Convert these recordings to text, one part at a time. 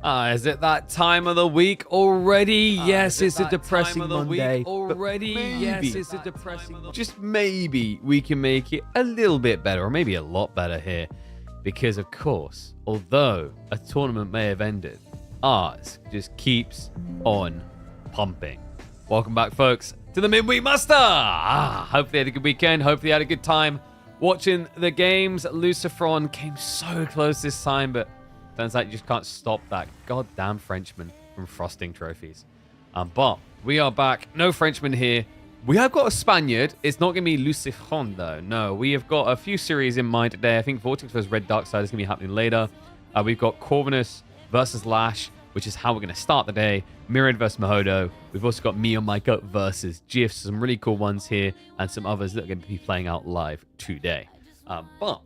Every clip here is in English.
Is it that time of the week already? Yes, it's a depressing Monday. Already? Yes, it's a depressing. Just maybe we can make it a little bit better, or maybe a lot better here. Because, of course, although a tournament may have ended, ours just keeps on pumping. Welcome back, folks, to the Midweek Muster. Hopefully you had a good weekend. Hopefully you had a good time watching the games. Lucifron came so close this time, but turns out you just can't stop that goddamn Frenchman from frosting trophies. But we are back. No Frenchman here. We have got a Spaniard. It's not going to be Lucifron, though. No, we have got a few series in mind today. I think Vortex vs Red Dark Side is going to be happening later. We've got Corvinus versus Lash, which is how we're going to start the day. Myriad versus Mahodo. We've also got Miamica versus GIFs. Some really cool ones here, and some others that are going to be playing out live today. But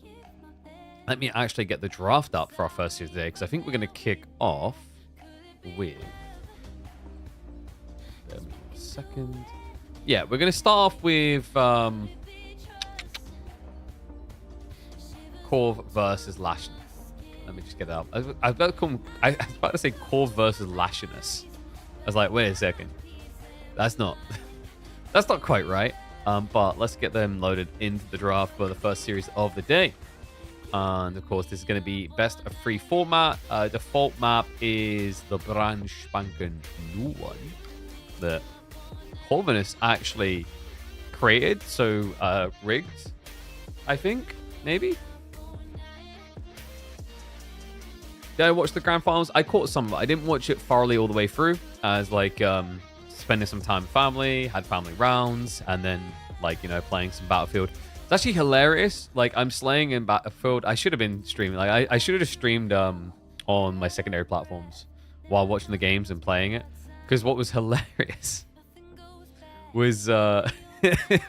let me actually get the draft up for our first series today, because I think we're going to kick off with... Give me a second. Yeah, we're going to start off with Corv versus Lash. Let me just get it up. I was about to say Corv versus Lashiness. I was like, wait a second. That's not quite right. But let's get them loaded into the draft for the first series of the day. And of course, this is going to be best of 3 format. Default map is the brand spanking new one that Corvinus actually created. So rigged, I think, maybe. Did I watch the grand finals? I caught some of it. I didn't watch it thoroughly all the way through, as like spending some time with family, had family rounds, and then like, you know, playing some Battlefield. It's actually hilarious. Like, I'm slaying in Battlefield. I should have been streaming. Like, I should have just streamed on my secondary platforms while watching the games and playing it. Because what was hilarious was it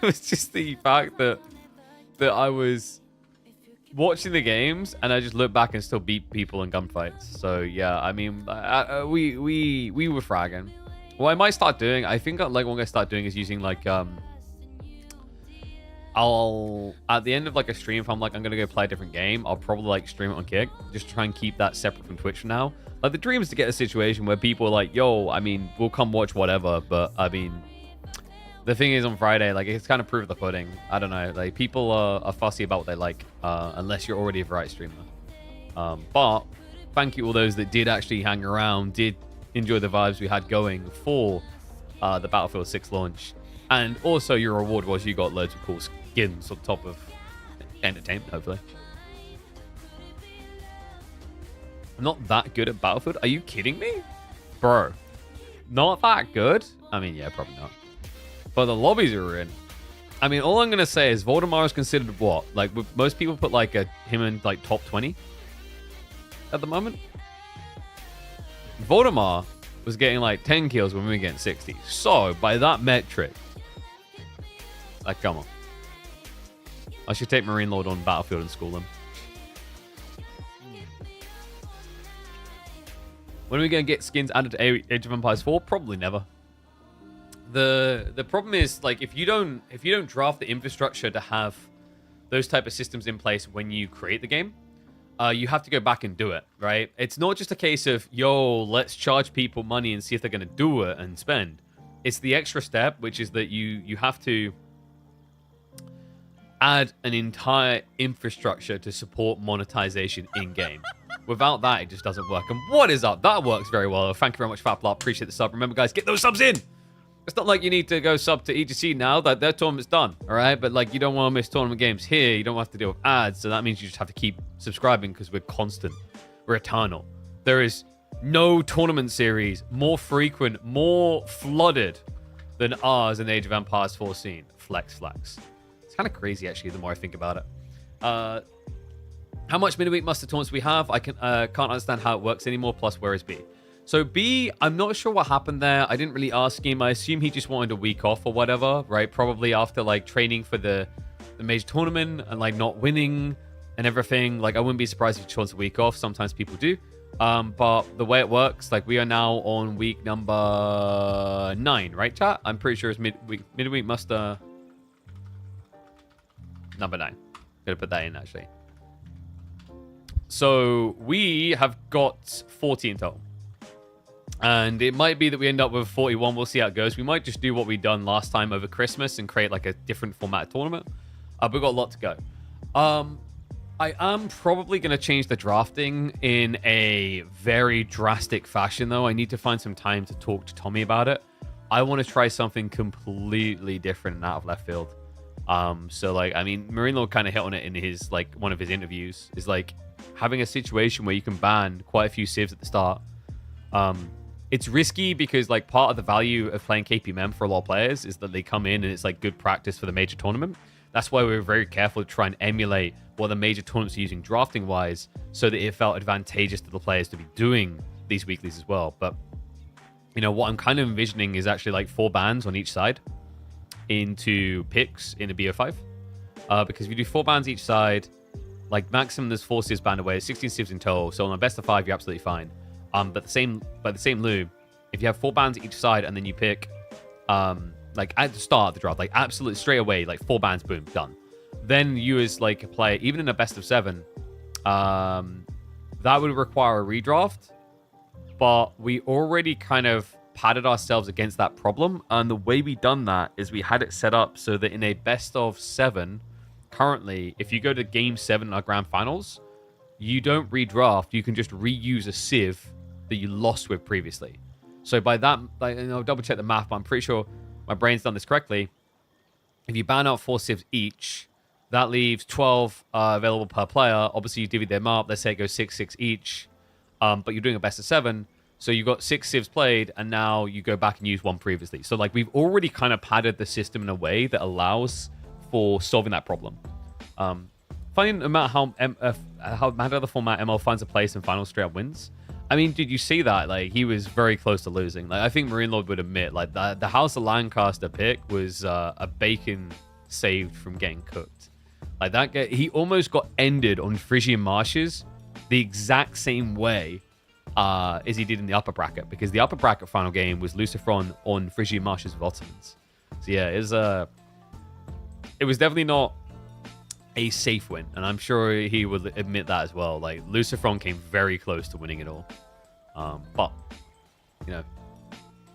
was just the fact that I was watching the games and I just look back and still beat people in gunfights. So yeah, I mean, we were fragging. What I might start doing, I think, like, what I'm gonna start doing is using like I'll, at the end of like a stream, if I'm like, I'm gonna go play a different game, I'll probably like stream it on Kick, just try and keep that separate from Twitch for now. Like, the dream is to get a situation where people are like, yo, I mean, we'll come watch whatever, but I mean, the thing is, on Friday, like, it's kind of proof of the pudding. I don't know, like, people are fussy about what they like, unless you're already a variety streamer. But thank you all those that did actually hang around, did enjoy the vibes we had going for the Battlefield 6 launch. And also, your reward was you got loads of cool skins on top of entertainment, hopefully. I'm not that good at Battlefield. Are you kidding me? Bro, not that good? I mean, yeah, probably not. But the lobbies are in. I mean, all I'm going to say is Voldemar is considered what? Like, most people put like him in like top 20 at the moment. Voldemar was getting like 10 kills when we were getting 60. So, by that metric, like, come on. I should take Marine Lord on Battlefield and school him. When are we going to get skins added to Age of Empires 4? Probably never. The problem is, like, if you don't draft the infrastructure to have those type of systems in place when you create the game, you have to go back and do it, right? It's not just a case of, yo, let's charge people money and see if they're going to do it and spend. It's the extra step, which is that you have to add an entire infrastructure to support monetization in-game. Without that, it just doesn't work. And what is up? That works very well. Thank you very much, Fatplot. Appreciate the sub. Remember, guys, get those subs in! It's not like you need to go sub to EGC now. That their tournament's done, all right? But, like, you don't want to miss tournament games here. You don't have to deal with ads. So that means you just have to keep subscribing because we're constant. We're eternal. There is no tournament series more frequent, more flooded than ours in the Age of Empires 4 scene. Flex. It's kind of crazy, actually, the more I think about it. How much midweek muster tournaments we have? I can't understand how it works anymore. Plus, where is B? So B, I'm not sure what happened there. I didn't really ask him. I assume he just wanted a week off or whatever, right? Probably after like training for the major tournament and like not winning and everything. Like, I wouldn't be surprised if he wants a week off. Sometimes people do. But the way it works, like, we are now on week number 9, right, chat? I'm pretty sure it's midweek muster number 9. Gonna put that in, actually. So we have got 40 in total. And it might be that we end up with 41. We'll see how it goes. We might just do what we done last time over Christmas and create like a different format tournament. We've got a lot to go. I am probably going to change the drafting in a very drastic fashion, though. I need to find some time to talk to Tommy about it. I want to try something completely different and out of left field. So, like, I mean, Marino kind of hit on it in his, like, one of his interviews. Is, like, having a situation where you can ban quite a few civs at the start. It's risky because, like, part of the value of playing KPMM for a lot of players is that they come in and it's, like, good practice for the major tournament. That's why we were very careful to try and emulate what the major tournaments are using drafting-wise so that it felt advantageous to the players to be doing these weeklies as well. But, you know, what I'm kind of envisioning is actually, like, 4 bans on each side into picks in a BO5. Because if you do 4 bans each side, like, maximum there's 4 civs banned away, 16 civs in total. So on a best of 5, you're absolutely fine. But the same loop, if you have 4 bans each side and then you pick... like at the start of the draft, like absolutely straight away, like 4 bans, boom, done. Then you as like a player, even in a best of 7, that would require a redraft. But we already kind of padded ourselves against that problem. And the way we done that is we had it set up so that in a best of 7, currently, if you go to game 7 in our grand finals, you don't redraft. You can just reuse a civ that you lost with previously. So by that, like, and I'll double check the math, but I'm pretty sure my brain's done this correctly. If you ban out 4 civs each, that leaves 12 available per player. Obviously, you divvy them up. Let's say it goes 6-6 each. But you're doing a best of 7. So you've got 6 civs played, and now you go back and use 1 previously. So like we've already kind of padded the system in a way that allows for solving that problem. Finding about how matter the format ML finds a place in final straight up wins. I mean, did you see that? Like, he was very close to losing. Like, I think Marine Lord would admit, like, the House of Lancaster pick was a bacon saved from getting cooked. Like, that he almost got ended on Frisian Marshes the exact same way as he did in the upper bracket, because the upper bracket final game was Lucifron on Frisian Marshes with Ottomans. So, yeah, it was definitely not a safe win, and I'm sure he would admit that as well. Like, Lucifron came very close to winning it all. But, you know,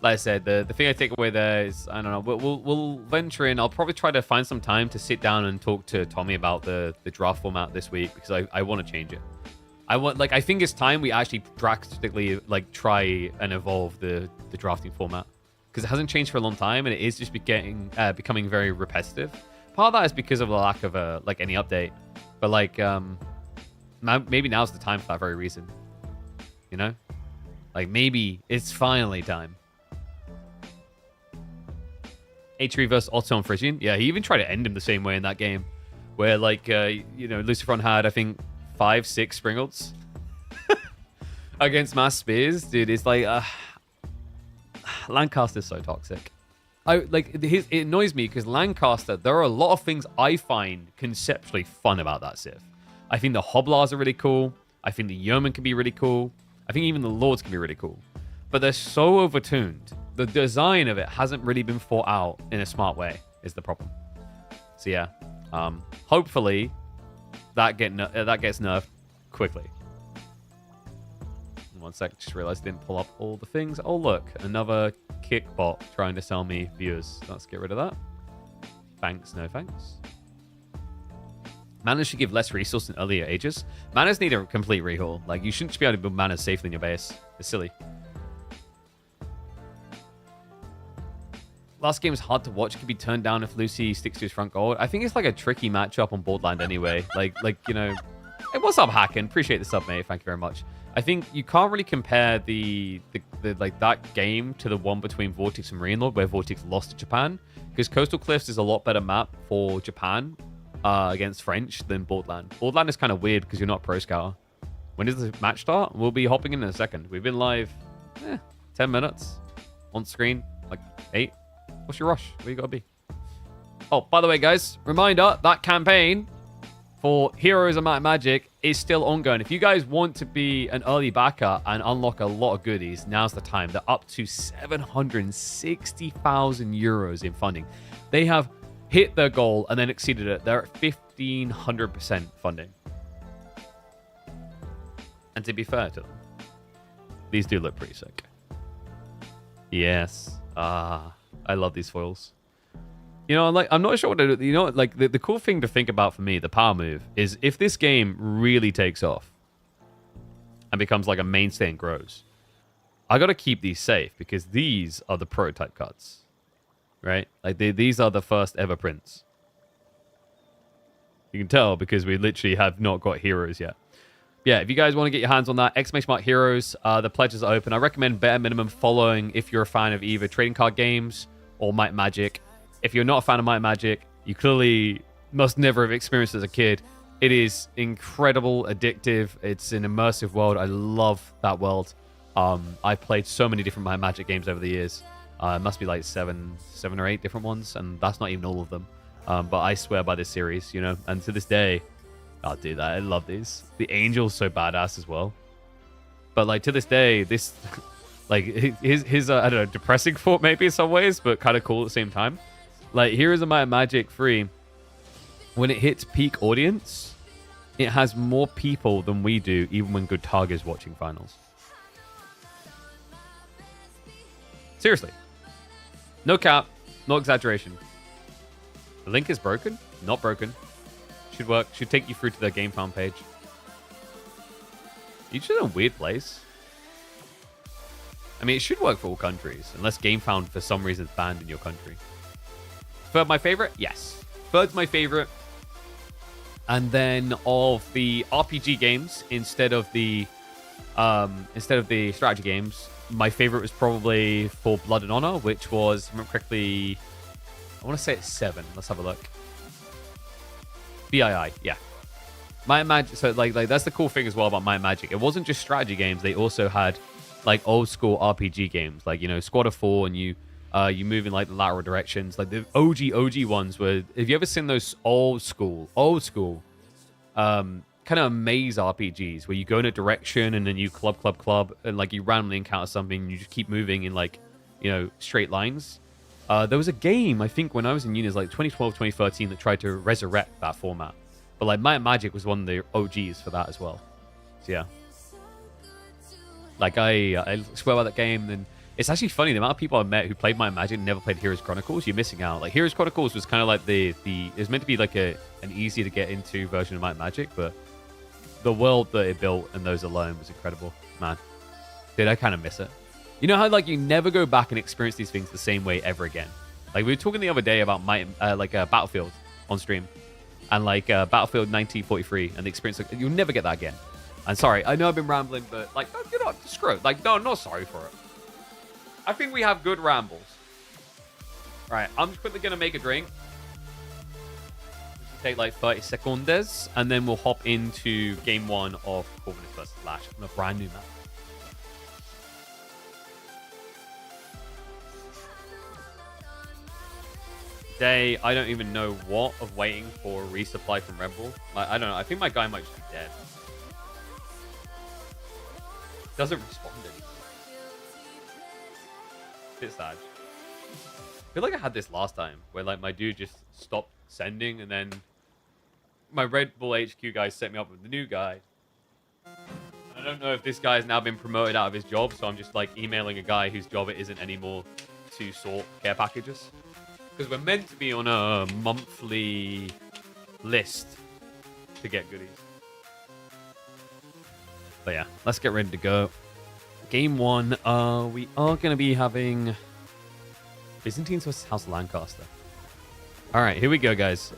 like I said, the thing I take away there is, I don't know, we'll venture in. I'll probably try to find some time to sit down and talk to Tommy about the draft format this week, because I want to change it. I think it's time we actually drastically, like, try and evolve the drafting format, because it hasn't changed for a long time, and it is just becoming very repetitive. Part of that is because of the lack of any update, but like maybe now's the time for that very reason. You know, like maybe it's finally time. H3 versus Otto on Frisian. Yeah, he even tried to end him the same way in that game, where like Lucifron had I think 5-6 Springolds against Mass Spears. Dude, it's like Lancaster's so toxic. It annoys me because Lancaster, there are a lot of things I find conceptually fun about that civ. I think the Hoblars are really cool. I think the Yeoman can be really cool. I think even the Lords can be really cool. But they're so overtuned. The design of it hasn't really been thought out in a smart way, is the problem. So yeah, hopefully that gets nerfed quickly. One sec, just realized I didn't pull up all the things. Oh look, another kickbot trying to sell me viewers. Let's get rid of that. Thanks, no thanks. Manas should give less resource in earlier ages. Manas need a complete rehaul. Like, you shouldn't be able to build manas safely in your base. It's silly. Last game is hard to watch. Could be turned down if Lucy sticks to his front goal. I think it's like a tricky matchup on Boardland anyway. like you know. Hey, what's up, Hacken? Appreciate the sub, mate. Thank you very much. I think you can't really compare the like that game to the one between Vortex and Marine Lord, where Vortex lost to Japan, because Coastal Cliffs is a lot better map for Japan against French than Boardland. Boardland is kind of weird because you're not a pro scouter. When does the match start? We'll be hopping in a second. We've been live 10 minutes on screen, like 8. What's your rush? Where you gotta be? Oh, by the way, guys, reminder, that campaign for Heroes of Might and Magic is still ongoing. If you guys want to be an early backer and unlock a lot of goodies, now's the time. They're up to 760,000 euros in funding. They have hit their goal and then exceeded it. They're at 1,500% funding. And to be fair to them, these do look pretty sick. Yes. Ah, I love these foils. You know, like, I'm not sure what to do. You know, like, the cool thing to think about for me, the power move, is if this game really takes off and becomes like a mainstay and grows, I got to keep these safe because these are the prototype cards, right? Like, these are the first ever prints. You can tell because we literally have not got heroes yet. Yeah, if you guys want to get your hands on that, !heroes, the pledges are open. I recommend bare minimum following if you're a fan of either trading card games or Might and Magic. If you're not a fan of Might and Magic, you clearly must never have experienced it as a kid. It is incredible, addictive. It's an immersive world. I love that world. I've played so many different Might and Magic games over the years. It must be like seven or eight different ones, and that's not even all of them. But I swear by this series, you know, and to this day, I'll do that. I love these. The Angel's so badass as well. But like to this day, this like his I don't know, depressing thought maybe in some ways, but kind of cool at the same time. Like Heroes of Might and Magic 3, when it hits peak audience, it has more people than we do, even when Good Targ is watching finals. Seriously. No cap, no exaggeration. The link is broken? Not broken. Should work. Should take you through to the game found page. You're just in a weird place. I mean, it should work for all countries, unless game found for some reason is banned in your country. Third, my favorite? Yes. Third's my favorite. And then of the RPG games, instead of the strategy games, my favorite was probably for Blood and Honor, which was, if I remember correctly, I want to say it's 7. Let's have a look. BII, yeah. Might and Magic, so like that's the cool thing as well about Might and Magic. It wasn't just strategy games. They also had like old school RPG games, like, you know, Squad of 4, and you move in like the lateral directions. Like the OG ones were. Have you ever seen those old school, kind of maze RPGs where you go in a direction and then you club, and like you randomly encounter something and you just keep moving in like, you know, straight lines. There was a game, I think, when I was in uni, like 2012, 2013, that tried to resurrect that format. But like Might and Magic was one of the OGs for that as well. So yeah. Like I swear by that game. And it's actually funny, the amount of people I met who played Might and Magic and never played Heroes Chronicles, you're missing out. Like Heroes Chronicles was kind of like it was meant to be like an easy to get into version of Might and Magic, but the world that it built and those alone was incredible. Man, dude, I kind of miss it. You know how like you never go back and experience these things the same way ever again. Like we were talking the other day about Battlefield on stream, and like Battlefield 1943 and the experience. Like, you'll never get that again. And sorry, I know I've been rambling, but like, you're not screw it. Like, no, I'm not sorry for it. I think we have good rambles. All right, I'm just quickly gonna make a drink. Take like 30 seconds, and then we'll hop into game 1 of Corvinus vs. Lash on a brand new map. Today, I don't even know what of waiting for a resupply from Red Bull. Like, I don't know. I think my guy might just be dead. Doesn't respond anymore. Bit sad. I feel like I had this last time, where like my dude just stopped sending, and then my Red Bull HQ guy set me up with the new guy. I don't know if this guy has now been promoted out of his job, so I'm just like emailing a guy whose job it isn't anymore to sort care packages. Because we're meant to be on a monthly list to get goodies. But yeah, let's get ready to go. Game 1, we are going to be having Byzantines vs. House of Lancaster. All right, here we go, guys.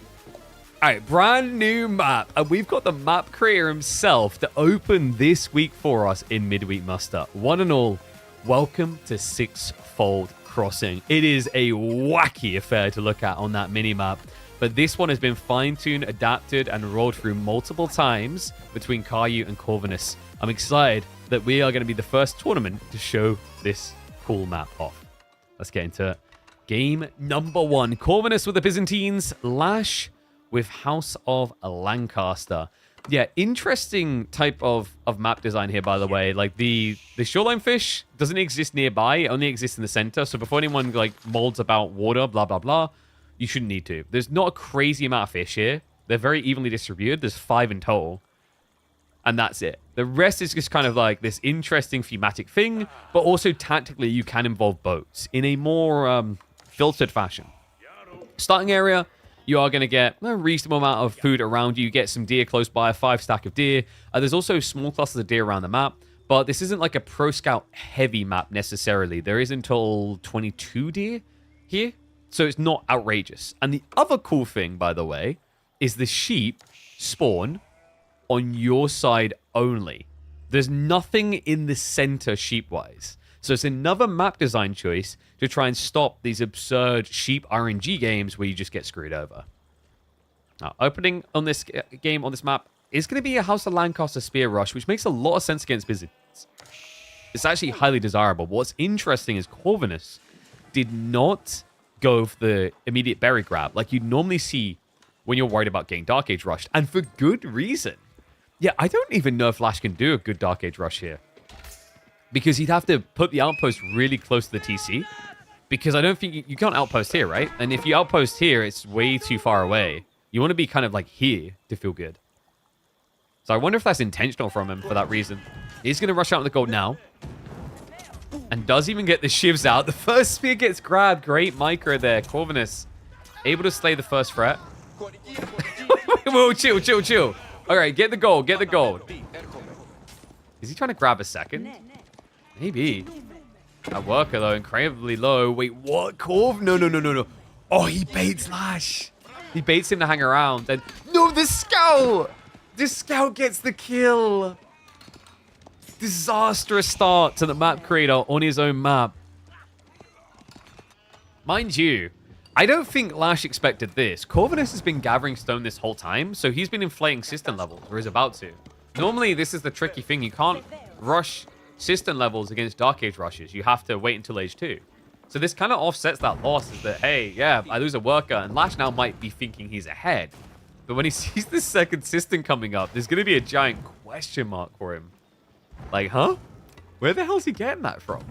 All right, brand new map. And we've got the map creator himself to open this week for us in Midweek Muster. One and all, welcome to Sixfold Crossing. It is a wacky affair to look at on that mini-map. But this one has been fine-tuned, adapted, and rolled through multiple times between Caillou and Corvinus. I'm excited that we are going to be the first tournament to show this cool map off. Let's get into it. Game number 1. Corvinus with the Byzantines. Lash with House of Lancaster. Yeah, interesting type of map design here, by the way. Like, the shoreline fish doesn't exist nearby. It only exists in the center. So before anyone, like, molds about water, blah, blah, blah, you shouldn't need to. There's not a crazy amount of fish here. They're very evenly distributed. There's 5 in total. And that's it. The rest is just kind of like this interesting thematic thing, but also tactically you can involve boats in a more filtered fashion. Starting area, you are going to get a reasonable amount of food around you. You get some deer close by, a 5 stack of deer. There's also small clusters of deer around the map, but this isn't like a Pro Scout heavy map necessarily. There is until 22 deer here, so it's not outrageous. And the other cool thing, by the way, is the sheep spawn on your side only. There's nothing in the center sheep-wise. So it's another map design choice to try and stop these absurd sheep RNG games where you just get screwed over. Now, opening on this game, on this map, is going to be a House of Lancaster Spear Rush, which makes a lot of sense against Byzantines. It's actually highly desirable. What's interesting is Corvinus did not go for the immediate berry grab like you'd normally see when you're worried about getting Dark Age rushed, and for good reason. Yeah, I don't even know if Lash can do a good Dark Age rush here. Because he'd have to put the outpost really close to the TC. Because I don't think you can't outpost here, right? And if you outpost here, it's way too far away. You want to be kind of like here to feel good. So I wonder if that's intentional from him for that reason. He's going to rush out on the gold now. And does even get the shivs out. The first spear gets grabbed. Great micro there. Corvinus able to slay the first threat. Whoa, chill. All right, get the gold. Is he trying to grab a second? Maybe. That worker, though, incredibly low. Wait, what? Corv? No. Oh, he baits Lash. He baits him to hang around. And no, the scout! The scout gets the kill. Disastrous start to the map creator on his own map. Mind you, I don't think Lash expected this. Corvinus has been gathering stone this whole time, so he's been inflating system levels, or is about to. Normally, this is the tricky thing. You can't rush system levels against Dark Age rushes. You have to wait until Age 2. So this kind of offsets that loss, is that, hey, yeah, I lose a worker, and Lash now might be thinking he's ahead. But when he sees this second system coming up, there's going to be a giant question mark for him. Like, huh? Where the hell is he getting that from?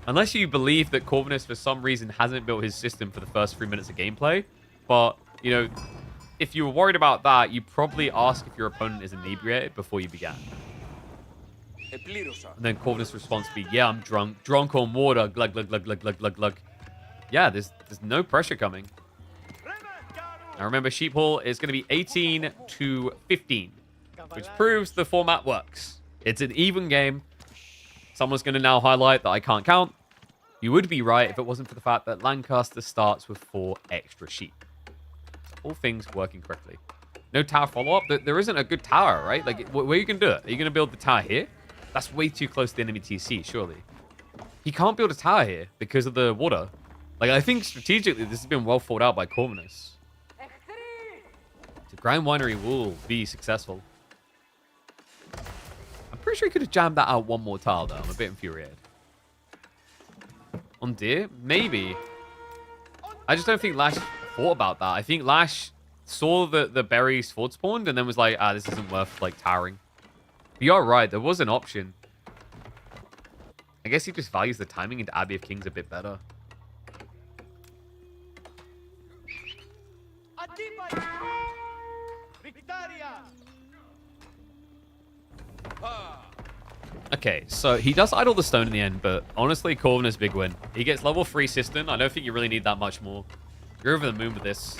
Unless you believe that Corvinus, for some reason, hasn't built his system for the first 3 minutes of gameplay. But, you know, if you were worried about that, you probably ask if your opponent is inebriated before you began. And then Corvinus' response would be, yeah, I'm drunk. Drunk on water. Glug, glug, glug, glug, glug, glug, glug. Yeah, there's no pressure coming. Now remember, Sheep Hall is going to be 18 to 15, which proves the format works. It's an even game. Someone's going to now highlight that I can't count. You would be right if it wasn't for the fact that Lancaster starts with 4 extra sheep. All things working correctly. No tower follow-up. There isn't a good tower, right? Like, where are you going to do it? Are you going to build the tower here? That's way too close to the enemy TC, surely. He can't build a tower here because of the water. Like, I think strategically this has been well thought out by Corvinus. The Grand Winery will be successful. I'm pretty sure he could have jammed that out one more tile, though. I'm a bit infuriated. On deer? Maybe. I just don't think Lash thought about that. I think Lash saw the berries forward spawned and then was like, this isn't worth, like, towering. But you're right. There was an option. I guess he just values the timing into Abbey of Kings a bit better. Okay, so he does idle the stone in the end, but honestly, Corvinus big win. He gets level 3 Cistern. I don't think you really need that much more. You're over the moon with this.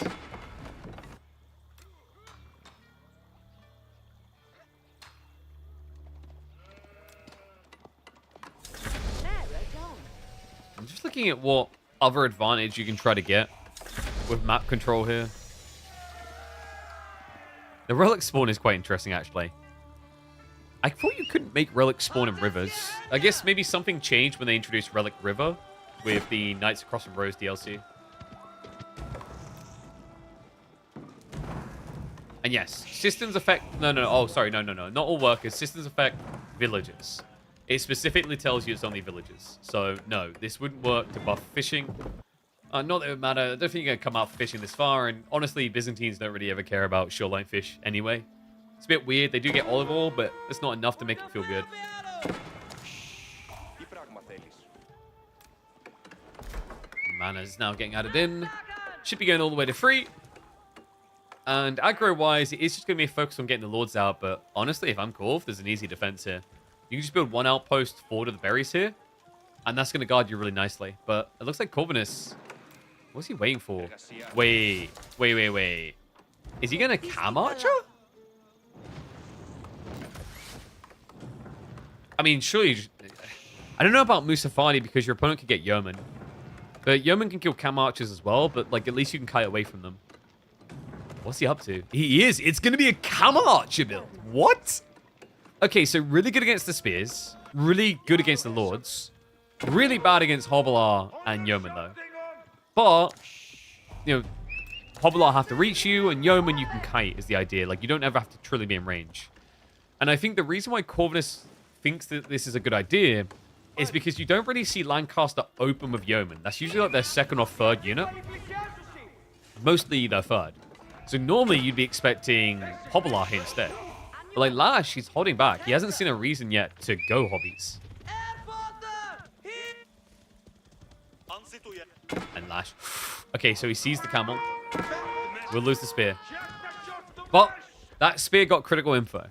I'm just looking at what other advantage you can try to get with map control here. The relic spawn is quite interesting, actually. I thought you couldn't make relic spawn in rivers. I guess maybe something changed when they introduced Relic River with the Knights Across from Rose DLC. And yes, systems affect... No. Not all workers. Systems affect villagers. It specifically tells you it's only villagers. So, no, this wouldn't work to buff fishing. Not that it would matter. I don't think you're going to come out fishing this far. And honestly, Byzantines don't really ever care about shoreline fish anyway. It's a bit weird. They do get olive oil, but it's not enough to make it feel good. Mana's now getting added in. Should be going all the way to 3. And aggro-wise, it is just going to be a focus on getting the Lords out. But honestly, if I'm Corv, there's an easy defense here. You can just build one outpost forward of the berries here. And that's going to guard you really nicely. But it looks like Corvinus... What's he waiting for? Wait. Is he going to Cam Archer? I mean, surely... I don't know about Musafani because your opponent could get Yeoman. But Yeoman can kill Cam Archers as well. But like at least you can kite away from them. What's he up to? He is. It's going to be a Cam Archer build. What? Okay, so really good against the Spears. Really good against the Lords. Really bad against Hobbler and Yeoman, though. But, you know, Hobbler have to reach you, and Yeoman you can kite is the idea. Like, you don't ever have to truly be in range. And I think the reason why Corvinus thinks that this is a good idea is because you don't really see Lancaster open with Yeoman. That's usually like their second or third unit. Mostly their third. So normally you'd be expecting Hobbler here instead. But like Lash, he's holding back. He hasn't seen a reason yet to go hobbies. And Lash. Okay, so he sees the camel. We'll lose the spear. But that spear got critical info.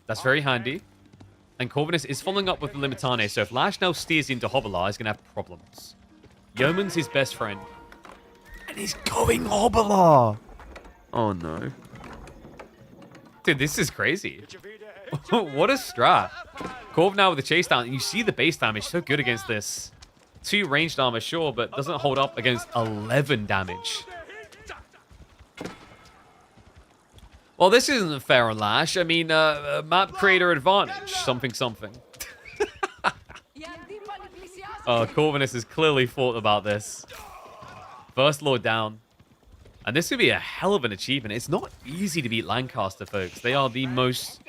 That's very handy. And Corvinus is following up with the Limitane. So if Lash now steers into Hobbler, he's going to have problems. Yeoman's his best friend. And he's going Hobbler. Oh, no. Dude, this is crazy. What a strat. Corv now with the chase down. And you see the base damage. So good against this. 2 ranged armor, sure, but doesn't hold up against 11 damage. Well, this isn't fair on Lash. I mean, map creator advantage. Something. Corvinus has clearly thought about this. First Lord down. And this would be a hell of an achievement. It's not easy to beat Lancaster, folks. They are the most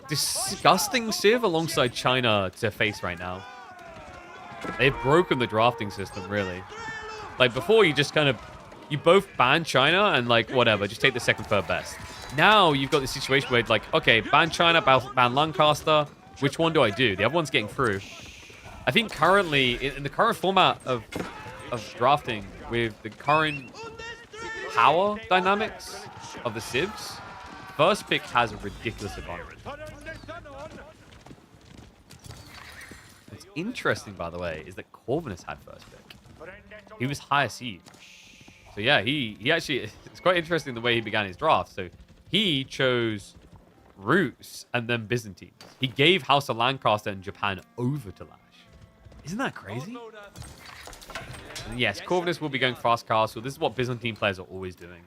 disgusting Civ alongside China to face right now. They've broken the drafting system, really. Like, before, you just kind of... You both ban China and, like, whatever. Just take the second, third best. Now, you've got this situation where, like, okay, ban China, ban Lancaster. Which one do I do? The other one's getting through. I think currently, in the current format of drafting, with the current power dynamics of the Civs, first pick has a ridiculous advantage. What's interesting, by the way, is that Corvinus had first pick. He was higher seed. So yeah, he actually, it's quite interesting the way he began his draft. So he chose Rus and then Byzantines. He gave House of Lancaster and Japan over to Lash. Isn't that crazy? And yes, Corvinus will be going fast castle. This is what Byzantine players are always doing.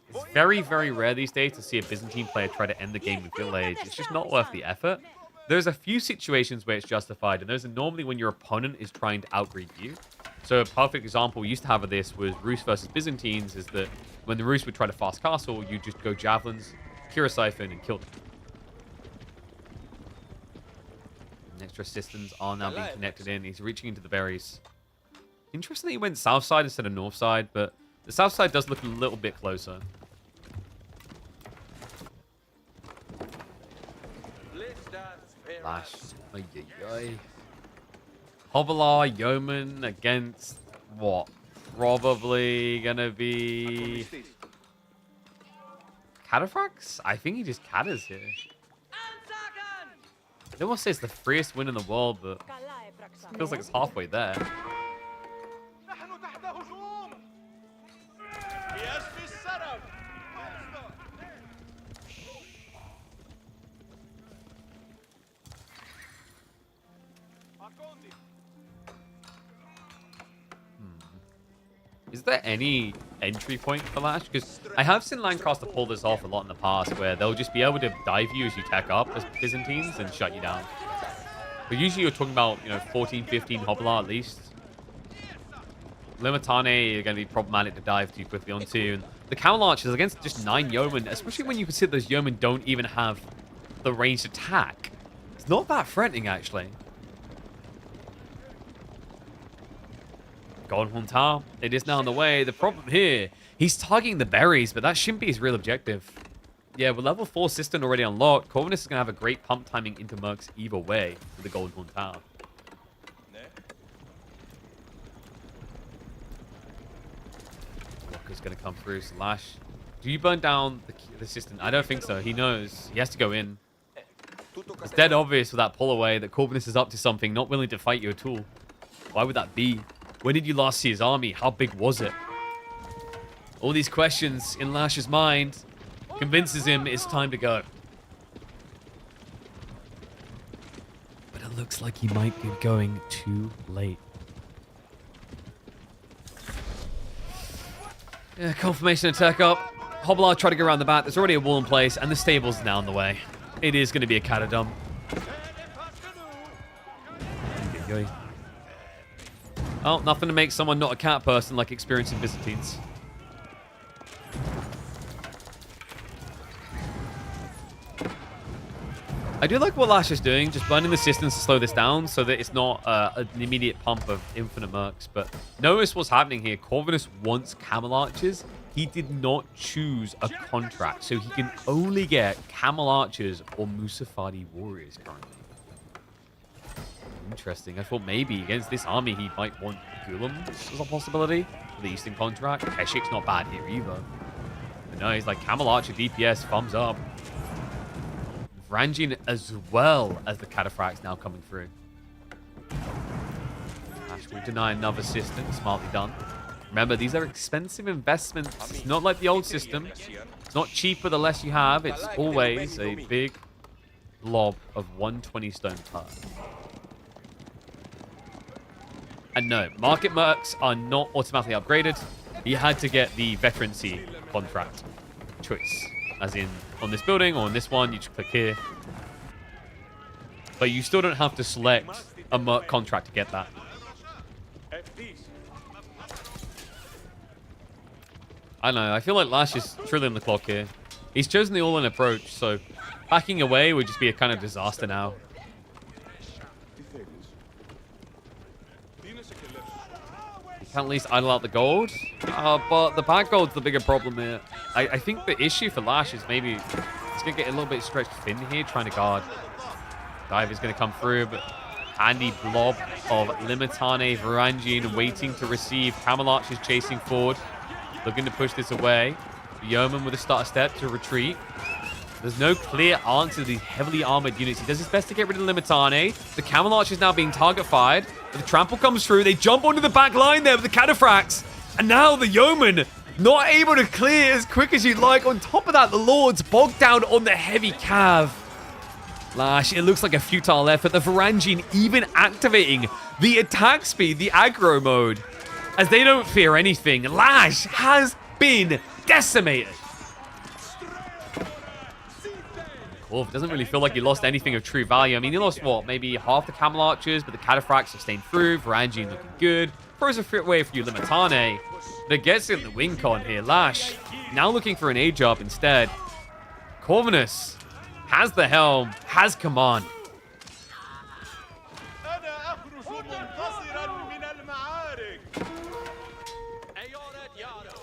It's very, very rare these days to see a Byzantine player try to end the game with village. It's just not worth the effort. There's a few situations where it's justified, and those are normally when your opponent is trying to outgreed you. So a perfect example we used to have of this was Rus versus Byzantines, is that when the Rus would try to fast castle, you just go javelins, Kira Siphon, and kill them. And extra systems are now being connected in. He's reaching into the berries. Interestingly, he went south side instead of north side, but the south side does look a little bit closer. Lash. Hobbler, Yeoman against what? Probably gonna be Cataphracts? I think he just catters here. I don't want to say it's the freest win in the world, but it feels like it's halfway there. Is there any entry point for Lash? Because I have seen Lancaster pull this off a lot in the past, where they'll just be able to dive you as you tech up as Byzantines and shut you down. But usually you're talking about, 14, 15 Hobbler at least. Limitane are going to be problematic to dive too quickly onto. And the Cowl Archers against just 9 Yeomen, especially when you consider those Yeomen don't even have the ranged attack. It's not that threatening, actually. Golden Horn Tower. It is now on the way. The problem here, he's targeting the berries, but that shouldn't be his real objective. Yeah, with level 4 Cistern already unlocked, Corvinus is going to have a great pump timing into Mercs either way with the Golden Horn Tower. Walker's going to come through. So Lash Do you burn down the system? I don't think so. He knows. He has to go in. It's dead obvious with that pull away that Corvinus is up to something, not willing to fight you at all. Why would that be? When did you last see his army? How big was it? All these questions in Lash's mind convinces him it's time to go. But it looks like he might be going too late. Yeah, confirmation attack up. Hobbler tried to go around the back. There's already a wall in place, and the stable's now in the way. It is going to be a catadum. Oh, nothing to make someone not a cat person like experiencing Byzantines. I do like what Lash is doing, just burning the systems to slow this down so that it's not an immediate pump of infinite mercs. But notice what's happening here. Corvinus wants camel archers. He did not choose a contract, so he can only get camel archers or Musafadi warriors currently. Interesting. I thought maybe against this army he might want Ghulams as a possibility for the Eastern contract. Keshik's not bad here either. But no, he's like camel archer DPS, thumbs up. Varangian as well as the cataphracts now coming through. Lash will deny another system. Smartly done. Remember, these are expensive investments. It's not like the old system. It's not cheaper the less you have. It's always a big blob of 120 stone per. And no, market mercs are not automatically upgraded. You had to get the veterancy contract choice. As in, on this building or on this one, you just click here. But you still don't have to select a merc contract to get that. I don't know. I feel like Lash is truly on the clock here. He's chosen the all-in approach, so backing away would just be a kind of disaster now. You can at least idle out the gold, but the bad gold's the bigger problem here. I think the issue for Lash is maybe it's going to get a little bit stretched thin here, trying to guard. Dive is going to come through, but handy blob of Limitane, Varangian waiting to receive. Camel Archers chasing forward. Looking to push this away. Yeoman with a starter step to retreat. There's no clear answer to these heavily armored units. He does his best to get rid of Limitane. The Camel Archer is now being target fired. But the trample comes through. They jump onto the back line there with the cataphracts. And now the Yeoman not able to clear as quick as you'd like. On top of that, the Lords bogged down on the heavy cav. Lash, it looks like a futile effort. The Varangian even activating the attack speed, the aggro mode. As they don't fear anything, Lash has been decimated. Corv doesn't really feel like he lost anything of true value. I mean, he lost, what, maybe half the Camel Archers, but the Cataphracts sustained through. Varangian looking good. Throws a fit way for you, Limitane. That gets in the win con here. Lash now looking for an age up instead. Corvinus has the helm, has command.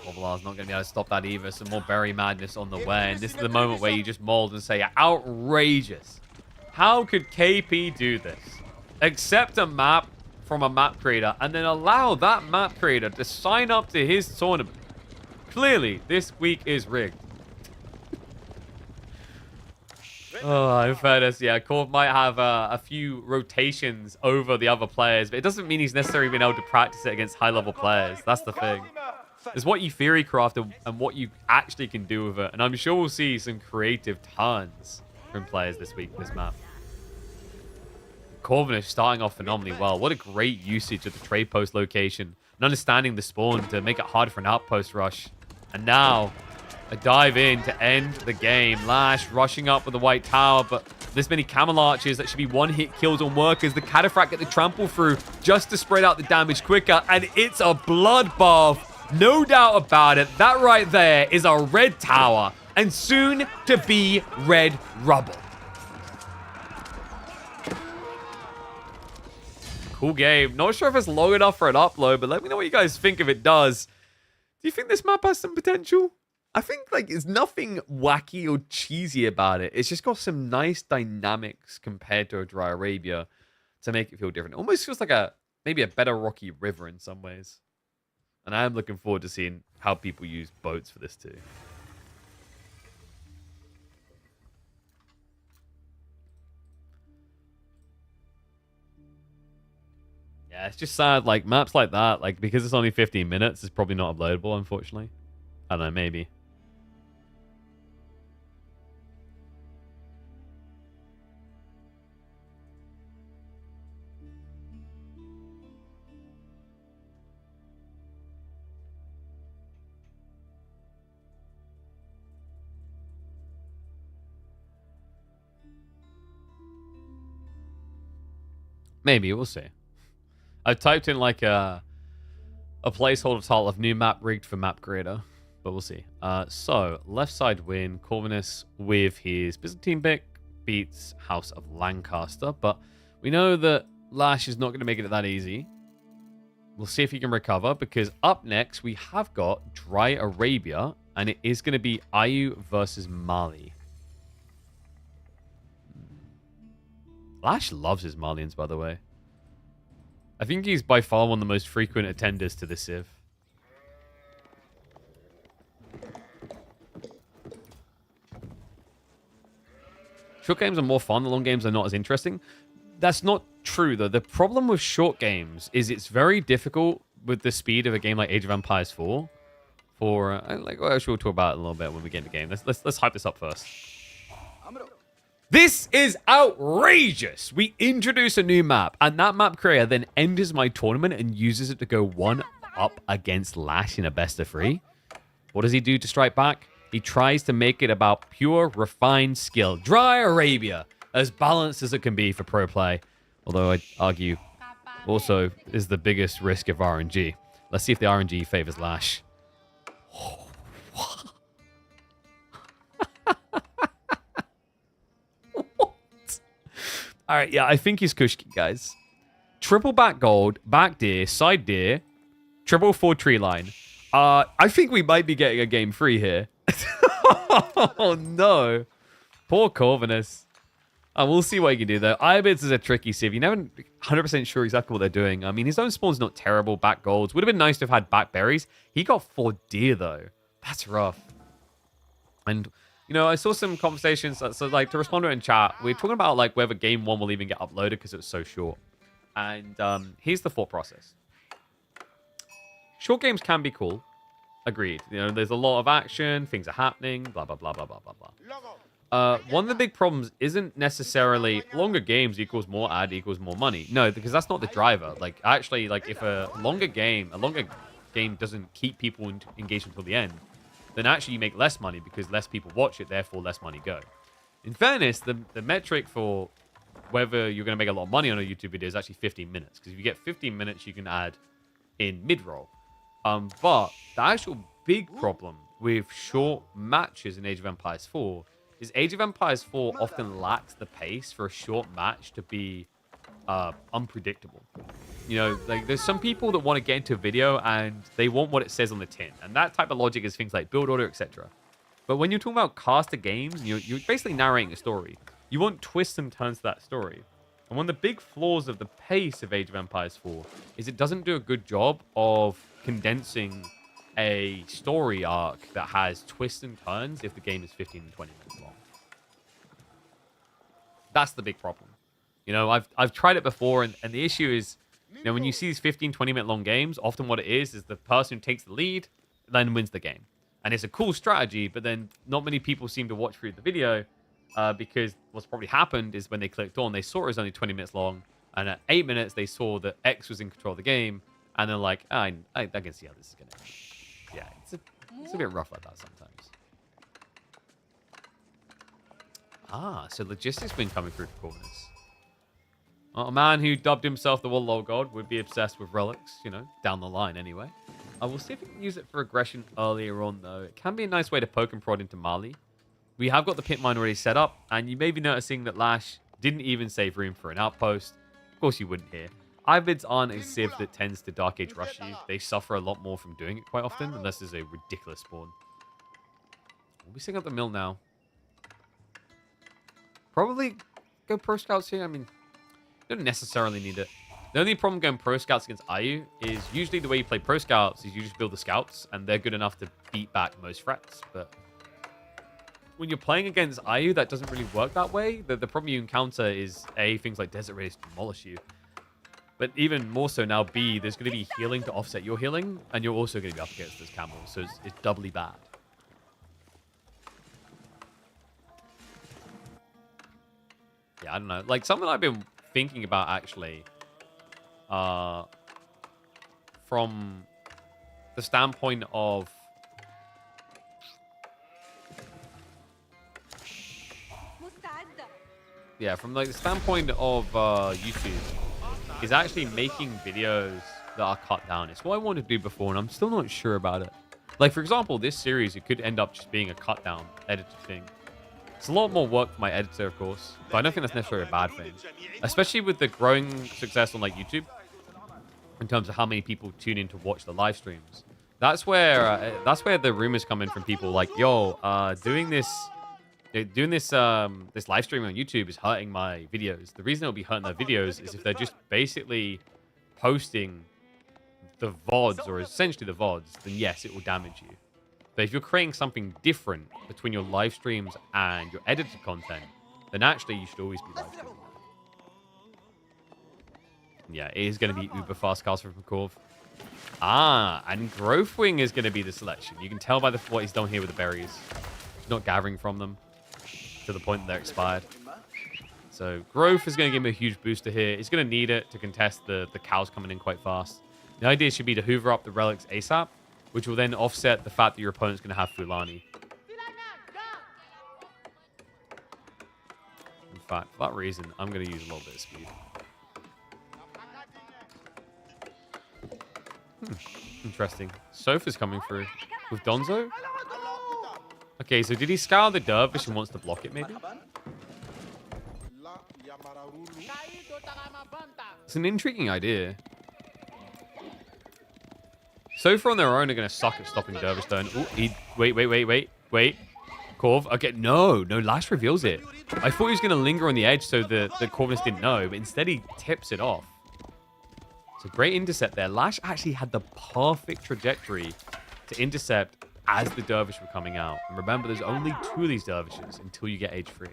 Wobbler's not going to be able to stop that either. Some more berry madness on the way. And this is the moment where you just mold and say, outrageous. How could KP do this? Accept a map from a map creator and then allow that map creator to sign up to his tournament. Clearly, this week is rigged. Oh, in fairness, yeah, Corv might have a few rotations over the other players, but it doesn't mean he's necessarily been able to practice it against high-level players. That's the thing. It's what you theory craft and what you actually can do with it. And I'm sure we'll see some creative turns from players this week, this map. Corvinus starting off phenomenally well. What a great usage of the trade post location and understanding the spawn to make it hard for an outpost rush. And now a dive in to end the game. Lash rushing up with the white tower, but this many Camel Archers that should be one-hit kills on workers. The Cataphract get the trample through just to spread out the damage quicker, and it's a bloodbath. No doubt about it. That right there is a red tower and soon to be red rubble. Cool game. Not sure if it's long enough for an upload, but let me know what you guys think if it does. Do you think this map has some potential? I think like there's nothing wacky or cheesy about it. It's just got some nice dynamics compared to a Dry Arabia to make it feel different. It almost feels like maybe a better Rocky River in some ways. And I am looking forward to seeing how people use boats for this too. Yeah, it's just sad. Like, maps like that, like, because it's only 15 minutes, it's probably not uploadable, unfortunately. I don't know, maybe. Maybe, we'll see. I've typed in, like, a placeholder title of new map rigged for map creator, but we'll see. So, left side win, Corvinus with his Byzantine pick beats House of Lancaster, but we know that Lash is not going to make it that easy. We'll see if he can recover, because up next we have got Dry Arabia, and it is going to be Ayu versus Mali. Lash loves his Malians, by the way. I think he's by far one of the most frequent attenders to the Civ. Short games are more fun. The long games are not as interesting. That's not true, though. The problem with short games is it's very difficult with the speed of a game like Age of Empires 4. Like, well, we'll talk about it a little bit when we get into the game. Let's hype this up first. This is outrageous. We introduce a new map, and that map creator then enters my tournament and uses it to go 1-up against Lash in a best of 3. What does he do to strike back? He tries to make it about pure, refined skill. Dry Arabia, as balanced as it can be for pro play. Although I'd argue also is the biggest risk of RNG. Let's see if the RNG favors Lash. All right, yeah, I think he's Kushki, guys. Triple back gold, back deer, side deer, triple 4 tree line. I think we might be getting a game 3 here. Oh, no. Poor Corvinus. We'll see what he can do, though. Ibids is a tricky civ. You're never 100% sure exactly what they're doing. I mean, his own spawn's not terrible. Back golds. Would have been nice to have had back berries. He got 4 deer, though. That's rough. And... you know, I saw some conversations, so like to respond to it in chat, we're talking about like whether game 1 will even get uploaded because it was so short. And here's the thought process. Short games can be cool. Agreed. You know, there's a lot of action, things are happening, blah, blah, blah, blah, blah, blah, blah. One of the big problems isn't necessarily longer games equals more ad equals more money. No, because that's not the driver. Like, actually, like if a longer game doesn't keep people engaged until the end, then actually you make less money because less people watch it, therefore less money go. In fairness, the metric for whether you're going to make a lot of money on a YouTube video is actually 15 minutes. Because if you get 15 minutes, you can add in mid-roll. But the actual big problem with short matches in Age of Empires 4 is Age of Empires 4 often lacks the pace for a short match to be unpredictable. You know, like there's some people that want to get into a video and they want what it says on the tin. And that type of logic is things like build order, etc. But when you're talking about caster games, you're basically narrating a story. You want twists and turns to that story. And one of the big flaws of the pace of Age of Empires 4 is it doesn't do a good job of condensing a story arc that has twists and turns if the game is 15 and 20 minutes long. That's the big problem. You know, I've tried it before, and the issue is, you know, when you see these 15, 20-minute long games, often what it is the person who takes the lead then wins the game. And it's a cool strategy, but then not many people seem to watch through the video because what's probably happened is when they clicked on, they saw it was only 20 minutes long, and at 8 minutes, they saw that X was in control of the game, and they're like, I can see how this is going to end. Yeah, it's a bit rough like that sometimes. So logistics been coming through for Corvinus. A man who dubbed himself the World God would be obsessed with relics, you know, down the line anyway. We'll see if we can use it for aggression earlier on, though. It can be a nice way to poke and prod into Mali. We have got the pit mine already set up, and you may be noticing that Lash didn't even save room for an outpost. Of course you wouldn't here. Ibids aren't a civ that tends to Dark Age rush you. They suffer a lot more from doing it quite often, unless there's a ridiculous spawn. We'll be setting up the mill now. Probably go pro scouts here. I mean, you don't necessarily need it. The only problem going pro scouts against Ayu is usually the way you play pro scouts is you just build the scouts, and they're good enough to beat back most threats. But when you're playing against Ayu, that doesn't really work that way. The problem you encounter is, A, things like Desert Raiders demolish you. But even more so now, B, there's going to be healing to offset your healing, and you're also going to be up against this camel, so it's doubly bad. Yeah, I don't know. Like, something I've been thinking about, actually, from the standpoint of... Yeah, from like the standpoint of YouTube, is actually making videos that are cut down. It's what I wanted to do before, and I'm still not sure about it. Like, for example, this series, it could end up just being a cut down edited thing. It's a lot more work for my editor, of course, but I don't think that's necessarily a bad thing. Especially with the growing success on like YouTube, in terms of how many people tune in to watch the live streams. That's where the rumors come in from people like, yo, doing this live streaming on YouTube is hurting my videos. The reason it'll be hurting their videos is if they're just basically posting the VODs, or essentially the VODs, then yes, it will damage you. But if you're creating something different between your live streams and your edited content, then actually you should always be live streaming. Yeah, it is going to be uber fast caster from Corv. Ah, and Growth Wing is going to be the selection. You can tell by what he's done here with the berries. He's not gathering from them to the point that they're expired. So Growth is going to give him a huge booster here. He's going to need it to contest the cows coming in quite fast. The idea should be to hoover up the relics ASAP, which will then offset the fact that your opponent's going to have Fulani. In fact, for that reason, I'm going to use a little bit of speed. Interesting. Sofa's coming through with Donzo. Okay, so did he scour the Dervish and wants to block it, maybe? It's an intriguing idea. Sofa on their own are going to suck at stopping Dervish turn. Ooh, wait. Corv. Okay, no, Lash reveals it. I thought he was going to linger on the edge so the Corvinus didn't know, but instead he tips it off. So great intercept there. Lash actually had the perfect trajectory to intercept as the Dervish were coming out. And remember, there's only 2 of these Dervishes until you get age 3.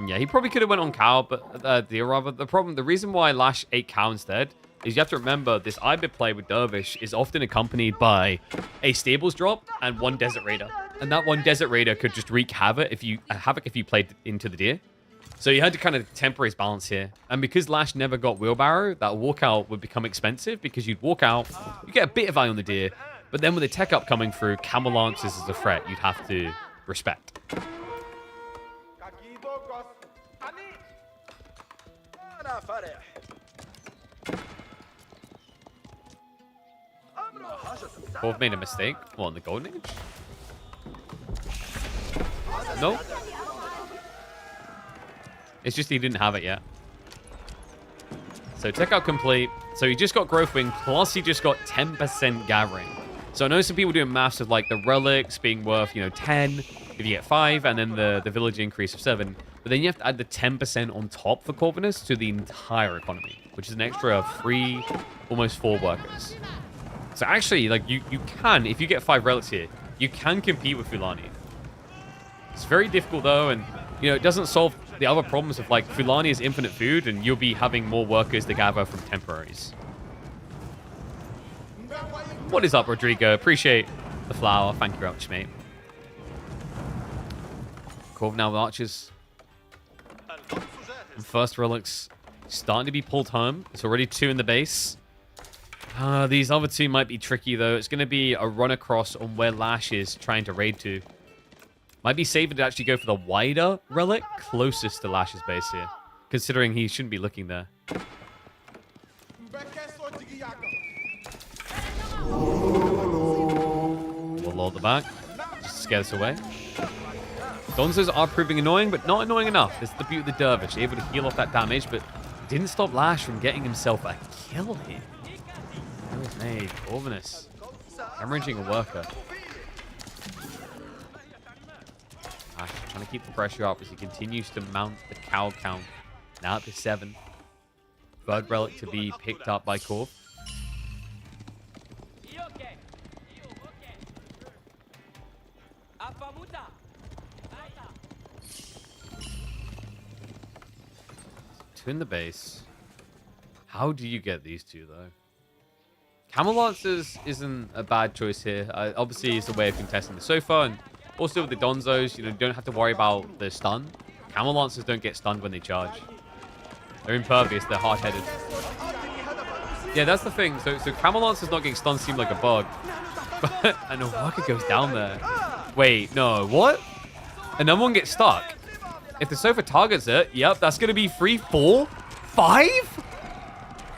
Yeah, he probably could have went on cow, but the reason why Lash ate cow instead is you have to remember this Ibid play with Dervish is often accompanied by a stables drop and 1 Desert Raider. And that 1 Desert Raider could just wreak havoc if you played into the deer. So you had to kind of temper his balance here. And because Lash never got wheelbarrow, that walkout would become expensive because you'd walk out, you get a bit of value on the deer, but then with the tech up coming through, camel lances as a threat, you'd have to respect. Corv made a mistake. What, in the Golden Age? No. It's just he didn't have it yet. So tech out complete. So he just got Growth Wing, plus he just got 10% gathering. So I know some people doing maths of like the relics being worth, 10 if you get 5, and then the village increase of 7. But then you have to add the 10% on top for Corvinus to the entire economy, which is an extra 3, almost 4 workers. So actually, like you can, if you get 5 relics here, you can compete with Fulani. It's very difficult though, and it doesn't solve the other problems of like Fulani is infinite food, and you'll be having more workers to gather from temporaries. What is up, Rodrigo? Appreciate the flower. Thank you very much, mate. Corv now with archers. And first relics starting to be pulled home. It's already 2 in the base. These other 2 might be tricky, though. It's going to be a run across on where Lash is trying to raid to. Might be safer to actually go for the wider relic closest to Lash's base here, considering he shouldn't be looking there. We'll load the back, just to scare us away. Donzos are proving annoying, but not annoying enough. This is the beauty of the Dervish, able to heal off that damage, but didn't stop Lash from getting himself a kill here. That was made. Corvinus hemorrhaging a worker. Lash trying to keep the pressure up as he continues to mount the cow count. Now up to 7. Third relic to be picked up by Corv. two in the base. How do you get these two, though? Camel Lancers isn't a bad choice here. Obviously, it's a way of contesting the sofa. And also with the Donzos, you don't have to worry about the stun. Camel Lancers don't get stunned when they charge. They're impervious. They're hard-headed. Yeah, that's the thing. So Camel Lancers not getting stunned seemed like a bug. And a worker goes down there. Wait, no. What? Another one gets stuck. If the sofa targets it, yep, that's going to be 3, 4, 5?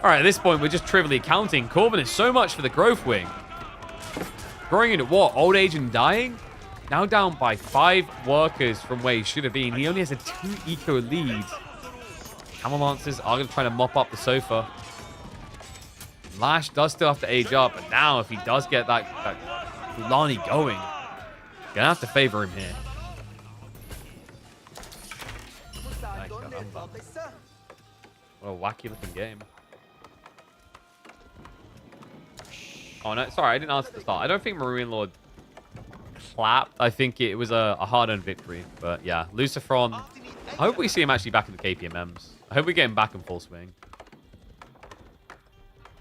All right, at this point, we're just trivially counting. Corvinus, so much for the growth wing. Growing into what? Old age and dying? Now down by 5 workers from where he should have been. He only has a 2 eco lead. Camel Lancers are going to try to mop up the sofa. Lash does still have to age up, but now if he does get that Lani going, you're going to have to favor him here. Nice, what a wacky looking game. Oh, no, sorry, I didn't answer the start. I don't think Marine Lord clapped. I think it was a hard-earned victory. But yeah, Lucifron. I hope we see him actually back in the KPMMs. I hope we get him back in full swing.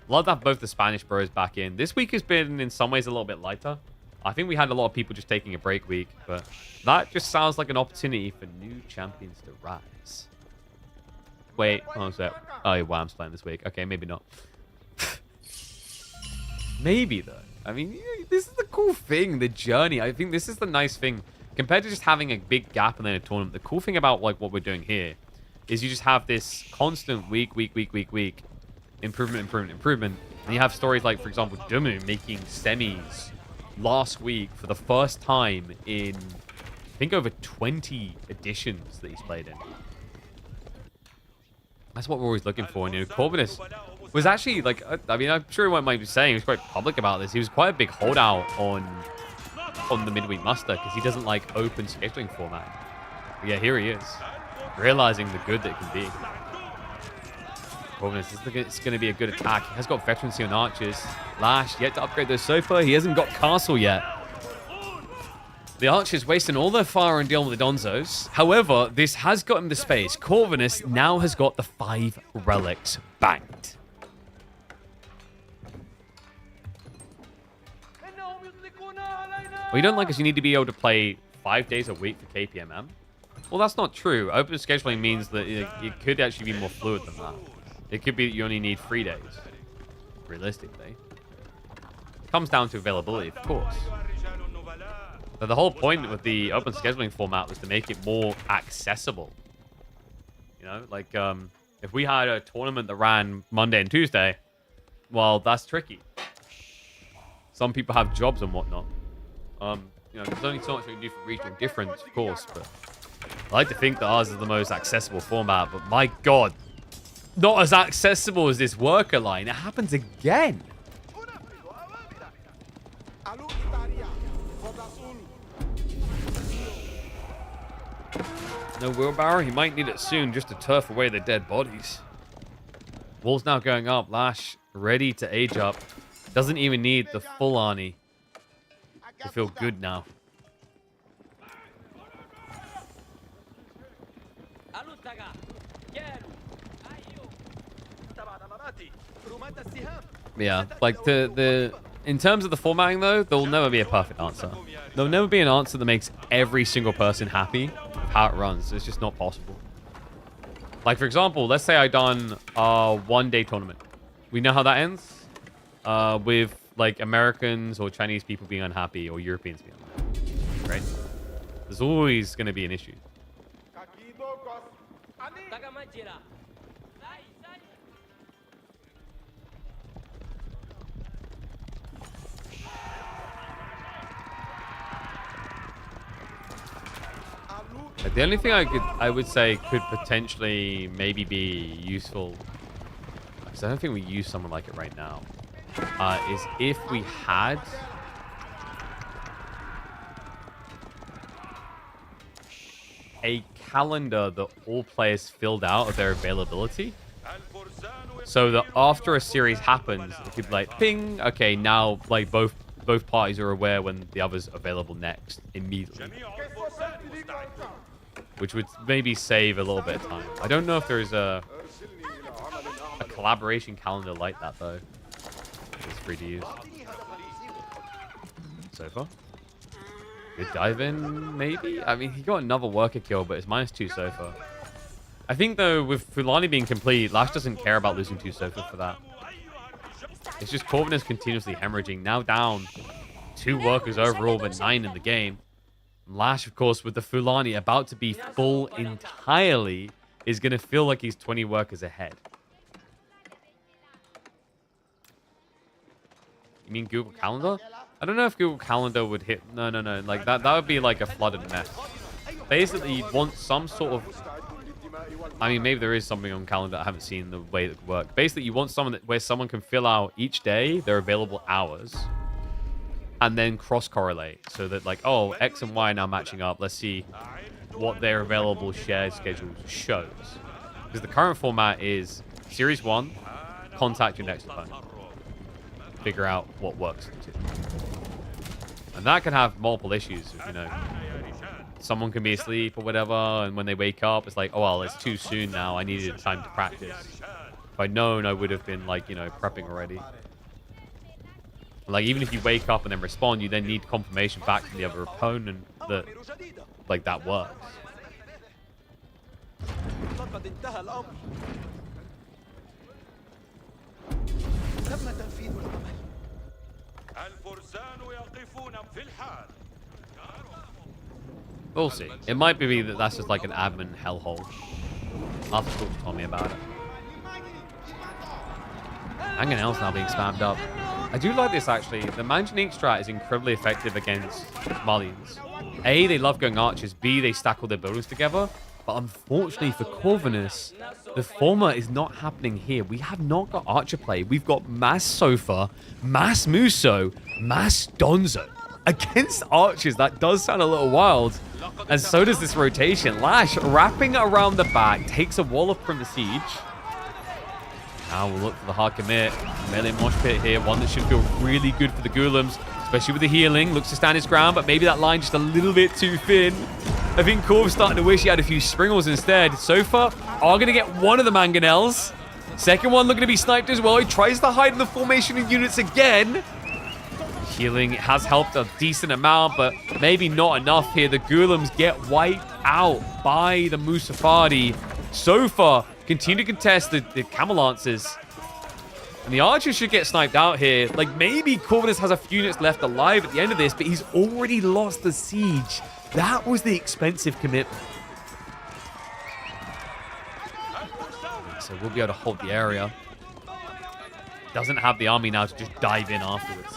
Love to have both the Spanish bros back in. This week has been, in some ways, a little bit lighter. I think we had a lot of people just taking a break week, but that just sounds like an opportunity for new champions to rise. Wait, hold on a sec. Oh, yeah, Wham's playing this week. Okay, maybe not. Maybe, though. I mean, this is the cool thing, the journey. I think this is the nice thing. Compared to just having a big gap and then a tournament, the cool thing about like what we're doing here is you just have this constant week. Improvement. And you have stories like, for example, Dumu making semis last week for the first time in, I think, over 20 editions that he's played in. That's what we're always looking for. And, Corvinus was actually, like, I mean, I'm sure he won't mind me saying, he was quite public about this. He was quite a big holdout on the midweek muster because he doesn't like open scheduling format. But yeah, here he is, realizing the good that it can be. It's going to be a good attack. He has got veterancy on archers. Lash yet to upgrade their sofa. He hasn't got castle yet. The archers wasting all their fire and dealing with the Donzos. However, this has got him the space. Corvinus now has got the 5 relics banked. What you don't like is you need to be able to play 5 days a week for KPMM. Well, that's not true. Open scheduling means that it could actually be more fluid than that. It could be that you only need 3 days, realistically. It comes down to availability, of course. But the whole point with the open scheduling format was to make it more accessible. You know, like if we had a tournament that ran Monday and Tuesday, well, that's tricky. Some people have jobs and whatnot. There's only so much we can do for regional difference, of course, but I like to think that ours is the most accessible format, but my God, not as accessible as this worker line. It happens again. No wheelbarrow? He might need it soon just to turf away the dead bodies. Wall's now going up. Lash ready to age up. Doesn't even need the full Arnie to feel good now. Yeah, like in terms of the formatting though, there'll never be a perfect answer. There'll never be an answer that makes every single person happy with how it runs. It's just not possible. Like, for example, let's say I done a 1-day tournament. We know how that ends with like Americans or Chinese people being unhappy or Europeans being unhappy, right? There's always going to be an issue. The only thing I would say could potentially maybe be useful, because I don't think we use someone like it right now, is if we had a calendar that all players filled out of their availability, so that after a series happens, it could be like, ping, okay, now like both parties are aware when the other's available next immediately. Which would maybe save a little bit of time. I don't know if there's a collaboration calendar like that, though. It's free to use. So far. Good dive in, maybe? I mean, he got another worker kill, but it's -2 so far. I think, though, with Fulani being complete, Lash doesn't care about losing 2 so far for that. It's just Corvinus continuously hemorrhaging. Now down 2 workers overall, but 9 in the game. Lash, of course, with the Fulani about to be full entirely, is going to feel like he's 20 workers ahead. You mean Google Calendar? I don't know if Google Calendar would hit... No. Like, that would be like a flooded mess. Basically, you'd want some sort of... I mean, maybe there is something on Calendar I haven't seen the way that could work. Basically, you want someone where someone can fill out each day their available hours and then cross-correlate so that, like, oh, X and Y are now matching up. Let's see what their available shared schedules shows. Because the current format is Series 1, contact your next opponent. Figure out what works. And that can have multiple issues, you know. Someone can be asleep or whatever, and when they wake up, it's like, oh, well, it's too soon now. I needed time to practice. If I'd known, I would have been, like, you know, prepping already. Like, even if you wake up and then respond, you then need confirmation back from the other opponent that, like, that works. We'll see. It might be that that's just like an admin hellhole. I'll have to talk to Tommy about it. Mangonel's now being spammed up. I do like this, actually. The Manganique strat is incredibly effective against Malians. A, they love going archers. B, they stack all their buildings together. But unfortunately for Corvinus, the former is not happening here. We have not got archer play. We've got Mass Sofa, Mass Muso, Mass Donzo. Against archers, that does sound a little wild. And so does this rotation. Lash wrapping around the back, takes a wall from the siege. Now we'll look for the hard commit. Melee mosh pit here, one that should feel really good for the Ghoulims, especially with the healing. Looks to stand his ground, but maybe that line just a little bit too thin. I think Corv's starting to wish he had a few springles instead. So far, are going to get one of the Mangonels. Second one looking to be sniped as well. He tries to hide in the formation of units again. Healing has helped a decent amount, but maybe not enough here. The Ghoulims get wiped out by the Musafadi. So far, continue to contest the Camel Lancers. And the Archers should get sniped out here. Like, maybe Corvinus has a few units left alive at the end of this, but he's already lost the siege. That was the expensive commitment. So we'll be able to hold the area. Doesn't have the army now to just dive in afterwards.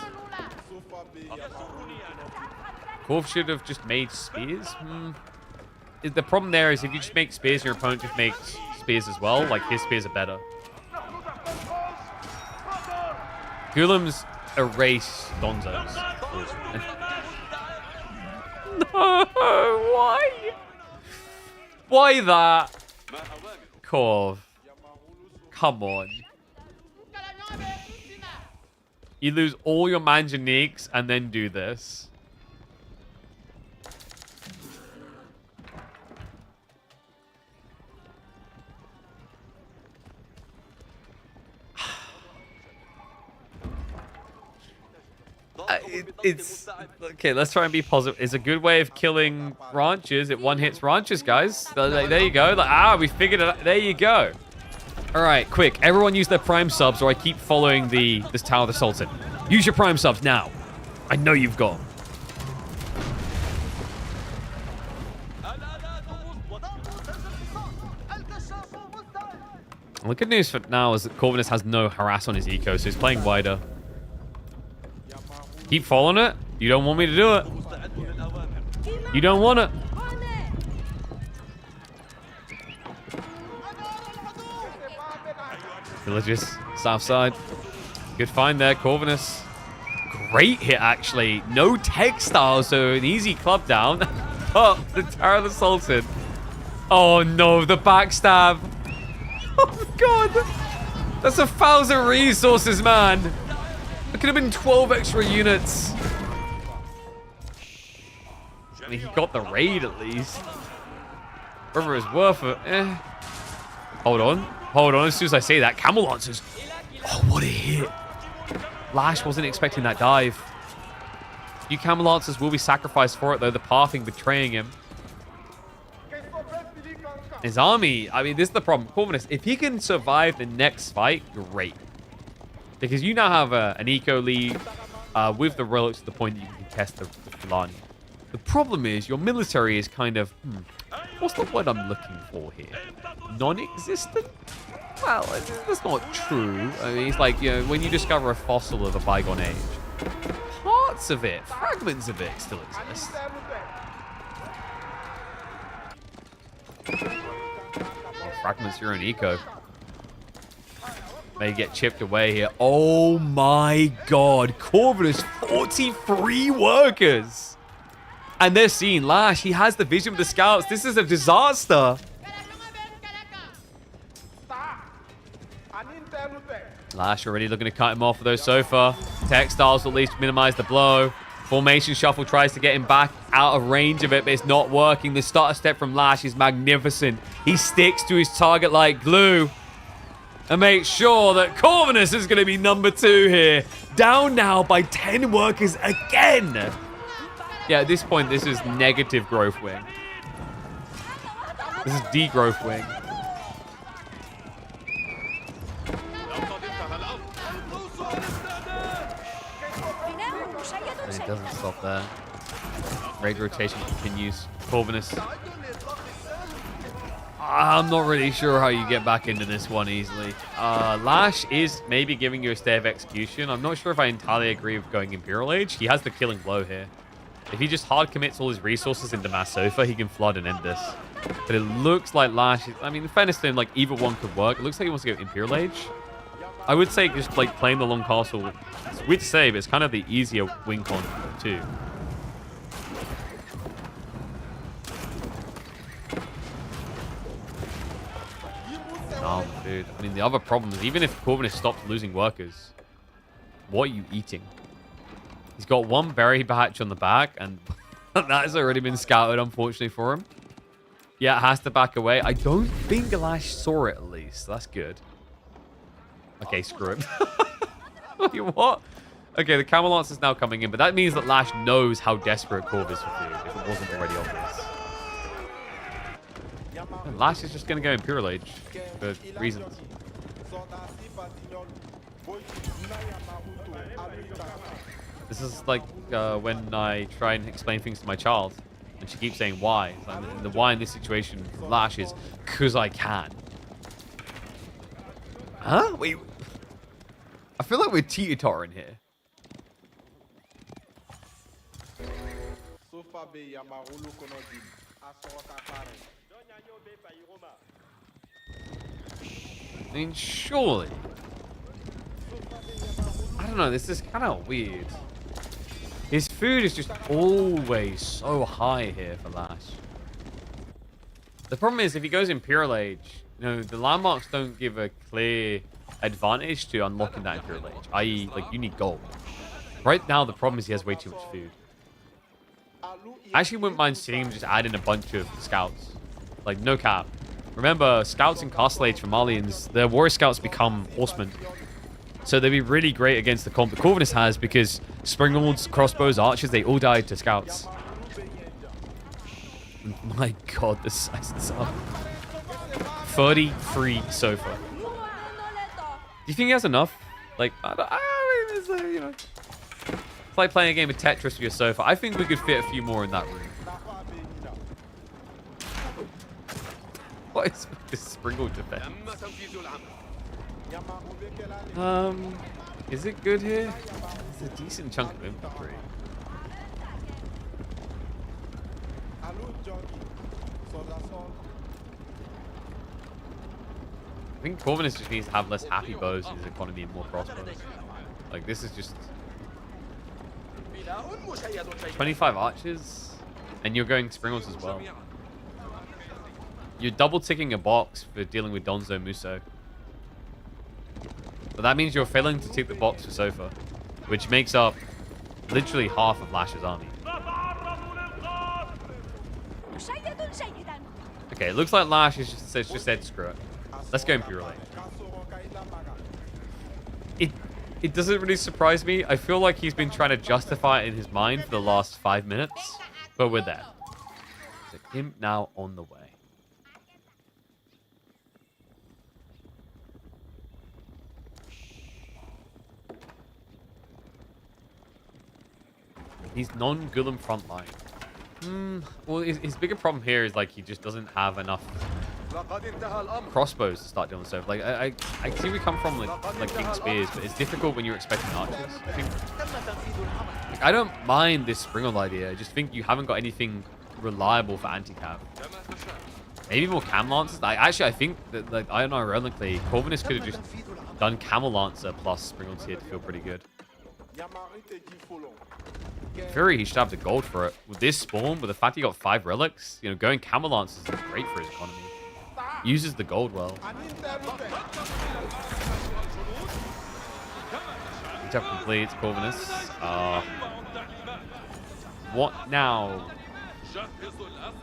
Corv should have just made spears. The problem there is if you just make spears, your opponent just makes spears as well. Like, his spears are better. Ghoulims erase Donzos. No, why? Why that? Corv. Come on. You lose all your Manganiques and then do this. It's okay. Let's try and be positive. It's a good way of killing ranchers. It one hits ranchers, guys. There you go. Like, we figured it out. There you go. All right, quick. Everyone use their prime subs, or I keep following this Tower of the Sultan. Use your prime subs now. I know you've got 'em. Well, the good news for now is that Corvinus has no harass on his eco, so he's playing wider. Keep following it. You don't want me to do it. You don't want it. Villagers, south side. Good find there, Corvinus. Great hit, actually. No textile, so an easy club down. But the Tower of the Sultan. Oh no, the backstab. Oh god. That's 1,000 resources, man. It could have been 12 extra units. I mean, he got the raid at least. Whether it's worth it, Hold on. Hold on, as soon as I say that, Camel Lancers. Oh, what a hit. Lash wasn't expecting that dive. You Camel Lancers will be sacrificed for it, though. The pathing betraying him. His army, I mean, this is the problem. Corvinus, if he can survive the next fight, great. Because you now have an eco lead with the relics to the point that you can contest the Fulani. The problem is your military is kind of, what's the word I'm looking for here? Non-existent? Well, that's not true. I mean, it's like, you know, when you discover a fossil of a bygone age, parts of it, fragments of it still exist. Oh, fragments your own eco. May get chipped away here. Oh my god. Corvinus, 43 workers. And they're seeing Lash. He has the vision of the scouts. This is a disaster. Lash already looking to cut him off with those sofa. Textiles at least minimize the blow. Formation shuffle tries to get him back out of range of it, but it's not working. The starter step from Lash is magnificent. He sticks to his target like glue. And make sure that Corvinus is going to be number 2 here. Down now by 10 workers again. Yeah, at this point, this is negative growth wing. This is degrowth wing. And it doesn't stop there. Raid rotation continues. Corvinus. I'm not really sure how you get back into this one easily. Lash is maybe giving you a stay of execution. I'm not sure if I entirely agree with going Imperial Age. He has the killing blow here. If he just hard commits all his resources into Mass Sofa, he can flood and end this. But it looks like Lash, I mean, in fairness to him, like either one could work. It looks like he wants to go Imperial Age. I would say just like playing the long castle, it's weird to say, but it's kind of the easier wing con too. Oh, dude. I mean, the other problem is even if Corvinus stops losing workers, what are you eating? He's got one berry batch on the back, and that has already been scouted, unfortunately, for him. Yeah, it has to back away. I don't think Lash saw it, at least. That's good. Okay, screw it. Wait, what? Okay, the Camel Lance is now coming in, but that means that Lash knows how desperate Corv is for food, if it wasn't already obvious. And Lash is just going to go Imperial Age for reasons. This is like when I try and explain things to my child, and she keeps saying why. And the why in this situation for Lash is, because I can. Huh? Wait. I feel like we're teeter-tottering here. I mean, surely. I don't know, this is kind of weird. His food is just always so high here for Lash. The problem is, if he goes Imperial Age, you know, the landmarks don't give a clear advantage to unlocking that Imperial Age, i.e., like, you need gold. Right now, the problem is he has way too much food. I actually wouldn't mind seeing him just add in a bunch of scouts. Like, no cap. Remember, scouts in Castle Age for Malians, their warrior scouts become horsemen. So they'd be really great against the comp that Corvinus has, because Springalds, crossbows, archers, they all died to scouts. My god, the size of this up. 33 sofa. Do you think he has enough? Like, I mean, it's, you know, it's like playing a game of Tetris with your sofa. I think we could fit a few more in that room. What is this Springle defense? Is it good here? It's a decent chunk of infantry. I think Corvinus just needs to have less happy bows in his economy and more crossbows. Like, this is just 25 archers, and you're going Springles as well. You're double ticking a box for dealing with Donzo Muso. But that means you're failing to tick the box for Sofa, which makes up literally half of Lash's army. Okay, it looks like Lash is just said screw it. Let's go Imperial Age. It doesn't really surprise me. I feel like he's been trying to justify it in his mind for the last 5 minutes. But we're there. So him now on the way. He's non-Gulam frontline. Well, his bigger problem here is like he just doesn't have enough crossbows to start doing stuff. Like I see we come from like big spears, but it's difficult when you're expecting archers. I don't mind this Springald idea. I just think you haven't got anything reliable for anti-cav. Maybe more Cam Lancers. I think that like I don't know, ironically, Corvinus could have just done Camel Lancer plus Springalds here to feel pretty good. In theory, he should have the gold for it. With this spawn, with the fact he got 5 relics, you know, going Camel Lancers is great for his economy. Uses the gold well. Job complete, Corvinus. What now?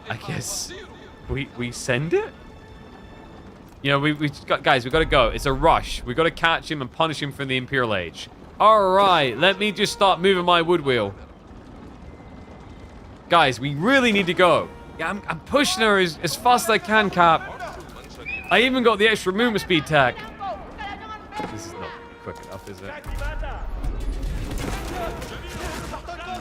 I guess we send it? You know, we got, guys, we got to go. It's a rush. We got to catch him and punish him from the Imperial Age. All right, let me just start moving my wood wheel. Guys, we really need to go. Yeah, I'm pushing her as fast as I can, Cap. I even got the extra movement speed tech. This is not quick enough, is it?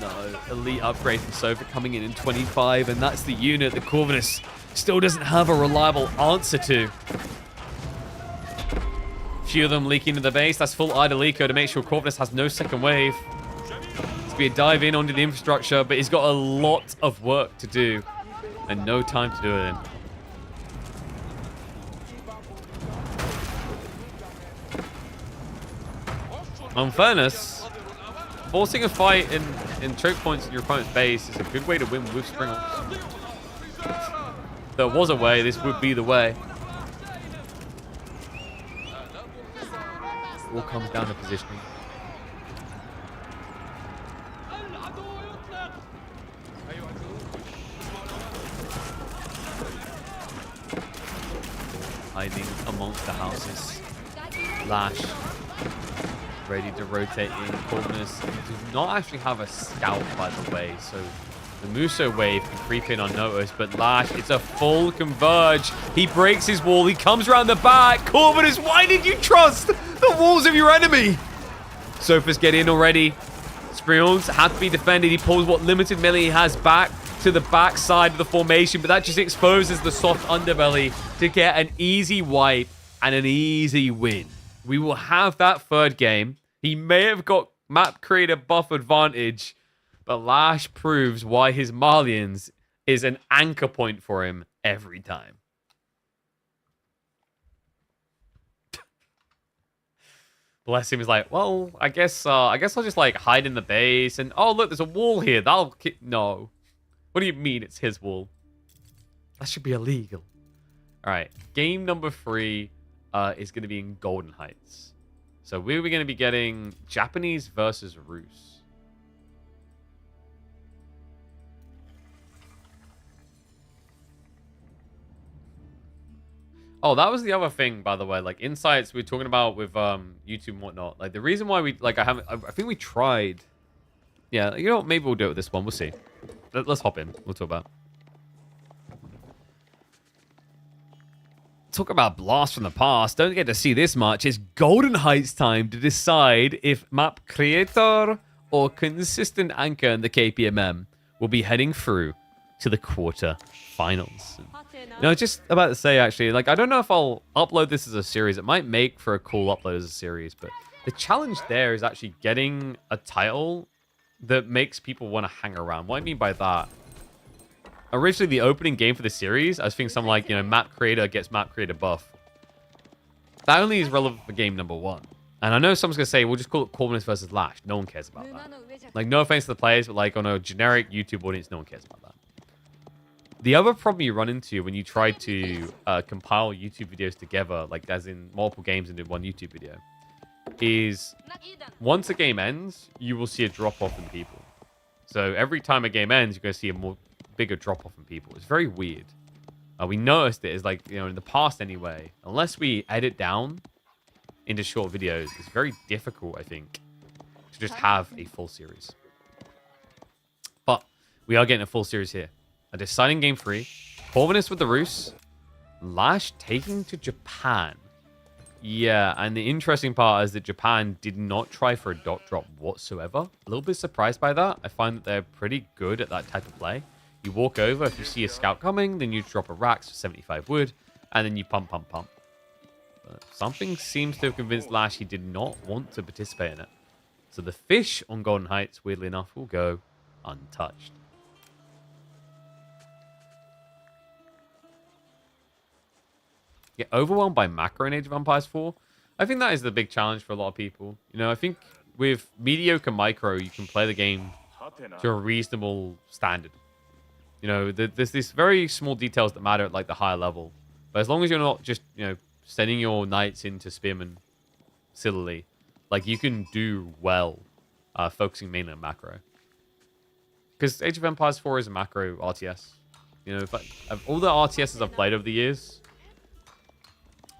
No, elite upgrade from Sofa coming in 25, and that's the unit that Corvinus still doesn't have a reliable answer to. Few of them leaking into the base. That's full idle eco to make sure Corvinus has no second wave. It's be a dive in onto the infrastructure, but he's got a lot of work to do and no time to do it in. In fairness, forcing a fight in choke points in your opponent's base is a good way to win with Springalds. If there was a way, this would be the way. All comes down to positioning. Hiding amongst the houses. Lash. Ready to rotate in. Corvinus does not actually have a scout, by the way, so the Muso wave can creep in unnoticed, but Lash, it's a full converge. He breaks his wall. He comes around the back. Corvinus, why did you trust the walls of your enemy? Sofas get in already. Springalds have to be defended. He pulls what limited melee he has back to the back side of the formation, but that just exposes the soft underbelly to get an easy wipe and an easy win. We will have that third game. He may have got map creator buff advantage, but Lash proves why his Malians is an anchor point for him every time. Bless him. He's like, well, I guess I'll just like hide in the base and oh look, there's a wall here. That'll no. What do you mean it's his wall? That should be illegal. All right, game number 3 is going to be in Golden Heights. So we're going to be getting Japanese versus Rus. Oh, that was the other thing, by the way. Like insights we were talking about with YouTube and whatnot. Like the reason why we like I think we tried. Yeah, you know what? Maybe we'll do it with this one. We'll see. Let's hop in. We'll talk about. Talk about blast from the past. Don't get to see this much. It's Golden Heights time to decide if map creator or consistent anchor in the KPMM will be heading through to the quarter finals. No, just about to say actually, like I don't know if I'll upload this as a series. It might make for a cool upload as a series, but the challenge there is actually getting a title that makes people want to hang around. What I mean by that, originally the opening game for the series, I was thinking something like, you know, map creator gets map creator buff. That only is relevant for game number 1. And I know someone's going to say, we'll just call it Corvinus versus Lash. No one cares about that. Like, no offense to the players, but like on a generic YouTube audience, no one cares about that. The other problem you run into when you try to compile YouTube videos together, like as in multiple games into one YouTube video, is once a game ends, you will see a drop-off in people. So every time a game ends, you're going to see a bigger drop-off in people. It's very weird. We noticed it is like, in the past anyway, unless we edit down into short videos, it's very difficult, I think, to just have a full series. But we are getting a full series here. A deciding game 3. Corvinus with the Rus. Lash taking to Japan. Yeah, and the interesting part is that Japan did not try for a dock drop whatsoever. A little bit surprised by that. I find that they're pretty good at that type of play. You walk over, if you see a scout coming, then you drop a Rax for 75 wood, and then you pump. But something seems to have convinced Lash he did not want to participate in it. So the fish on Golden Heights, weirdly enough, will go untouched. Get overwhelmed by macro in Age of Empires 4. I think that is the big challenge for a lot of people. I think with mediocre micro, you can play the game to a reasonable standard. There's these very small details that matter at like the higher level. But as long as you're not just, sending your knights into spearmen sillily, like you can do well focusing mainly on macro. Because Age of Empires 4 is a macro RTS. Of all the RTSs I've played over the years,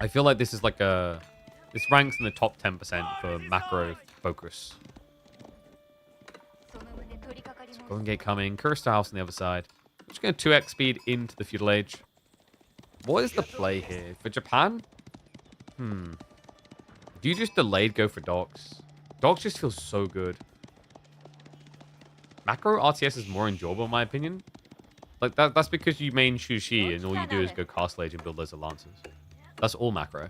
I feel like this is like this ranks in the top 10% for macro focus. So Golden Gate coming, Cursed House on the other side. Just going to 2x speed into the Feudal Age. What is the play here? For Japan? Do you just delayed go for docks? Docks just feels so good. Macro RTS is more enjoyable in my opinion. Like that's because you main Shushi and all you do is go Castle Age and build loads of Lancers. That's all macro.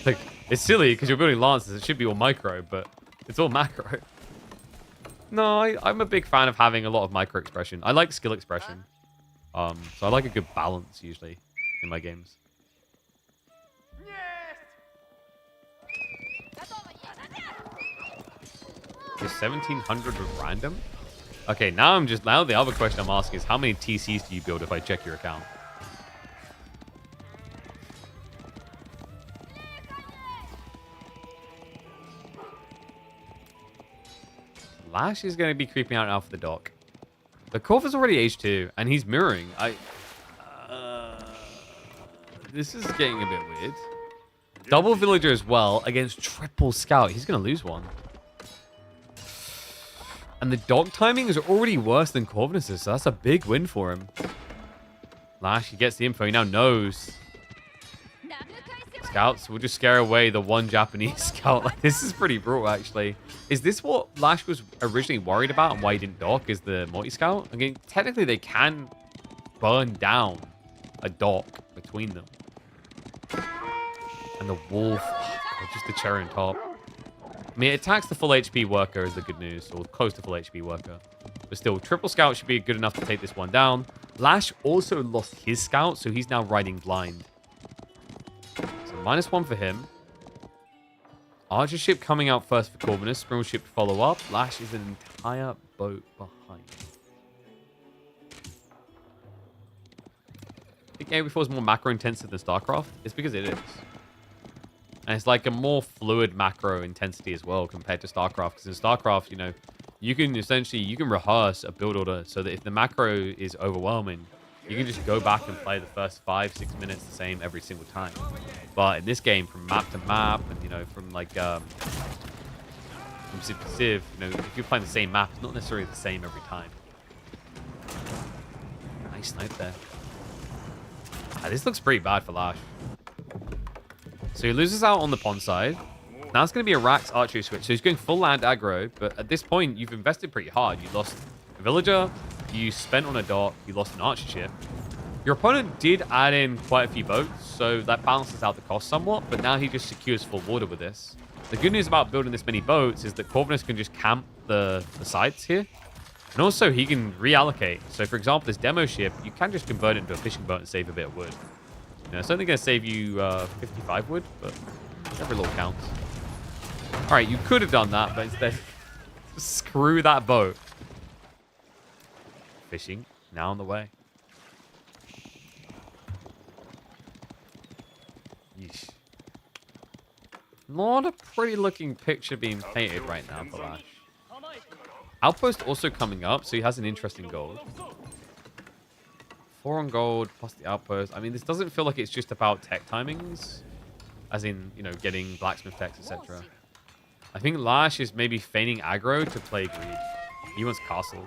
Like, it's silly because you're building Lancers. It should be all micro, but it's all macro. No, I'm a big fan of having a lot of micro expression. I like skill expression. So I like a good balance usually in my games. Is 1700 with random? Okay, now the other question I'm asking is how many TCs do you build if I check your account? Lash is going to be creeping out now for the dock. The Corvinus is already H2, and he's mirroring. This is getting a bit weird. Double Villager as well against triple Scout. He's going to lose one. And the dock timing is already worse than Corvinus's, so that's a big win for him. Lash, he gets the info. He now knows. Scouts will just scare away the one Japanese scout. Like, this is pretty brutal, actually. Is this what Lash was originally worried about and why he didn't dock? Is the multi-scout? Again, technically they can burn down a dock between them. And the wolf, just the cherry on top. I mean, it attacks the full HP worker is the good news, or close to full HP worker. But still, triple scout should be good enough to take this one down. Lash also lost his scout, so he's now riding blind. So -1 for him. Archer ship coming out first for Corvinus. Springle ship to follow up. Lash is an entire boat behind. The game before was more macro intensive than StarCraft. It's because it is. And it's like a more fluid macro intensity as well compared to StarCraft. Because in StarCraft, you can rehearse a build order so that if the macro is overwhelming, you can just go back and play the first 5-6 minutes the same every single time. But in this game, from map to map, and from like from civ to civ, if you're playing the same map, it's not necessarily the same every time. Nice snipe there. This looks pretty bad for Lash. So he loses out on the pond side. Now it's going to be a Rax archery switch. So he's going full land aggro, but at this point, you've invested pretty hard. You lost a villager, you spent on a dock, you lost an archer ship. Your opponent did add in quite a few boats, so that balances out the cost somewhat, but now he just secures full water with this. The good news about building this many boats is that Corvinus can just camp the sites here, and also he can reallocate. So for example, this demo ship, you can just convert it into a fishing boat and save a bit of wood. It's only going to save you 55 wood, but every little counts. All right, you could have done that, but instead, screw that boat. Fishing, now on the way. Yeesh. Not a pretty looking picture being painted right now for Lash. Outpost also coming up, so he has an interesting goal. 4 on gold plus the outpost. I mean, this doesn't feel like it's just about tech timings, as in, you know, getting blacksmith techs, etc. I think Lash is maybe feigning aggro to play greed. He wants castle.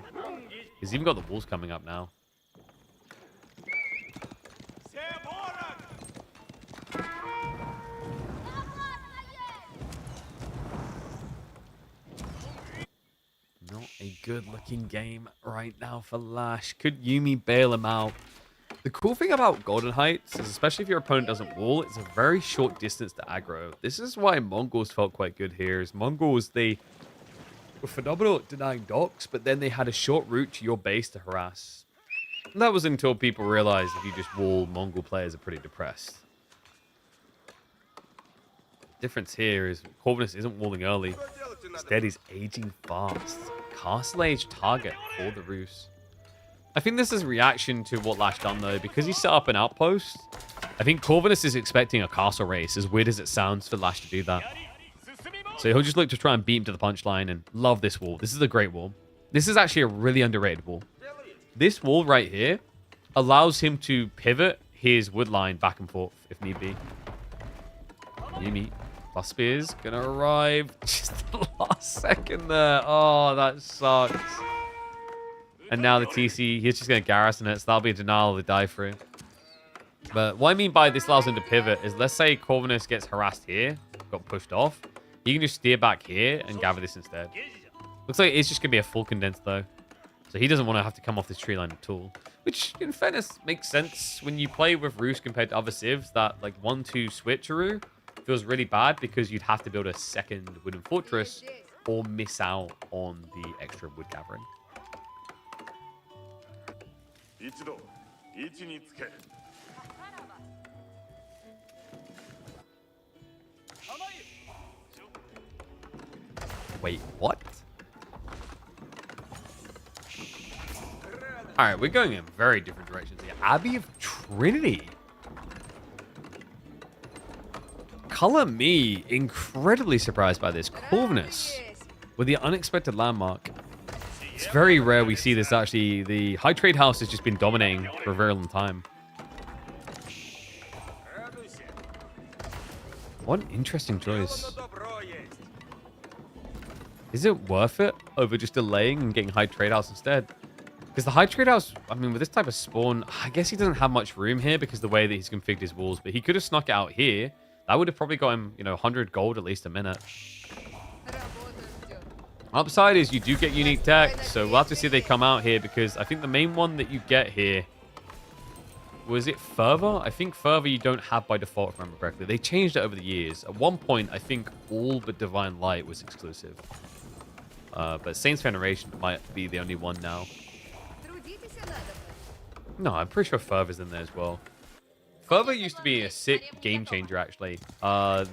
He's even got the wolves coming up now. Not a good-looking game right now for Lash. Could Yuumi bail him out? The cool thing about Golden Heights is, especially if your opponent doesn't wall, it's a very short distance to aggro. This is why Mongols felt quite good here. Is Mongols, they were phenomenal at denying docks, but then they had a short route to your base to harass. And that was until people realized if you just wall, Mongol players are pretty depressed. Difference here is Corvinus isn't walling early. Instead, he's aging fast. Castle age target for the Rus. I think this is a reaction to what Lash done, though. Because he set up an outpost, I think Corvinus is expecting a castle race, as weird as it sounds for Lash to do that. So he'll just look to try and beat him to the punchline, and love this wall. This is a great wall. This is actually a really underrated wall. This wall right here allows him to pivot his wood line back and forth, if need be. Yuumi. Plus spears gonna arrive just the last second there. Oh, that sucks. And now the TC, he's just gonna garrison it, so that'll be a denial of the die for it. But what I mean by this allows him to pivot is, let's say Corvinus gets harassed here, got pushed off. He can just steer back here and gather this instead. Looks like it's just gonna be a full condensed though. So he doesn't want to have to come off this tree line at all. Which, in fairness, makes sense when you play with Rus compared to other civs. That like 1-2 switcheroo feels really bad because you'd have to build a second wooden fortress or miss out on the extra wood gathering. Wait, what? All right, we're going in very different directions here. Abbey of Trinity. Color me incredibly surprised by this. Corvinus with the unexpected landmark. It's very rare we see this actually. The high trade house has just been dominating for a very long time. What an interesting choice. Is it worth it over just delaying and getting high trade house instead? Because the high trade house, I mean, with this type of spawn, I guess he doesn't have much room here because the way that he's configured his walls, but he could have snuck it out here. That would have probably got him, you know, 100 gold at least a minute. Upside is you do get unique tech, so we'll have to see if they come out here, because I think the main one that you get here, was it Fervor? I think Fervor you don't have by default, if I remember correctly. They changed it over the years. At one point, I think all but Divine Light was exclusive. But Saint's Veneration might be the only one now. No, I'm pretty sure Fervor's in there as well. Fervor used to be a sick game changer, actually. I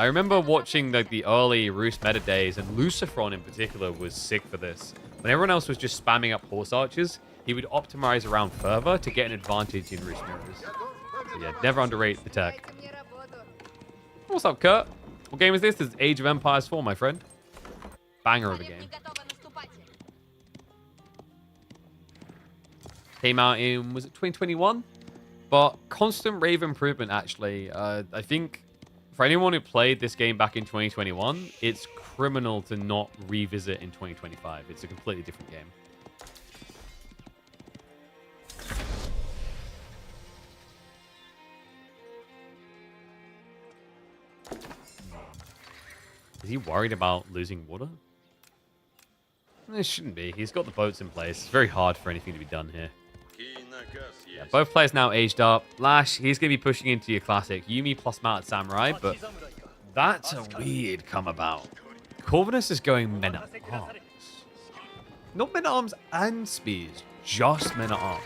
remember watching like the early Rus meta days, and Lucifron in particular was sick for this. When everyone else was just spamming up horse archers, he would optimize around Fervor to get an advantage in Rus mirrors. So yeah, never underrate the tech. What's up, Kurt? What game is this? This is Age of Empires 4, my friend. Banger of a game. Came out in, was it 2021? But constant rave improvement, actually. I think for anyone who played this game back in 2021, it's criminal to not revisit in 2025. It's a completely different game. Is he worried about losing water? It shouldn't be. He's got the boats in place. It's very hard for anything to be done here. Yeah, both players now aged up. Lash, he's going to be pushing into your classic Yuumi plus Mounted Samurai, but that's a weird come about. Corvinus is going men at arms. Not men at arms and spears, just men at arms.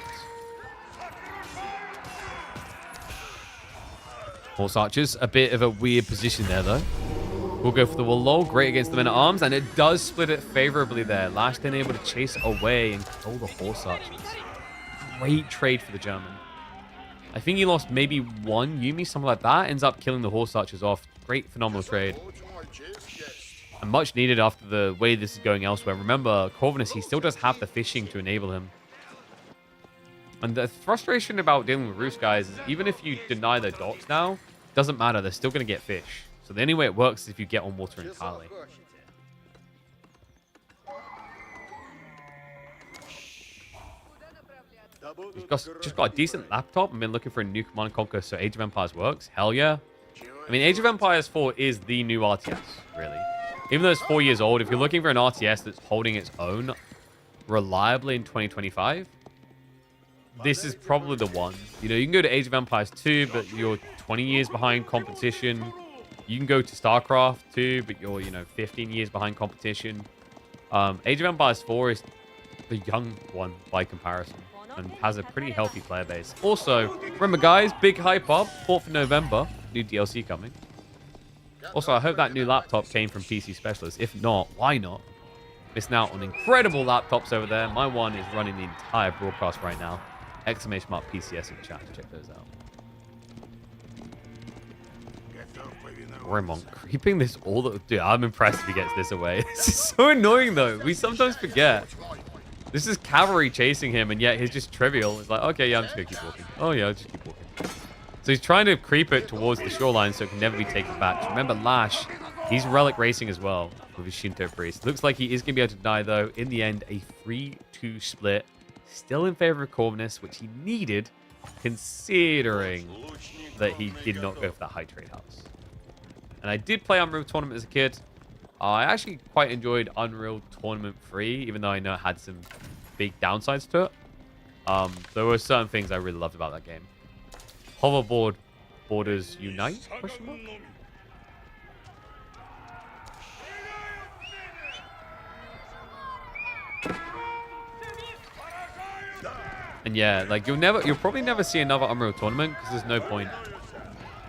Horse archers, a bit of a weird position there, though. We'll go for the wall low. Great against the men at arms, and it does split it favorably there. Lash then able to chase away and kill the horse archers. Great trade for the German. I think he lost maybe one Yuumi, something like that. Ends up killing the horse archers off. Great, phenomenal trade. And much needed after the way this is going elsewhere. Remember, Corvinus, he still does have the fishing to enable him. And the frustration about dealing with Roost guys is even if you deny their docks now, doesn't matter. They're still going to get fish. So the only way it works is if you get on water entirely. You've just got a decent laptop. I've been looking for a new Command & Conquer so Age of Empires works. Hell yeah. I mean, Age of Empires 4 is the new RTS, really. Even though it's 4 years old, if you're looking for an RTS that's holding its own reliably in 2025, this is probably the one. You know, you can go to Age of Empires 2, but you're 20 years behind competition. You can go to StarCraft 2, but you're, 15 years behind competition. Age of Empires 4 is the young one by comparison and has a pretty healthy player base. Also, remember guys, big hype up, 4th of November, new DLC coming. Also, I hope that new laptop came from PC Specialist. If not, why not? Missing out on incredible laptops over there. My one is running the entire broadcast right now. Exclamation mark PCS in chat to check those out. Remon creeping this all the... Dude, I'm impressed if he gets this away. This is so annoying though. We sometimes forget. This is cavalry chasing him, and yet he's just trivial. It's like, okay, yeah, I'm just going to keep walking. Oh, yeah, I'll just keep walking. So he's trying to creep it towards the shoreline so it can never be taken back. So remember, Lash, he's relic racing as well with his Shinto Priest. Looks like he is going to be able to deny, though. In the end, a 3-2 split. Still in favor of Corvinus, which he needed, considering that he did not go for that high trade house. And I did play Unreal Tournament as a kid. I actually quite enjoyed Unreal Tournament 3, even though I know it had some big downsides to it. There were certain things I really loved about that game. Hoverboard borders unite? Question mark? And yeah, like you'll probably never see another Unreal Tournament because there's no point.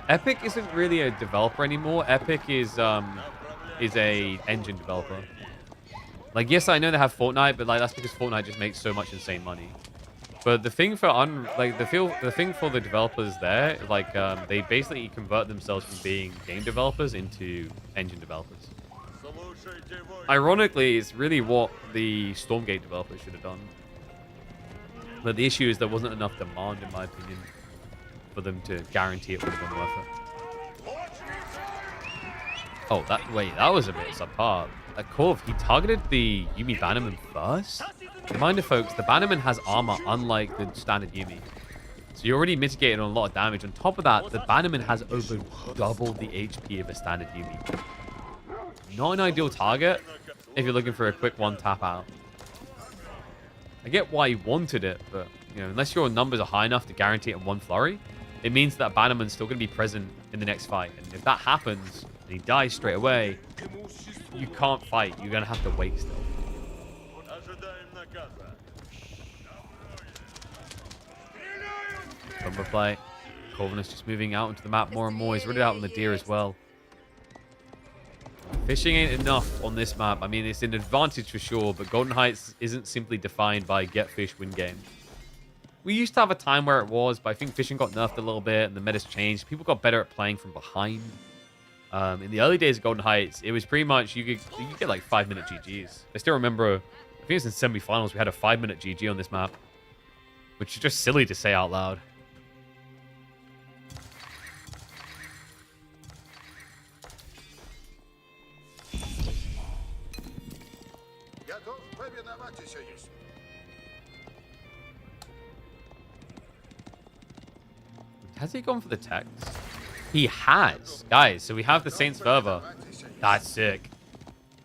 Epic isn't really a developer anymore. Epic is a engine developer. Like, yes, I know they have Fortnite, but like that's because Fortnite just makes so much insane money. But the thing for the thing for the developers there, like they basically convert themselves from being game developers into engine developers. Ironically, it's really what the Stormgate developers should have done. But the issue is there wasn't enough demand, in my opinion, for them to guarantee it would have been worth it. Oh, that was a bit subpar. Corv, he targeted the Yuumi Bannerman first? Reminder, folks, the Bannerman has armor unlike the standard Yuumi. So you're already mitigating on a lot of damage. On top of that, the Bannerman has over double the HP of a standard Yuumi. Not an ideal target if you're looking for a quick one tap out. I get why he wanted it, but unless your numbers are high enough to guarantee it in one flurry, it means that Bannerman's still going to be present in the next fight. And if that happens, and he dies straight away, you can't fight. You're going to have to wait still. Bumper play. Corvinus just moving out into the map more and more. He's really out on the deer as well. Fishing ain't enough on this map. I mean, it's an advantage for sure, but Golden Heights isn't simply defined by get fish, win game. We used to have a time where it was, but I think fishing got nerfed a little bit and the meta's changed. People got better at playing from behind. In the early days of Golden Heights, it was pretty much, you could get like 5-minute GGs. I still remember, I think it was in semi-finals, we had a 5-minute GG on this map, which is just silly to say out loud. Has he gone for the text? He has. Guys, so we have the Saints Fervor. That's sick.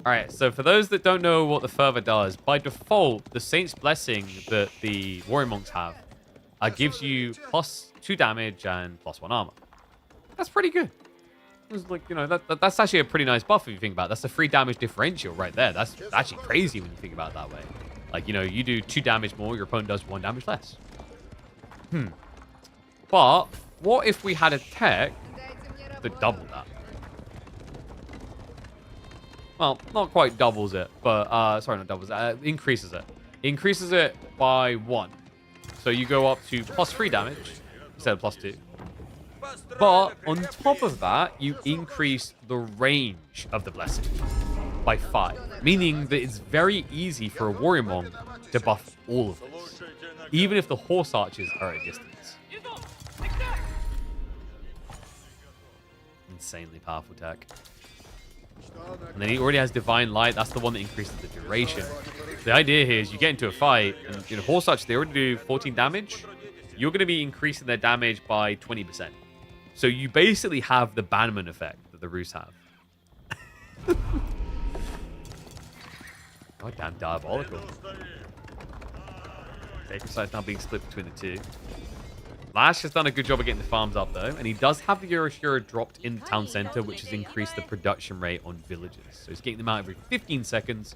Alright, so for those that don't know what the Fervor does, by default, the Saints Blessing that the Warrior Monks have gives you +2 damage and +1 armor. That's pretty good. It's like, that's actually a pretty nice buff if you think about it. That's a 3 damage differential right there. That's actually crazy when you think about it that way. Like, you do 2 damage more, your opponent does 1 damage less. But what if we had a tech that doubled that? Well, not quite doubles it, but sorry, not doubles it. Increases it. Increases it by 1. So you go up to +3 damage instead of +2. But on top of that, you increase the range of the blessing by 5, meaning that it's very easy for a Warrior Monk to buff all of this. even if the horse archers are at a distance. Insanely powerful tech. And then he already has Divine Light. That's the one that increases the duration. The idea here is you get into a fight, and horse archers, they already do 14 damage. You're going to be increasing their damage by 20%. So you basically have the Bannerman effect that the Roos have. God damn diabolical. Sacred Sight's now being split between the two. Lash has done a good job of getting the farms up, though. And he does have the Euroshira dropped in the town center, which has increased the production rate on villages. So he's getting them out every 15 seconds,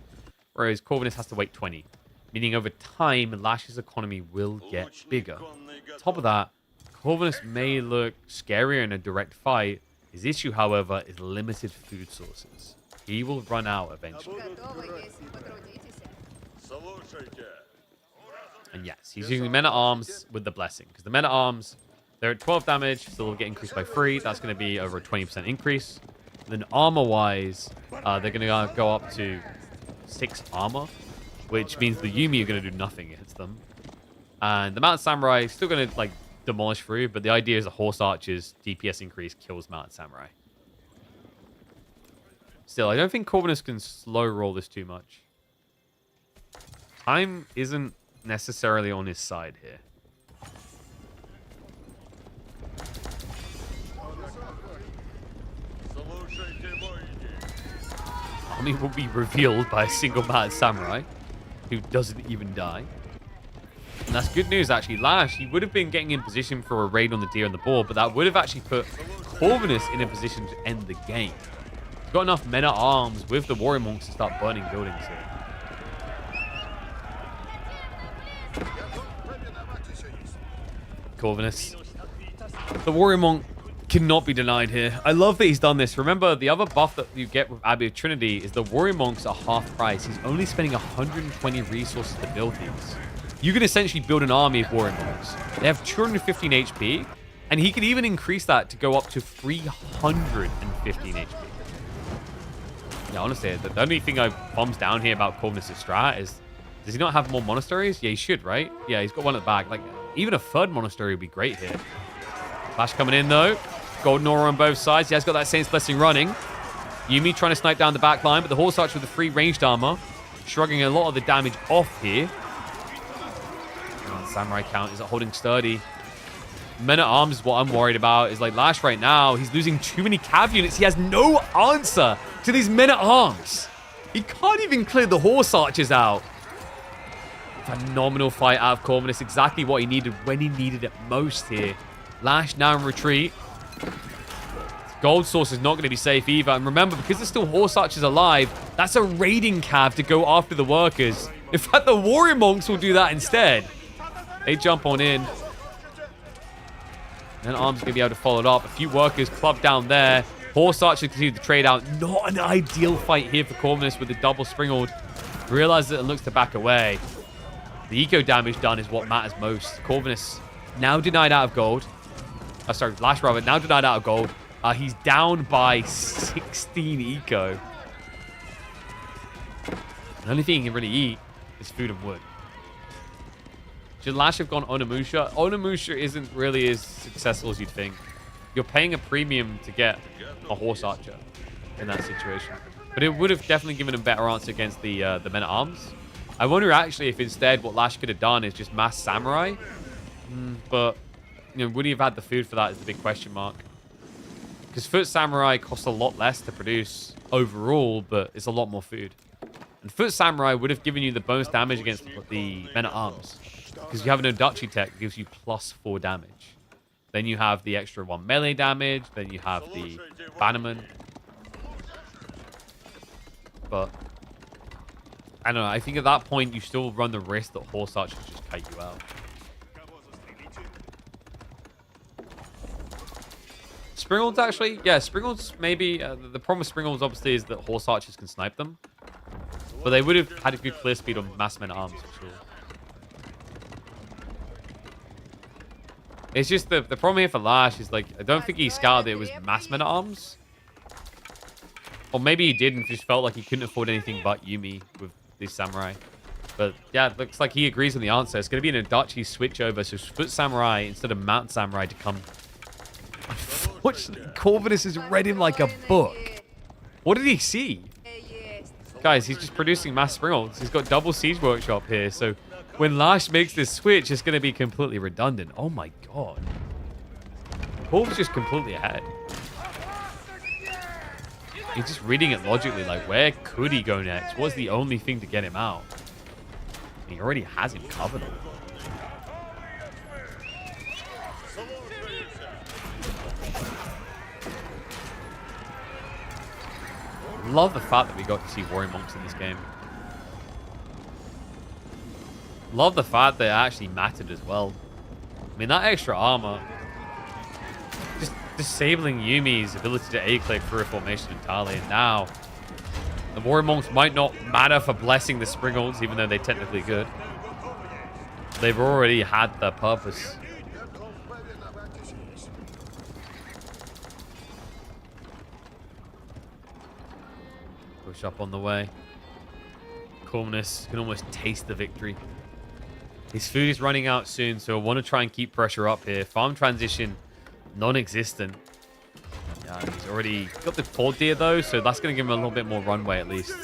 whereas Corvinus has to wait 20. Meaning over time, Lash's economy will get bigger. On top of that, Corvinus may look scarier in a direct fight. His issue, however, is limited food sources. He will run out eventually. And yes, he's using Men-at-Arms with the Blessing. Because the Men-at-Arms, they're at 12 damage, so they'll get increased by 3. That's going to be over a 20% increase. Then armor-wise, they're going to go up to 6 armor, which means the Yumi are going to do nothing against them. And the Mounted Samurai is still going to, like, demolish through, but the idea is the Horse Archer's DPS increase kills Mounted Samurai. Still, I don't think Corvinus can slow roll this too much. Time isn't necessarily on his side here. Army will be revealed by a single Mounted Samurai who doesn't even die. And that's good news, actually. Lash, he would have been getting in position for a raid on the deer and the boar, but that would have actually put Corvinus in a position to end the game. He's got enough men-at-arms with the warrior monks to start burning buildings here. Corvinus. The warrior monk cannot be denied here. I love that he's done this. Remember, the other buff that you get with Abbey of Trinity is the warrior monks are half price. He's only spending 120 resources to build these. You can essentially build an army of warrior monks. They have 215 HP, and he could even increase that to go up to 315 HP. Yeah, honestly, the only thing I thumbs down here about Corvinus' strat is, does he not have more monasteries? Yeah, he should, right? Yeah, he's got one at the back. Like, even a third monastery would be great here. Flash coming in, though. Golden Aura on both sides. He has got that Saint's Blessing running. Yumi trying to snipe down the back line, but the Horse Archer with the free ranged armor, shrugging a lot of the damage off here. Samurai count is holding sturdy. Men-at-Arms is what I'm worried about. Is like Lash right now. He's losing too many cav units. He has no answer to these Men-at-Arms. He can't even clear the Horse Archers out. Phenomenal fight out of Corvinus. Exactly what he needed when he needed it most here. Lash now in retreat. Gold source is not going to be safe either. And remember, because there's still Horse Archers alive, that's a raiding cav to go after the workers. In fact, the warrior monks will do that instead. They jump on in. And Arms going to be able to follow it up. A few workers clubbed down there. Horse Archer continue to trade out. Not an ideal fight here for Corvinus with the double Springald. Realizes that it looks to back away. The eco damage done is what matters most. Corvinus now denied out of gold. Sorry, Lash rather, now denied out of gold. He's down by 16 eco. The only thing he can really eat is food and wood. Should Lash have gone Onimusha? Onimusha isn't really as successful as you'd think. You're paying a premium to get a Horse Archer in that situation. But it would have definitely given him a better answer against the Men-at-Arms. I wonder actually if instead what Lash could have done is just mass Samurai. But, you know, would he have had the food for that is the big question mark. Because Foot Samurai costs a lot less to produce overall, but it's a lot more food. And Foot Samurai would have given you the bonus damage against the Men-at-Arms. Because you have an Odachi tech that gives you +4 damage. Then you have the extra 1 melee damage. Then you have the Bannerman. But I don't know. I think at that point, you still run the risk that Horse Archers just kite you out. Springolds, actually. Yeah, Springolds maybe. The problem with Springolds, obviously, is that Horse Archers can snipe them. But they would have had a good clear speed on mass Men-at-Arms, for sure. It's just the problem here for Lash is, like, I don't think he scouted it was mass Men-at-Arms. Or maybe he did and just felt like he couldn't afford anything but Yumi with this Samurai. But yeah, it looks like he agrees on the answer. It's going to be an Adachi switch over, so Foot Samurai instead of Mountain Samurai to come. Unfortunately, Corvinus has read him like a book. What did he see? Guys, he's just producing mass springles. He's got double Siege Workshop here, so when Lash makes this switch, it's going to be completely redundant. Oh my god. Corv's just completely ahead. He's just reading it logically, like, where could he go next? What's the only thing to get him out? He already has him covered. Love the fact that we got to see Warrior Monks in this game. Love the fact that it actually mattered as well. I mean, that extra armor, just disabling Yumi's ability to A-click through a formation entirely. And now, the Warrior Monks might not matter for blessing the Spring Ults, even though they're technically good. They've already had their purpose. Push up on the way. Corvinus can almost taste the victory. His food is running out soon, so I want to try and keep pressure up here. Farm transition, non-existent. Yeah, he's already got the Ford Deer though, so that's going to give him a little bit more runway at least.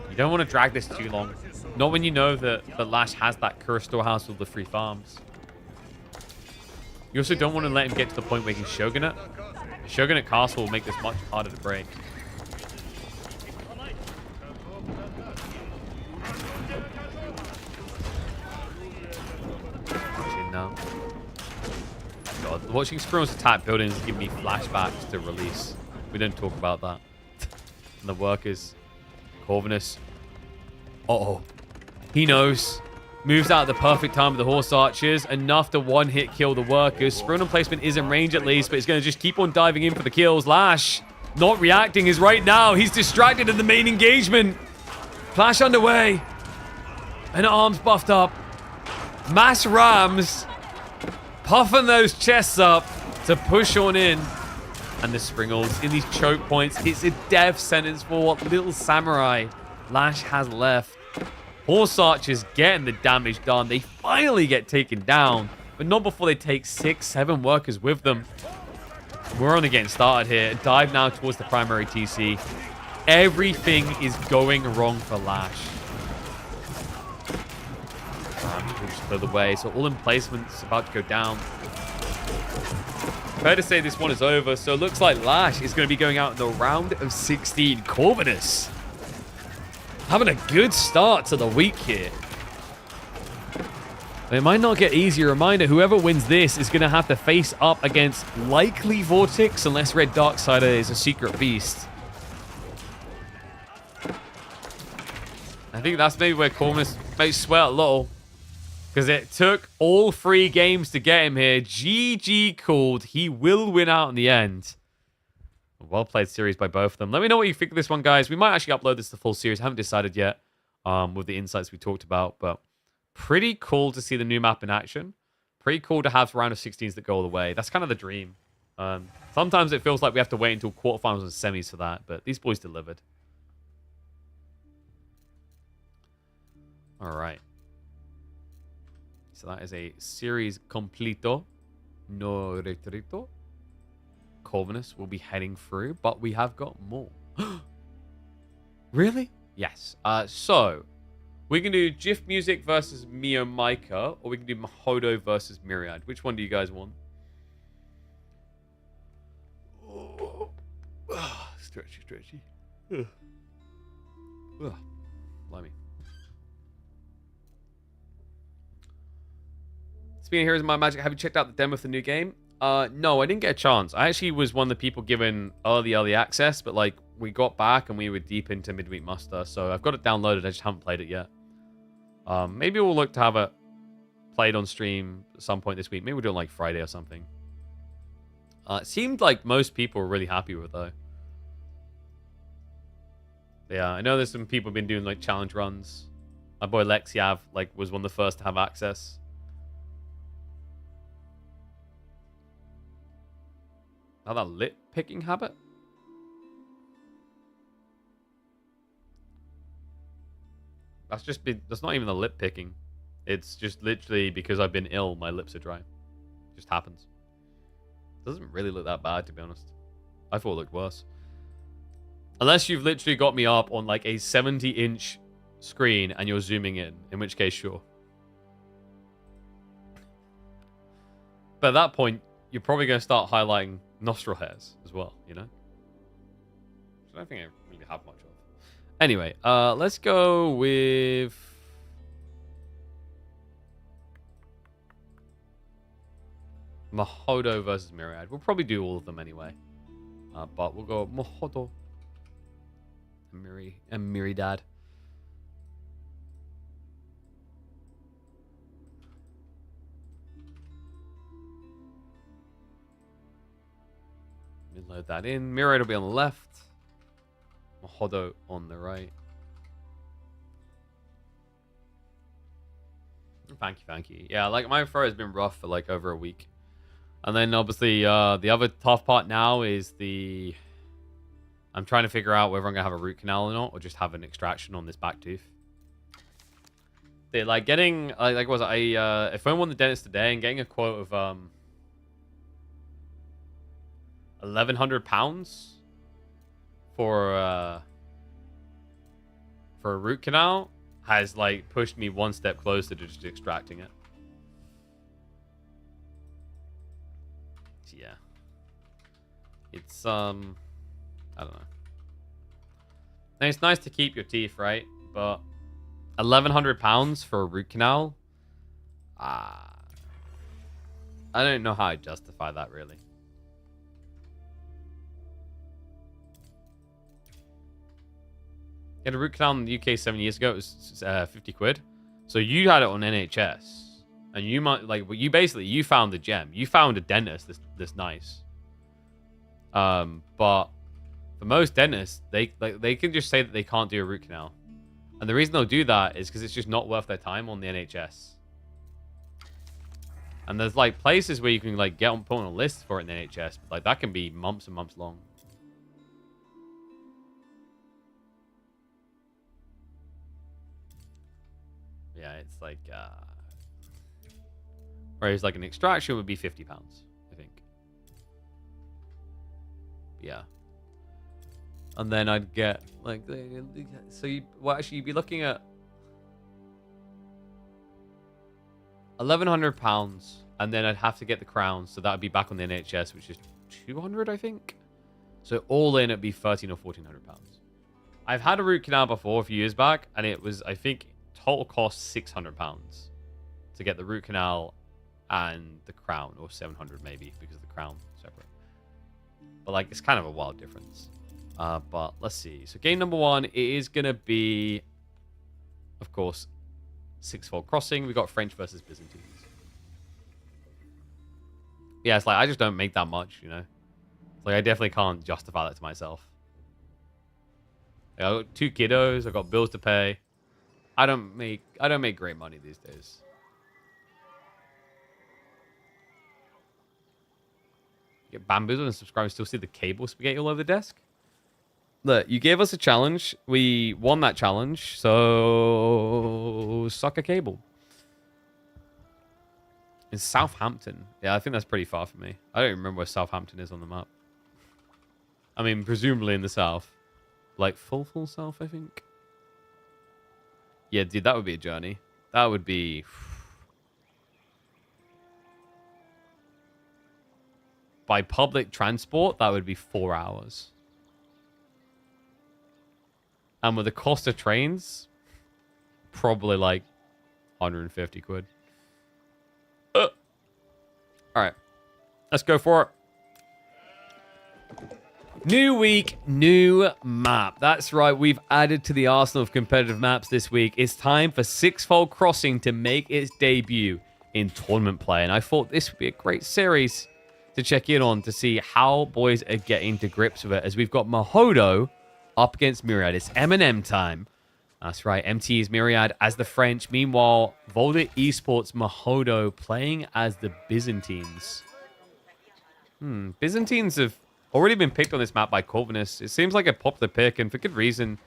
You don't want to drag this too long. Not when you know that the Lash has that Curse Storehouse with the free farms. You also don't want to let him get to the point where he can Shogunate. Shogunate Castle will make this much harder to break. Now. God, watching Squirrels attack buildings is giving me flashbacks to release. We don't talk about that. And the workers. Corvinus. Uh-oh. He knows. Moves out at the perfect time with the Horse Archers. Enough to one-hit kill the workers. Sprint placement is in range at least, but he's going to just keep on diving in for the kills. Lash, not reacting, is right now. He's distracted in the main engagement. Flash underway. And arms buffed up. Mass rams. Puffing those chests up to push on in. And the Springles in these choke points. It's a death sentence for what little samurai Lash has left. Horse Archers getting the damage done. They finally get taken down, but not before they take 6-7 workers with them. We're only getting started here. Dive now towards the primary TC. Everything is going wrong for Lash. Just clear the way. So all emplacements about to go down. Fair to say this one is over. So it looks like Lash is going to be going out in the round of 16. Corvinus having a good start to the week here. It might not get easier. Reminder, whoever wins this is going to have to face up against likely Vortex, unless Red Darksider is a secret beast. I think that's maybe where Corvinus may sweat a little. Because it took all 3 games to get him here. GG called. He will win out in the end. Well played series by both of them. Let me know what you think of this one, guys. We might actually upload this to full series. I haven't decided yet with the insights we talked about. But pretty cool to see the new map in action. Pretty cool to have round of 16s that go all the way. That's kind of the dream. Sometimes it feels like we have to wait until quarterfinals and semis for that. But these boys delivered. All right. So that is a series completo. No retrito. Corvinus will be heading through, but we have got more. Really? Yes. So we can do GIF Music versus Miamica, or we can do Mahodo versus Myriad. Which one do you guys want? Oh. Stretchy, stretchy. Blimey. Speaking of Heroes of My Magic, have you checked out the demo of the new game? No, I didn't get a chance. I actually was one of the people given early access, but like we got back and we were deep into Midweek muster, so I've got it downloaded. I just haven't played it yet. Maybe we'll look to have it played on stream at some point this week. Maybe we'll do it like Friday or something. It seemed like most people were really happy with it though. Yeah, I know there's some people been doing like challenge runs. My boy Lexiav was one of the first to have access. Another lit picking habit? That's not even the lip picking. It's just literally because I've been ill, my lips are dry. Just happens. Doesn't really look that bad, to be honest. I thought it looked worse. Unless you've literally got me up on like a 70-inch screen and you're zooming in which case, sure. But at that point, you're probably going to start highlighting nostril hairs as well, you know? Which I don't think I really have much of. Anyway, let's go with... Mahodo versus Myriad. We'll probably do all of them anyway. But we'll go Mahodo and Myriad. Load that in. Myriad will be on the left. Mahodo on the right. Thank you. Yeah, like my throat has been rough for like over a week. And then obviously the other tough part now is I'm trying to figure out whether I'm going to have a root canal or not, or just have an extraction on this back tooth. They're like getting, if I went to the dentist today and getting a quote of 1,100 pounds for a root canal has like pushed me one step closer to just extracting it. So, yeah, it's I don't know. And it's nice to keep your teeth, right? But 1,100 pounds for a root canal, I don't know how I justify that really. Had a root canal in the UK 7 years ago. It was 50 quid. So you had it on NHS, and you might you found the gem. You found a dentist this nice. But for most dentists, they can just say that they can't do a root canal, and the reason they'll do that is because it's just not worth their time on the NHS. And there's like places where you can like put on a list for it in the NHS, but like that can be months and months long. Yeah, it's like, whereas like an extraction would be 50 pounds, I think. Yeah. And then I'd get like, so you'd be looking at 1,100 pounds, and then I'd have to get the crown, so that would be back on the NHS, which is 200, I think. So all in, it'd be 1,300 or 1,400 pounds. I've had a root canal before a few years back, and it was, I think, total cost 600 pounds to get the root canal and the crown, or 700 maybe because the crown separate. But like it's kind of a wild difference. But let's see. So game number one, it is gonna be, of course, six-fold crossing. We got French versus Byzantines. Yeah, it's like I just don't make that much, you know. It's like I definitely can't justify that to myself. Like, I got 2 kiddos. I got bills to pay. I don't make great money these days. Get bamboozled and subscribe and still see the cable spaghetti all over the desk. Look, you gave us a challenge. We won that challenge, so suck a cable. In Southampton. Yeah, I think that's pretty far from me. I don't even remember where Southampton is on the map. I mean, presumably in the south. Like full south, I think. Yeah, dude, that would be a journey. That would be... By public transport, that would be 4 hours. And with the cost of trains, probably like 150 quid. All right. Let's go for it. New week, new map. That's right, we've added to the arsenal of competitive maps this week. It's time for Six-Fold Crossing to make its debut in tournament play. And I thought this would be a great series to check in on to see how boys are getting to grips with it, as we've got Mahodo up against Myriad. It's M&M time. That's right, MT is Myriad as the French. Meanwhile, Volta Esports Mahodo playing as the Byzantines. Byzantines have already been picked on this map by Corvinus. It seems like a popular pick, and for good reason.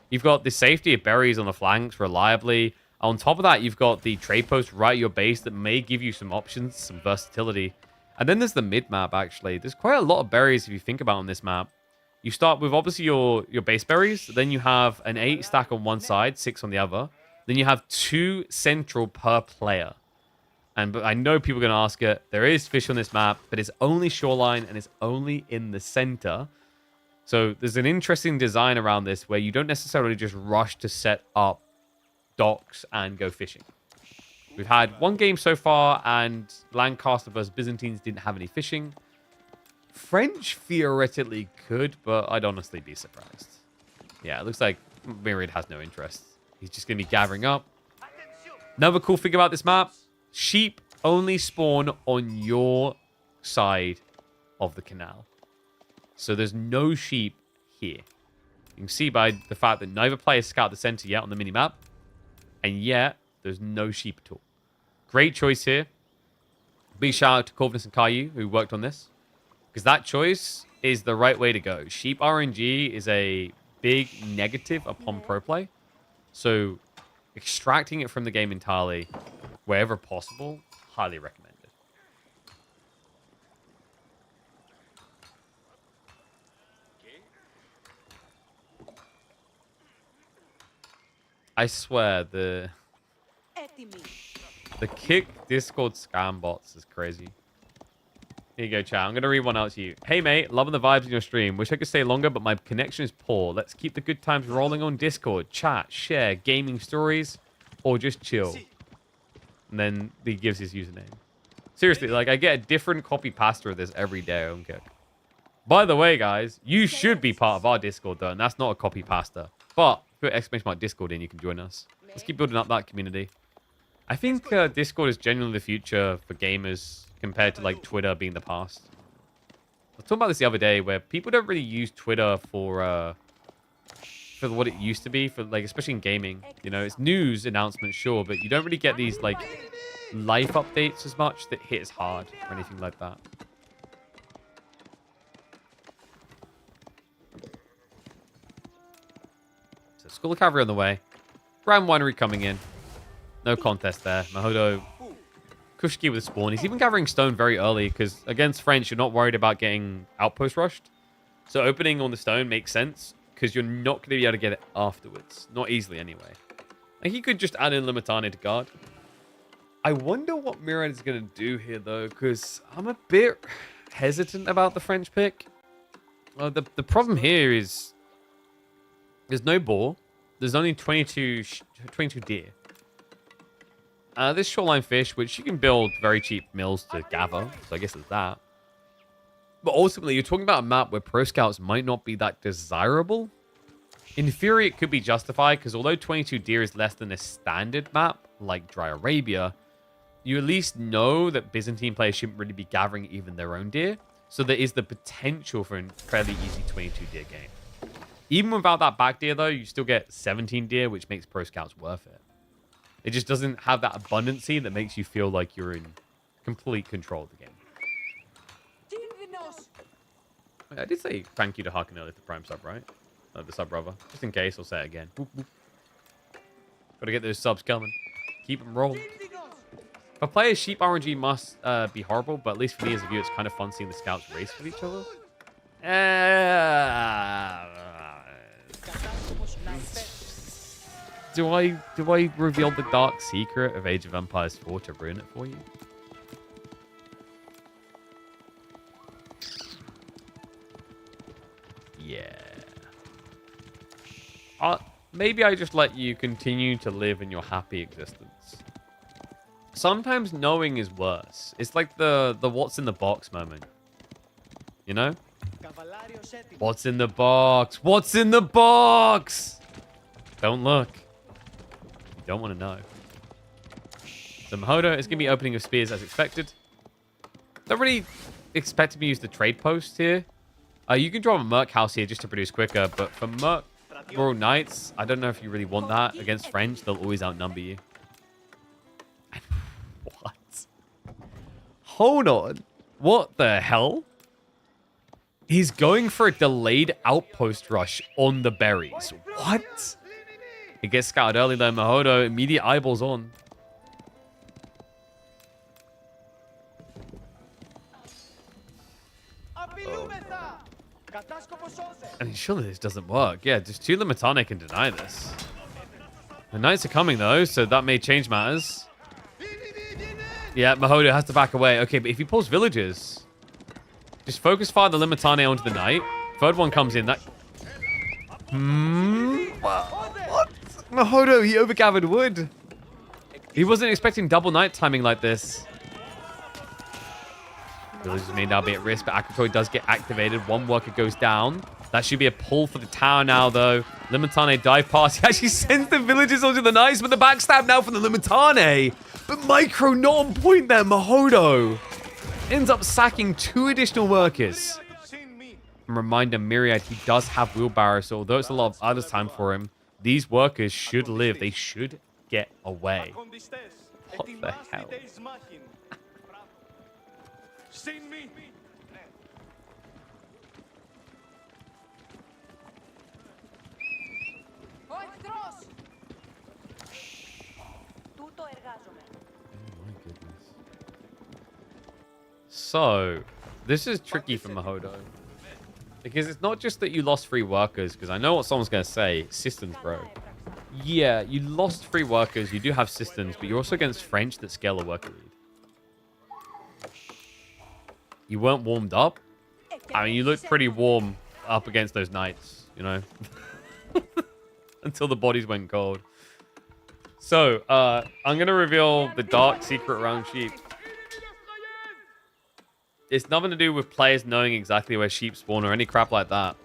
You've got the safety of berries on the flanks reliably. On top of that, you've got the trade post right at your base that may give you some options, some versatility. And then there's the mid-map, actually. There's quite a lot of berries if you think about on this map. You start with, obviously, your base berries. Then you have an 8 stack on one side, 6 on the other. Then you have 2 central per player. But I know people are going to ask it. There is fish on this map, but it's only shoreline and it's only in the center. So there's an interesting design around this where you don't necessarily just rush to set up docks and go fishing. We've had one game so far, and Lancaster versus Byzantines didn't have any fishing. French theoretically could, but I'd honestly be surprised. Yeah, it looks like Myriad has no interest. He's just going to be gathering up. Another cool thing about this map, sheep only spawn on your side of the canal. So there's no sheep here. You can see by the fact that neither player scout the center yet on the mini-map. And yet, there's no sheep at all. Great choice here. Big shout out to Corvinus and Caillou who worked on this. Because that choice is the right way to go. Sheep RNG is a big negative upon pro play. So extracting it from the game entirely, wherever possible, highly recommended. I swear, the kick Discord scam bots is crazy. Here you go, chat. I'm going to read one out to you. Hey, mate. Loving the vibes in your stream. Wish I could stay longer, but my connection is poor. Let's keep the good times rolling on Discord. Chat, share, gaming stories, or just chill. And then he gives his username. Seriously, like, I get a different copy pasta of this every day on Kick. By the way, guys, you should be part of our Discord, though, and that's not a copy pasta. But put exclamation Discord in, you can join us. Let's keep building up that community. I think Discord is genuinely the future for gamers compared to like Twitter being the past. I was talking about this the other day where people don't really use Twitter for what it used to be, for like especially in gaming. You know, it's news announcements, sure, but you don't really get these like life updates as much that hit as hard or anything like that. So School of Cavalry on the way. Grand Winery coming in. No contest there. Mahodo, Kushki with a spawn. He's even gathering stone very early because against French, you're not worried about getting outpost rushed. So opening on the stone makes sense because you're not going to be able to get it afterwards. Not easily anyway. Like he could just add in Limitane to guard. I wonder what Myriad is going to do here though, because I'm a bit hesitant about the French pick. The problem here is there's no boar. There's only 22 deer. This shoreline fish, which you can build very cheap mills to gather. So I guess it's that. But ultimately, you're talking about a map where pro scouts might not be that desirable. In theory, it could be justified because although 22 deer is less than a standard map, like Dry Arabia, you at least know that Byzantine players shouldn't really be gathering even their own deer. So there is the potential for a fairly easy 22 deer game. Even without that back deer, though, you still get 17 deer, which makes pro scouts worth it. It just doesn't have that abundancy that makes you feel like you're in complete control of the game. I did say thank you to Harkin earlier, the Prime sub, right? The sub, brother. Just in case, I'll say it again. Boop, boop. Gotta get those subs coming. Keep them rolling. For players, sheep RNG must be horrible, but at least for me as a viewer, it's kind of fun seeing the scouts race with each other. Do I reveal the dark secret of Age of Empires 4 to ruin it for you? Yeah. Maybe I just let you continue to live in your happy existence. Sometimes knowing is worse. It's like the what's in the box moment. You know? What's in the box? What's in the box? Don't look. You don't want to know. So Mahodo is going to be opening with spears as expected. Don't really expect me to use the trade post here. You can draw a Merc house here just to produce quicker, but for Merc Royal Knights, I don't know if you really want that. Against French, they'll always outnumber you. What? Hold on. What the hell? He's going for a delayed outpost rush on the berries. What? It gets scouted early though. Mahodo, immediate eyeballs on. Oh. I mean, surely this doesn't work. Yeah, just 2 Limitane can deny this. The Knights are coming though, so that may change matters. Yeah, Mahodo has to back away. Okay, but if he pulls villagers, just focus fire the Limitane onto the Knight. Third one comes in. That. What? Mahodo, he overgathered wood. He wasn't expecting double Knight timing like this. Villagers may now be at risk, but Akatoy does get activated. One worker goes down. That should be a pull for the tower now, though. Limitane dive past. He actually sends the villagers onto the Knights, but the backstab now from the Limitane. But Micro not on point there. Mahodo ends up sacking 2 additional workers. And reminder, Myriad, he does have wheelbarrow, so although it's a lot of other time for him, these workers should live. They should get away. What the hell? So, this is tricky for Mahodo. Because it's not just that you lost 3 workers, because I know what someone's going to say. Systems, bro. Yeah, you lost 3 workers, you do have systems, but you're also against French that scale a worker lead. You weren't warmed up. I mean, you looked pretty warm up against those Knights, you know? Until the bodies went cold. So, I'm going to reveal the dark secret around sheep. It's nothing to do with players knowing exactly where sheep spawn or any crap like that.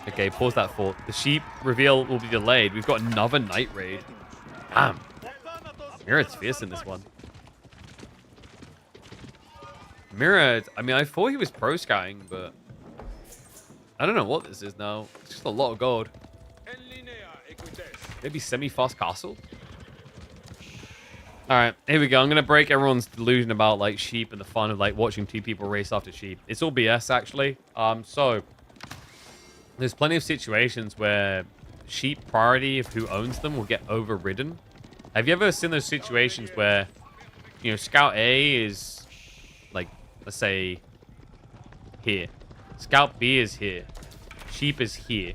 Okay, pause that thought. The sheep reveal will be delayed. We've got another night raid. Damn. Myriad's fierce in this one. Myriad, I mean, I thought he was pro scouting, but I don't know what this is now. It's just a lot of gold. Maybe semi-fast castle? Alright, here we go. I'm going to break everyone's delusion about, like, sheep and the fun of, like, watching 2 people race after sheep. It's all BS, actually. So, there's plenty of situations where sheep priority of who owns them will get overridden. Have you ever seen those situations where, you know, Scout A is, like, let's say, here. Scout B is here. Sheep is here.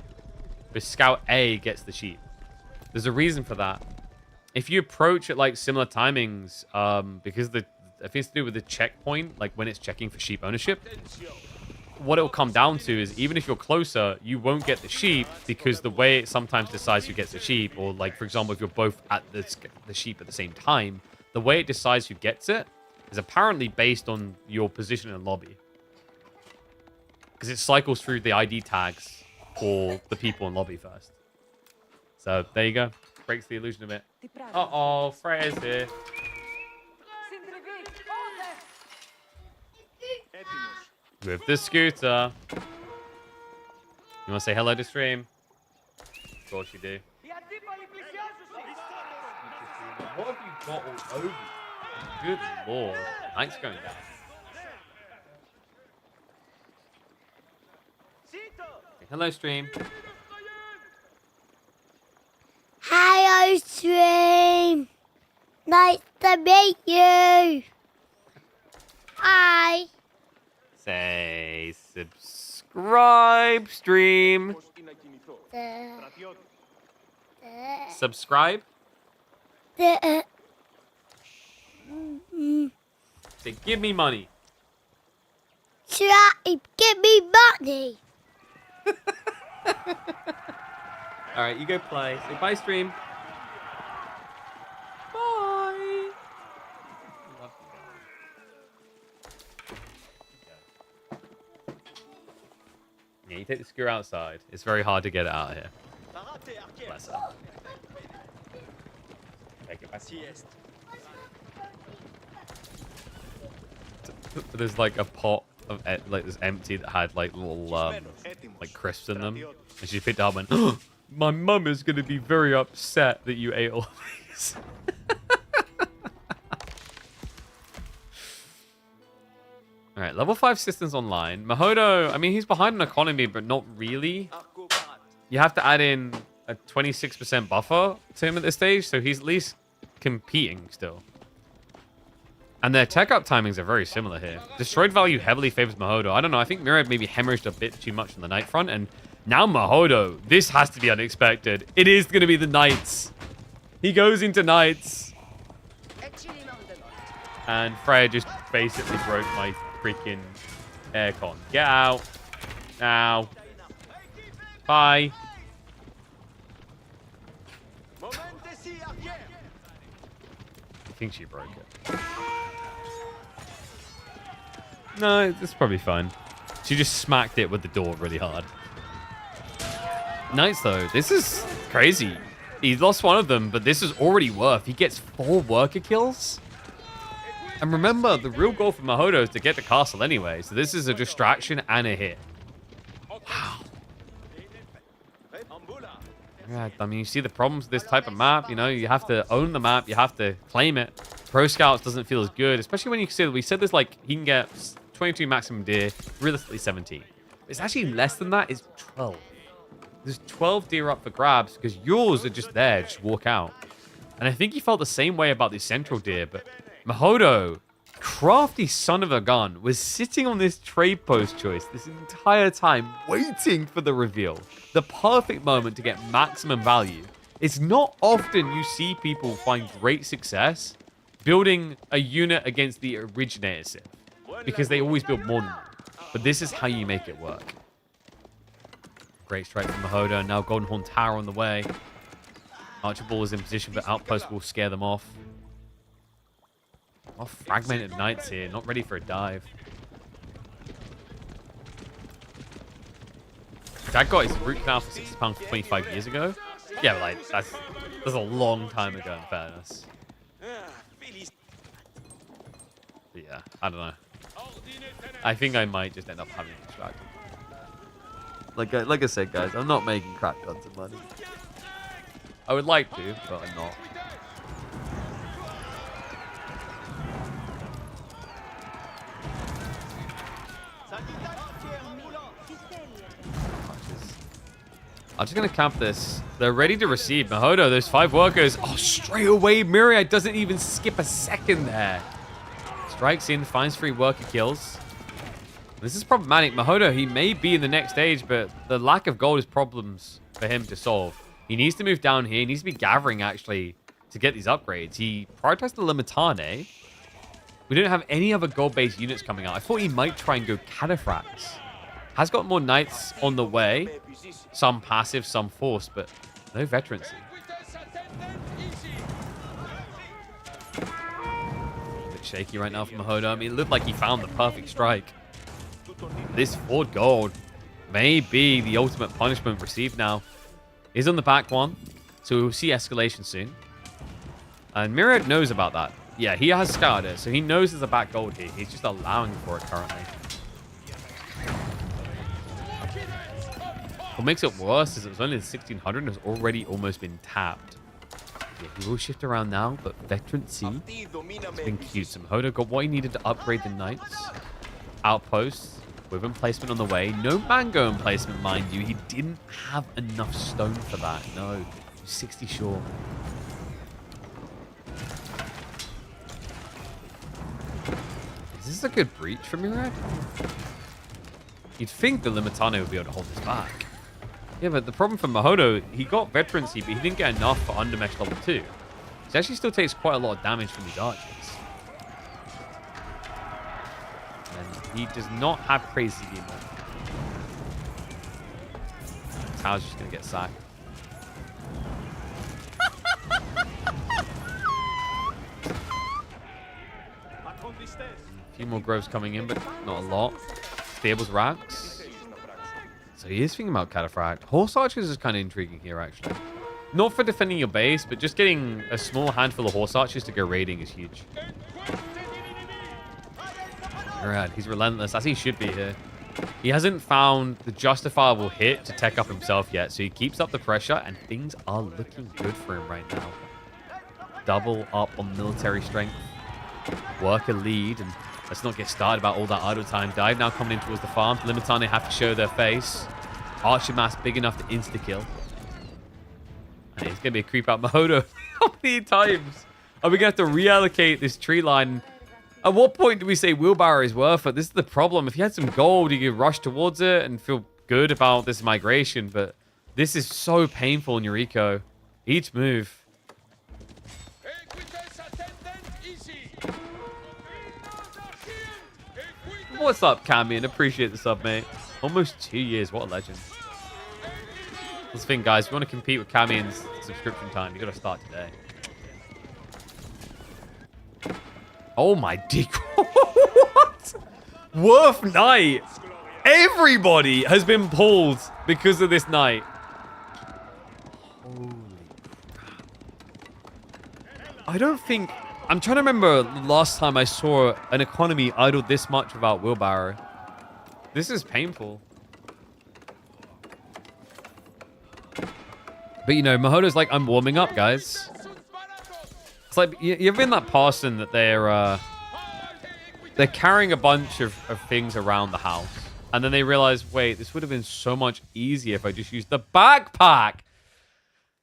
But Scout A gets the sheep. There's a reason for that. If you approach at like similar timings, because I think it's to do with the checkpoint, like when it's checking for sheep ownership, what it will come down to is even if you're closer, you won't get the sheep because the way it sometimes decides who gets the sheep, or like for example, if you're both at the sheep at the same time, the way it decides who gets it is apparently based on your position in the lobby, because it cycles through the ID tags for the people in lobby first. So there you go. Breaks the illusion a bit. Uh-oh, Freya's here. With the scooter. You want to say hello to stream? Of course you do. What have you got all over you? Good lord. Knight's going down. Say hello, stream. Hello, stream. Nice to meet you. Hi. Say subscribe, stream. Subscribe. Say give me money. Try, give me money. All right, you go play. Say bye, stream. Bye. Love you. Yeah, you take the screw outside. It's very hard to get it out of here. Bless her. Take it back. There's like a pot of like this empty that had like little like crisps in them, and she picked it up and went, oh, my mum is going to be very upset that you ate all these. All right, level 5 systems online. Mahodo, I mean, he's behind on economy, but not really. You have to add in a 26% buffer to him at this stage, so he's at least competing still. And their tech up timings are very similar here. Destroyed value heavily favors Mahodo. I don't know, I think Myriad maybe hemorrhaged a bit too much on the Knight front, and now Mahodo, this has to be unexpected. It is going to be the Knights. He goes into Knights. And Freya just basically broke my freaking aircon. Get out. Now. Bye. I think she broke it. No, it's probably fine. She just smacked it with the door really hard. Nice, though. This is crazy. He lost one of them, but this is already worth. He gets 4 worker kills. And remember, the real goal for Mahodo is to get the castle anyway. So this is a distraction and a hit. Wow. Yeah, I mean, you see the problems with this type of map. You know, you have to own the map. You have to claim it. Pro Scouts doesn't feel as good, especially when you consider, we said there's like, he can get 22 maximum deer, realistically 17. It's actually less than that. It's 12. There's 12 deer up for grabs because yours are just there. Just walk out. And I think he felt the same way about the central deer, but Mahodo, crafty son of a gun, was sitting on this trade post choice this entire time, waiting for the reveal. The perfect moment to get maximum value. It's not often you see people find great success building a unit against the originator Sith, because they always build more than them. But this is how you make it work. Great strike from Mahodo. Now Golden Horn Tower on the way. Archibald is in position, but Outpost will scare them off. Oh, fragmented Knights here. Not ready for a dive. That got his root canal for £60 for 25 years ago. Yeah, but like, that's a long time ago, in fairness. But yeah, I don't know. I think I might just end up having it distracted. Like I said, guys, I'm not making crap tons of money. I would like to, but I'm not. I'm just going to camp this. They're ready to receive. Mahodo, those 5 workers. Oh, straight away. Myriad doesn't even skip a second there. Strikes in, finds 3 worker kills. This is problematic. Mahodo, he may be in the next stage, but the lack of gold is problems for him to solve. He needs to move down here. He needs to be gathering, actually, to get these upgrades. He prioritized the Limitane. We don't have any other gold-based units coming out. I thought he might try and go Cataphracts. Has got more Knights on the way. Some passive, some force, but no veterancy. A bit shaky right now for Mahodo. I mean, it looked like he found the perfect strike. This 4 gold may be the ultimate punishment received now. He's on the back one, so we'll see escalation soon. And Myriad knows about that. Yeah, he has scouted it, so he knows there's a back gold here. He's just allowing for it currently. What makes it worse is it was only the 1600 and has already almost been tapped. Yeah, he will shift around now, but veterancy has been cute. So Mahodo got what he needed to upgrade the Knights. Outposts with emplacement on the way. No mango emplacement, mind you. He didn't have enough stone for that. No, 60 short. Is this a good breach for Myriad? You'd think the Limitane would be able to hold this back. Yeah, but the problem for Mahodo, he got veterancy, but he didn't get enough for Undermesh level 2. He actually still takes quite a lot of damage from these archers. And he does not have crazy anymore. Tower's just going to get sacked. A few more groves coming in, but not a lot. Stables racks. So he is thinking about Cataphract. Horse archers is kind of intriguing here, actually. Not for defending your base, but just getting a small handful of horse archers to go raiding is huge. Alright, he's relentless, as he should be here. He hasn't found the justifiable hit to tech up himself yet, so he keeps up the pressure, and things are looking good for him right now. Double up on military strength. Work a lead, and Let's not get started about all that idle time. Dive now coming in towards the farm. Limitane have to show their face. Archer mass big enough to insta-kill. And it's going to be a creep out Mahodo. How many times are we going to have to reallocate this tree line? At what point do we say wheelbarrow is worth it? This is the problem. If you had some gold, you could rush towards it and feel good about this migration. But this is so painful in your eco. Each move. What's up, Camion? Appreciate the sub, mate. Almost 2 years. What a legend. That's the thing, guys. If you want to compete with Camion's subscription time, you got to start today. Oh, my dick. What? Worth night. Everybody has been pulled because of this night. Holy crap. I don't think... I'm trying to remember the last time I saw an economy idle this much without wheelbarrow. This is painful. But, you know, Mahodo's like, I'm warming up, guys. It's like, you've been that person that they're carrying a bunch of things around the house. And then they realize, wait, this would have been so much easier if I just used the backpack.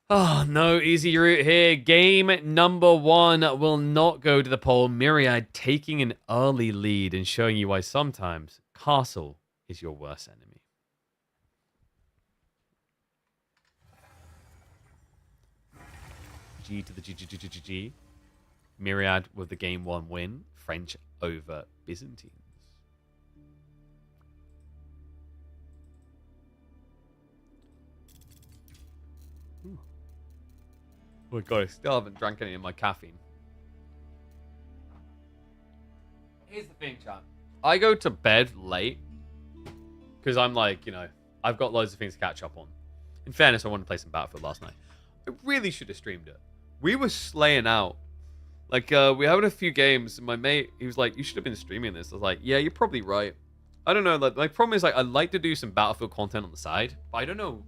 Oh, no easy route here. Game number 1 will not go to the poll. Myriad taking an early lead and showing you why sometimes castle is your worst enemy. G to the G. Myriad with the game 1 win. French over Byzantines. Oh my god, I still haven't drank any of my caffeine. Here's the thing, chat. I go to bed late because I'm like, you know, I've got loads of things to catch up on. In fairness, I wanted to play some Battlefield last night. I really should have streamed it. We were slaying out. Like, we having a few games, and my mate, he was like, you should have been streaming this. I was like, yeah, you're probably right. I don't know, like, my problem is, like, I'd like to do some Battlefield content on the side, but I don't know.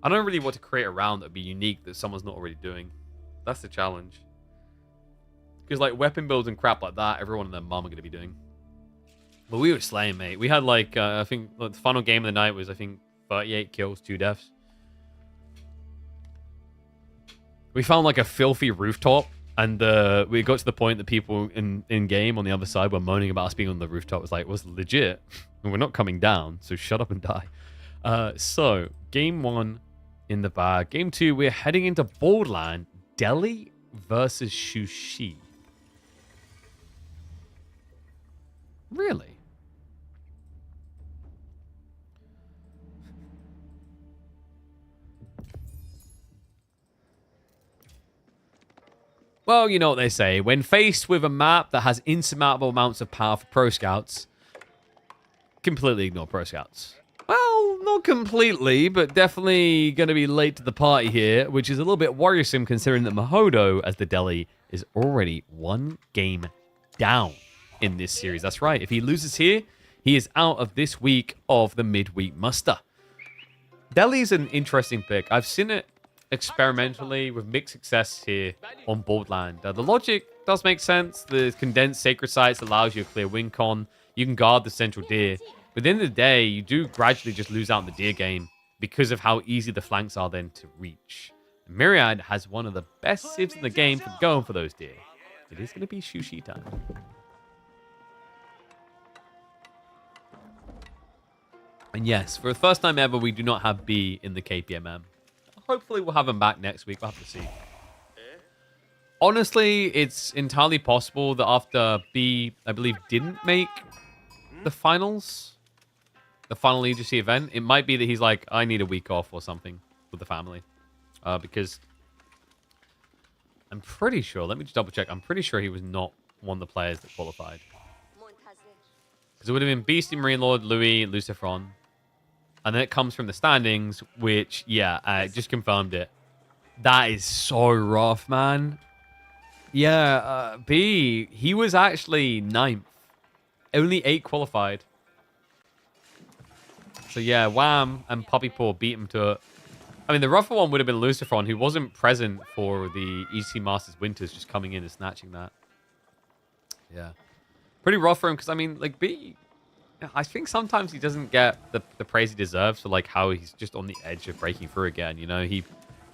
I don't really want to create a round that would be unique that someone's not already doing. That's the challenge. Because, like, weapon builds and crap like that, everyone and their mum are going to be doing. But we were slaying, mate. We had, like, I think the final game of the night was, I think, 38 kills, 2 deaths. We found, like, a filthy rooftop, and we got to the point that people in-game on the other side were moaning about us being on the rooftop. It was like, it was legit. And we're not coming down, so shut up and die. So, game 1 in the bag. Game 2, we're heading into Borderland. Delhi versus Shushi. Really? Well, you know what they say. When faced with a map that has insurmountable amounts of power for pro scouts, completely ignore pro scouts. Well, not completely, but definitely going to be late to the party here, which is a little bit worrisome considering that Mahodo, as the Delhi, is already 1 game down in this series. That's right. If he loses here, he is out of this week of the midweek muster. Delhi's an interesting pick. I've seen it experimentally with mixed success here on Borderland. The logic does make sense. The condensed sacred sites allows you a clear win con. You can guard the central deer. But at the end of the day, you do gradually just lose out in the deer game because of how easy the flanks are then to reach. Myriad has one of the best civs in the game for going for those deer. It is going to be Shushi time. And yes, for the first time ever, we do not have B in the KPMM. Hopefully we'll have him back next week. We'll have to see. Honestly, it's entirely possible that after B, I believe, didn't make the finals, the final Legacy event, it might be that he's like, I need a week off or something with the family. Because I'm pretty sure, let me just double check, I'm pretty sure he was not one of the players that qualified. Because it would have been Beastie, Marine Lord, Louis, Lucifron. And then it comes from the standings, which, yeah, I just confirmed it. That is so rough, man. Yeah, B, he was actually 9th. Only 8 qualified. So, yeah, Wham and Puppy Paw beat him to it. I mean, the rougher one would have been Lucifron, who wasn't present for the EC Masters Winters, just coming in and snatching that. Yeah. Pretty rough for him because, I mean, like, I think sometimes he doesn't get the praise he deserves for, like, how he's just on the edge of breaking through again. You know, he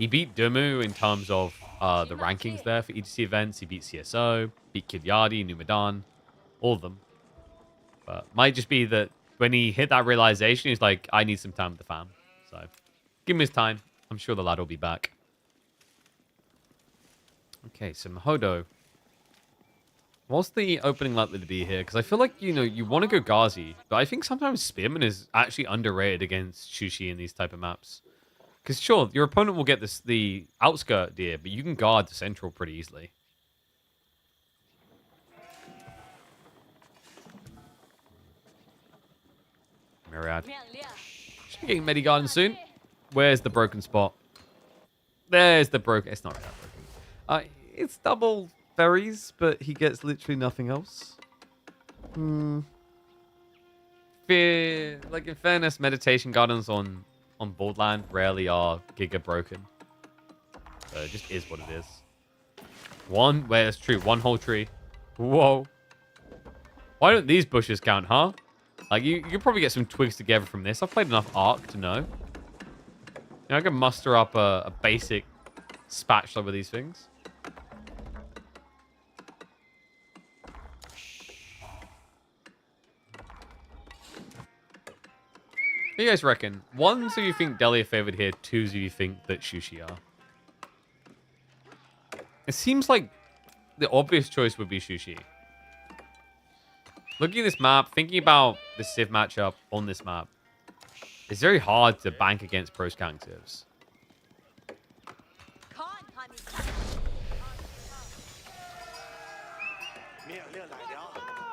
beat Dumu in terms of the rankings there for EDC events. He beat CSO, beat Kid Yardi, Numadan, all of them. But might just be that when he hit that realization, he's like, I need some time with the fam. So give him his time. I'm sure the lad will be back. Okay, so Mahodo. What's the opening likely to be here? Because I feel like, you know, you want to go Ghazi, but I think sometimes Spearman is actually underrated against Shushi in these type of maps. Because sure, your opponent will get the outskirt deer, but you can guard the central pretty easily. Myriad. Should be getting Medigarden soon. Where's the broken spot? There's the broken... It's not really that broken. It's double berries, but he gets literally nothing else. Like, in fairness, meditation gardens on Boardland rarely are giga broken. So it just is what it is. Wait, that's true. One whole tree. Whoa. Why don't these bushes count, huh? Like, you could probably get some twigs together from this. I've played enough Ark to know. You know, I can muster up a basic spatula with these things. What do you guys reckon? Ones, do you think Delhi are favored here? Twos, do you think that Shushi are? It seems like the obvious choice would be Shushi. Looking at this map, thinking about the Civ matchup on this map, it's very hard to bank against pro scout Civs.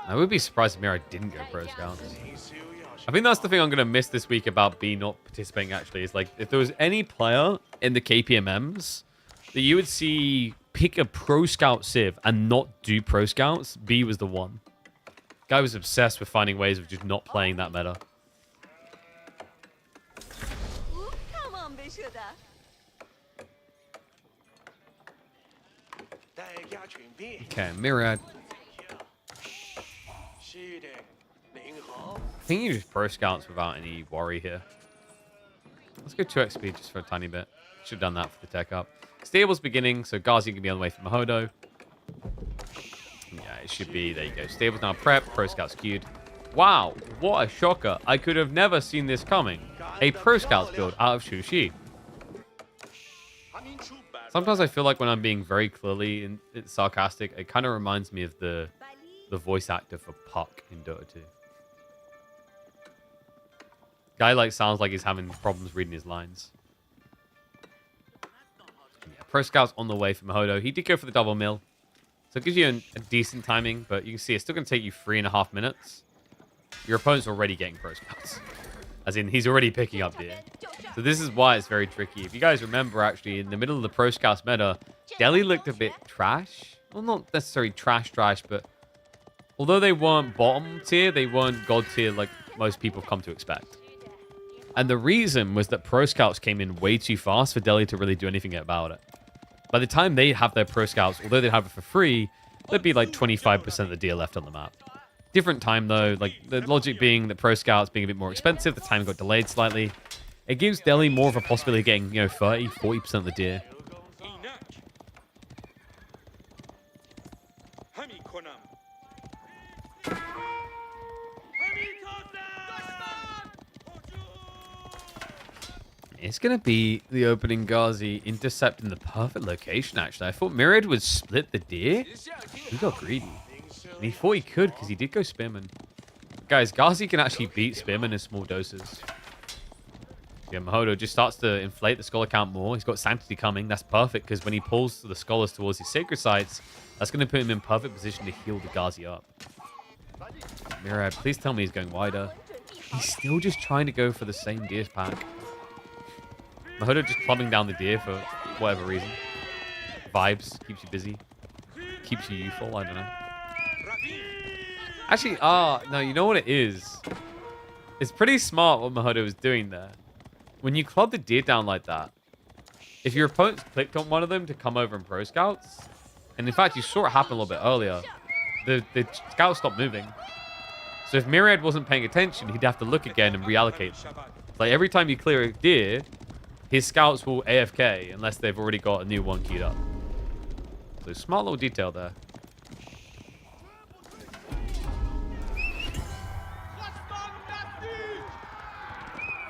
I would be surprised if Myriad didn't go pro scouts. I think that's the thing I'm going to miss this week about B not participating, actually. Is like, if there was any player in the KPMMs that you would see pick a pro scout Civ and not do pro scouts, B was the one. Guy was obsessed with finding ways of just not playing that meta. Okay, Myriad. I think you just pro scouts without any worry here. Let's go 2x speed just for a tiny bit. Should have done that for the tech up. Stable's beginning, so Ghazi can be on the way for Mahodo. Yeah, it should be. There you go. Stable's now prep. Pro scouts queued. Wow, what a shocker. I could have never seen this coming. A pro scouts build out of Shushi. Sometimes I feel like when I'm being very clearly sarcastic, it kind of reminds me of the voice actor for Puck in Dota 2. Guy like sounds like he's having problems reading his lines. Yeah, pro scouts on the way for Mahodo. He did go for the double mill, so it gives you a decent timing, but you can see it's still going to take you 3.5 minutes. Your opponent's already getting pro scouts, as in he's already picking up deer. So this is why it's very tricky. If you guys remember, actually, in the middle of the pro scouts meta, Delhi looked a bit trash. Well, not necessarily trash, but although they weren't bottom tier, they weren't god tier like most people have come to expect. And the reason was that pro scouts came in way too fast for Delhi to really do anything about it. By the time they have their pro scouts, although they'd have it for free, there'd be like 25% of the deer left on the map. Different time though, like the logic being that pro scouts being a bit more expensive, the time got delayed slightly. It gives Delhi more of a possibility of getting, you know, 30, 40% of the deer. It's going to be the opening Ghazi intercept in the perfect location, actually. I thought Myriad would split the deer. He got greedy. And he thought he could because he did go Spearman. Guys, Ghazi can actually beat Spearman in small doses. Yeah, Mahodo just starts to inflate the scholar count more. He's got Sanctity coming. That's perfect because when he pulls the scholars towards his sacred sites, that's going to put him in perfect position to heal the Ghazi up. Myriad, please tell me he's going wider. He's still just trying to go for the same deer pack. Mahodo just clubbing down the deer for whatever reason. Vibes, keeps you busy. Keeps you youthful, I don't know. Actually, no, you know what it is? It's pretty smart what Mahodo was doing there. When you club the deer down like that, if your opponent's clicked on one of them to come over and pro scouts, and in fact you saw it happen a little bit earlier, the scouts stopped moving. So if Myriad wasn't paying attention, he'd have to look again and reallocate them. Like every time you clear a deer, his scouts will AFK unless they've already got a new one queued up. So smart little detail there.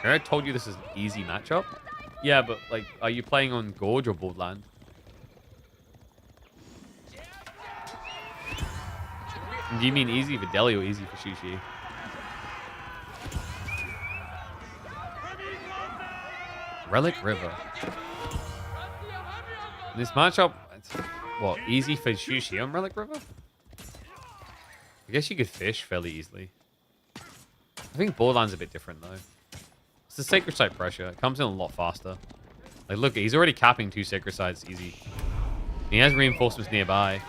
I told you this is an easy matchup. Yeah, but like, are you playing on Gorge or Borderland? Do you mean easy for Deli or easy for Sushi? Relic River. This matchup, what, easy for Sushi on Relic River? I guess you could fish fairly easily. I think Borderland's a bit different though. It's the Sacred Site pressure. It comes in a lot faster. Like, look, he's already capping 2 Sacred Sites easy. He has reinforcements nearby.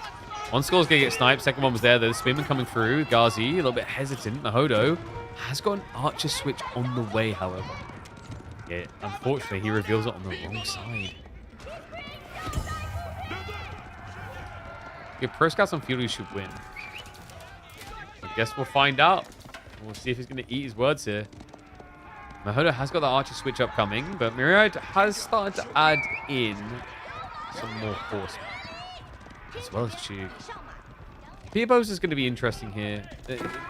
One skull's gonna get sniped. Second one was there. There's Spearman coming through. Ghazi, a little bit hesitant. Mahodo has got an Archer switch on the way, however. Yeah, unfortunately, he reveals it on the wrong side. Yeah, Pro Scouts on Field should win. I guess we'll find out. We'll see if he's going to eat his words here. Mahodo has got the Archer switch upcoming, but Myriad has started to add in some more horsemen, as well as Chug. Peerbos is going to be interesting here.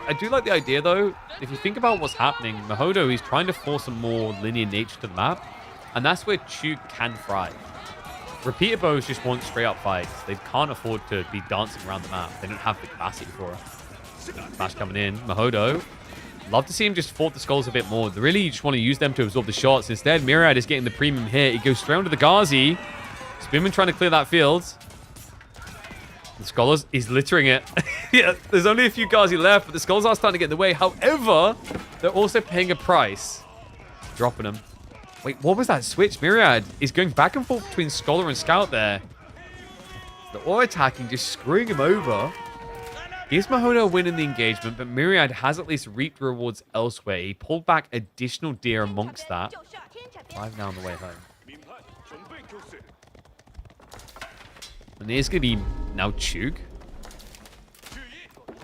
I do like the idea, though. If you think about what's happening, Mahodo is trying to force a more linear nature to the map, and that's where Chug can thrive. Repeater bows just want straight-up fights. They can't afford to be dancing around the map. They don't have the capacity for it. Lash coming in. Mahodo. Love to see him just fort the skulls a bit more. Really, you just want to use them to absorb the shots. Instead, Myriad is getting the premium hit. He goes straight onto the Ghazi. Spearman trying to clear that field. The Scholars is littering it. Yeah, there's only a few Ghazi left, but the Scholars are starting to get in the way. However, they're also paying a price. Dropping them. Wait, what was that switch? Myriad is going back and forth between Scholar and Scout there. The auto-attacking just screwing him over. Gives Mahodo a win in the engagement, but Myriad has at least reaped rewards elsewhere. He pulled back additional deer amongst that. 5 now on the way home. And there's going to be now Chug.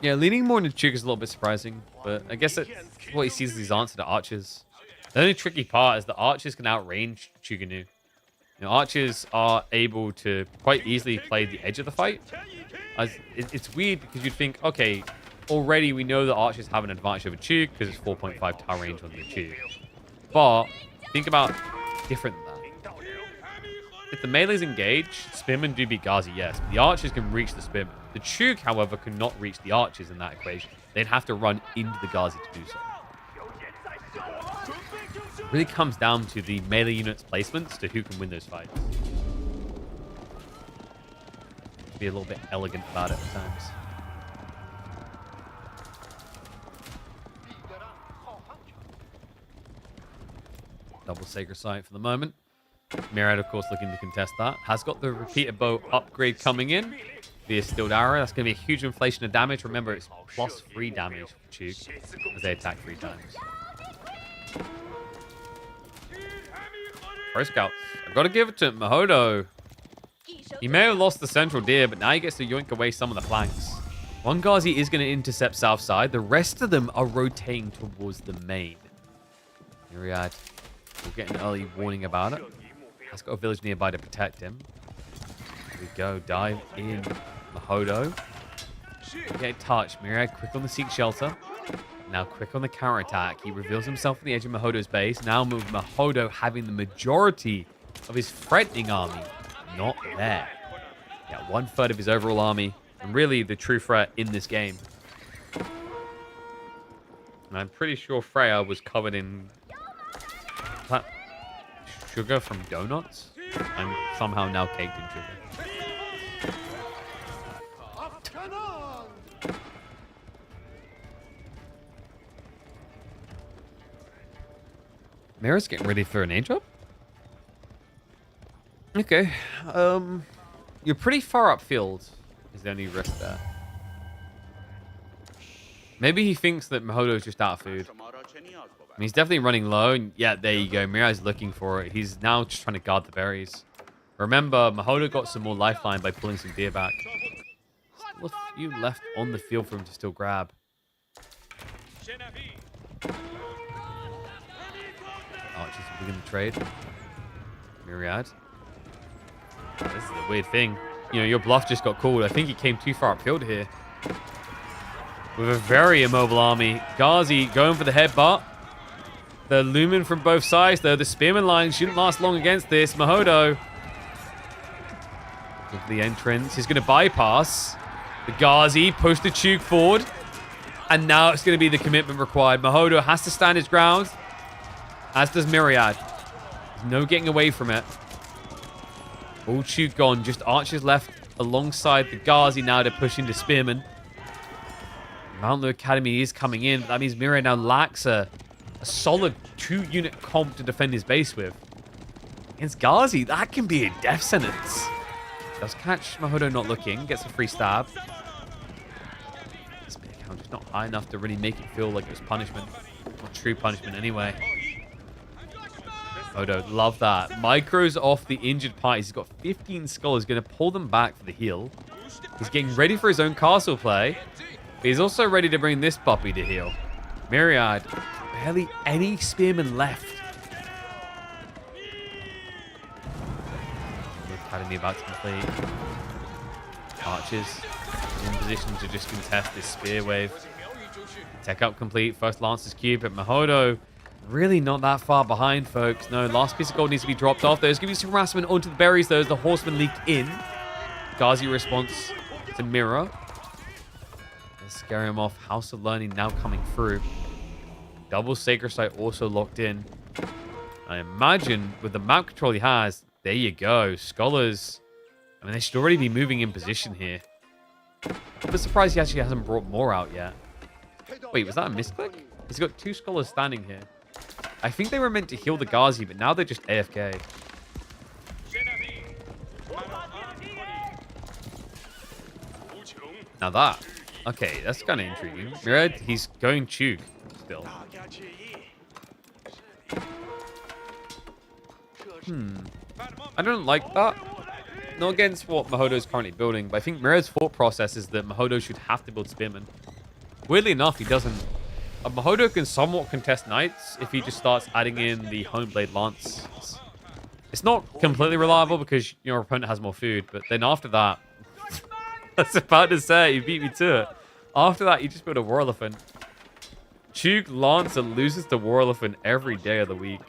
Yeah, leaning more into Chug is a little bit surprising, but I guess that's what he sees as his answer to Archers. The only tricky part is that Archers can outrange Chuganu. You know, Archers are able to quite easily play the edge of the fight. It's weird because you'd think, okay, already we know that Archers have an advantage over Chug because it's 4.5 tower range on the Chug. But think about different than that. If the melee's engaged, Spearmen do beat Ghazi, yes. But the Archers can reach the Spearmen. The Chug, however, cannot reach the Archers in that equation. They'd have to run into the Ghazi to do so. It really comes down to the melee units' placements to who can win those fights. Be a little bit elegant about it at times. Double Sacred Sight for the moment. Myriad, of course, looking to contest that. Has got the repeater bow upgrade coming in via Stilled Arrow. That's going to be a huge inflation of damage. Remember, it's plus 3 damage for Chug as they attack 3 times. Pro Scouts. I've got to give it to Mahodo. He may have lost the central deer, but now he gets to yoink away some of the flanks. One Ghazi is going to intercept south side. The rest of them are rotating towards the main. Myriad will get an early warning about it. Has got a village nearby to protect him. Here we go. Dive in. Mahodo. Get touched. Myriad quick on the Seek Shelter. Now quick on the counterattack. He reveals himself on the edge of Mahodo's base. Now with Mahodo having the majority of his threatening army not there. Yeah, 1/3 of his overall army. And really the true threat in this game. And I'm pretty sure Freya was covered in sugar from donuts. I'm somehow now caked in sugar. Mira's getting ready for an A-drop? Okay. You're pretty far upfield. Is the only risk there. Maybe he thinks that Mahodo's just out of food. I mean, he's definitely running low. And yeah, there you go. Mirai's looking for it. He's now just trying to guard the berries. Remember, Mahodo got some more lifeline by pulling some deer back. Still a few left on the field for him to still grab. Archers will begin the trade. Myriad. This is a weird thing. You know, your bluff just got called. I think he came too far upfield here. With a very immobile army. Ghazi going for the headbutt. They're looming from both sides, though. The spearman line shouldn't last long against this. Mahodo. With the entrance. He's going to bypass. The Ghazi pushed the Chuk forward. And now it's going to be the commitment required. Mahodo has to stand his ground. As does Myriad. There's no getting away from it. All Chuk gone. Just archers left alongside the Ghazi now to push into spearmen. Mount Lu Academy is coming in. But that means Myriad now lacks a solid 2-unit comp to defend his base with. Against Ghazi, that can be a death sentence. Does catch Mahodo not looking. Gets a free stab. Spear count just not high enough to really make it feel like it was punishment. Not true punishment anyway. Mahodo, love that. Micros off the injured parties. He's got 15 scholars. Going to pull them back for the heal. He's getting ready for his own castle play. But he's also ready to bring this puppy to heal. Myriad. Barely any spearmen left. The academy about to complete. Archers in position to just contest this spear wave. Tech up complete. First Lancer's cube, but Mahodo really not that far behind, folks. No, last piece of gold needs to be dropped off. There's going to be some harassment onto the berries, though, as the horseman leaked in. Ghazi response to mirror. Let's scare him off. House of Learning now coming through. Double Sacred Site also locked in. I imagine with the map control he has, there you go. Scholars. I mean, they should already be moving in position here. I'm surprised he actually hasn't brought more out yet. Wait, was that a misclick? He's got 2 scholars standing here. I think they were meant to heal the Ghazi, but now they're just AFK. Now that. Okay, that's kind of intriguing. Myriad, he's going Chuk still. I don't like that. Not against what Mahodo is currently building, but I think Myriad's thought process is that Mahodo should have to build Spearmen. Weirdly enough, he doesn't. Mahodo can somewhat contest Knights if he just starts adding in the Homeblade Lance. It's not completely reliable because your opponent has more food, but then after that, I was about to say, you beat me to it. After that, you just build a War Elephant. Chuk Lancer loses to War Elephant every day of the week.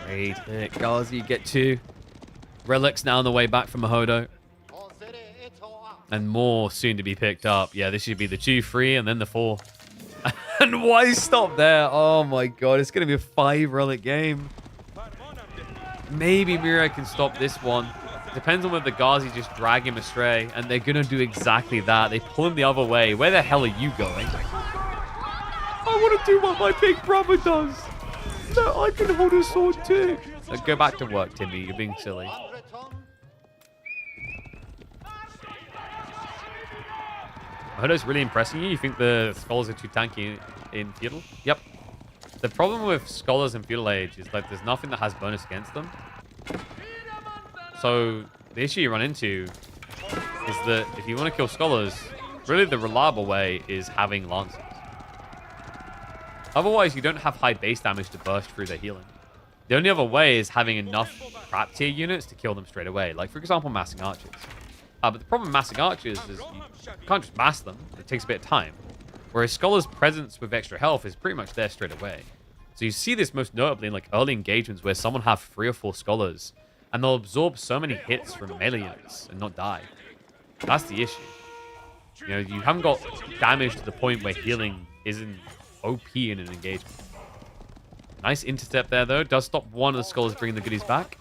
Great hit. Ghazi, get 2. Relics now on the way back from Mahodo. And more soon to be picked up. Yeah, this should be the 2, 3, and then the 4. And why stop there? Oh my god, it's going to be a 5 relic game. Maybe Myriad can stop this one. Depends on whether the Ghazi just drag him astray. And they're going to do exactly that. They pull him the other way. Where the hell are you going? I want to do what my big brother does. No, I can hold a sword too. So go back to work, Timmy. You're being silly. Mahodo's really impressing you. You think the scholars are too tanky in feudal? Yep. The problem with scholars in feudal age is like there's nothing that has bonus against them. So the issue you run into is that if you want to kill scholars, really the reliable way is having lancers. Otherwise, you don't have high base damage to burst through their healing. The only other way is having enough crap tier units to kill them straight away. Like, for example, massing archers. But the problem with massing archers is you can't just mass them. It takes a bit of time. Whereas Scholar's presence with extra health is pretty much there straight away. So you see this most notably in like early engagements where someone have 3 or 4 Scholars and they'll absorb so many hits from melee units and not die. That's the issue. You know, you haven't got damage to the point where healing isn't OP in an engagement. Nice intercept there, though. Does stop one of the Scholars bringing the goodies back.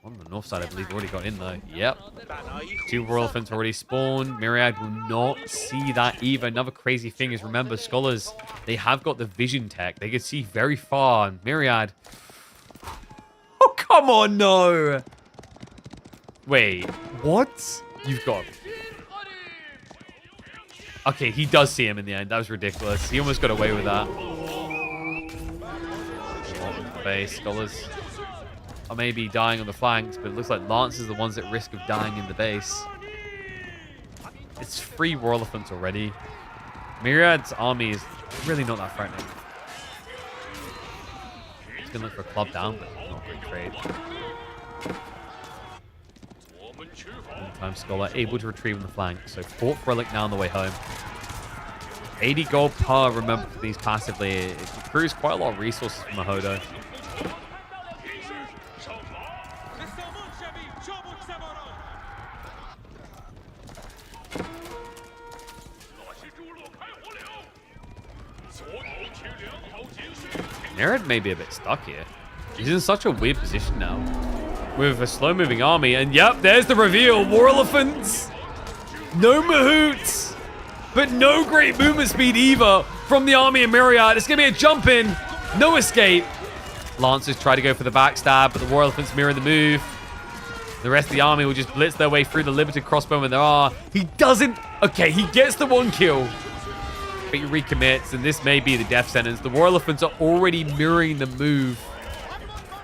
On the north side, I believe, already got in, though. Yep. 2 Royal Elephants already spawned. Myriad will not see that either. Another crazy thing is, remember, Scholars, they have got the vision tech. They can see very far. And Myriad... Oh, come on, no! Wait, what? You've got... Okay, he does see him in the end. That was ridiculous. He almost got away with that. base. Scholars are maybe dying on the flanks, but it looks like Lancers are the ones at risk of dying in the base. It's 3 War Elephants already. Myriad's army is really not that threatening. He's going to look for a club down, but not a great trade. Meantime, Scholar able to retrieve on the flank. So 4th Relic now on the way home. 80 gold per, remember, for these passively. It accrues quite a lot of resources from Mahodo. Myriad may be a bit stuck here. He's in such a weird position now. With a slow-moving army. And yep, there's the reveal. War Elephants. No Mahoots. But no great movement speed either from the army of Myriad. It's going to be a jump in. No escape. Lancers try to go for the backstab, but the War Elephants mirror the move. The rest of the army will just blitz their way through the limited crossbowmen there are. He doesn't... Okay, he gets the 1 kill. But he recommits, and this may be the death sentence. The War Elephants are already mirroring the move.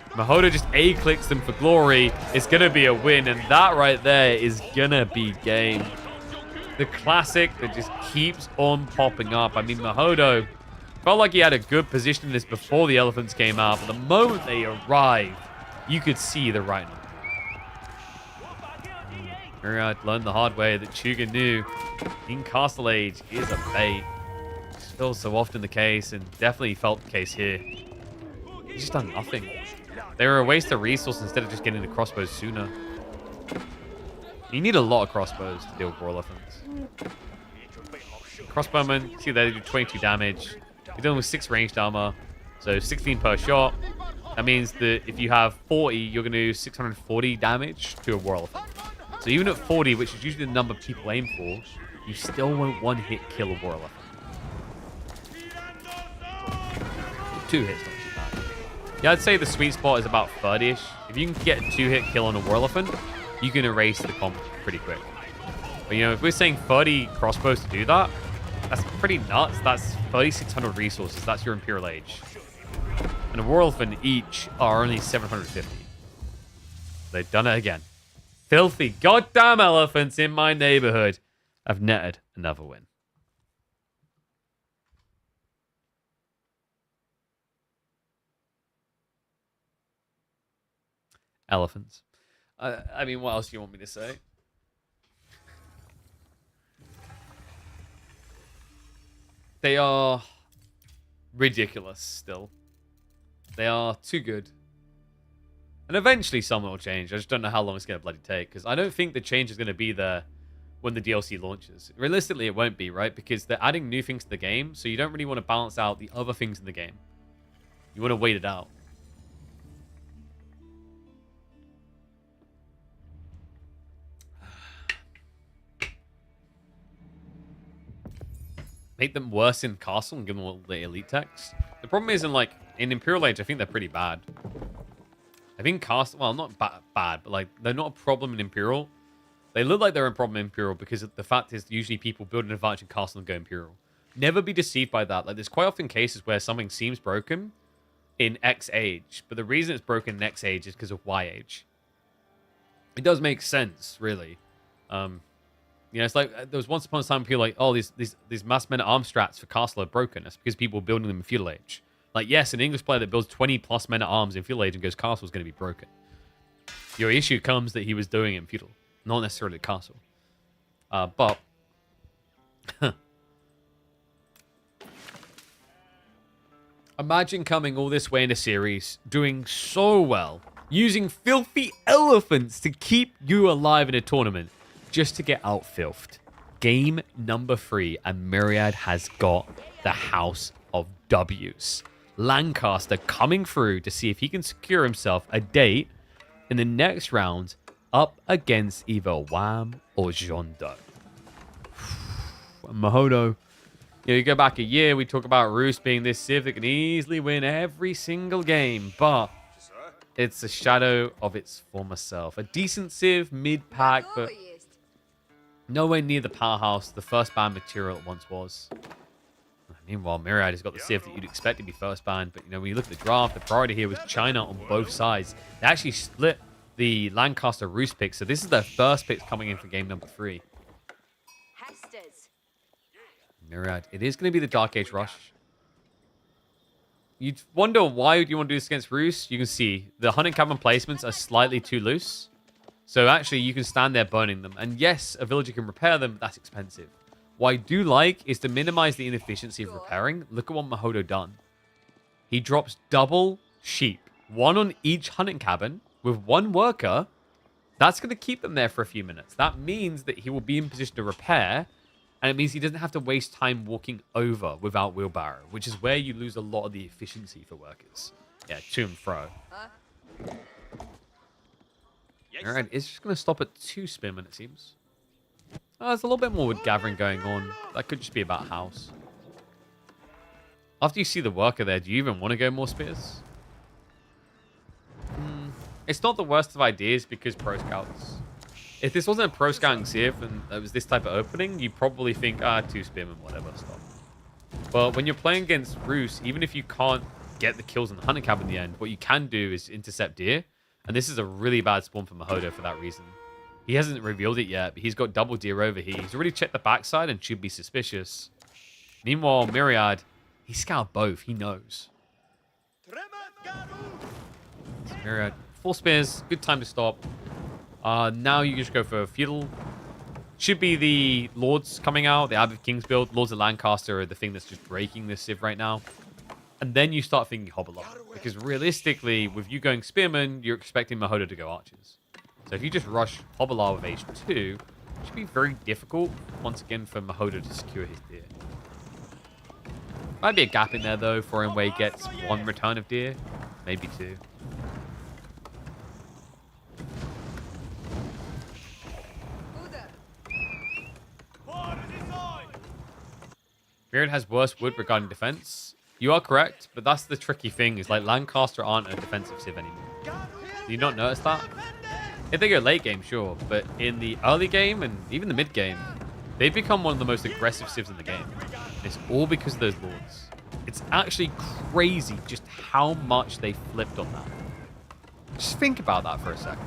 Mahodo just A-clicks them for glory. It's going to be a win, and that right there is going to be game. The classic that just keeps on popping up. I mean, Mahodo felt like he had a good position in this before the Elephants came out, but the moment they arrived, you could see the right number. Myriad learned the hard way that Chuga knew in Castle Age is a bait. Still so often the case, and definitely felt the case here. He's just done nothing. They were a waste of resource instead of just getting the crossbows sooner. You need a lot of crossbows to deal with War Elephants. Crossbowmen, see they do 22 damage. You're dealing with 6 ranged armor, so 16 per shot. That means that if you have 40, you're going to do 640 damage to a War Elephant. So even at 40, which is usually the number people aim for, you still won't one-hit kill a War Elephant. 2 hits, not too bad. Yeah, I'd say the sweet spot is about 30-ish. If you can get a 2-hit kill on a War Elephant, you can erase the comp pretty quick. But, you know, if we're saying 30 crossbows to do that, that's pretty nuts. That's 3,600 resources. That's your Imperial Age. And a War Elephant each are only 750. They've done it again. Filthy goddamn elephants in my neighborhood have netted another win. Elephants. I mean, what else do you want me to say? They are ridiculous still. They are too good. And eventually something will change. I just don't know how long it's going to bloody take. Because I don't think the change is going to be there when the DLC launches. Realistically, it won't be, right? Because they're adding new things to the game. So you don't really want to balance out the other things in the game. You want to wait it out. Make them worse in Castle and give them all the elite text. The problem is in Imperial Age, I think they're pretty bad. I think Castle, well, not bad, but like they're not a problem in Imperial. They look like they're a problem in Imperial because the fact is usually people build an advantage in Castle and go Imperial. Never be deceived by that. Like there's quite often cases where something seems broken in X age, but the reason it's broken in X age is because of Y age. It does make sense, really. You know, it's like there was once upon a time people like, oh, these mass men at arms strats for Castle are broken. That's because people were building them in Feudal Age. Like, yes, an English player that builds 20 plus men at arms in Feudal Age and goes Castle is going to be broken. Your issue comes that he was doing it in Feudal, not necessarily Castle. But imagine coming all this way in a series, doing so well, using filthy elephants to keep you alive in a tournament. Just to get out-filthed. Game number 3, and Myriad has got the House of W's. Lancaster coming through to see if he can secure himself a date in the next round up against either Wham or Jondo. Mahodo. You know, you go back a year, we talk about Roos being this civ that can easily win every single game, but it's a shadow of its former self. A decent civ, mid-pack, but nowhere near the powerhouse the first banned material it once was. Meanwhile, Myriad has got the Civ that you'd expect to be first banned. But, you know, when you look at the draft, the priority here was China on both sides. They actually split the Lancaster Roost picks. So this is their first picks coming in for game number 3. Myriad. It is going to be the Dark Age Rush. You'd wonder why would you want to do this against Roost? You can see the hunting cabin placements are slightly too loose. So actually, you can stand there burning them. And yes, a villager can repair them, but that's expensive. What I do like is to minimize the inefficiency of repairing. Look at what Mahodo done. He drops double sheep. 1 on each hunting cabin with 1 worker. That's going to keep them there for a few minutes. That means that he will be in position to repair. And it means he doesn't have to waste time walking over without wheelbarrow, which is where you lose a lot of the efficiency for workers. Yeah, to and fro. Alright, it's just going to stop at 2 spearmen, it seems. There's a little bit more wood gathering going on. That could just be about house. After you see the worker there, do you even want to go more spears? It's not the worst of ideas because pro scouts. If this wasn't a pro scouting civ and it was this type of opening, you'd probably think, 2 spearmen, whatever, stop. But when you're playing against Roost, even if you can't get the kills in the hunting cabin in the end, what you can do is intercept deer. And this is a really bad spawn for Mahodo for that reason. He hasn't revealed it yet, but he's got double deer over here. He's already checked the backside and should be suspicious. Meanwhile, Myriad, he scouted both. He knows. Myriad, 4 spears. Good time to stop. Now you just go for feudal. Should be the Lords coming out. The Abbot King's build. Lords of Lancaster are the thing that's just breaking this civ right now. And then you start thinking Hobbler. Because realistically, with you going Spearman, you're expecting Mahodo to go Archers. So if you just rush Hobbler with H2, it should be very difficult, once again, for Mahodo to secure his deer. Might be a gap in there, though, for him where he gets 1 return of deer. Maybe 2. Myriad has worse wood regarding defense. You are correct, but that's the tricky thing, is like Lancaster aren't a defensive civ anymore. Do you not notice that? If they go late game, sure, but in the early game and even the mid game, they've become one of the most aggressive civs in the game. It's all because of those Lords. It's actually crazy just how much they flipped on that. Just think about that for a second.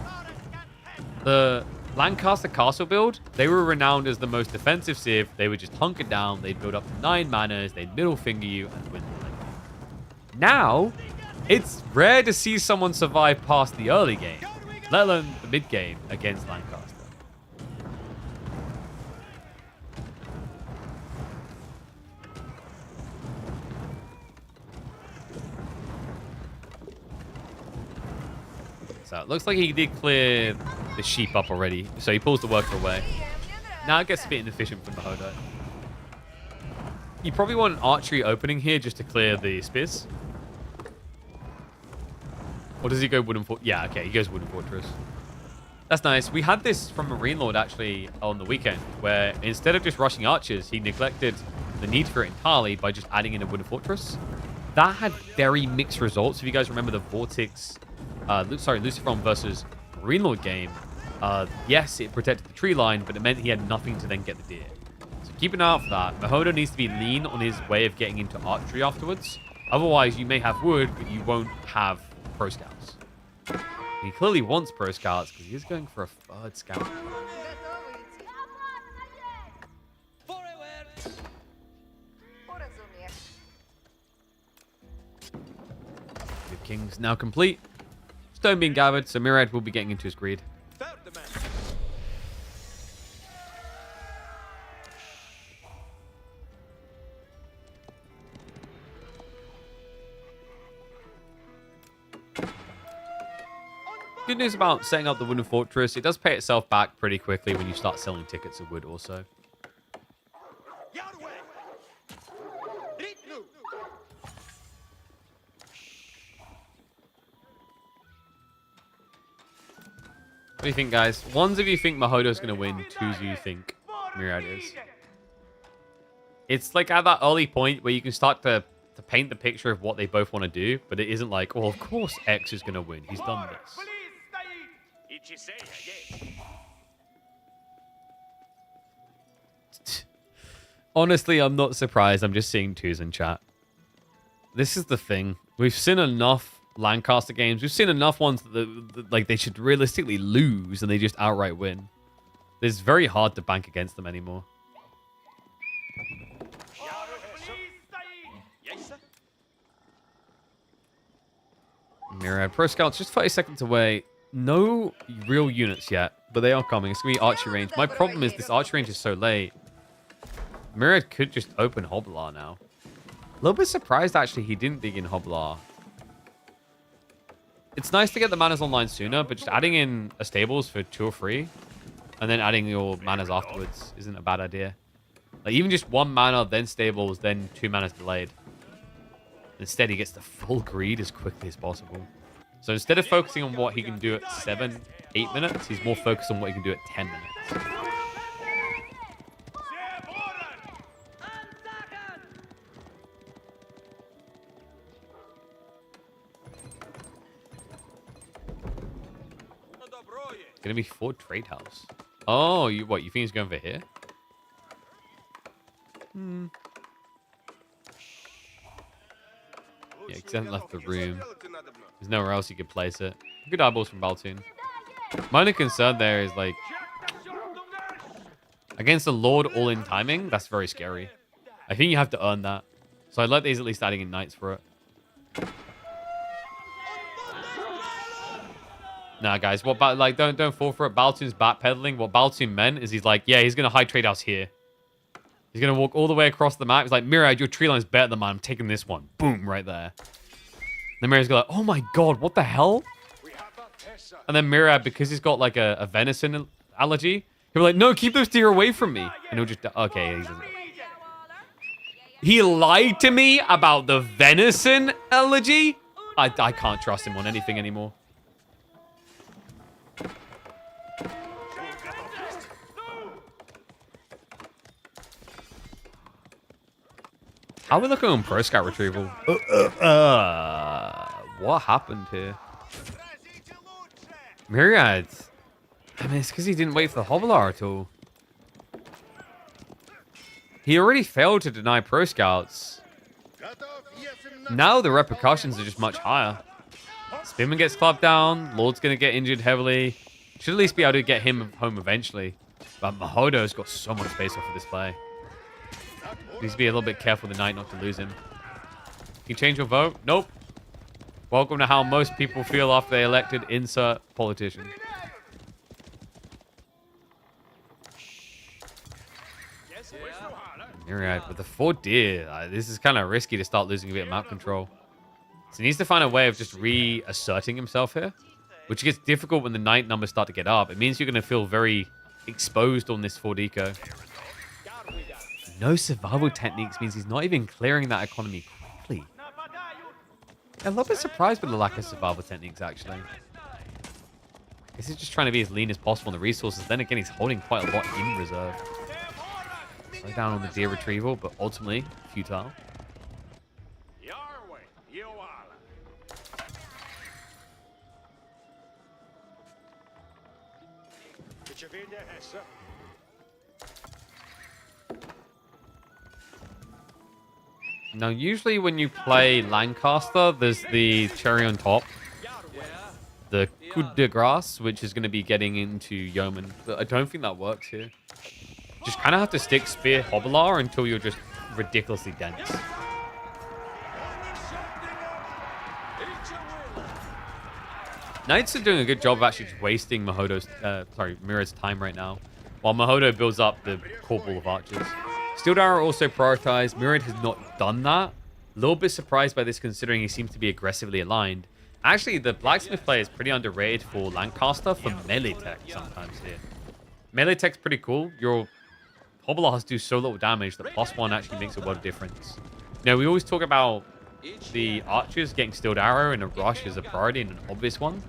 The Lancaster Castle build, they were renowned as the most defensive civ. They would just hunker down, they'd build up to 9 manas, they'd middle finger you, and win the lane. Now, it's rare to see someone survive past the early game, let alone the mid game against Lancaster. So it looks like he did clear the sheep up already. So he pulls the worker away. Now it gets a bit inefficient for Mahodo. You probably want an archery opening here just to clear the spears. Or does he go wooden fortress? Yeah, okay, he goes wooden fortress. That's nice. We had this from Marine Lord actually on the weekend, where instead of just rushing archers, he neglected the need for it entirely by just adding in a wooden fortress. That had very mixed results. If you guys remember the Vortex, Luciferon versus Marine Lord game, yes, it protected the tree line, but it meant he had nothing to then get the deer. So keep an eye out for that. Mahodo needs to be lean on his way of getting into archery afterwards. Otherwise, you may have wood, but you won't have pro scouts. He clearly wants pro scouts because he is going for a 3rd scout. The King's now complete. Stone being gathered, so Myriad will be getting into his greed. Good news about setting up the wooden fortress, it does pay itself back pretty quickly when you start selling tickets of wood also. What do you think, guys? Ones of you think Mahodo's going to win, 2s of you think Myriad is. It's like at that early point where you can start to paint the picture of what they both want to do, but it isn't like, well, of course X is going to win. He's done this. Honestly, I'm not surprised. I'm just seeing 2s in chat. This is the thing. We've seen enough Lancaster games. We've seen enough ones that like they should realistically lose and they just outright win. It's very hard to bank against them anymore. Myriad Pro Scouts just 30 seconds away. No real units yet, but they are coming. It's going to be archery range. My problem is this archery range is so late. Myriad could just open Hoblar now. A little bit surprised, actually, he didn't dig in Hoblar. It's nice to get the manors online sooner, but just adding in a stables for 2 or 3, and then adding your manors afterwards isn't a bad idea. Like, even just 1 mana, then stables, then 2 manors delayed. Instead, he gets the full greed as quickly as possible. So instead of focusing on what he can do at 7, 8 minutes, he's more focused on what he can do at 10 minutes. Gonna be Ford Trade House. Oh, you think he's going for here? Yeah, because he hasn't left the room. There's nowhere else you could place it. Good eyeballs from Baltoon. My only concern there is, like, against the Lord all-in timing, that's very scary. I think you have to earn that. So I'd like these at least adding in knights for it. Nah, guys, don't fall for it. Baltoon's backpedaling. What Baltoon meant is he's like, yeah, he's going to high trade house here. He's going to walk all the way across the map. He's like, Myriad, your tree line's better than mine. I'm taking this one. Boom, right there. Then Myriad's going like, oh my god, what the hell? And then Myriad, because he's got like a venison allergy, he'll be like, no, keep those deer away from me. And he'll just, okay. He lied to me about the venison allergy? I can't trust him on anything anymore. How are we looking on Pro Scout Retrieval? What happened here? Myriad. I mean, it's because he didn't wait for the Hobbler at all. He already failed to deny Pro Scouts. Now the repercussions are just much higher. Spinman gets clubbed down. Lord's going to get injured heavily. Should at least be able to get him home eventually. But Mahodo's got so much space off of this play. Needs to be a little bit careful tonight not to lose him. Can you change your vote? Nope. Welcome to how most people feel after they elected insert politician. Myriad with the 4 deer. This is kind of risky to start losing a bit of map control. So he needs to find a way of just reasserting himself here, which gets difficult when the knight numbers start to get up. It means you're going to feel very exposed on this 4 deco. No survival techniques means he's not even clearing that economy quickly. I'm a little bit surprised with the lack of survival techniques, actually. I guess he's just trying to be as lean as possible on the resources. Then again, he's holding quite a lot in reserve. Slow down on the deer retrieval, but ultimately futile. Now, usually when you play Lancaster, there's the cherry on top. The coup de grace, which is going to be getting into Yeoman. But I don't think that works here. Just kind of have to stick Spear Hobbler until you're just ridiculously dense. Knights are doing a good job of actually just wasting Myriad's time right now. While Mahodo builds up the core ball of archers. Steel Arrow also prioritized. Myriad has not done that. A little bit surprised by this considering he seems to be aggressively aligned. Actually, the Blacksmith play is pretty underrated for Lancaster for melee tech sometimes here. Melee tech's pretty cool. Your Hobblas do so little damage that +1 actually makes a world of difference. Now, we always talk about the archers getting Steel Arrow and a rush as a priority and an obvious one.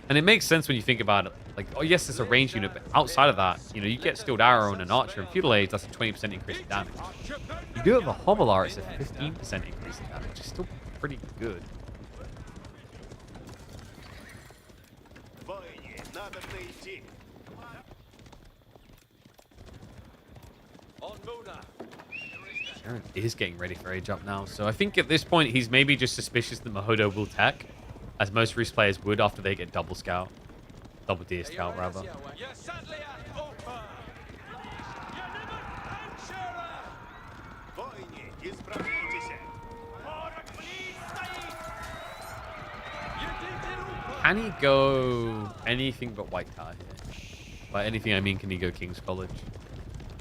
And it makes sense when you think about it. Like, oh, yes, it's a range unit, but outside of that, you know, you get Steel Arrow and an Archer and Feudal Age, that's a 20% increase in damage. You do it with a Hobbler, it's a 15% increase in damage. It's still pretty good. Aaron is getting ready for age up now. So I think at this point, he's maybe just suspicious that Mahodo will tech, as most Reese players would after they get double scout. Double deer scout, rather. Can he go anything but White Tower here? By anything, I mean, can he go King's College?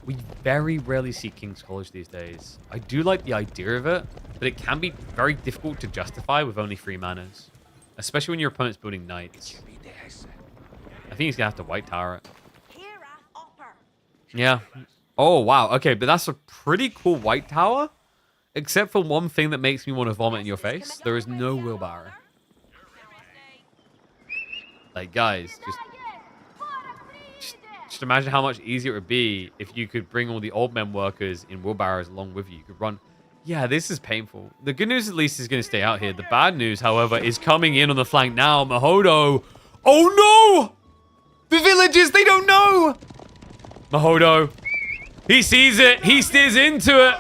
We very rarely see King's College these days. I do like the idea of it, but it can be very difficult to justify with only 3 manas. Especially when your opponent's building knights. I think he's going to have to White Tower it. Yeah. Oh, wow. Okay, but that's a pretty cool White Tower. Except for one thing that makes me want to vomit in your face. There is no wheelbarrow. Like, guys, just imagine how much easier it would be if you could bring all the old men workers in wheelbarrows along with you. You could run. Yeah, this is painful. The good news, at least, is going to stay out here. The bad news, however, is coming in on the flank now. Mahodo. Oh, no! The villagers, they don't know! Mahodo. He sees it. He steers into it.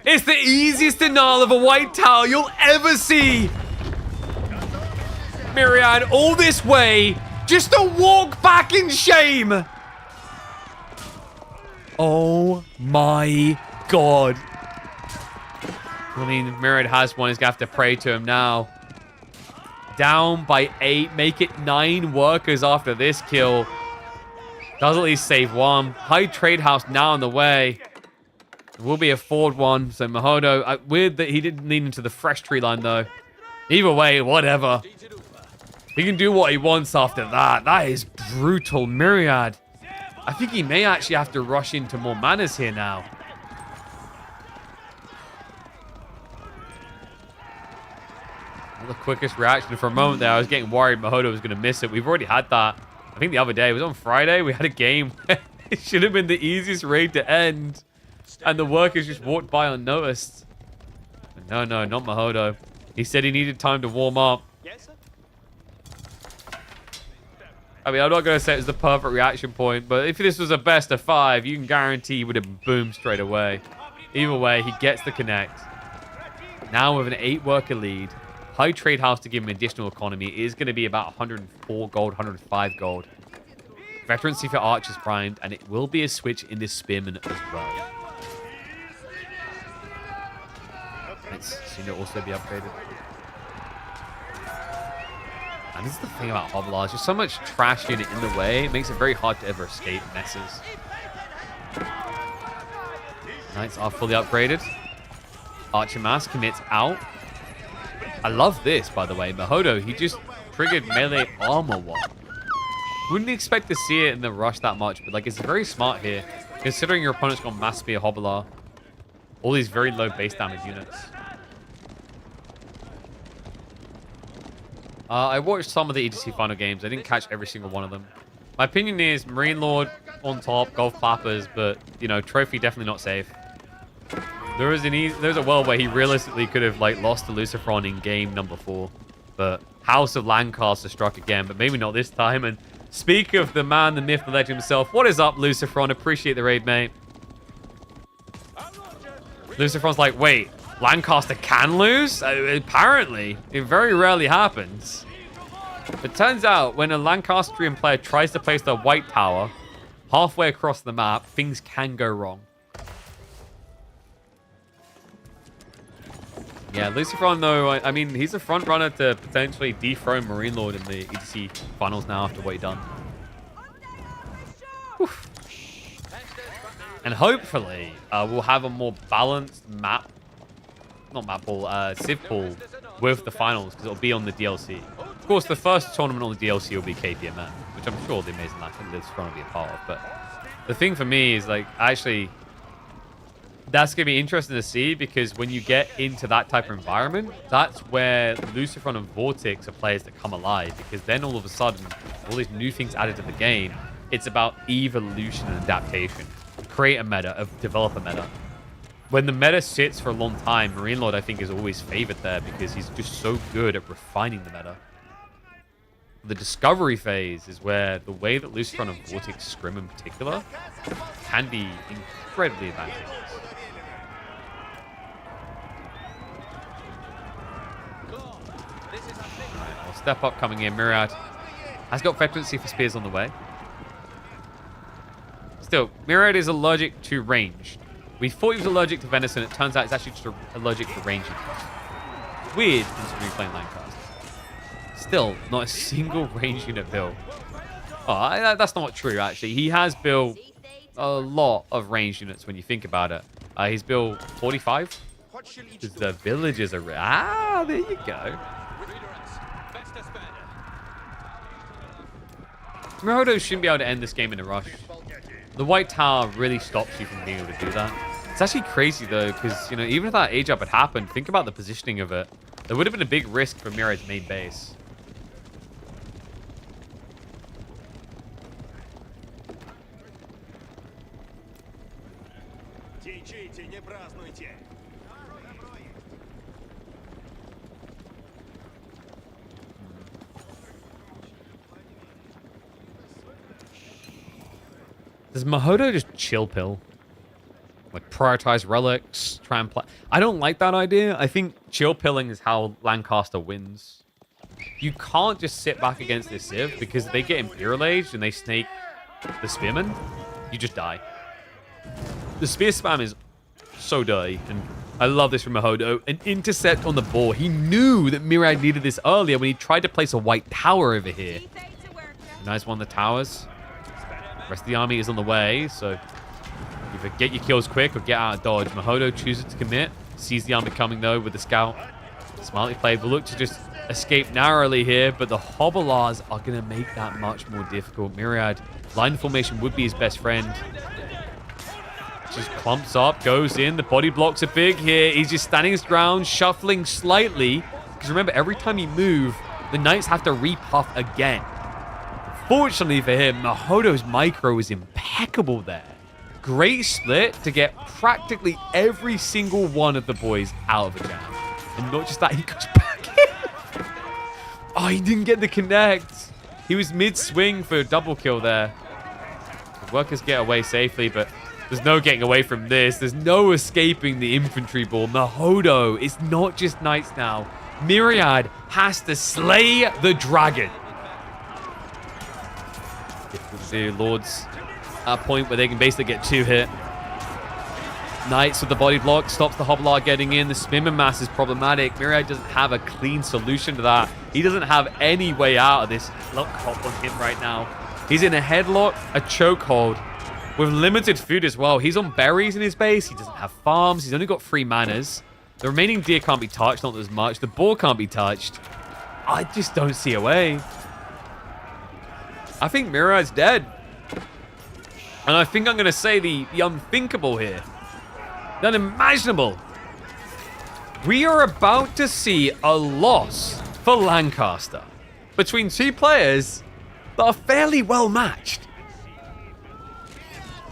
It's the easiest denial of a White Tower you'll ever see. Myriad all this way just to walk back in shame. Oh my god. I mean, Myriad has one. He's going to have to pray to him now. Down by 8. Make it 9 workers after this kill. Does at least save one. High trade house now on the way. It will be a forward one. So Mahodo, weird that he didn't lean into the fresh tree line though. Either way, whatever. He can do what he wants after that. That is brutal. Myriad. I think he may actually have to rush into more manas here now. Not the quickest reaction for a moment there. I was getting worried Mahodo was going to miss it. We've already had that. I think the other day. It was on Friday. We had a game. It should have been the easiest raid to end. And the workers just walked by unnoticed. But no, not Mahodo. He said he needed time to warm up. I mean, I'm not going to say it was the perfect reaction point, but if this was a best of 5, you can guarantee he would have boomed straight away. Either way, he gets the connect. Now with an 8-worker lead, high trade house to give him additional economy is going to be about 104 gold, 105 gold. Veterancy for archers primed, and it will be a switch into spearmen as well. Let's soon to also be upgraded. And this is the thing about Hovelar. There's so much trash unit in the way. It makes it very hard to ever escape messes. Knights are fully upgraded. Archer Mass commits out. I love this, by the way. Mahodo, he just triggered melee armor one. Wouldn't expect to see it in the rush that much, but like it's very smart here. Considering your opponent's got Mass Spear, Hovelar. All these very low base damage units. I watched some of the EDC final games. I didn't catch every single one of them. My opinion is Marine Lord on top, Golf Clappers, but, you know, Trophy definitely not safe. There's a world where he realistically could have, like, lost to Lucifron in game number 4. But House of Lancaster struck again, but maybe not this time. And speak of the man, the myth, the legend himself. What is up, Lucifron? Appreciate the raid, mate. Lucifron's like, wait, Lancaster can lose? Apparently. It very rarely happens. It turns out when a Lancastrian player tries to place their White Tower halfway across the map, things can go wrong. Yeah, Lucifron, though, I mean, he's a front runner to potentially dethrone Marine Lord in the EDC finals now after what he done. Oof. And hopefully, we'll have a more balanced map. Not map pool, Civ pool with the finals, because it'll be on the DLC. Of course, the first tournament on the DLC will be KPMN, which I'm sure the Amazing Lash and Liv's going to be a part of. But the thing for me is, like, actually, that's going to be interesting to see, because when you get into that type of environment, that's where Lucifron and Vortex are players that come alive, because then all of a sudden, all these new things added to the game, it's about evolution and adaptation. Create a meta, develop a meta. When the meta sits for a long time, Marine Lord, I think, is always favored there because he's just so good at refining the meta. The discovery phase is where the way that Lucifron and Vortex scrim in particular can be incredibly advantageous. Right, well, step up coming in. Myriad has got frequency for spears on the way. Still, Myriad is allergic to range. We thought he was allergic to venison. It turns out it's actually just allergic to range. Weird considering playing Lancaster. Still, not a single range unit build. Oh, that's not true, actually. He has built a lot of range units when you think about it. He's built 45. Because the villagers are... Ah, there you go. Mahodo shouldn't be able to end this game in a rush. The White Tower really stops you from being able to do that. It's actually crazy, though, because, you know, even if that age up had happened, think about the positioning of it. There would have been a big risk for Myriad's main base. Does Mahodo just chill pill? Like prioritize relics, try and play. I don't like that idea. I think chill pilling is how Lancaster wins. You can't just sit back against this Civ because they get Imperial Age and they snake the Spearman. You just die. The Spear spam is so dirty, and I love this from Mahodo. An intercept on the board. He knew that Myriad needed this earlier when he tried to place a white tower over here. Nice one, the towers. The rest of the army is on the way, so either get your kills quick or get out of dodge. Mahodo chooses to commit. Sees the army coming, though, with the scout. Smartly played. We'll look to just escape narrowly here, but the Hobblars are going to make that much more difficult. Myriad, line formation would be his best friend. Just clumps up, goes in. The body blocks are big here. He's just standing his ground, shuffling slightly. Because remember, every time you move, the Knights have to repuff again. Fortunately for him, Mahodo's micro is impeccable there. Great split to get practically every single one of the boys out of a jam. And not just that, he goes back in. Oh, he didn't get the connect. He was mid-swing for a double kill there. The workers get away safely, but there's no getting away from this. There's no escaping the infantry ball. Mahodo, it's not just Knights now. Myriad has to slay the dragon. The Lords at a point where they can basically get 2 hit. Knights with the body block stops the Hobblar getting in. The Spearman mass is problematic. Myriad doesn't have a clean solution to that. He doesn't have any way out of this. Look hop on him right now. He's in a headlock, a chokehold, with limited food as well. He's on berries in his base. He doesn't have farms. He's only got 3 manas. The remaining deer can't be touched, not as much. The boar can't be touched. I just don't see a way. I think Myriad's dead. And I think I'm going to say the unthinkable here. The unimaginable. We are about to see a loss for Lancaster between 2 players that are fairly well matched.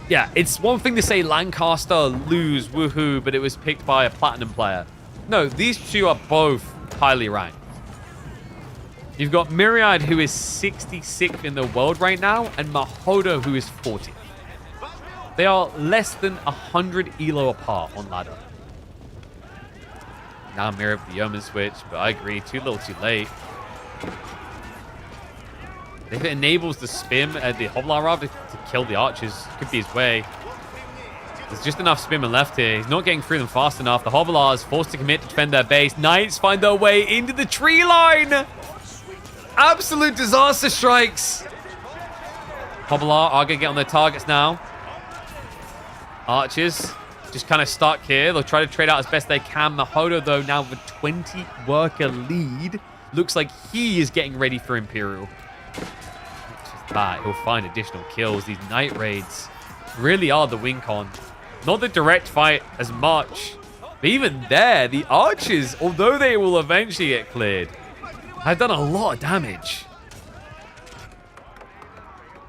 Yeah, it's one thing to say Lancaster lose, woohoo, but it was picked by a platinum player. No, these 2 are both highly ranked. You've got Myriad, who is 66th in the world right now, and Mahodo, who is 40th. They are less than 100 elo apart on ladder. Now Myriad with the Yeoman switch, but I agree, too little too late. If it enables the spin, the Hobblar rather, to kill the archers, could be his way. There's just enough Spearmen left here. He's not getting through them fast enough. The Hobblar is forced to commit to defend their base. Knights find their way into the tree line. Absolute disaster strikes. Hobblar are going to get on their targets now. Archers just kind of stuck here. They'll try to trade out as best they can. Mahodo, though, now with a 20 worker lead. Looks like he is getting ready for Imperial. Not just that, he'll find additional kills. These night raids really are the win con. Not the direct fight as much. But even there, the archers, although they will eventually get cleared, have done a lot of damage.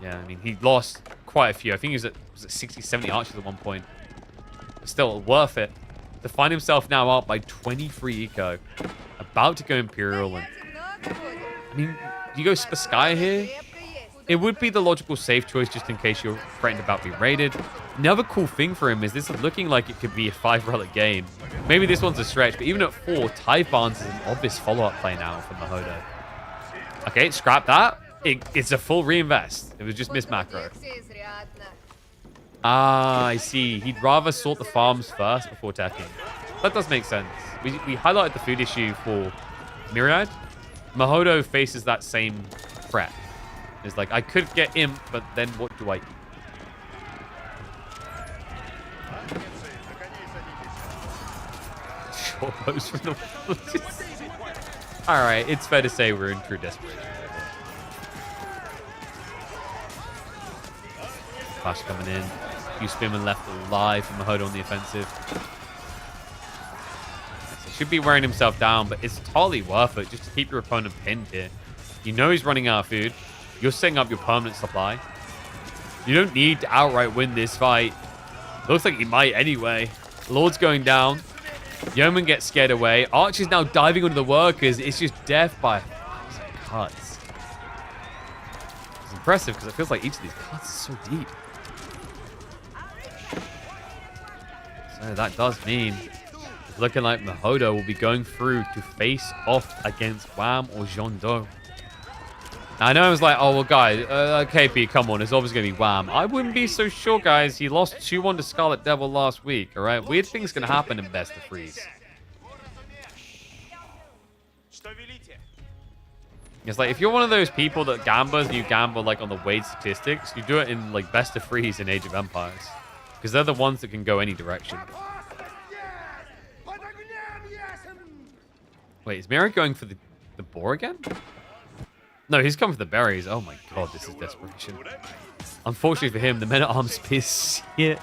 Yeah, I mean, he lost quite a few. I think he was at 60, 70 archers at one point. But still, worth it. To find himself now up by 23 eco. About to go Imperial. And, I mean, you go Spaskia here. It would be the logical safe choice just in case you're threatened about being raided. Another cool thing for him is this is looking like it could be a 5 relic game. Maybe this one's a stretch, but even at 4, Typhons is an obvious follow-up play now from Mahodo. Okay, scrap that. It's a full reinvest. It was just missed macro. Ah, I see. He'd rather sort the farms first before attacking. That does make sense. We highlighted the food issue for Myriad. Mahodo faces that same threat. It's like, I could get imp, but then what do I eat? Short post from the... Alright, it's fair to say we're in true desperation. Lash coming in. Few spinmen left alive from Mahodo on the offensive. He should be wearing himself down, but it's totally worth it just to keep your opponent pinned here. You know he's running out of food. You're setting up your permanent supply. You don't need to outright win this fight. Looks like he might anyway. Lord's going down. Yeoman gets scared away. Archer's now diving under the workers. It's just death by 1,000 cuts. It's impressive because it feels like each of these cuts is so deep. So that does mean it's looking like Mahodo will be going through to face off against Wham or Jondo. I know I was like, oh, well, guys, KP, come on. It's obviously going to be Wham. I wouldn't be so sure, guys. He lost 2-1 to Scarlet Devil last week, all right? Weird things can happen in Best of Threes. It's like, if you're one of those people that gambles and you gamble, like, on the Wade statistics, you do it in, like, Best of Threes in Age of Empires. Because they're the ones that can go any direction. Wait, is Myriad going for the boar again? No, he's coming for the berries. Oh my god, this is desperation. Unfortunately for him, the men-at-arms piss shit.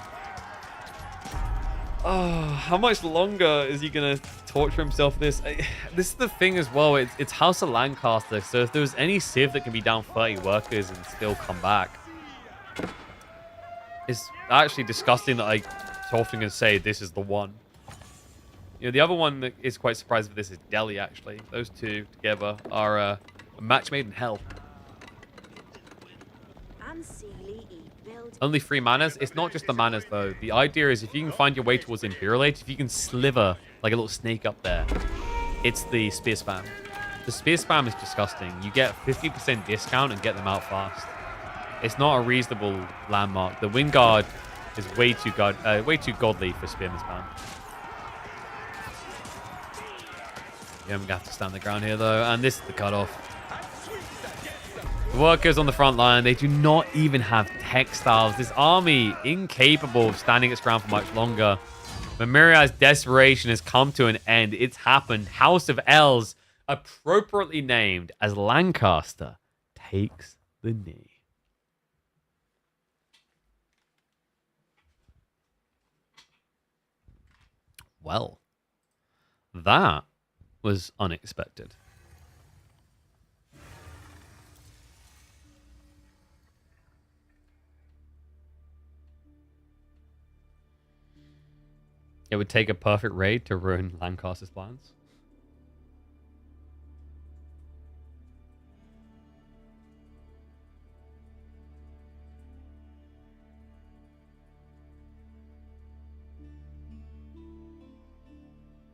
Oh, how much longer is he going to torture himself this? This is the thing as well. It's House of Lancaster, so if there was any Civ that can be down 30 workers and still come back, it's actually disgusting that I so often can say this is the one. You know, the other one that is quite surprising for this is Delhi, actually. Those two together are a match made in hell. Only 3 manas. It's not just the manas, though. The idea is if you can find your way towards Imperial Age, if you can sliver like a little snake up there, it's the spear spam. The spear spam is disgusting. You get 50% discount and get them out fast. It's not a reasonable landmark. The Wingard is way too godly for spearman spam. Yeah, I'm going to have to stand the ground here, though. And this is the cutoff. The workers on the front line, they do not even have textiles. This army, incapable of standing its ground for much longer. But Myriad's desperation has come to an end. It's happened. House of L's, appropriately named as Lancaster, takes the knee. Well, that was unexpected. It would take a perfect raid to ruin Lancaster's plans.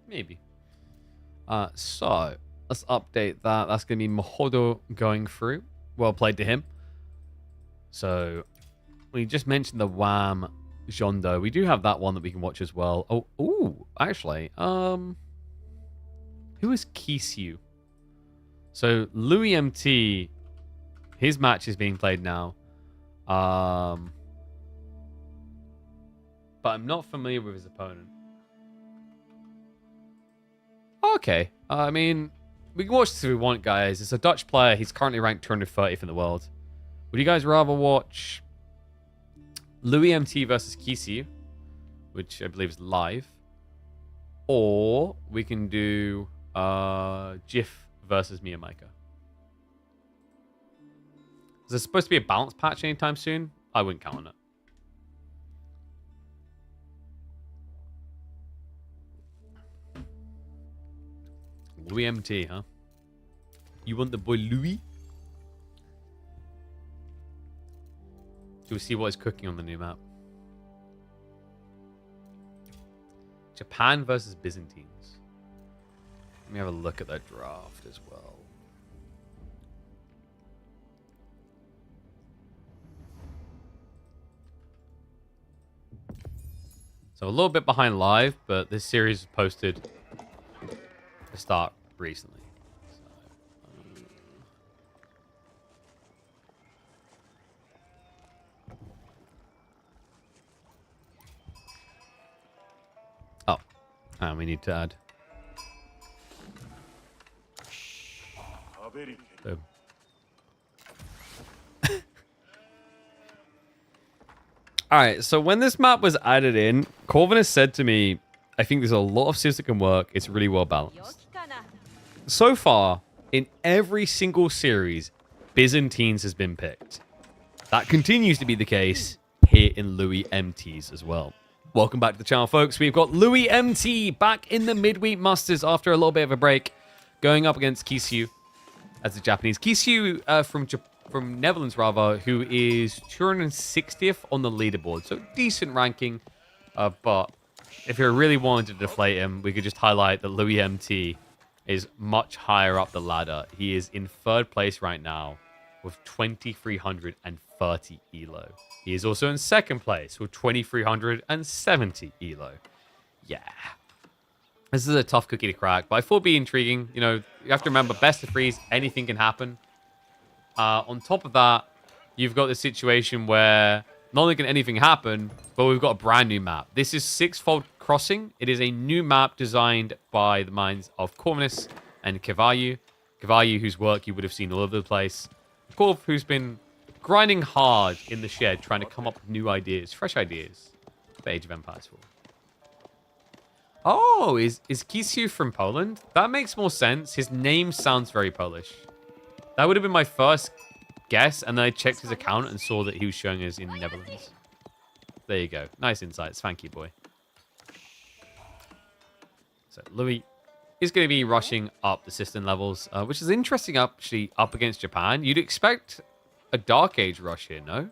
Maybe. So, let's update that. That's going to be Mahodo going through. Well played to him. So, we just mentioned the Wham Jondo. We do have that one that we can watch as well. Oh, ooh, actually, who is Kisyu? So Louis MT, his match is being played now. But I'm not familiar with his opponent. Okay, I mean, we can watch this if we want, guys. It's a Dutch player. He's currently ranked 230th in the world. Would you guys rather watch Louis MT versus Kisyu, which I believe is live, or we can do Jif versus Miamica? Is there supposed to be a balance patch anytime soon? I wouldn't count on it. Louis MT, huh? You want the boy Louis? Do we see what is cooking on the new map? Japan versus Byzantines. Let me have a look at that draft as well. So a little bit behind live, but this series was posted to start recently. Oh, and we need to add. Boom. All right, so when this map was added in, Corvinus said to me, I think there's a lot of civs that can work. It's really well balanced. So far, in every single series, Byzantines has been picked. That continues to be the case here in Louis MTs as well. Welcome back to the channel, folks. We've got Louis MT back in the midweek musters after a little bit of a break, going up against Kisyu as the Japanese. Kisyu from Netherlands, rather, who is 260th on the leaderboard. So decent ranking. But if you really wanted to deflate him, we could just highlight that Louis MT is much higher up the ladder. He is in third place right now with 2,330 elo. He is also in second place with 2,370 elo. Yeah. This is a tough cookie to crack, but I thought it'd be intriguing. You know, you have to remember, best of threes, anything can happen. On top of that, you've got the situation where not only can anything happen, but we've got a brand new map. This is Sixfold Crossing. It is a new map designed by the minds of Corvinus and Kevayu. Kevayu, whose work you would have seen all over the place. Corv, who's been grinding hard in the shed, trying to come up with new ideas, fresh ideas for Age of Empires 4. Oh, is Kisyu from Poland? That makes more sense. His name sounds very Polish. That would have been my first guess, and then I checked his account and saw that he was showing us in Netherlands. There you go. Nice insights. Thank you, boy. So Louis is going to be rushing up the system levels, which is interesting, actually, up against Japan. You'd expect a Dark Age rush here, no?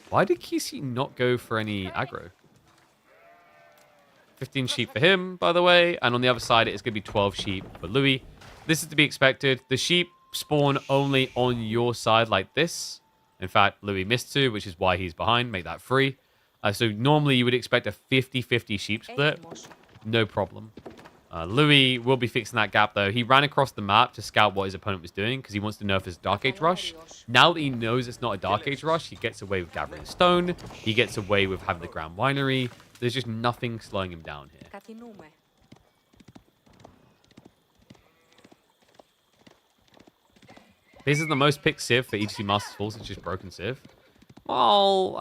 Why did Kisyu not go for any aggro? 15 sheep for him, by the way, and on the other side, it's going to be 12 sheep for Louis. This is to be expected. The sheep spawn only on your side like this. In fact, Louis missed 2, which is why he's behind. Make that 3. So normally you would expect a 50-50 sheep split. No problem. Louis will be fixing that gap, though. He ran across the map to scout what his opponent was doing because he wants to know if it's a Dark Age rush. Now that he knows it's not a Dark Age rush, he gets away with gathering stone. He gets away with having the Grand Winery. There's just nothing slowing him down here. This is the most picked civ for EDC Masters Falls. It's just broken civ. Well,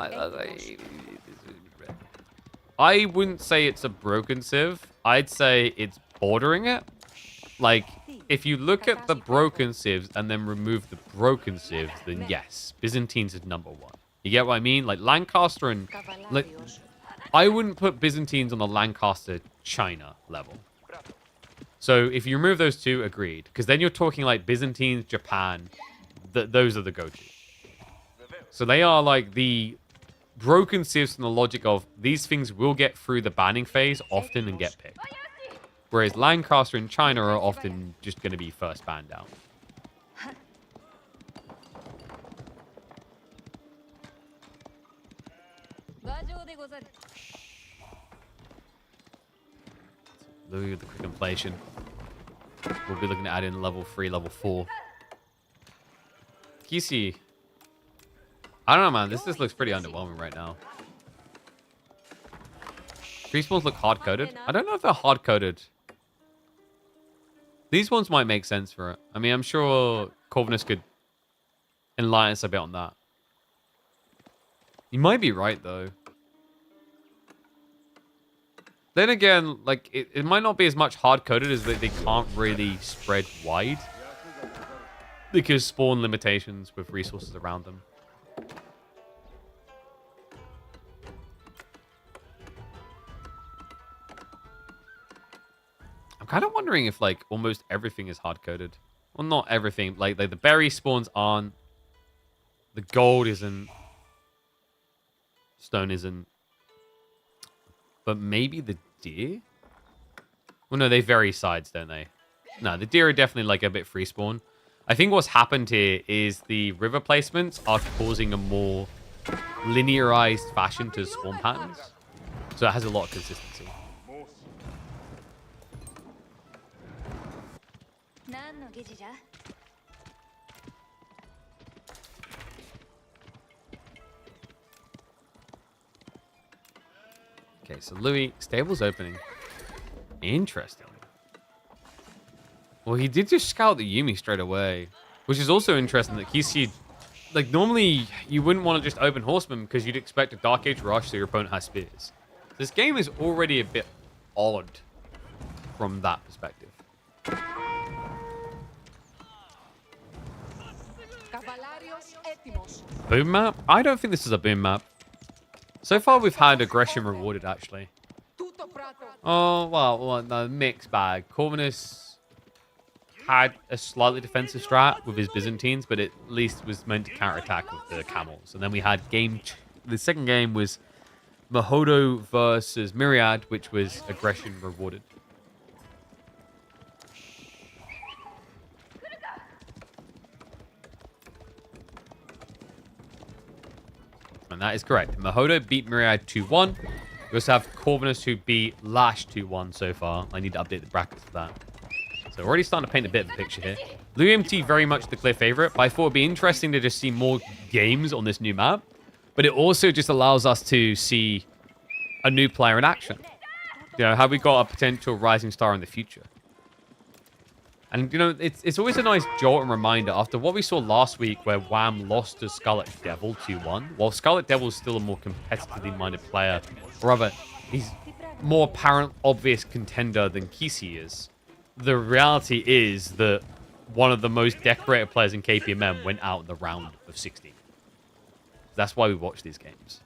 I wouldn't say it's a broken civ. I'd say it's bordering it. Like, if you look at the broken civs and then remove the broken civs, then yes, Byzantines is #1. You get what I mean? Like, Lancaster and... Like, I wouldn't put Byzantines on the Lancaster-China level. So if you remove those two, agreed. Because then you're talking like Byzantines, Japan. Those are the go-to. So they are like the broken civs in the logic of these things will get through the banning phase often and get picked. Whereas Lancaster and China are often just going to be first banned out. Louis with the quick inflation. We'll be looking to add in level 3, level 4. Kisyu. I don't know, man. This looks pretty underwhelming right now. Tree spawns look hard-coded. I don't know if they're hard-coded. These ones might make sense for it. I mean, I'm sure Corvinus could enlighten us a bit on that. You might be right, though. Then again, like, it might not be as much hard-coded as they can't really spread wide. Because spawn limitations with resources around them. I'm kind of wondering if, like, almost everything is hard-coded. Well, not everything. Like the berry spawns aren't. The gold isn't. Stone isn't. but maybe the deer? Well, no, they vary sides, don't they? No, the deer are definitely like a bit free spawn. I think what's happened here is the river placements are causing a more linearized fashion to spawn patterns. So it has a lot of consistency. Okay, so Louis, stable's opening. Interesting. Well, he did just scout the Yuumi straight away, which is also interesting that Kisi, like, normally you wouldn't want to just open Horseman because you'd expect a Dark Age rush so your opponent has spears. This game is already a bit odd from that perspective. Boom map? I don't think this is a boom map. So far, we've had aggression rewarded, actually. Oh, well, no, mixed bag. Corvinus had a slightly defensive strat with his Byzantines, but it at least was meant to counterattack with the camels. And then we had the second game was Mahodo versus Myriad, which was aggression rewarded. And that is correct. Mahodo beat Myriad 2-1. We also have Corvinus who beat Lash 2-1 so far. I need to update the brackets for that. So we're already starting to paint a bit of a picture here. Blue MT very much the clear favorite, but I thought it'd be interesting to just see more games on this new map. But it also just allows us to see a new player in action. You know, have we got a potential rising star in the future? And, you know, it's always a nice jolt and reminder after what we saw last week where Wham lost to Scarlet Devil 2-1. While Scarlet Devil is still a more competitively minded player, or rather, he's more apparent, obvious contender than Kisi is. The reality is that one of the most decorated players in KPMM went out in the round of 16. That's why we watch these games.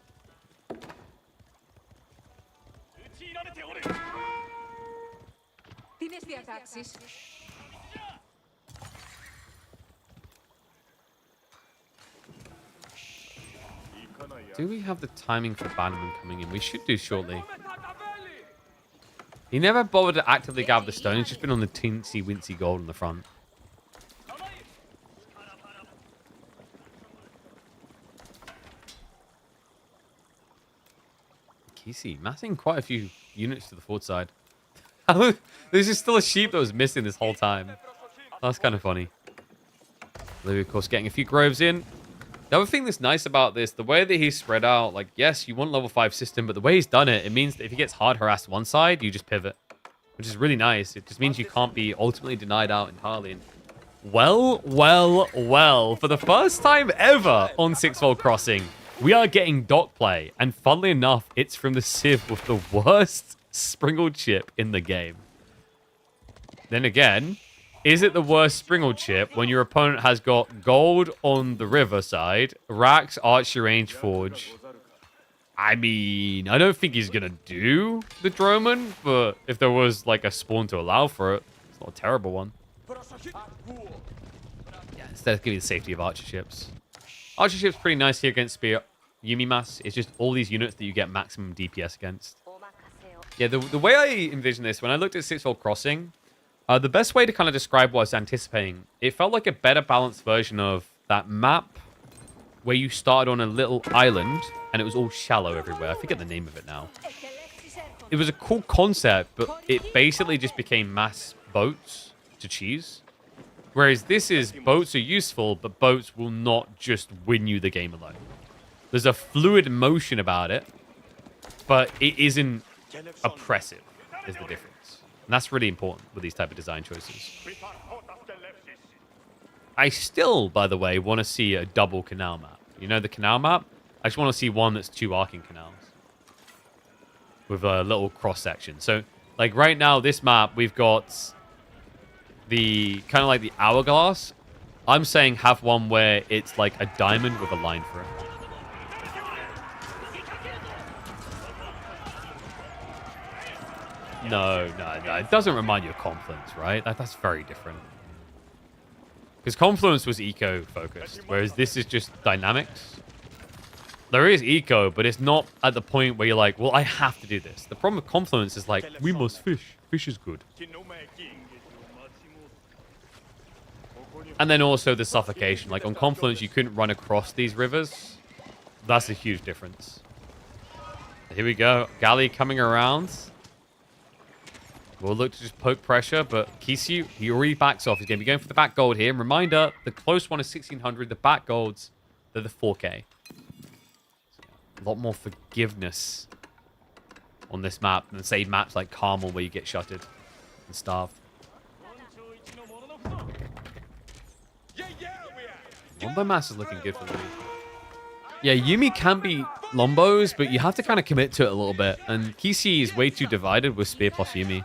Do we have the timing for Bannerman coming in? We should do shortly. He never bothered to actively gather the stone. He's just been on the teensy-wincy gold in the front. Kisi massing quite a few units to the forward side. There's just still a sheep that was missing this whole time. That's kind of funny. Louis, of course, getting a few groves in. The other thing that's nice about this, the way that he's spread out, like, yes, you want level 5 system, but the way he's done it, it means that if he gets hard harassed one side, you just pivot, which is really nice. It just means you can't be ultimately denied out entirely. And well, for the first time ever on Sixfold Crossing, we are getting dock play. And funnily enough, it's from the Civ with the worst sprinkled chip in the game. Then again, is it the worst sprinkled chip when your opponent has got gold on the river side, Rax, Archery Range, Forge? I mean, I don't think he's going to do the Droman, but if there was like a spawn to allow for it, it's not a terrible one. Yeah, instead give you the safety of Archer ships. Archer ships pretty nice here against Spear. Yuumi Mass, it's just all these units that you get maximum DPS against. Yeah, the way I envision this, when I looked at Sixfold Crossing, the best way to kind of describe what I was anticipating, it felt like a better balanced version of that map where you started on a little island and it was all shallow everywhere. I forget the name of it now. It was a cool concept, but it basically just became mass boats to cheese. Whereas this is boats are useful, but boats will not just win you the game alone. There's a fluid motion about it, but it isn't oppressive, is the difference. And that's really important with these type of design choices. I still, by the way, want to see a double canal map. You know the canal map? I just want to see one that's 2 arcing canals with a little cross section. So, like right now, this map, we've got the kind of like the hourglass. I'm saying have one where it's like a diamond with a line for it. No. It doesn't remind you of Confluence, right? That's very different. Because Confluence was eco-focused, whereas this is just dynamics. There is eco, but it's not at the point where you're like, well, I have to do this. The problem with Confluence is like, we must fish. Fish is good. And then also the suffocation. Like on Confluence, you couldn't run across these rivers. That's a huge difference. Here we go. Galley coming around. We'll look to just poke pressure, but Kisyu, he already backs off. He's going to be going for the back gold here. And reminder, the close one is 1600. The back golds, they're the 4K. A lot more forgiveness on this map than, say, maps like Carmel where you get shuttered and starved. Lombo mass is looking good for me. Yeah, Yumi can be Lombos, but you have to kind of commit to it a little bit. And Kisi is way too divided with Spear plus Yumi.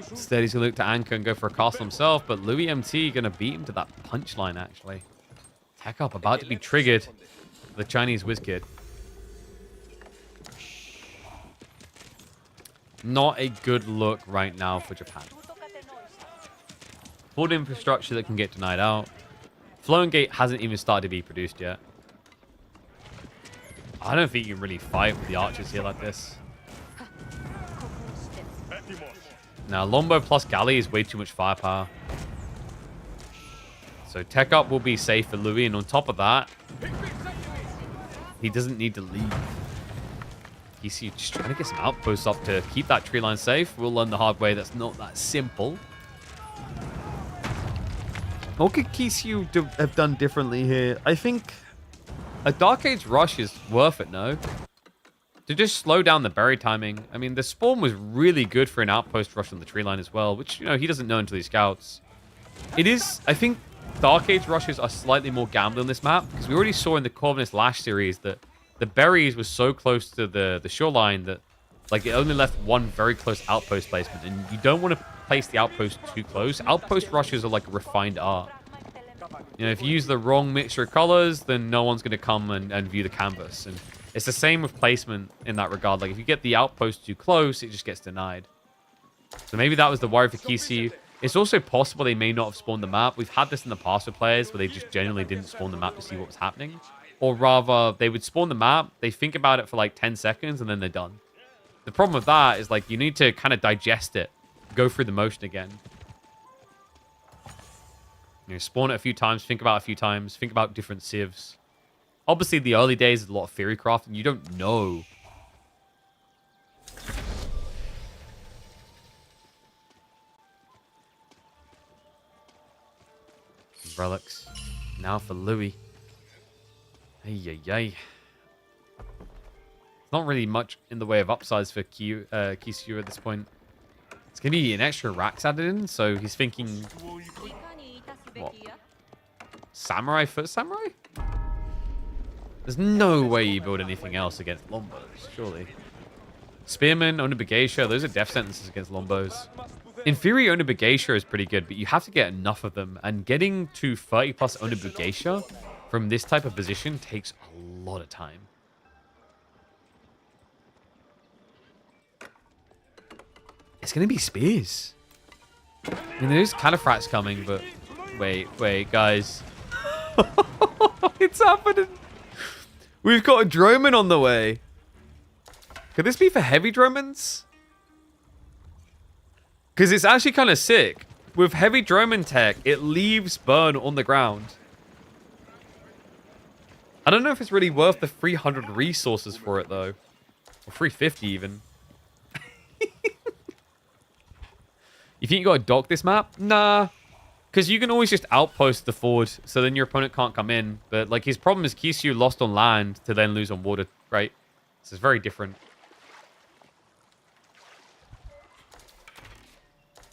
Instead, he's going to look to anchor and go for a castle himself, but Louis MT going to beat him to that punchline, actually. Tech up, about to be triggered. The Chinese whiz kid. Not a good look right now for Japan. Full infrastructure that can get denied out. Flowing Gate hasn't even started to be produced yet. I don't think you can really fight with the archers here like this. Now, Lombo plus Galley is way too much firepower. So tech up will be safe for Louis, and on top of that, he doesn't need to leave. He's just trying to get some outposts up to keep that tree line safe. We'll learn the hard way. That's not that simple. What could Kisyu have done differently here? I think a Dark Age rush is worth it, no? To just slow down the berry timing. I mean, the spawn was really good for an outpost rush on the tree line as well, which, you know, he doesn't know until he scouts. It is, I think, Dark Age rushes are slightly more gamble on this map, because we already saw in the Corvinus Lash series that the berries were so close to the shoreline that, like, it only left one very close outpost placement, and you don't want to place the outpost too close. Outpost rushes are like a refined art. You know, if you use the wrong mixture of colors, then no one's going to come and view the canvas. And it's the same with placement in that regard. Like, if you get the outpost too close, it just gets denied. So maybe that was the worry for Kisyu. It's also possible they may not have spawned the map. We've had this in the past with players where they just genuinely didn't spawn the map to see what was happening. Or rather, they would spawn the map, they think about it for like 10 seconds, and then they're done. The problem with that is, like, you need to kind of digest it. Go through the motion again. You know, spawn it a few times, think about it a few times, think about different civs. Obviously, the early days is a lot of theory craft, and you don't know. Relics. Now for Louis. Ay. Not really much in the way of upsides for Kisyu at this point. It's going to be an extra racks added in, so he's thinking... What? Samurai first samurai? There's no way you build anything else against Lombos, surely. Spearman, Onibugeisha, those are death sentences against Lombos. In theory, Onibugeisha is pretty good, but you have to get enough of them. And getting to 30 plus Onibugeisha from this type of position takes a lot of time. It's going to be spears. I mean, there's Califrats coming, but... Wait, guys. It's happening. We've got a Droman on the way. Could this be for heavy Dromans? Because it's actually kind of sick. With heavy Droman tech, it leaves burn on the ground. I don't know if it's really worth the 300 resources for it, though. Or 350 even. You think you gotta dock this map? Nah. Because you can always just outpost the ford, so then your opponent can't come in. But, like, his problem is Kisyu lost on land to then lose on water, right? So it's very different.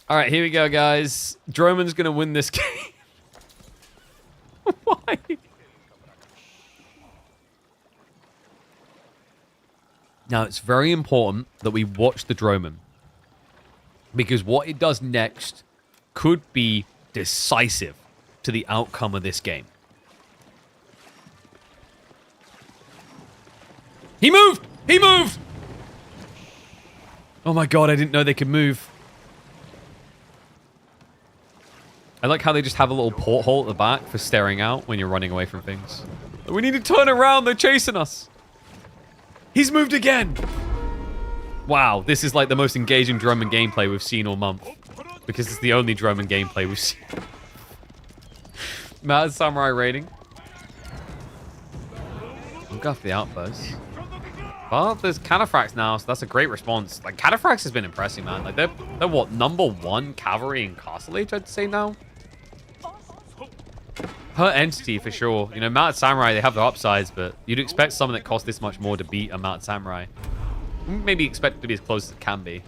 Alright, here we go, guys. Droman's gonna win this game. Why? Now, it's very important that we watch the Droman. Because what it does next could be decisive to the outcome of this game. He moved! He moved! Oh my god, I didn't know they could move. I like how they just have a little porthole at the back for staring out when you're running away from things. We need to turn around. They're chasing us. He's moved again. Wow, this is like the most engaging Drummond gameplay we've seen all month. Because it's the only Drummond gameplay we've seen. Mad Samurai raiding. Look after the outposts. Well, there's Cataphracts now, so that's a great response. Like, Cataphracts has been impressive, man. Like, they're what, #1 cavalry in Castle Age, I'd say now? Per entity, for sure. You know, Mounted Samurai, they have their upsides, but you'd expect something that costs this much more to beat a Mounted Samurai. Maybe expect it to be as close as it can be.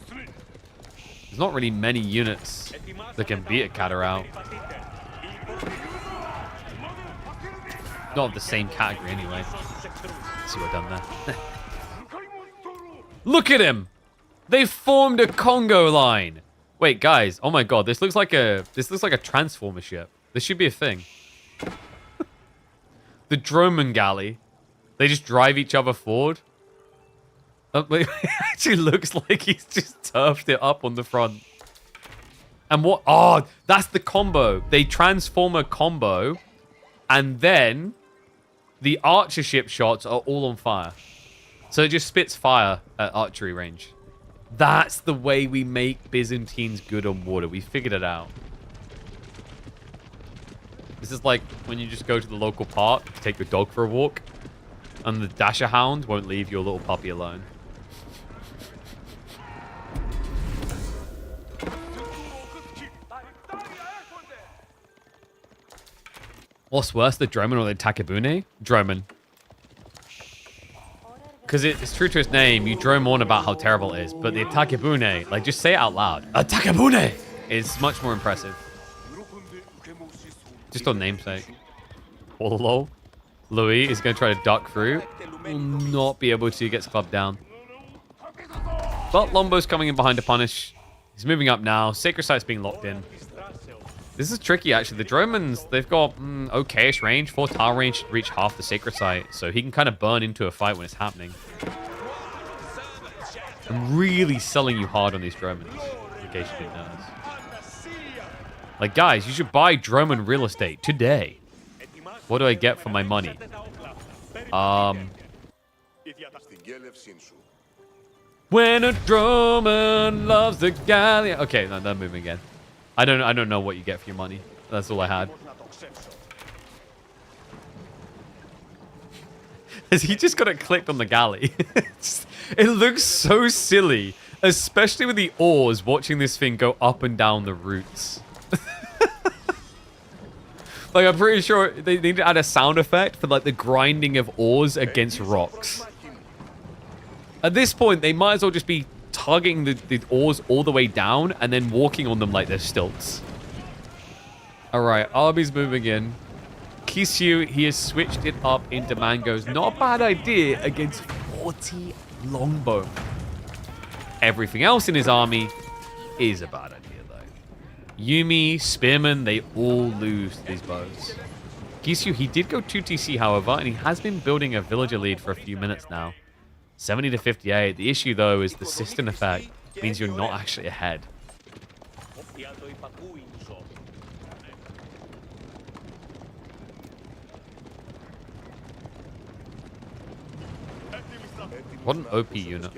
There's not really many units that can beat a Catarau. Not of the same category, anyway. Let's see what I've done there. Look at him! They formed a Congo line! Wait, guys. Oh my god, this looks like a Transformer ship. This should be a thing. The Droman Galley. They just drive each other forward. It actually looks like he's just turfed it up on the front. And what? Oh, that's the combo. They transform a combo, and then the archer ship shots are all on fire. So it just spits fire at archery range. That's the way we make Byzantines good on water. We figured it out. This is like when you just go to the local park, take your dog for a walk, and the Dasher Hound won't leave your little puppy alone. What's worse, the Droman or the Takebune? Droman. Because it's true to its name, you drone on about how terrible it is, but the Takebune, like, just say it out loud. A Takebune is much more impressive. Just on namesake. Lol. Louis is going to try to duck through. Will not be able to, gets clubbed down. But Lombo's coming in behind to punish. He's moving up now. Sacred Site's being locked in. This is tricky, actually. The Dromans, they've got okay-ish range. 4 tile range to reach half the Sacred Site, so he can kind of burn into a fight when it's happening. I'm really selling you hard on these Dromans, in case you didn't notice. Like, guys, you should buy Droman real estate today. What do I get for my money? When a Droman loves the galleon. Okay, no, they're moving again. I don't know what you get for your money. That's all I had. Has he just got it clicked on the galley? It looks so silly, especially with the oars watching this thing go up and down the routes. Like, I'm pretty sure they need to add a sound effect for, like, the grinding of oars against rocks. At this point, they might as well just be tugging the oars all the way down and then walking on them like they're stilts. Alright, Arby's moving in. Kisyu, he has switched it up into mangoes. Not a bad idea against 40 longbow. Everything else in his army is a bad idea, though. Yumi, Spearman, they all lose these bows. Kisyu, he did go 2TC, however, and he has been building a villager lead for a few minutes now. 70 to 58. The issue, though, is the system effect means you're not actually ahead. What an OP unit.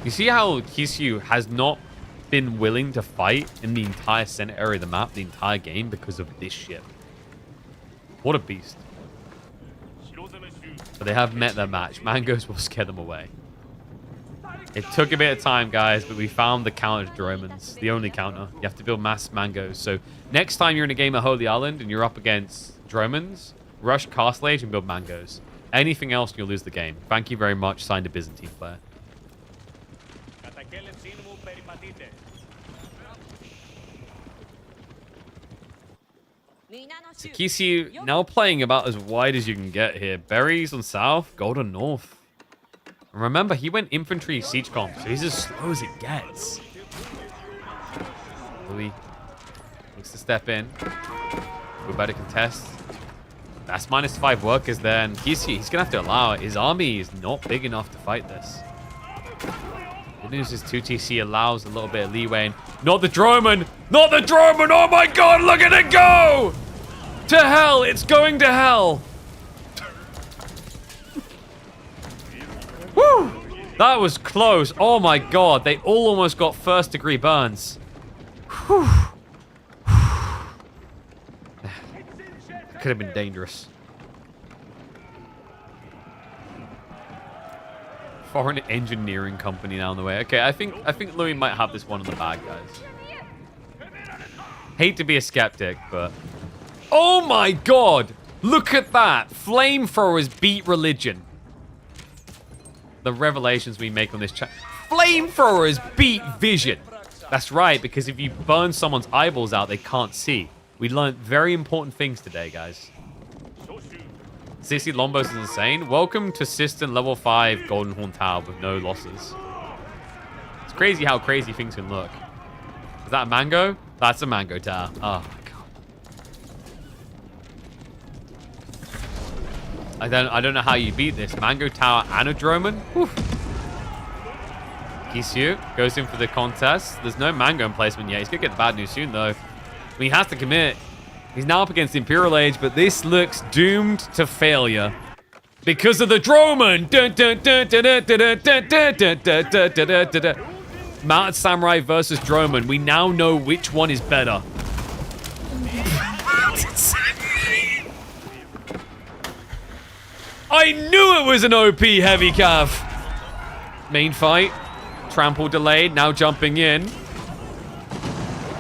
You see how Kisyu has not been willing to fight in the entire center area of the map, the entire game, because of this ship. What a beast. But they have met their match. Mangoes will scare them away. It took a bit of time, guys, but we found the counter to Dromans. The only counter. You have to build mass mangoes. So next time you're in a game at Holy Island and you're up against Dromans, rush Castle Age and build mangoes. Anything else, you'll lose the game. Thank you very much. Signed a Byzantine player. Kisyu now playing about as wide as you can get here. Berries on south, gold on north. And remember, he went infantry siege comp, so he's as slow as it gets. Louis looks to step in. We're about to contest. That's -5 workers there, and Kisyu, he's going to have to allow it. His army is not big enough to fight this. Good news is 2TC allows a little bit of leeway. And not the Droman! Not the Droman! Oh my god, look at it go! To hell! It's going to hell! Woo! That was close. Oh my god, they all almost got first degree burns. Whew. Could have been dangerous. Foreign engineering company now on the way. Okay, I think Louis might have this one in the bag, guys. Hate to be a skeptic, but oh my god! Look at that! Flamethrowers beat religion. The revelations we make on this chat. Flamethrowers beat vision. That's right, because if you burn someone's eyeballs out, they can't see. We learned very important things today, guys. 60 Lombos is insane. Welcome to System Level 5 Golden Horn Tower with no losses. It's crazy how crazy things can look. Is that a mango? That's a mango tower. Oh my god. I don't know how you beat this. Mango tower and a Droman? Whew. Kisyu goes in for the contest. There's no mango in placement yet. He's going to get the bad news soon, though. He has to commit. He's now up against Imperial Age, but this looks doomed to failure. Because of the Droman! Mounted Samurai versus Droman. We now know which one is better. I knew it was an OP heavy cav. Main fight. Trample delayed, now jumping in.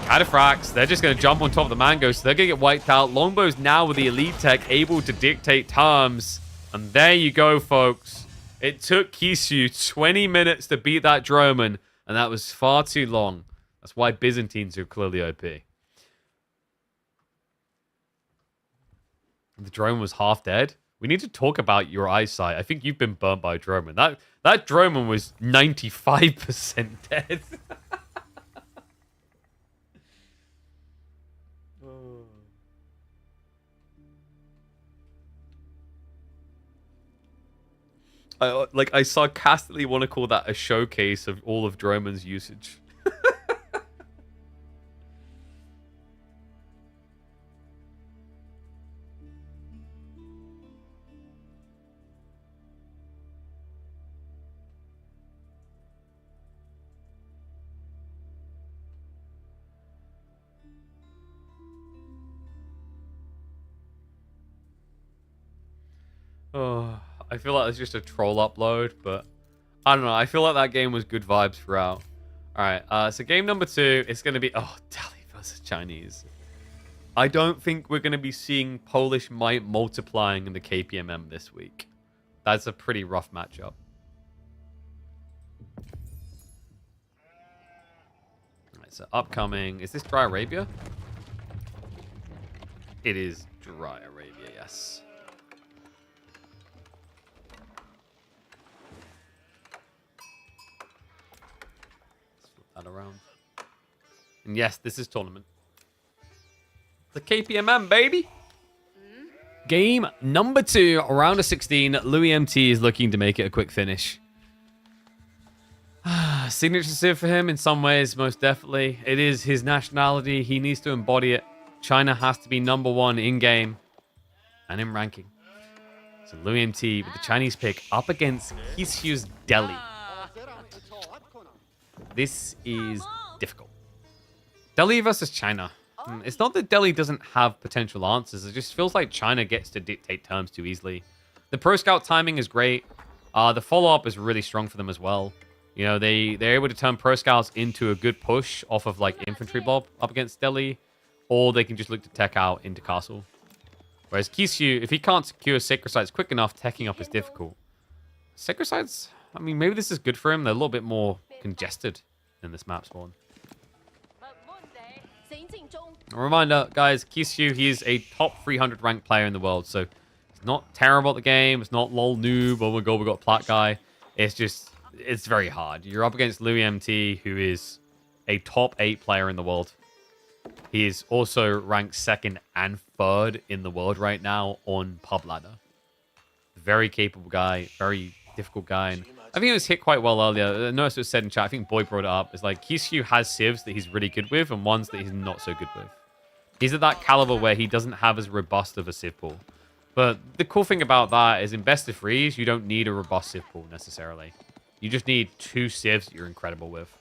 Cataphracts, they're just going to jump on top of the mango, so they're going to get wiped out. Longbow's now with the elite tech, able to dictate terms. And there you go, folks. It took Kisyu 20 minutes to beat that Droman, and that was far too long. That's why Byzantines are clearly OP. The Droman was half dead. We need to talk about your eyesight. I think you've been burnt by a Droman. That Droman was 95% dead. I sarcastically want to call that a showcase of all of Droman's usage. Oh, I feel like it's just a troll upload, but I don't know. I feel like that game was good vibes throughout. All right, so game number 2 is going to be Delhi versus Chinese. I don't think we're going to be seeing Polish might multiplying in the KPMM this week. That's a pretty rough matchup. All right, so upcoming, is this Dry Arabia? It is Dry Arabia, yes. Around. And yes, this is tournament. The KPMM, baby. Game number 2, round of 16. Louis MT is looking to make it a quick finish. Signature civ for him in some ways, most definitely. It is his nationality. He needs to embody it. China has to be number 1 in game and in ranking. So Louis MT with the Chinese pick up against Kisyu's Delhi. This is difficult. Delhi versus China. It's not that Delhi doesn't have potential answers. It just feels like China gets to dictate terms too easily. The Pro Scout timing is great. The follow-up is really strong for them as well. You know, they're able to turn Pro Scouts into a good push off of like infantry blob up against Delhi. Or they can just look to tech out into castle. Whereas Kisyu, if he can't secure Sacred Sites quick enough, teching up is difficult. Sacred Sites, I mean, maybe this is good for him. They're a little bit more congested in this map spawn. A reminder, guys, Kisyu, he is a top 300 ranked player in the world, so it's not terrible at the game. It's not lol noob, oh my god, we got a plat guy. It's just, it's very hard. You're up against Louis MT, who is a top 8 player in the world. He is also ranked 2nd and 3rd in the world right now on pub ladder. Very capable guy, very difficult guy, and I think it was hit quite well earlier. I noticed it was said in chat. I think Boy brought it up. It's like Kisyu has civs that he's really good with and ones that he's not so good with. He's at that caliber where he doesn't have as robust of a civ pool. But the cool thing about that is in best of threes, you don't need a robust civ pool necessarily. You just need 2 civs that you're incredible with.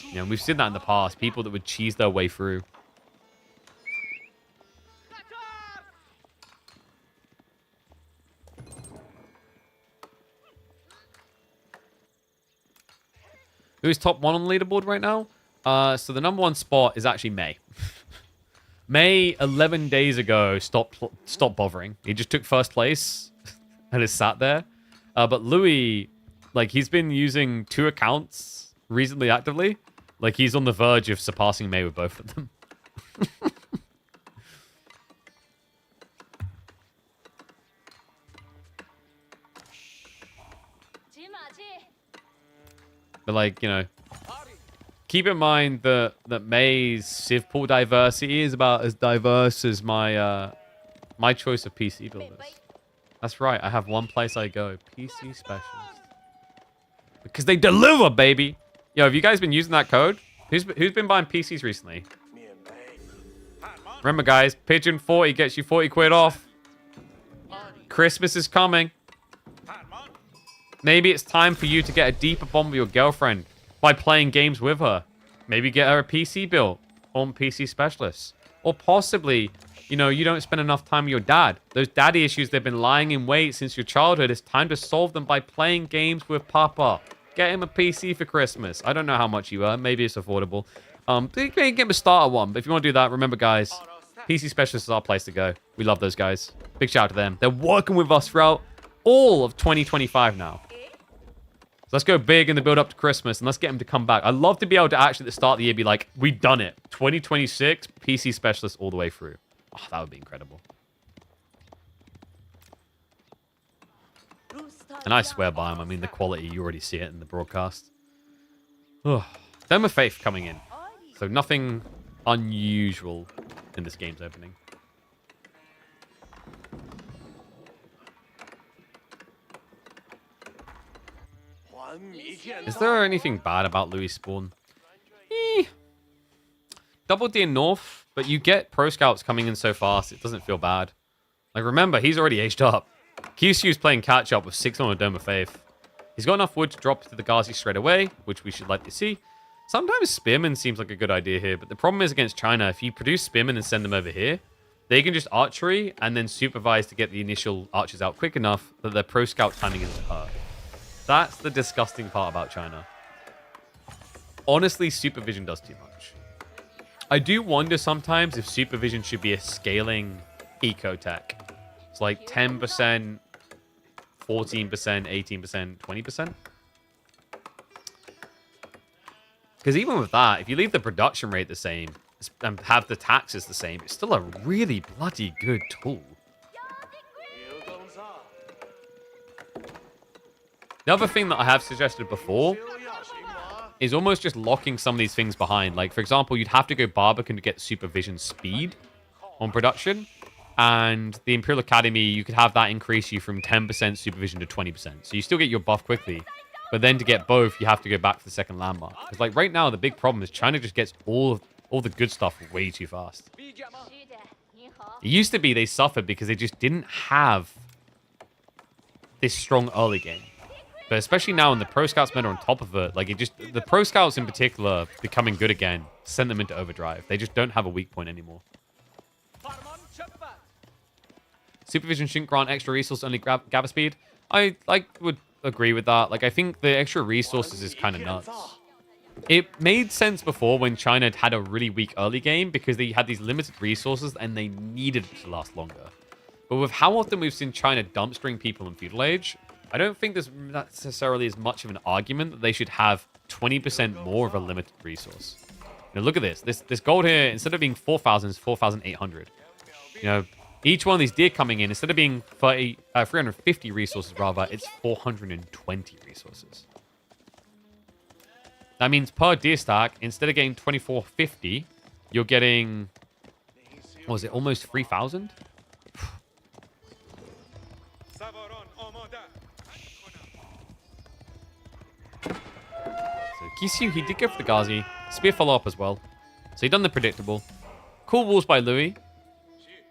You know, we've seen that in the past. People that would cheese their way through. Who's top 1 on the leaderboard right now? So the number 1 spot is actually May. May, 11 days ago, stopped bothering. He just took first place and is sat there. But Louis, like, he's been using 2 accounts reasonably actively. Like, he's on the verge of surpassing May with both of them. But, like, you know, keep in mind that May's civ pool diversity is about as diverse as my my choice of PC builders. That's right. I have one place I go. PC specialist. Because they deliver, baby. Yo, have you guys been using that code? Who's been buying PCs recently? Remember, guys, Pigeon 40 gets you 40 quid off. Christmas is coming. Maybe it's time for you to get a deeper bond with your girlfriend by playing games with her. Maybe get her a PC built on PC specialists. Or possibly, you know, you don't spend enough time with your dad. Those daddy issues they've been lying in wait since your childhood. It's time to solve them by playing games with Papa. Get him a PC for Christmas. I don't know how much you earn. Maybe it's affordable. Get him a starter one. But if you want to do that, remember, guys, PC specialists is our place to go. We love those guys. Big shout out to them. They're working with us throughout all of 2025 now. So let's go big in the build up to Christmas and let's get them to come back. I'd love to be able to actually at the start of the year be like, we done it. 2026, PC specialists all the way through. Oh, that would be incredible. And I swear by them. I mean, the quality, you already see it in the broadcast. Oh, Dome of Faith coming in. So nothing unusual in this game's opening. Is there anything bad about Louis' spawn? Double D in North, but you get pro scouts coming in so fast, it doesn't feel bad. Like, remember, he's already aged up. Kyusu's playing catch up with 6 on a Dome of Faith. He's got enough wood to drop to the Ghazi straight away, which we should like to see. Sometimes Spearman seems like a good idea here, but the problem is against China, if you produce Spearman and send them over here, they can just archery and then supervise to get the initial archers out quick enough that their pro scout timing isn't hurt. That's the disgusting part about China. Honestly, supervision does too much. I do wonder sometimes if supervision should be a scaling eco-tech. It's like 10%, 14%, 18%, 20%. Because even with that, if you leave the production rate the same and have the taxes the same, it's still a really bloody good tool. The other thing that I have suggested before is almost just locking some of these things behind. Like, for example, you'd have to go Barbican to get supervision speed on production. And the Imperial Academy, you could have that increase you from 10% supervision to 20%. So you still get your buff quickly. But then to get both, you have to go back to the second landmark. Because, like, right now, the big problem is China just gets all the good stuff way too fast. It used to be they suffered because they just didn't have this strong early game. But especially now when the Pro Scouts meta on top of it, like the Pro Scouts in particular becoming good again, sent them into overdrive. They just don't have a weak point anymore. Supervision shouldn't grant extra resource only gather speed. I would agree with that. Like, I think the extra resources is kind of nuts. It made sense before when China had a really weak early game because they had these limited resources and they needed it to last longer. But with how often we've seen China dumpstering people in feudal age, I don't think there's necessarily as much of an argument that they should have 20% more of a limited resource. You know, look at this. This gold here, instead of being 4,000, is 4,800. You know, each one of these deer coming in, instead of being 350 resources, rather, it's 420 resources. That means per deer stack, instead of getting 2,450, you're getting, what was it, almost 3,000? So Kisyu, he did go for the Ghazi. Spear follow up as well. So he done the predictable. Cool walls by Louis.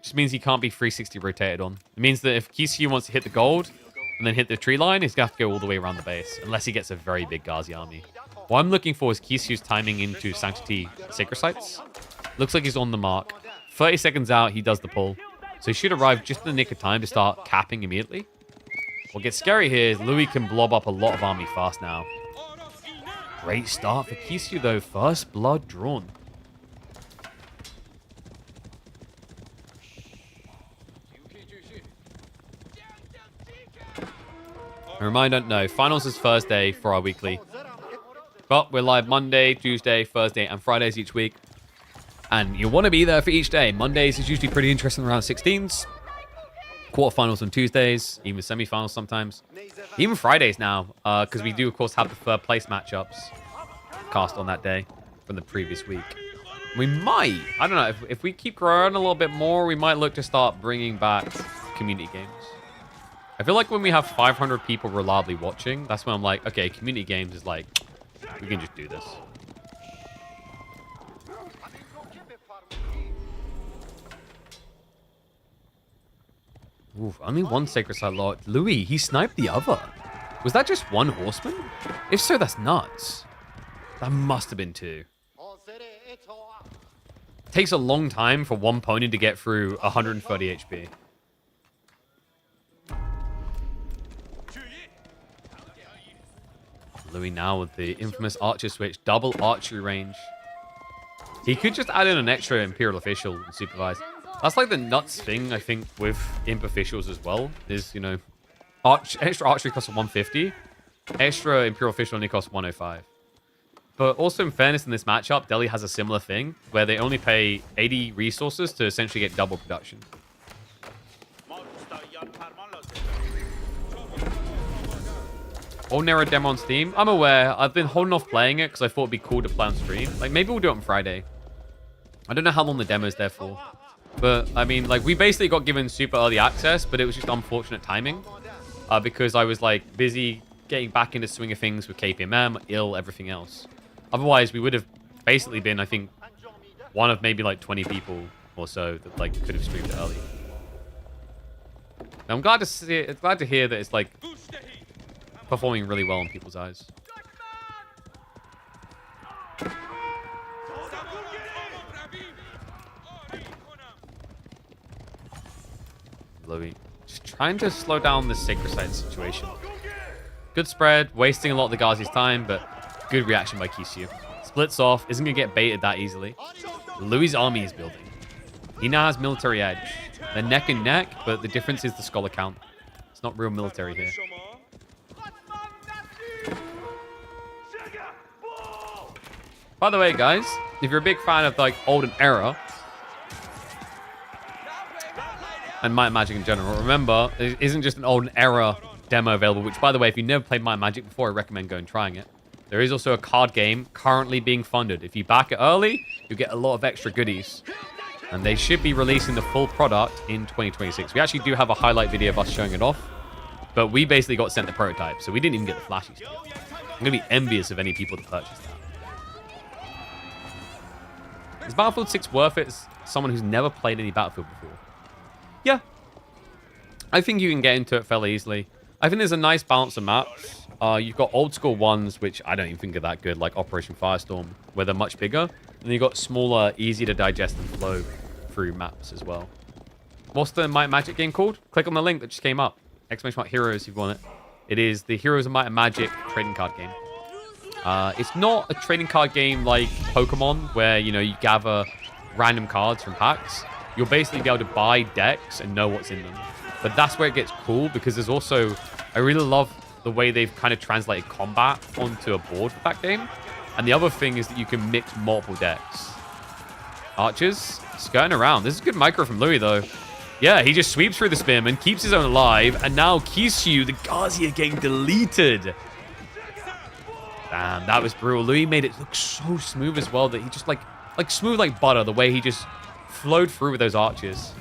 Just means he can't be 360 rotated on. It means that if Kisyu wants to hit the gold and then hit the tree line, he's going to have to go all the way around the base, unless he gets a very big Ghazi army. What I'm looking for is Kisyu's timing into Sanctity Sacred Sites. Looks like he's on the mark. 30 seconds out, he does the pull. So he should arrive just in the nick of time to start capping immediately. What gets scary here is Louis can blob up a lot of army fast now. Great start for Kisyu, though. First blood drawn. A reminder, no, finals is Thursday for our weekly. But we're live Monday, Tuesday, Thursday, and Fridays each week. And you want to be there for each day. Mondays is usually pretty interesting around 16s. Quarterfinals on Tuesdays, even semifinals sometimes. Even Fridays now, because we do, of course, have the third place matchups cast on that day from the previous week. We might, I don't know, if we keep growing a little bit more, we might look to start bringing back community games. I feel like when we have 500 people reliably watching, that's when I'm like, okay, community games is like, we can just do this. Oof, only one Sacred Site locked. Louis, he sniped the other. Was that just one horseman? If so, that's nuts. That must have been two. Takes a long time for one pony to get through 130 HP. Louis now with the infamous archer switch, double archery range. He could just add in an extra Imperial official and supervise. That's like the nuts thing, I think, with imp officials as well, is, you know, extra archery costs 150, extra Imperial official only costs 105. But also, in fairness, in this matchup, Delhi has a similar thing, where they only pay 80 resources to essentially get double production. Ordinary demo on Steam. I'm aware. I've been holding off playing it because I thought it'd be cool to play on stream. Like, maybe we'll do it on Friday. I don't know how long the demo's there for. But, I mean, like, we basically got given super early access, but it was just unfortunate timing. Because I was, like, busy getting back into swing of things with KPMM, ill, everything else. Otherwise, we would have basically been, I think, one of maybe, like, 20 people or so that, like, could have streamed it early. Now, I'm glad to see it. Glad to hear that it's, like, performing really well in people's eyes. Louis just trying to slow down this Sacred Site situation. Good spread, wasting a lot of the Ghazi's time, but good reaction by Kisyu. Splits off, isn't going to get baited that easily. Louis' army is building. He now has military edge. They're neck and neck, but the difference is the scholar count. It's not real military here. By the way, guys, if you're a big fan of like Olden Era and Might and Magic in general, remember, there isn't just an Olden Era demo available, which, by the way, if you've never played Might and Magic before, I recommend going and trying it. There is also a card game currently being funded. If you back it early, you get a lot of extra goodies. And they should be releasing the full product in 2026. We actually do have a highlight video of us showing it off, but we basically got sent the prototype, so we didn't even get the flashy stuff. I'm going to be envious of any people that purchase that. Is Battlefield 6 worth it as someone who's never played any Battlefield before? Yeah. I think you can get into it fairly easily. I think there's a nice balance of maps. You've got old school ones, which I don't even think are that good, like Operation Firestorm, where they're much bigger. And you've got smaller, easy to digest and flow through maps as well. What's the Might and Magic game called? Click on the link that just came up. !Heroes if you want it. It is the Heroes of Might and Magic trading card game. It's not a trading card game like Pokemon, where, you know, you gather random cards from packs. You'll basically be able to buy decks and know what's in them. But that's where it gets cool, because there's also... I really love the way they've kind of translated combat onto a board for that game. And the other thing is that you can mix multiple decks. Archers, skirting around. This is a good micro from Louis, though. Yeah, he just sweeps through the spearman, keeps his own alive, and now Kisyu, the Ghazi, are getting deleted. Damn, that was brutal. Louis made it look so smooth as well that he just like smooth like butter, the way he just flowed through with those archers.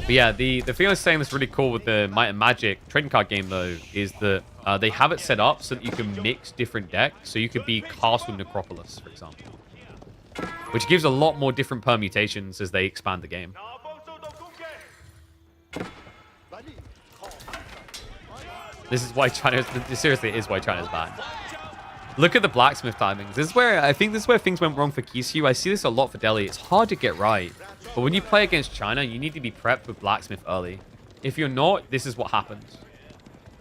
But yeah, the thing I was saying that's really cool with the Might and Magic trading card game, though, is that they have it set up so that you can mix different decks. So you could be Castle Necropolis, for example, which gives a lot more different permutations as they expand the game. This is why China, seriously, it is why China's bad. Look at the blacksmith timings. This is where, I think this is where things went wrong for Kisyu. I see this a lot for Delhi. It's hard to get right. But when you play against China, you need to be prepped with blacksmith early. If you're not, this is what happens.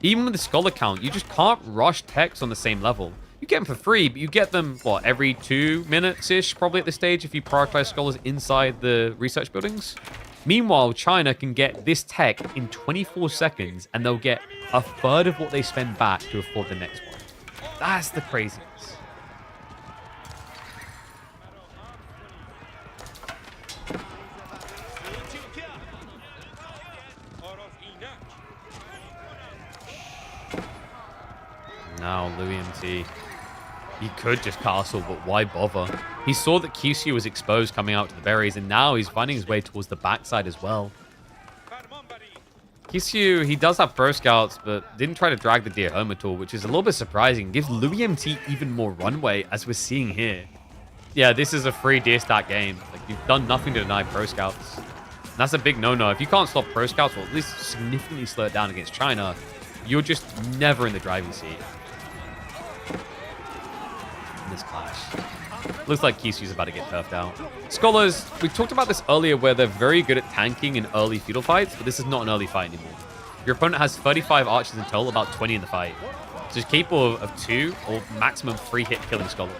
Even with the scholar count, you just can't rush techs on the same level. You get them for free, but you get them, what, every 2 minutes-ish, probably at this stage, if you prioritize scholars inside the research buildings. Meanwhile, China can get this tech in 24 seconds, and they'll get a third of what they spend back to afford the next one. That's the craziness. Now, Louis MT. He could just castle, but why bother? He saw that Kisyu was exposed coming out to the berries, and now he's finding his way towards the backside as well. Kisyu, he does have pro scouts, but didn't try to drag the deer home at all, which is a little bit surprising. Gives Louis MT even more runway, as we're seeing here. Yeah, this is a free deer stack game. Like, you've done nothing to deny pro scouts. And that's a big no-no. If you can't stop pro scouts, or at least significantly slow it down against China, you're just never in the driving seat. This clash. Looks like Kisyu's about to get turfed out. Scholars, we talked about this earlier where they're very good at tanking in early feudal fights, but this is not an early fight anymore. Your opponent has 35 archers in total, about 20 in the fight. So it's capable of 2 or maximum 3 hit killing scholars.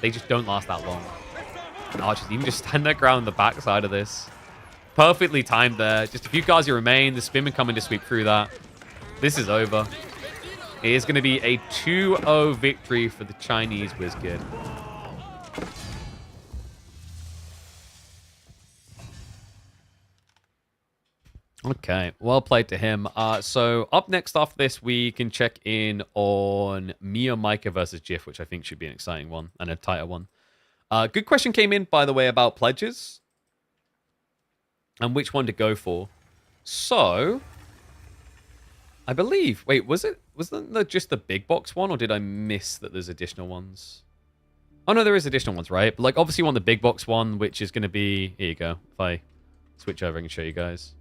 They just don't last that long. And archers even just stand their ground on the backside of this. Perfectly timed there. Just a few guards remain. The Spinman coming to sweep through that. This is over. It is going to be a 2-0 victory for the Chinese WizKid. Okay, well played to him. So up next after this, we can check in on Miamica versus Jif, which I think should be an exciting one and a tighter one. Good question came in, by the way, about pledges and which one to go for. So I believe, wait, wasn't that just the big box one, or did I miss that there's additional ones? Oh no, there is additional ones, right? But like, obviously you want the big box one, which is going to be, here you go. If I switch over, I can show you guys.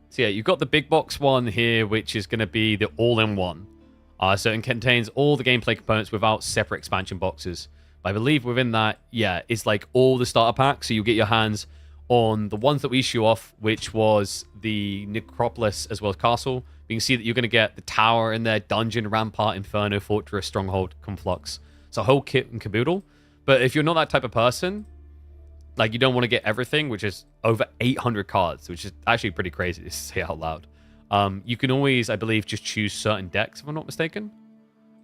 So yeah, you've got the big box one here, which is going to be the all-in-one. So it contains all the gameplay components without separate expansion boxes. I believe within that, yeah, it's like all the starter packs. So you'll get your hands on the ones that we issue off, which was the Necropolis as well as Castle. You can see that you're going to get the Tower in there, Dungeon, Rampart, Inferno, Fortress, Stronghold, Conflux. It's a whole kit and caboodle. But if you're not that type of person, like you don't want to get everything, which is over 800 cards, which is actually pretty crazy to say out loud. You can always, I believe, just choose certain decks, if I'm not mistaken.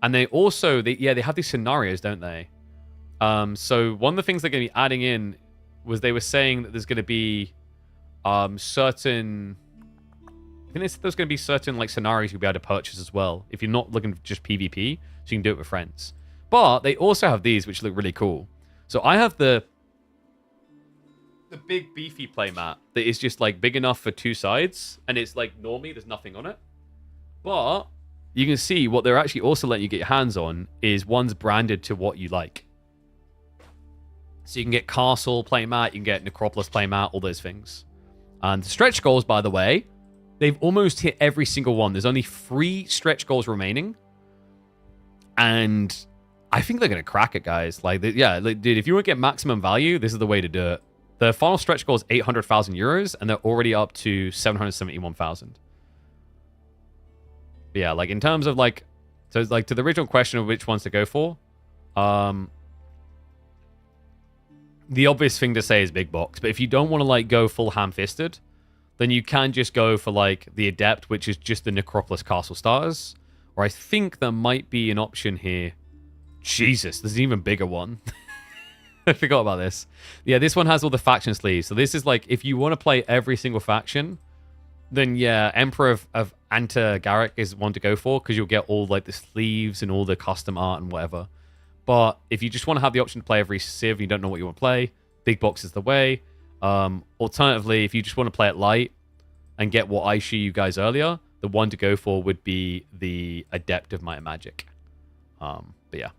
And they also, they have these scenarios, don't they? So one of the things they're going to be adding in was they were saying that there's going to be certain... I think they said there's going to be certain like scenarios you'll be able to purchase as well if you're not looking for just PvP, so you can do it with friends. But they also have these, which look really cool. So I have the big beefy playmat that is just like big enough for 2 sides, and it's like normally there's nothing on it. But you can see what they're actually also letting you get your hands on is one's branded to what you like. So you can get Castle playmat, you can get Necropolis playmat, all those things. And the stretch goals, by the way, they've almost hit every single one. There's only 3 stretch goals remaining. And I think they're going to crack it, guys. Like, yeah, like, dude, if you want to get maximum value, this is the way to do it. The final stretch goal is 800,000 euros, and they're already up to 771,000. Yeah, like, in terms of, like... So, like, to the original question of which ones to go for, the obvious thing to say is big box. But if you don't want to, like, go full ham-fisted, then you can just go for, like, the Adept, which is just the Necropolis Castle starters. Or I think there might be an option here. Jesus, there's an even bigger one. I forgot about this. Yeah, this one has all the faction sleeves. So this is like, if you want to play every single faction, then yeah, Emperor of Anta-Garrick is one to go for, because you'll get all like the sleeves and all the custom art and whatever. But if you just want to have the option to play every civ and you don't know what you want to play, big box is the way. Alternatively, if you just want to play it light and get what I showed you guys earlier, the the one to go for would be the Adept of Might and Magic. But yeah.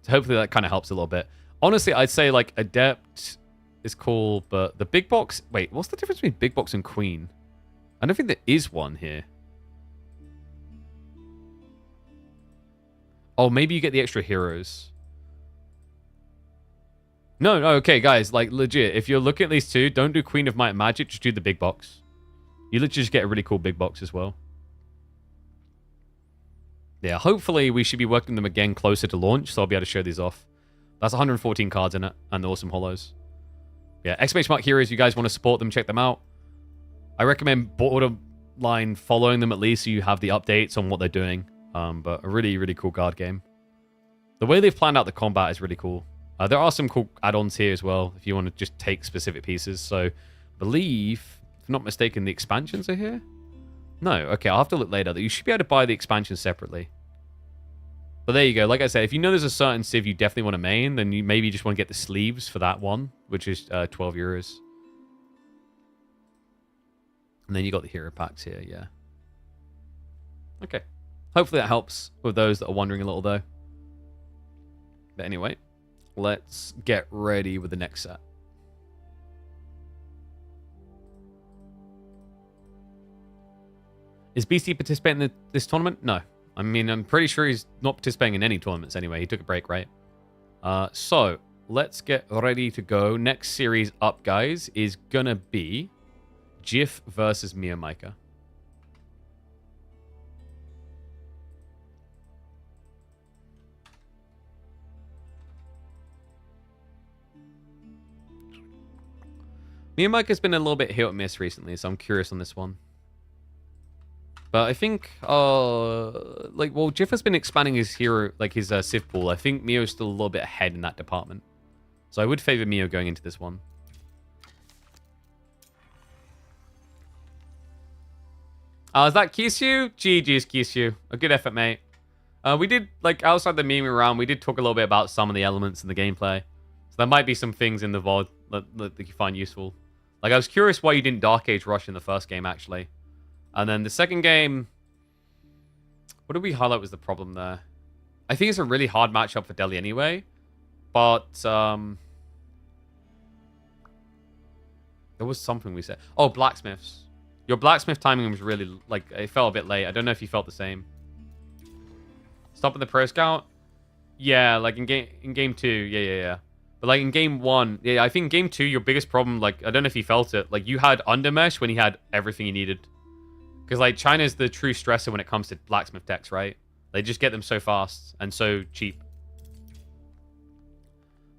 So hopefully that kind of helps a little bit. Honestly, I'd say like Adept is cool, but the big box... Wait, what's the difference between big box and queen? I don't think there is one here. Oh, maybe you get the extra heroes. No, okay, guys, like legit. If you're looking at these two, don't do Queen of Might and Magic, just do the big box. You literally just get a really cool big box as well. Yeah, hopefully we should be working them again closer to launch, so I'll be able to show these off. That's 114 cards in it, and awesome holos. Yeah, exclamation mark heroes, you guys want to support them, check them out. I recommend borderline following them at least so you have the updates on what they're doing. But a really, really cool card game. The way they've planned out the combat is really cool. There are some cool add-ons here as well, if you want to just take specific pieces. So, I believe, if I'm not mistaken, the expansions are here? No, okay, I'll have to look later. You should be able to buy the expansions separately. But there you go. Like I said, if you know there's a certain civ you definitely want to main, then you maybe just want to get the sleeves for that one, which is 12 euros. And then you got the hero packs here, yeah. Okay. Hopefully that helps with those that are wondering a little, though. But anyway, let's get ready with the next set. Is BC participating in this tournament? No. I mean, I'm pretty sure he's not participating in any tournaments anyway. He took a break, right? So, let's get ready to go. Next series up, guys, is going to be Jif versus Miamica. Miamica's been a little bit hit or miss recently, so I'm curious on this one. But I think, Jif has been expanding his hero, his Civ pool. I think Mio's still a little bit ahead in that department. So I would favor Mio going into this one. Is that Kishu? GG's Kishu. A good effort, mate. We did, outside the meme round, we did talk a little bit about some of the elements in the gameplay. So there might be some things in the VOD that you find useful. I was curious why you didn't Dark Age Rush in the first game, actually. And then the second game... What did we highlight was the problem there? I think it's a really hard matchup for Delhi anyway. But, there was something we said. Oh, blacksmiths. Your blacksmith timing was really, it felt a bit late. I don't know if you felt the same. Stopping the pro scout? Yeah, in game 2. Yeah. But, in game 1, yeah, I think in game 2, your biggest problem, I don't know if you felt it. You had undermesh when he had everything you needed. Because, China's the true stressor when it comes to blacksmith decks, right? They just get them so fast and so cheap.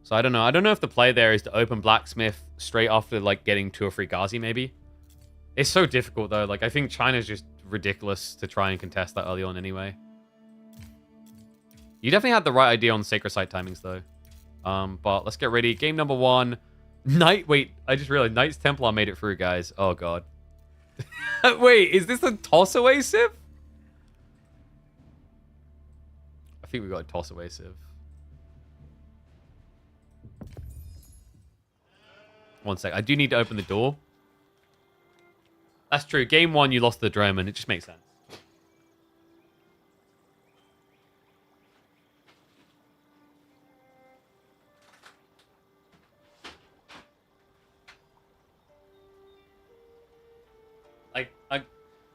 So, I don't know. I don't know if the play there is to open blacksmith straight after, getting 2 or 3 Ghazi, maybe. It's so difficult, though. I think China's just ridiculous to try and contest that early on anyway. You definitely had the right idea on the Sacred Site timings, though. But let's get ready. Game number 1. Wait, I just realized Knights Templar made it through, guys. Oh, God. Wait, is this a toss-away civ? I think we got a toss-away civ. One sec. I do need to open the door. That's true. Game 1, you lost the drone, and it just makes sense.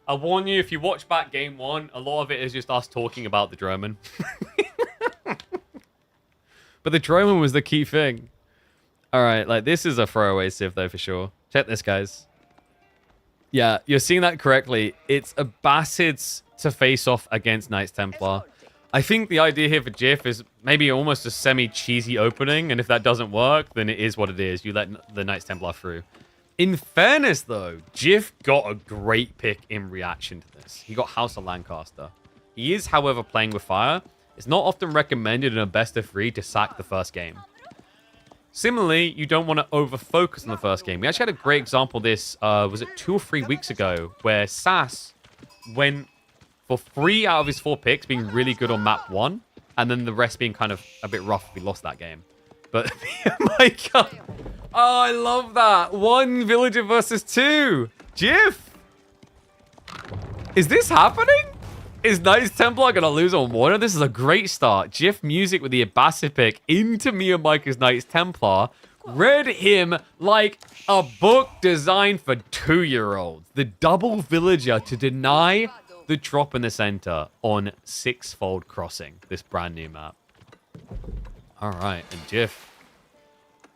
I warn you, if you watch back game 1, a lot of it is just us talking about the Droman. But the Droman was the key thing. Alright, this is a throwaway civ, though, for sure. Check this, guys. Yeah, you're seeing that correctly. It's Abbasids to face off against Knights Templar. I think the idea here for Jif is maybe almost a semi-cheesy opening, and if that doesn't work, then it is what it is. You let the Knights Templar through. In fairness, though, Jif got a great pick in reaction to this. He got House of Lancaster. He is, however, playing with fire. It's not often recommended in a best of 3 to sack the first game. Similarly, you don't want to over-focus on the first game. We actually had a great example of this, was it 2 or 3 weeks ago, where Sass went for 3 out of his 4 picks being really good on map 1, and then the rest being kind of a bit rough if we lost that game. But, my God. Oh, I love that. 1 villager versus 2. Jif. Is this happening? Is Knights Templar going to lose on water? This is a great start. GIF music with the Abbasid pick into Miamica's Knights Templar. Read him like a book designed for 2-year-olds. The double villager to deny the drop in the center on Sixfold Crossing, this brand new map. All right, and GIF.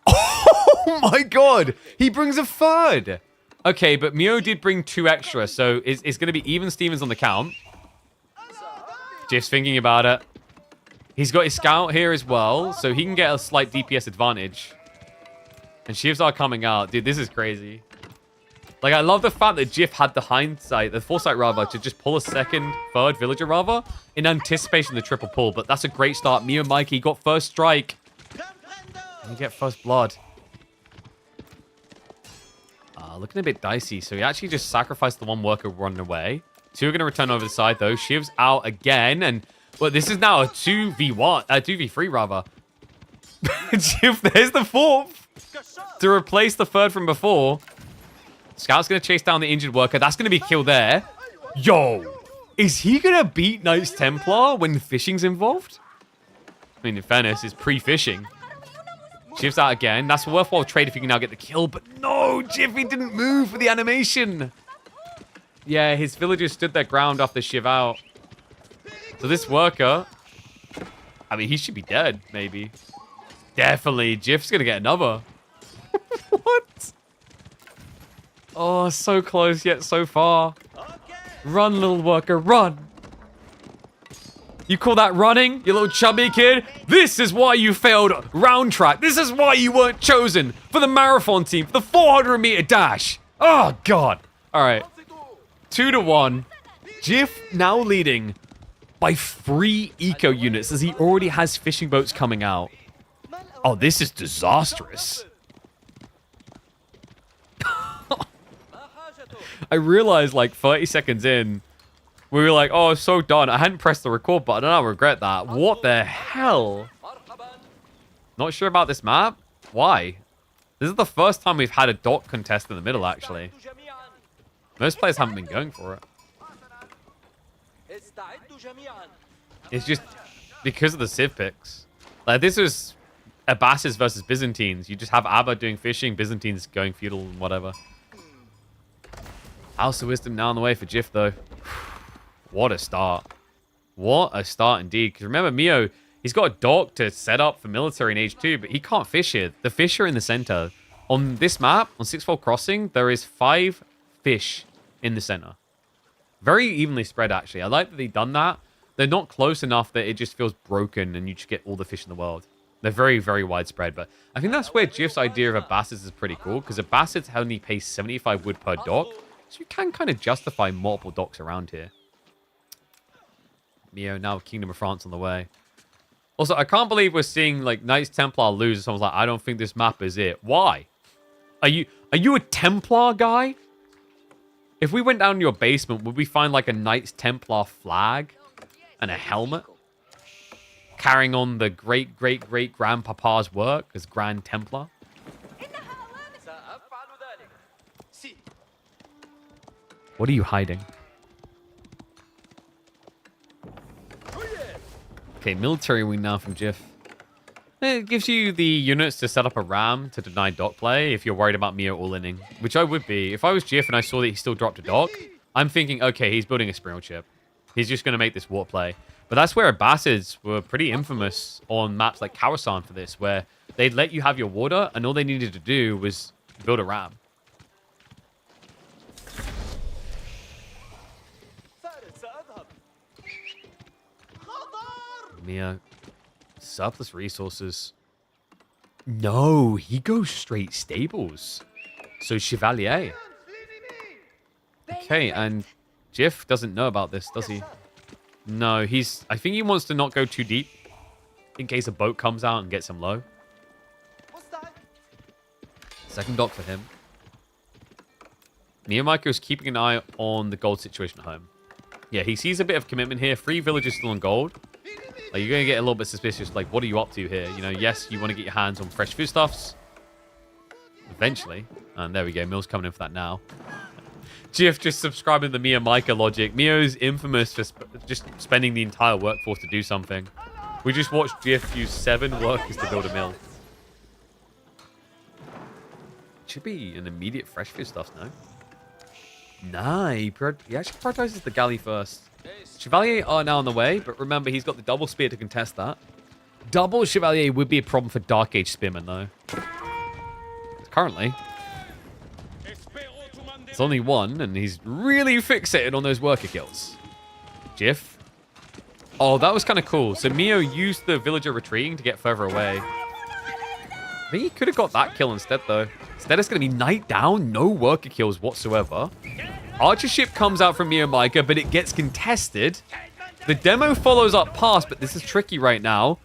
Oh my god! He brings a third! Okay, but Mio did bring 2 extra, so it's going to be even Stevens on the count. GIF's thinking about it. He's got his scout here as well, so he can get a slight DPS advantage. And shivs are coming out. Dude, this is crazy. Like, I love the fact that GIF had the hindsight, the foresight rather, to just pull a third villager rather, in anticipation of the triple pull. But that's a great start. Mio Mikey got first strike. And you get first blood. Looking a bit dicey. So he actually just sacrificed the one worker running away. 2 are going to return over the side, though. Shiv's out again. And, well, this is now a 2v1. 2v3, rather. Shiv, there's the 4th. To replace the 3rd from before. Scout's going to chase down the injured worker. That's going to be killed there. Yo. Is he going to beat Knights Templar when fishing's involved? I mean, in fairness, it's pre-fishing. Shiv's out again. That's a worthwhile trade if you can now get the kill. But no, Jiffy didn't move for the animation. Yeah, his villagers stood their ground after Shiv out. So this worker, I mean, he should be dead, maybe. Definitely. Jiff's going to get another. What? Oh, so close yet so far. Run, little worker, run. You call that running, you little chubby kid? This is why you failed round track. This is why you weren't chosen for the marathon team, for the 400-meter dash. Oh, God. All right. 2-1. Jiff now leading by 3 eco units as he already has fishing boats coming out. Oh, this is disastrous. I realized like 30 seconds in, we were like, oh, so done. I hadn't pressed the record button, and I regret that. What the hell? Not sure about this map? Why? This is the first time we've had a dock contest in the middle, actually. Most players haven't been going for it. It's just because of the civ picks. Like, this was Abbasids versus Byzantines. You just have Abba doing fishing, Byzantines going feudal and whatever. House of Wisdom now on the way for Jiff, though. What a start. What a start indeed. Because remember, Mio, he's got a dock to set up for military in Age 2, but he can't fish here. The fish are in the center. On this map, on Sixfold Crossing, there is 5 fish in the center. Very evenly spread, actually. I like that they've done that. They're not close enough that it just feels broken and you just get all the fish in the world. They're very, very widespread. But I think that's where Jiff's idea of Abbasids is pretty cool, because Abbasids only pay 75 wood per dock. So you can kind of justify multiple docks around here. Mio, now Kingdom of France on the way. Also, I can't believe we're seeing like Knights Templar lose. Someone's like, I don't think this map is it. Why? Are you a Templar guy? If we went down to your basement, would we find like a Knights Templar flag and a helmet? Carrying on the great-great-great-grandpapa's work as Grand Templar? What are you hiding? Okay, military wing now from Jiff. It gives you the units to set up a ram to deny dock play if you're worried about Mio all-inning, which I would be. If I was Jiff and I saw that he still dropped a dock, I'm thinking, okay, he's building a Springle chip. He's just going to make this water play. But that's where Abbasids were pretty infamous on maps like Kawasan for this, where they'd let you have your water, and all they needed to do was build a ram. Mia, surplus resources. No, he goes straight stables. So Chevalier. Okay, and Jiff doesn't know about this, does he? No, I think he wants to not go too deep in case a boat comes out and gets him low. Second dock for him. Miamica is keeping an eye on the gold situation at home. Yeah, he sees a bit of commitment here. 3 villagers still on gold. Like, you're going to get a little bit suspicious. Like, what are you up to here? You know, yes, you want to get your hands on fresh foodstuffs. Eventually. And there we go. Mill's coming in for that now. Jif just subscribing to the Miamica logic. Mio's infamous for just spending the entire workforce to do something. We just watched Jif use 7 workers to build a mill. Should be an immediate fresh food stuff, no? Nah, he actually prioritizes the galley first. Chevalier are now on the way, but remember, he's got the double spear to contest that. Double Chevalier would be a problem for Dark Age Spearman, though. Currently, it's only 1, and he's really fixated on those worker kills. Jif. Oh, that was kind of cool. So Mio used the villager retreating to get further away. I think he could have got that kill instead, though. Instead, it's going to be night down, no worker kills whatsoever. Archer ship comes out from Miamica, but it gets contested. The demo follows up past, but this is tricky right now.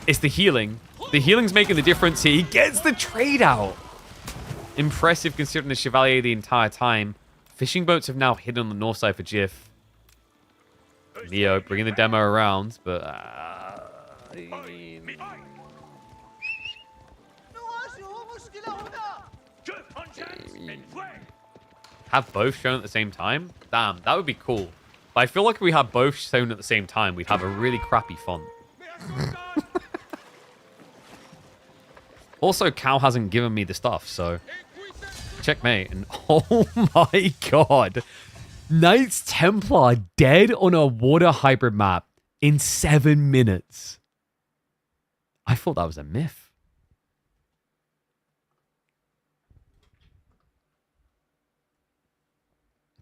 It's the healing. The healing's making the difference here. He gets the trade out. Impressive considering the Chevalier the entire time. Fishing boats have now hidden on the north side for Jif. Mio bringing the demo around, but... have both shown at the same time? Damn, that would be cool. But I feel like if we had both shown at the same time, we'd have a really crappy font. Also, Cal hasn't given me the stuff, so... checkmate. And oh my god. Knights Templar dead on a water hybrid map in 7 minutes. I thought that was a myth.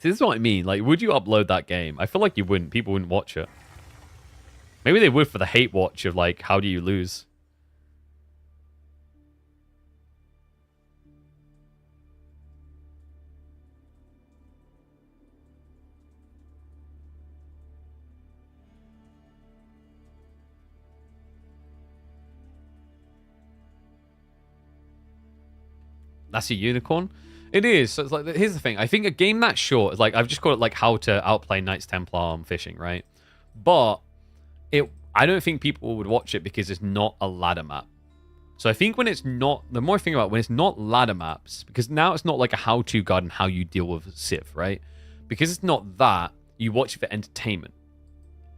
This is what I mean. Like, would you upload that game? I feel like you wouldn't. People wouldn't watch it. Maybe they would for the hate watch of, like, how do you lose? That's a unicorn? It is. So it's like, here's the thing. I think a game that short is like, I've just called it like how to outplay Knights Templar on fishing, right? But I don't think people would watch it because it's not a ladder map. So I think when it's not, the more I think about it, when it's not ladder maps, because now it's not like a how-to guide on how you deal with Civ, right? Because it's not that, you watch it for entertainment.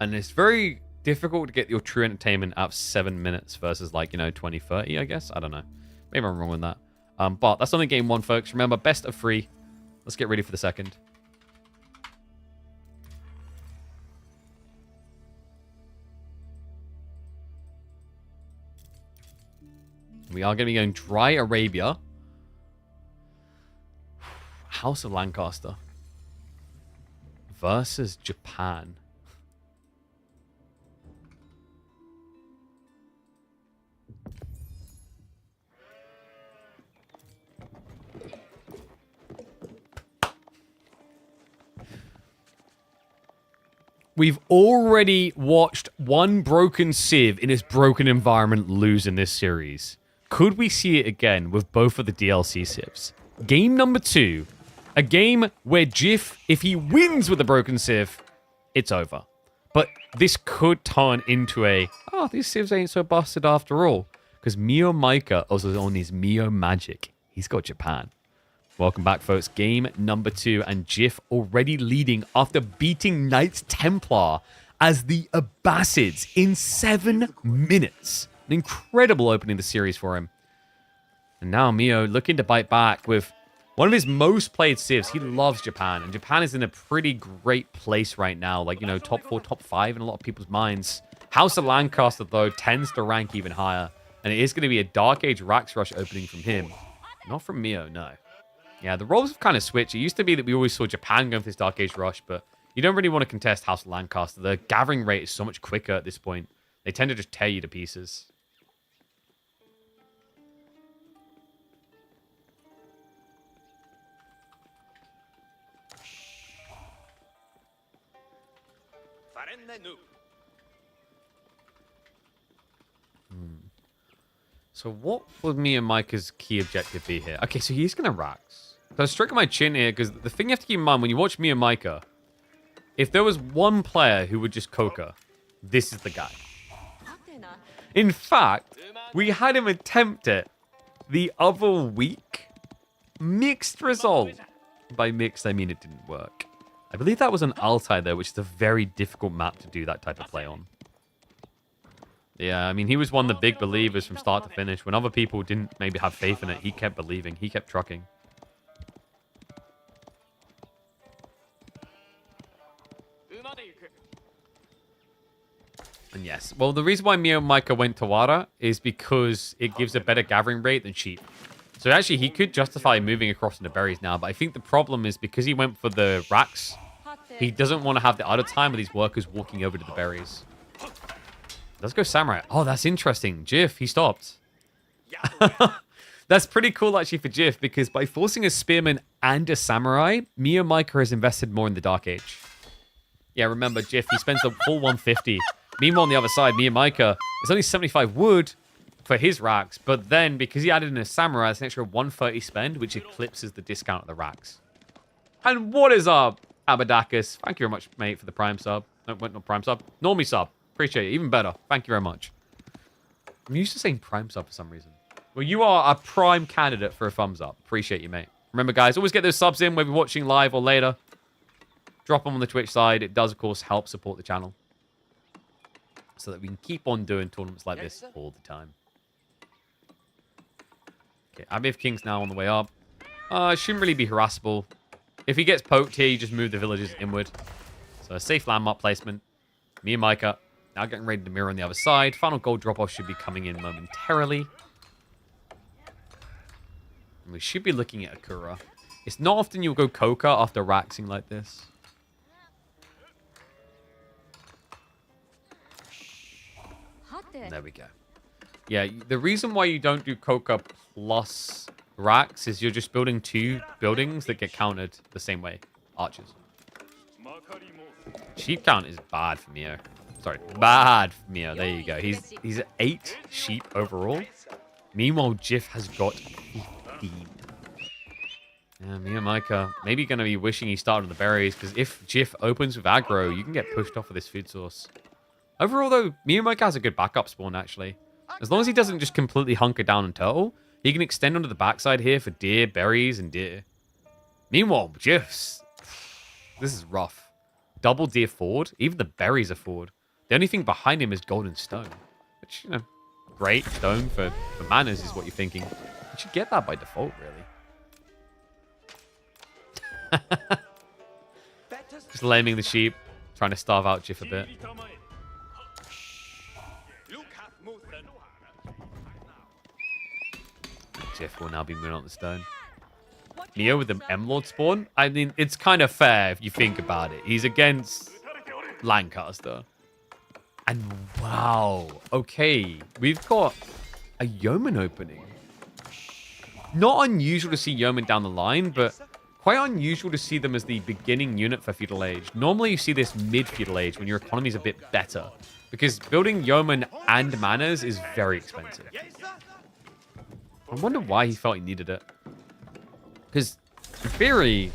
And it's very difficult to get your true entertainment out of 7 minutes versus like, 20, 30, I guess. I don't know. Maybe I'm wrong with that. But that's only game 1, folks. Remember, best of 3. Let's get ready for the second. We are going to be going Dry Arabia. House of Lancaster. Versus Japan. We've already watched one broken Civ in its broken environment lose in this series. Could we see it again with both of the DLC Civs? Game number 2. A game where Jif, if he wins with the broken Civ, it's over. But this could turn into these Civs ain't so busted after all. Because Miamica also on his Mio magic. He's got Japan. Welcome back, folks. Game number 2, and Jif already leading after beating Knights Templar as the Abbasids in 7 minutes. An incredible opening the series for him. And now Mio looking to bite back with one of his most played civs. He loves Japan, and Japan is in a pretty great place right now. Like, top 4, top 5 in a lot of people's minds. House of Lancaster, though, tends to rank even higher. And it is going to be a Dark Age Rax Rush opening from him. Not from Mio, no. Yeah, the roles have kind of switched. It used to be that we always saw Japan going for this Dark Age Rush, but you don't really want to contest House of Lancaster. The gathering rate is so much quicker at this point. They tend to just tear you to pieces. So what would Miamica's key objective be here? Okay, so he's going to Rax. So I was stroking my chin here, because the thing you have to keep in mind when you watch Miamica, if there was one player who would just Coca, this is the guy. In fact, we had him attempt it the other week. Mixed result. By mixed, I mean it didn't work. I believe that was an Altai, though, which is a very difficult map to do that type of play on. Yeah, I mean, he was one of the big believers from start to finish. When other people didn't maybe have faith in it, he kept believing. He kept trucking. And yes, well, the reason why Miamica went to Wara is because it gives a better gathering rate than sheep. So actually, he could justify moving across into berries now, but I think the problem is because he went for the racks, he doesn't want to have the other time with these workers walking over to the berries. Let's go samurai. Oh, that's interesting. Jiff, he stopped. That's pretty cool, actually, for Jiff, because by forcing a spearman and a samurai, Miamica has invested more in the Dark Age. Yeah, remember, Jiff, he spends the full 150. Meanwhile, on the other side, Miamica is only 75 wood for his racks, but then, because he added in a samurai, it's an extra 130 spend, which eclipses the discount of the racks. And what is up, Abadakis? Thank you very much, mate, for the prime sub. No, not prime sub. Normie sub. Appreciate it. Even better. Thank you very much. I'm used to saying prime sub for some reason. Well, you are a prime candidate for a thumbs up. Appreciate you, mate. Remember, guys, always get those subs in, whether you're watching live or later. Drop them on the Twitch side. It does, of course, help support the channel, so that we can keep on doing tournaments like this all the time. Okay, Abbey of Kings now on the way up. Shouldn't really be harassable. If he gets poked here, you just move the villagers inward. So a safe landmark placement. Miamica now getting ready to mirror on the other side. Final gold drop-off should be coming in momentarily. And we should be looking at Akura. It's not often you'll go Coca after raxing like this. There we go. Yeah, the reason why you don't do Coca plus racks is you're just building two buildings that get countered the same way. Archers. Sheep count is bad for Mio. Sorry, bad for Mio. There you go. He's at 8 sheep overall. Meanwhile, Jiff has got 15. Yeah, Miamica maybe going to be wishing he started on the berries, because if Jiff opens with aggro, you can get pushed off of this food source. Overall, though, Miamica has a good backup spawn, actually. As long as he doesn't just completely hunker down and turtle, he can extend onto the backside here for deer, berries, and deer. Meanwhile, Jiff's... This is rough. Double deer forward. Even the berries are forward. The only thing behind him is golden stone. Which, you know, great stone for manners is what you're thinking. You should get that by default, really. Just laming the sheep. Trying to starve out Jiff a bit. Jiff will now be moving on the stone. Mio with the M-Lord spawn? I mean, it's kind of fair if you think about it. He's against Lancaster. And wow. Okay. We've got a yeoman opening. Not unusual to see yeoman down the line, but quite unusual to see them as the beginning unit for Feudal Age. Normally you see this mid-Feudal Age when your economy is a bit better, because building yeoman and manners is very expensive. I wonder why he felt he needed it. Because, in theory,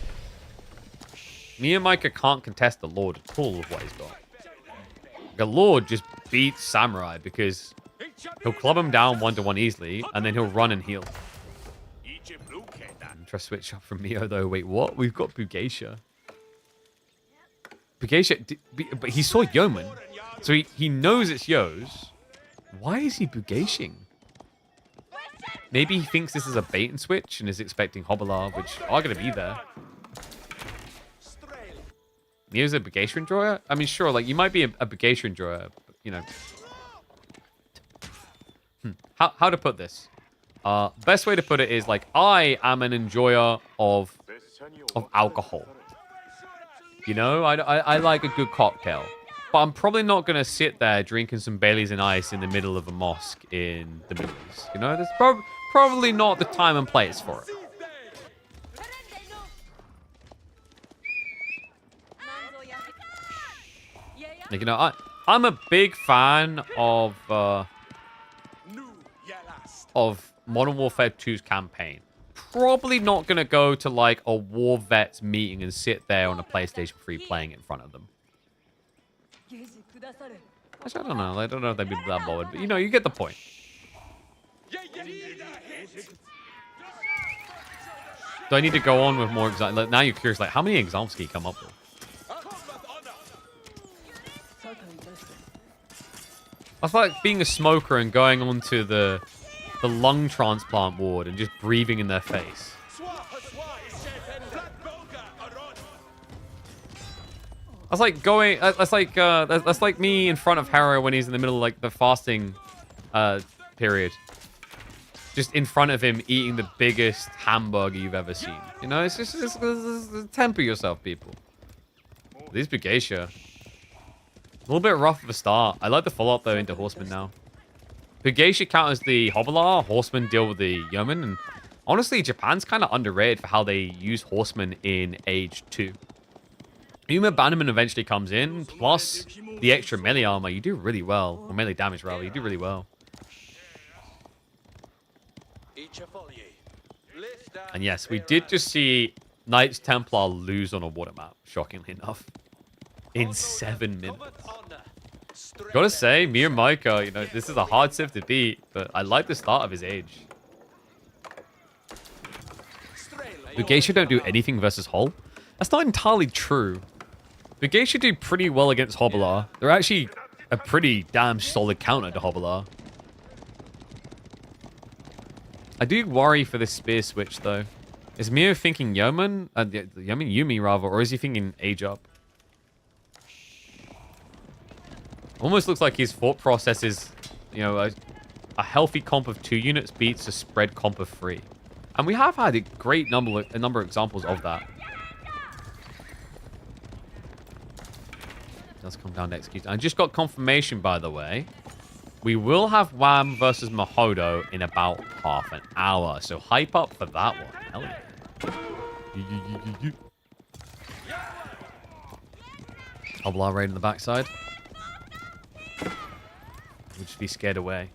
Miamica can't contest the Lord at all with what he's got. The Lord just beats Samurai because he'll club him down 1-to-1 easily, and then he'll run and heal. Try to switch up from Mio, though. Wait, what? We've got Bugacia. Bugacia, but he saw Yeoman, so he knows it's Yo's. Why is he Bugacing? Maybe he thinks this is a bait and switch and is expecting Hobbler, which are going to be there. Mio's a Bugacia enjoyer? I mean, sure, like, you might be a Bugacia enjoyer, but, you know. How to put this? Best way to put it is, like, I am an enjoyer of alcohol. You know, I like a good cocktail. But I'm probably not going to sit there drinking some Baileys and ice in the middle of a mosque in the Middle East. You know, that's probably not the time and place for it. Like, you know, I'm a big fan of Modern Warfare 2's campaign. Probably not going to go to, like, a War Vets meeting and sit there on a PlayStation 3 playing it in front of them. Actually, I don't know. I don't know if they'd be that bothered, but, you know, you get the point. Do I need to go on with more examples? Like, now you're curious, like, how many examples can you come up with? I feel like being a smoker and going onto the lung transplant ward and just breathing in their face. That's like going. That's like me in front of Harrow when he's in the middle of like the fasting period. Just in front of him eating the biggest hamburger you've ever seen. You know, it's just temper yourself, people. These Bugacia. A little bit rough of a start. I like the follow-up, though, into Horseman now. Bugacia counters the Hobbler. Horseman deal with the Yeoman. And honestly, Japan's kind of underrated for how they use Horseman in Age 2. Human Abandonment eventually comes in. Plus the extra melee armor. You do really well. Or melee damage, rather. You do really well. And yes, we did just see Knights Templar lose on a water map, shockingly enough. In 7 minutes. Gotta say, Miamica, you know, this is a hard civ to beat, but I like the start of his age. Bugacia don't do anything versus Hull. That's not entirely true. Bugacia do pretty well against Hobbler. They're actually a pretty damn solid counter to Hobbler. I do worry for this spear switch, though. Is Mio thinking Yeoman? Yumi, rather, or is he thinking Age Up? Almost looks like his thought process is, you know, a healthy comp of 2 units beats a spread comp of 3. And we have had a number of examples of that. Let's come down to execute. I just got confirmation, by the way. We will have Wham versus Mahodo in about half an hour. So hype up for that one. Hell yeah. Hobbler raid in the backside. We'll just be scared away.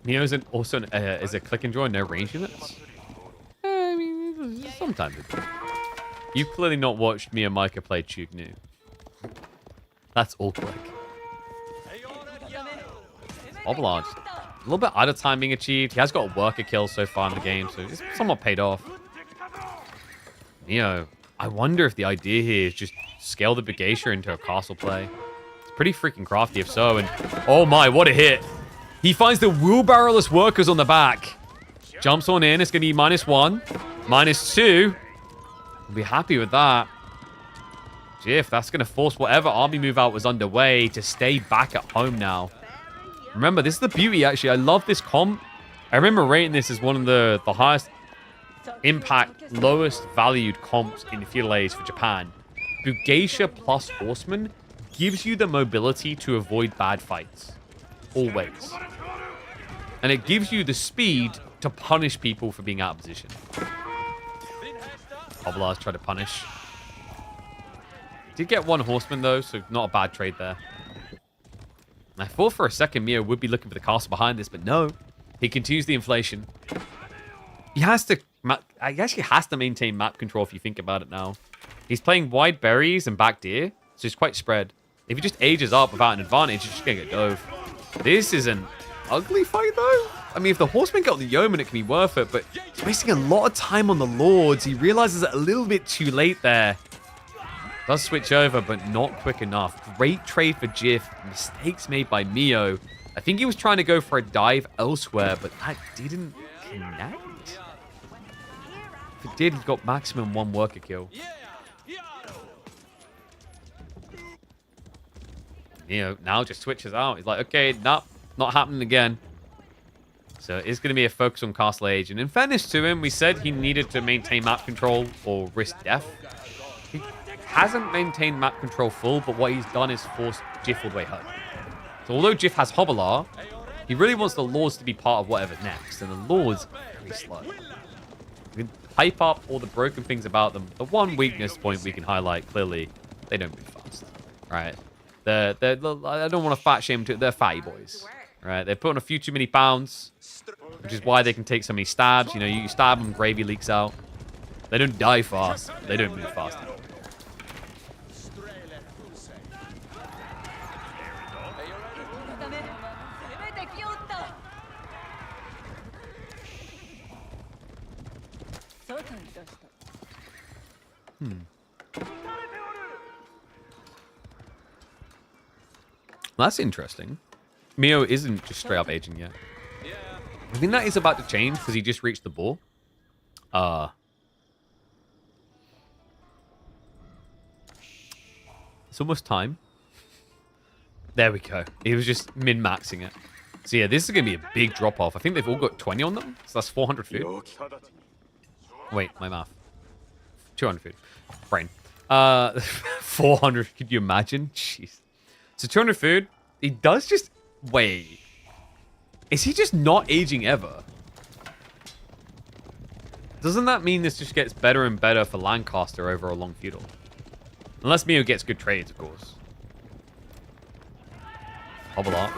Neo is also is a click and draw, no range units? I mean, sometimes it does. You've clearly not watched Miamica play Chugnu. That's all click. Oblard. A little bit out of time being achieved. He has got a worker kill so far in the game, so it's somewhat paid off. Neo, I wonder if the idea here is just scale the Bugacia into a castle play. It's pretty freaking crafty if so, and oh my, what a hit. He finds the wheelbarrow-less workers on the back. Jumps on in, it's going to be -1, -2. We'll be happy with that. Jiff, that's going to force whatever army move out was underway to stay back at home now. Remember, this is the beauty, actually. I love this comp. I remember rating this as one of the highest impact, lowest valued comps in Feudal Age for Japan. Bugacia plus Horseman gives you the mobility to avoid bad fights. Always. And it gives you the speed to punish people for being out of position. Hobbler's try to punish. Did get 1 Horseman, though, so not a bad trade there. I thought for a second Mio would be looking for the castle behind this, but no. He continues the inflation. He has to... He actually has to maintain map control if you think about it now. He's playing wide berries and back deer, so he's quite spread. If he just ages up without an advantage, he's just going to get dove. This is an ugly fight, though. I mean, if the Horseman got the Yeoman, it can be worth it, but he's wasting a lot of time on the Lords. He realizes it a little bit too late there. Does switch over, but not quick enough. Great trade for Jiff. Mistakes made by Mio. I think he was trying to go for a dive elsewhere, but that didn't connect. If it did, he got maximum 1 worker kill. Mio now just switches out. He's like, okay, nope, not happening again. So it's going to be a focus on Castle Age. And in fairness to him, we said he needed to maintain map control or risk death. He hasn't maintained map control full, but what he's done is forced Jiff all the way home. So although Jiff has Hobbler, he really wants the Lords to be part of whatever's next. And the Lords are very slow. We can hype up all the broken things about them. The one weakness point we can highlight, clearly, they don't move fast. Right? I don't want to fat shame them. They're fatty boys. Right? They're putting a few too many pounds, which is why they can take so many stabs. You know, you stab them, gravy leaks out. They don't die fast. They don't move fast. That's interesting. Mio isn't just straight up aging yet. I think that is about to change because he just reached the ball. It's almost time. There we go. He was just min-maxing it. So yeah, this is going to be a big drop-off. I think they've all got 20 on them. So that's 400 food. Wait, my math. 200 food. Brain. 400. Could you imagine? Jeez. So 200 food. He does just... Wait. Is he just not aging ever? Doesn't that mean this just gets better and better for Lancaster over a long feudal? Unless Mio gets good trades, of course. Hobble up.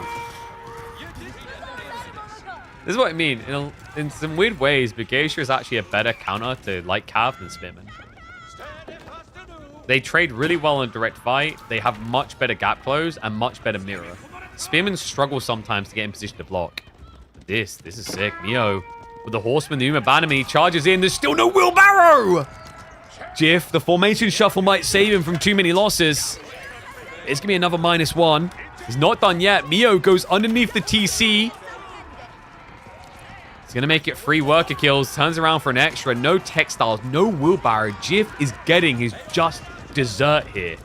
This is what I mean. In some weird ways, Bugacia is actually a better counter to Light Cav than Spearman. They trade really well in direct fight. They have much better gap close and much better mirror. Spearmen struggle sometimes to get in position to block. But this is sick. Mio with the Horseman, the Uma Banami charges in. There's still no wheelbarrow! Jiff, the formation shuffle might save him from too many losses. It's going to be another -1. He's not done yet. Mio goes underneath the TC. He's going to make it 3 worker kills. Turns around for an extra. No textiles, no wheelbarrow. Jiff is getting his just dessert here.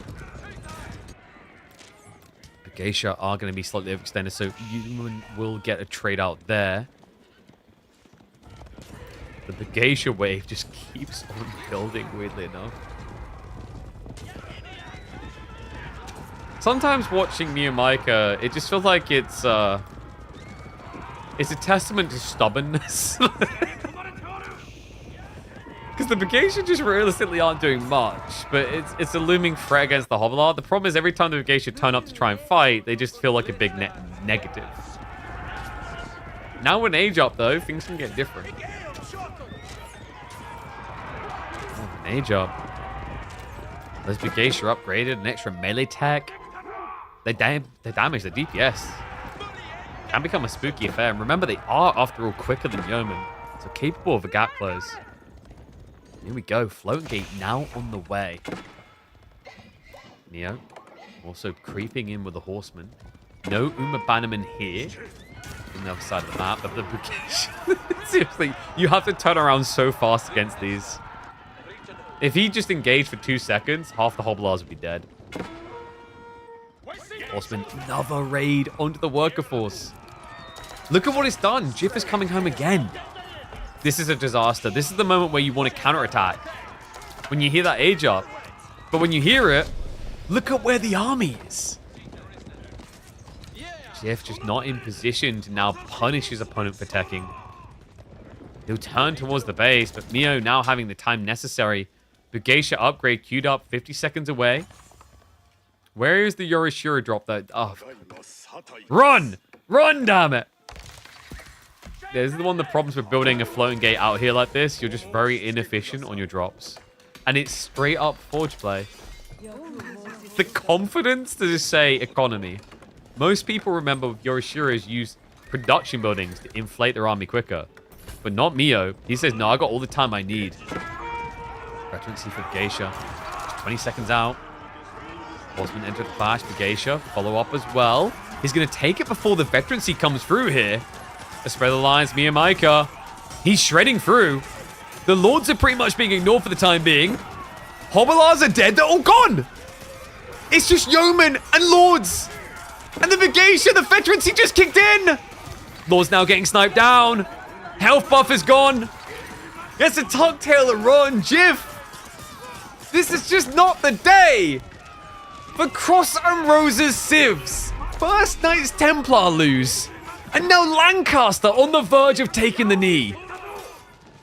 Bugacia are going to be slightly overextended, so you will get a trade out there. The Bugacia wave just keeps on building, weirdly enough. Sometimes watching Miamica, it just feels like it's a testament to stubbornness. Because the Bugacia just realistically aren't doing much, but it's a looming threat against the Hovelar. The problem is every time the Bugacia turn up to try and fight, they just feel like a big negative. Now with an age up, though, things can get different. Oh, an age up. There's Bugacia upgraded, an extra melee tech. They damage the DPS. Can become a spooky affair. And remember, they are, after all, quicker than Yeoman. So capable of a gap close. Here we go. Floating gate now on the way. Neo also creeping in with the Horseman. No Uma Bannerman here. On the other side of the map. But the Bugacia. Seriously, you have to turn around so fast against these. If he just engaged for 2 seconds, half the Hoblars would be dead. Horseman, another raid onto the worker force. Look at what it's done. Jiff is coming home again. This is a disaster. This is the moment where you want to counterattack. When you hear that age up. But when you hear it, look at where the army is. Jiff just not in position to now punish his opponent for teching. He'll turn towards the base, but Mio now having the time necessary. Bugacia upgrade queued up 50 seconds away. Where is the Yorishiro drop though? Oh, run! Run, damn it! Yeah, this is one of the problems with building a floating gate out here like this. You're just very inefficient on your drops. And it's straight up forge play. The confidence to just say economy. Most people remember Yorishiro's use production buildings to inflate their army quicker. But not Mio. He says, no, I got all the time I need. Veterancy for Bugacia. 20 seconds out. Horseman enter the clash. Bugacia follow up as well. He's going to take it before the veterancy comes through here. Let's spread the lines. Miamica. He's shredding through. The Lords are pretty much being ignored for the time being. Hoblars are dead. They're all gone. It's just Yeoman and Lords. And the Bugacia, the veterancy just kicked in. Lords now getting sniped down. Health buff is gone. It's a Tucktail run. Jiff. This is just not the day. For Cross and Rose's Civs. First Knights Templar lose. And now Lancaster on the verge of taking the knee.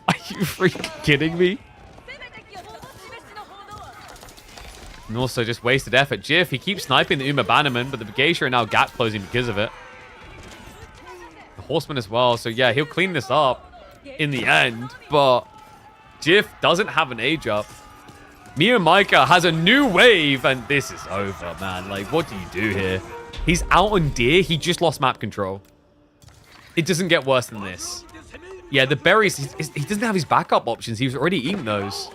Are you freaking kidding me? And also just wasted effort. Jiff, he keeps sniping the Uma Bannerman, but the Bugacia are now gap closing because of it. The Horseman as well. So yeah, he'll clean this up in the end. But Jiff doesn't have an age up. Miamica has a new wave, and this is over, man. Like, what do you do here? He's out on Deer. He just lost map control. It doesn't get worse than this. Yeah, the berries, he doesn't have his backup options. He was already eating those.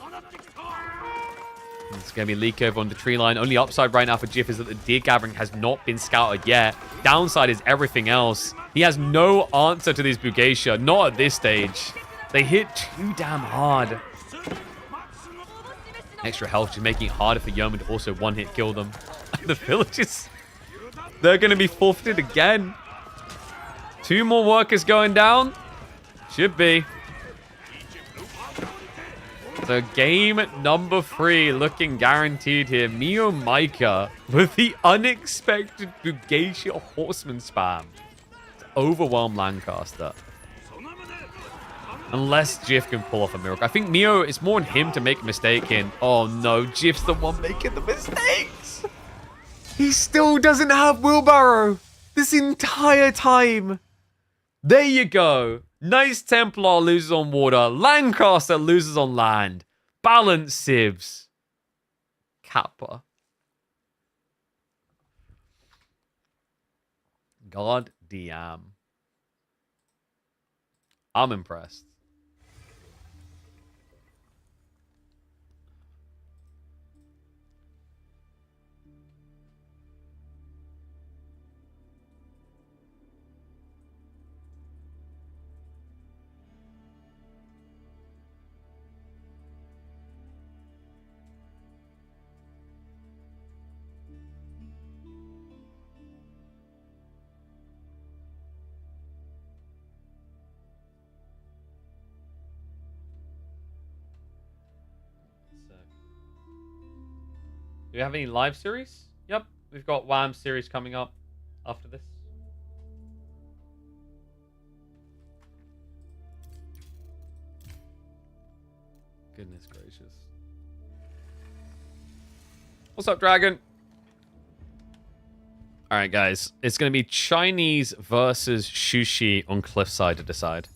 It's going to be leak over on the tree line. Only upside right now for Jif is that the deer gathering has not been scouted yet. Downside is everything else. He has no answer to these Bugacia, not at this stage. They hit too damn hard. Extra health just making it harder for Yeoman to also one-hit kill them. The villagers, they're going to be forfeited again. 2 more workers going down. Should be. So game number 3 looking guaranteed here. Miamica with the unexpected Bugacia Horseman spam to overwhelm Lancaster. Unless Jif can pull off a miracle. I think Mio, it's more on him to make a mistake in. Oh no, Jif's the one making the mistakes. He still doesn't have wheelbarrow this entire time. There you go. Nice Templar loses on water. Lancaster loses on land. Balance civs. Kappa. God damn. I'm impressed. Do we have any live series? Yep, we've got Wham series coming up after this. Goodness gracious. What's up, Dragon? All right, guys. It's going to be Chinese versus Sushi on Cliffside to decide.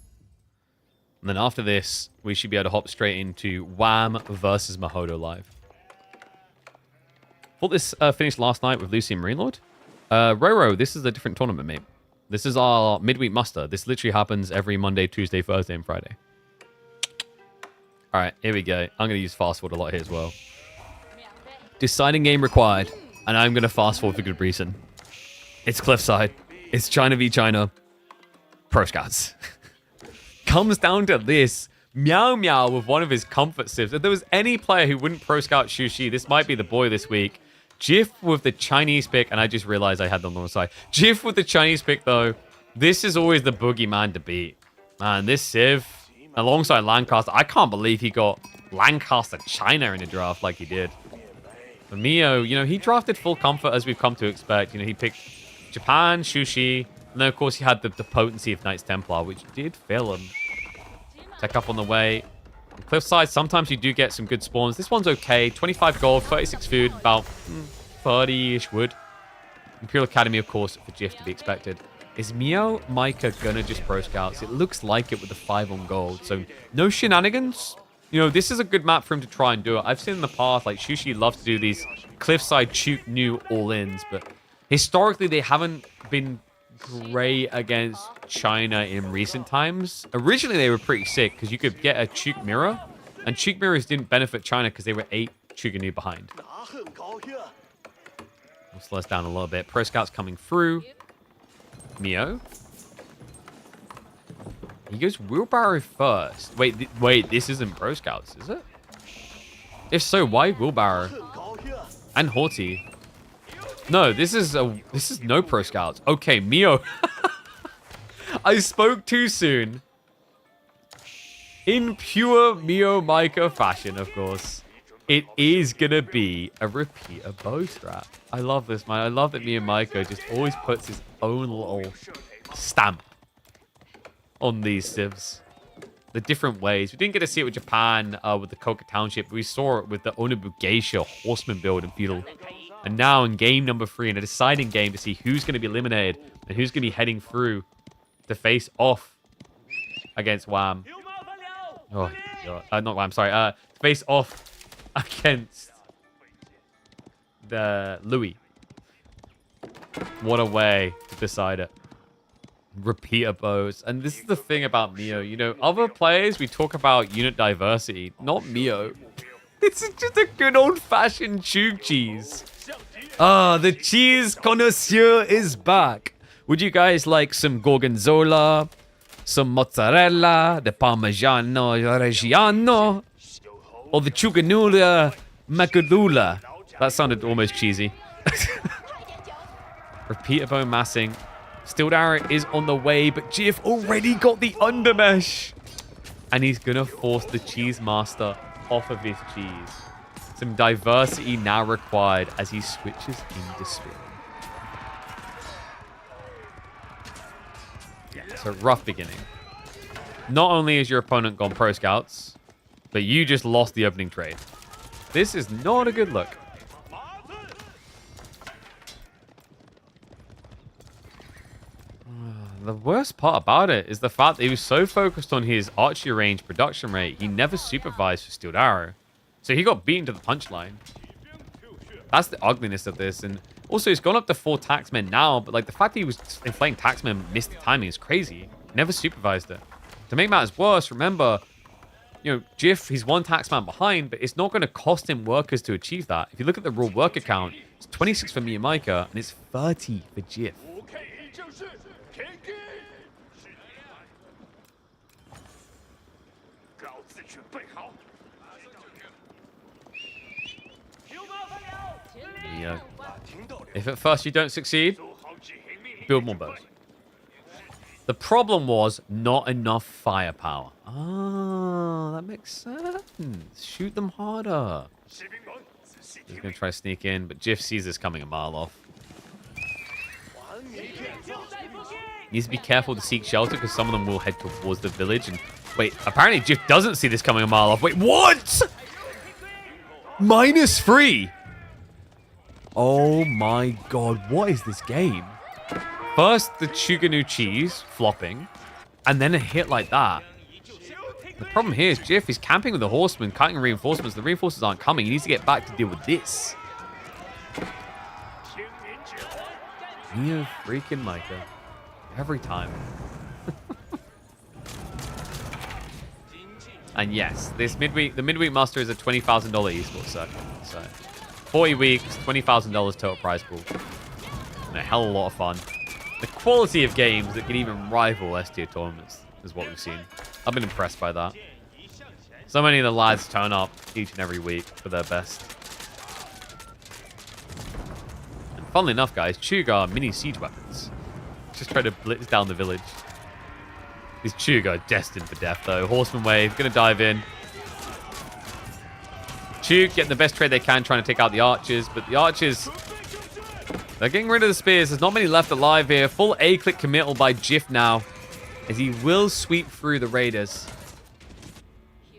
And then after this, we should be able to hop straight into Wham versus Mahodo live. Thought this finished last night with Lucy and Marine Lord. Roro, this is a different tournament, mate. This is our midweek muster. This literally happens every Monday, Tuesday, Thursday, and Friday. All right, here we go. I'm going to use fast forward a lot here as well. Deciding game required. And I'm going to fast forward for good reason. It's Cliffside. It's China v China. Pro Scouts. Comes down to this. Meow Meow with one of his comfort civs. If there was any player who wouldn't pro scout Shushi, this might be the boy this week. Jif with the Chinese pick, and I just realized I had them on the side. Jif with the Chinese pick, though. This is always the boogeyman to beat. Man, this civ, alongside Lancaster, I can't believe he got Lancaster China in the draft like he did. For Mio, you know, he drafted full comfort as we've come to expect. You know, he picked Japan, Shushi, and then, of course, he had the potency of Knights Templar, which did fail him. Tech up on the way. On Cliffside, sometimes you do get some good spawns. This one's okay. 25 gold, 36 food, about 30-ish wood. Imperial Academy, of course, for Jif to be expected. Is Miamica gonna just pro scouts? It looks like it with the 5 on gold. So no shenanigans. You know, this is a good map for him to try and do it. I've seen in the past, like, Shushi loves to do these Cliffside shoot new all-ins, but historically they haven't been great against China in recent times. Originally, they were pretty sick because you could get a Chuk Mirror, and Chuk Mirrors didn't benefit China because they were 8 Chuganu behind. We'll slow us down a little bit. Pro Scouts coming through. Mio. He goes Wheelbarrow first. Wait, this isn't Pro Scouts, is it? If so, why Wheelbarrow? And Haughty. No, this is no Pro Scouts. Okay, Mio. I spoke too soon. In pure Miamica fashion, of course. It is gonna be a repeater bow strap. I love this, man. I love that Miamica just always puts his own little stamp on these civs. The different ways. We didn't get to see it with Japan with the Koka Township, but we saw it with the Onabugeisha Horseman build in Feudal. And now in game number 3, in a deciding game to see who's going to be eliminated and who's going to be heading through to face off against Wham. Oh, God. Not Wham, sorry. To face off against the Louis. What a way to decide it. Repeater bows. And this is the thing about Mio. You know, other players, we talk about unit diversity. Not Mio. This is just a good old-fashioned Chug cheese. Ah, the cheese connoisseur is back. Would you guys like some gorgonzola, some mozzarella, the parmigiano reggiano, or the chuganula macadula? That sounded almost cheesy. Repeater bow massing. Steel arrow is on the way, but Jif already got the undermesh. And he's going to force the cheese master off of his cheese. Some diversity now required as he switches into spear. Yeah, so rough beginning. Not only is your opponent gone pro scouts, but you just lost the opening trade. This is not a good look. The worst part about it is the fact that he was so focused on his archery range production rate, he never supervised for Steeled Arrow. So he got beaten to the punchline. That's the ugliness of this. And also, he's gone up to 4 taxmen now, but like the fact that he was inflating taxmen missed the timing is crazy. Never supervised it. To make matters worse, remember, you know, Jif, he's 1 taxman behind, but it's not going to cost him workers to achieve that. If you look at the raw worker count, it's 26 for Miamica, and it's 30 for Jif. Yeah. If at first you don't succeed, build more bows. The problem was not enough firepower. Ah, that makes sense. Shoot them harder. He's going to try to sneak in, but Jif sees this coming a mile off. Needs to be careful to seek shelter because some of them will head towards the village. And wait, apparently Jif doesn't see this coming a mile off. Wait, what? -3. Oh my god, what is this game? First, the Chuganu cheese flopping, and then a hit like that. The problem here is Jif is camping with the horsemen, cutting reinforcements. The reinforcements aren't coming. He needs to get back to deal with this. Mia freaking Micah. Every time. And yes, this midweek, the midweek muster is a $20,000 esports circuit. So 40 weeks, $20,000 total prize pool. And a hell of a lot of fun. The quality of games that can even rival S-tier tournaments is what we've seen. I've been impressed by that. So many of the lads turn up each and every week for their best. And funnily enough, guys, Chug are mini siege weapons. Just try to blitz down the village. These Chug are destined for death, though. Horseman wave, gonna dive in. Chug getting the best trade they can, trying to take out the archers, but the archers, they're getting rid of the spears. There's not many left alive here. Full A-click committal by Jif now, as he will sweep through the raiders.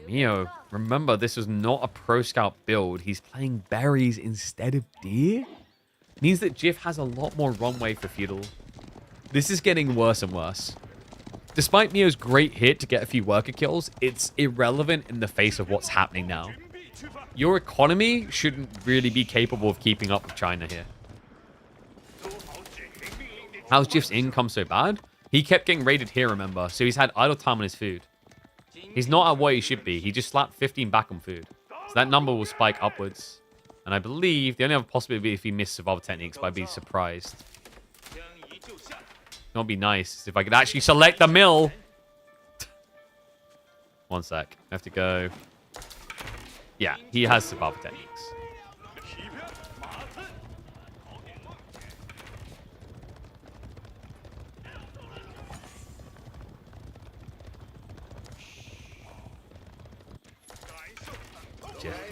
Mio, remember, this was not a pro scout build. He's playing berries instead of deer. Means that Jif has a lot more runway for feudal. This is getting worse and worse. Despite Mio's great hit to get a few worker kills, it's irrelevant in the face of what's happening now. Your economy shouldn't really be capable of keeping up with China here. How's Jif's income so bad? He kept getting raided here, remember, so he's had idle time on his food. He's not at what he should be. He just slapped 15 back on food. So that number will spike upwards. And I believe the only other possibility would be if he missed survival techniques, but I'd be surprised. It'd be nice if I could actually select the mill. One sec. I have to go. Yeah, he has survival techniques.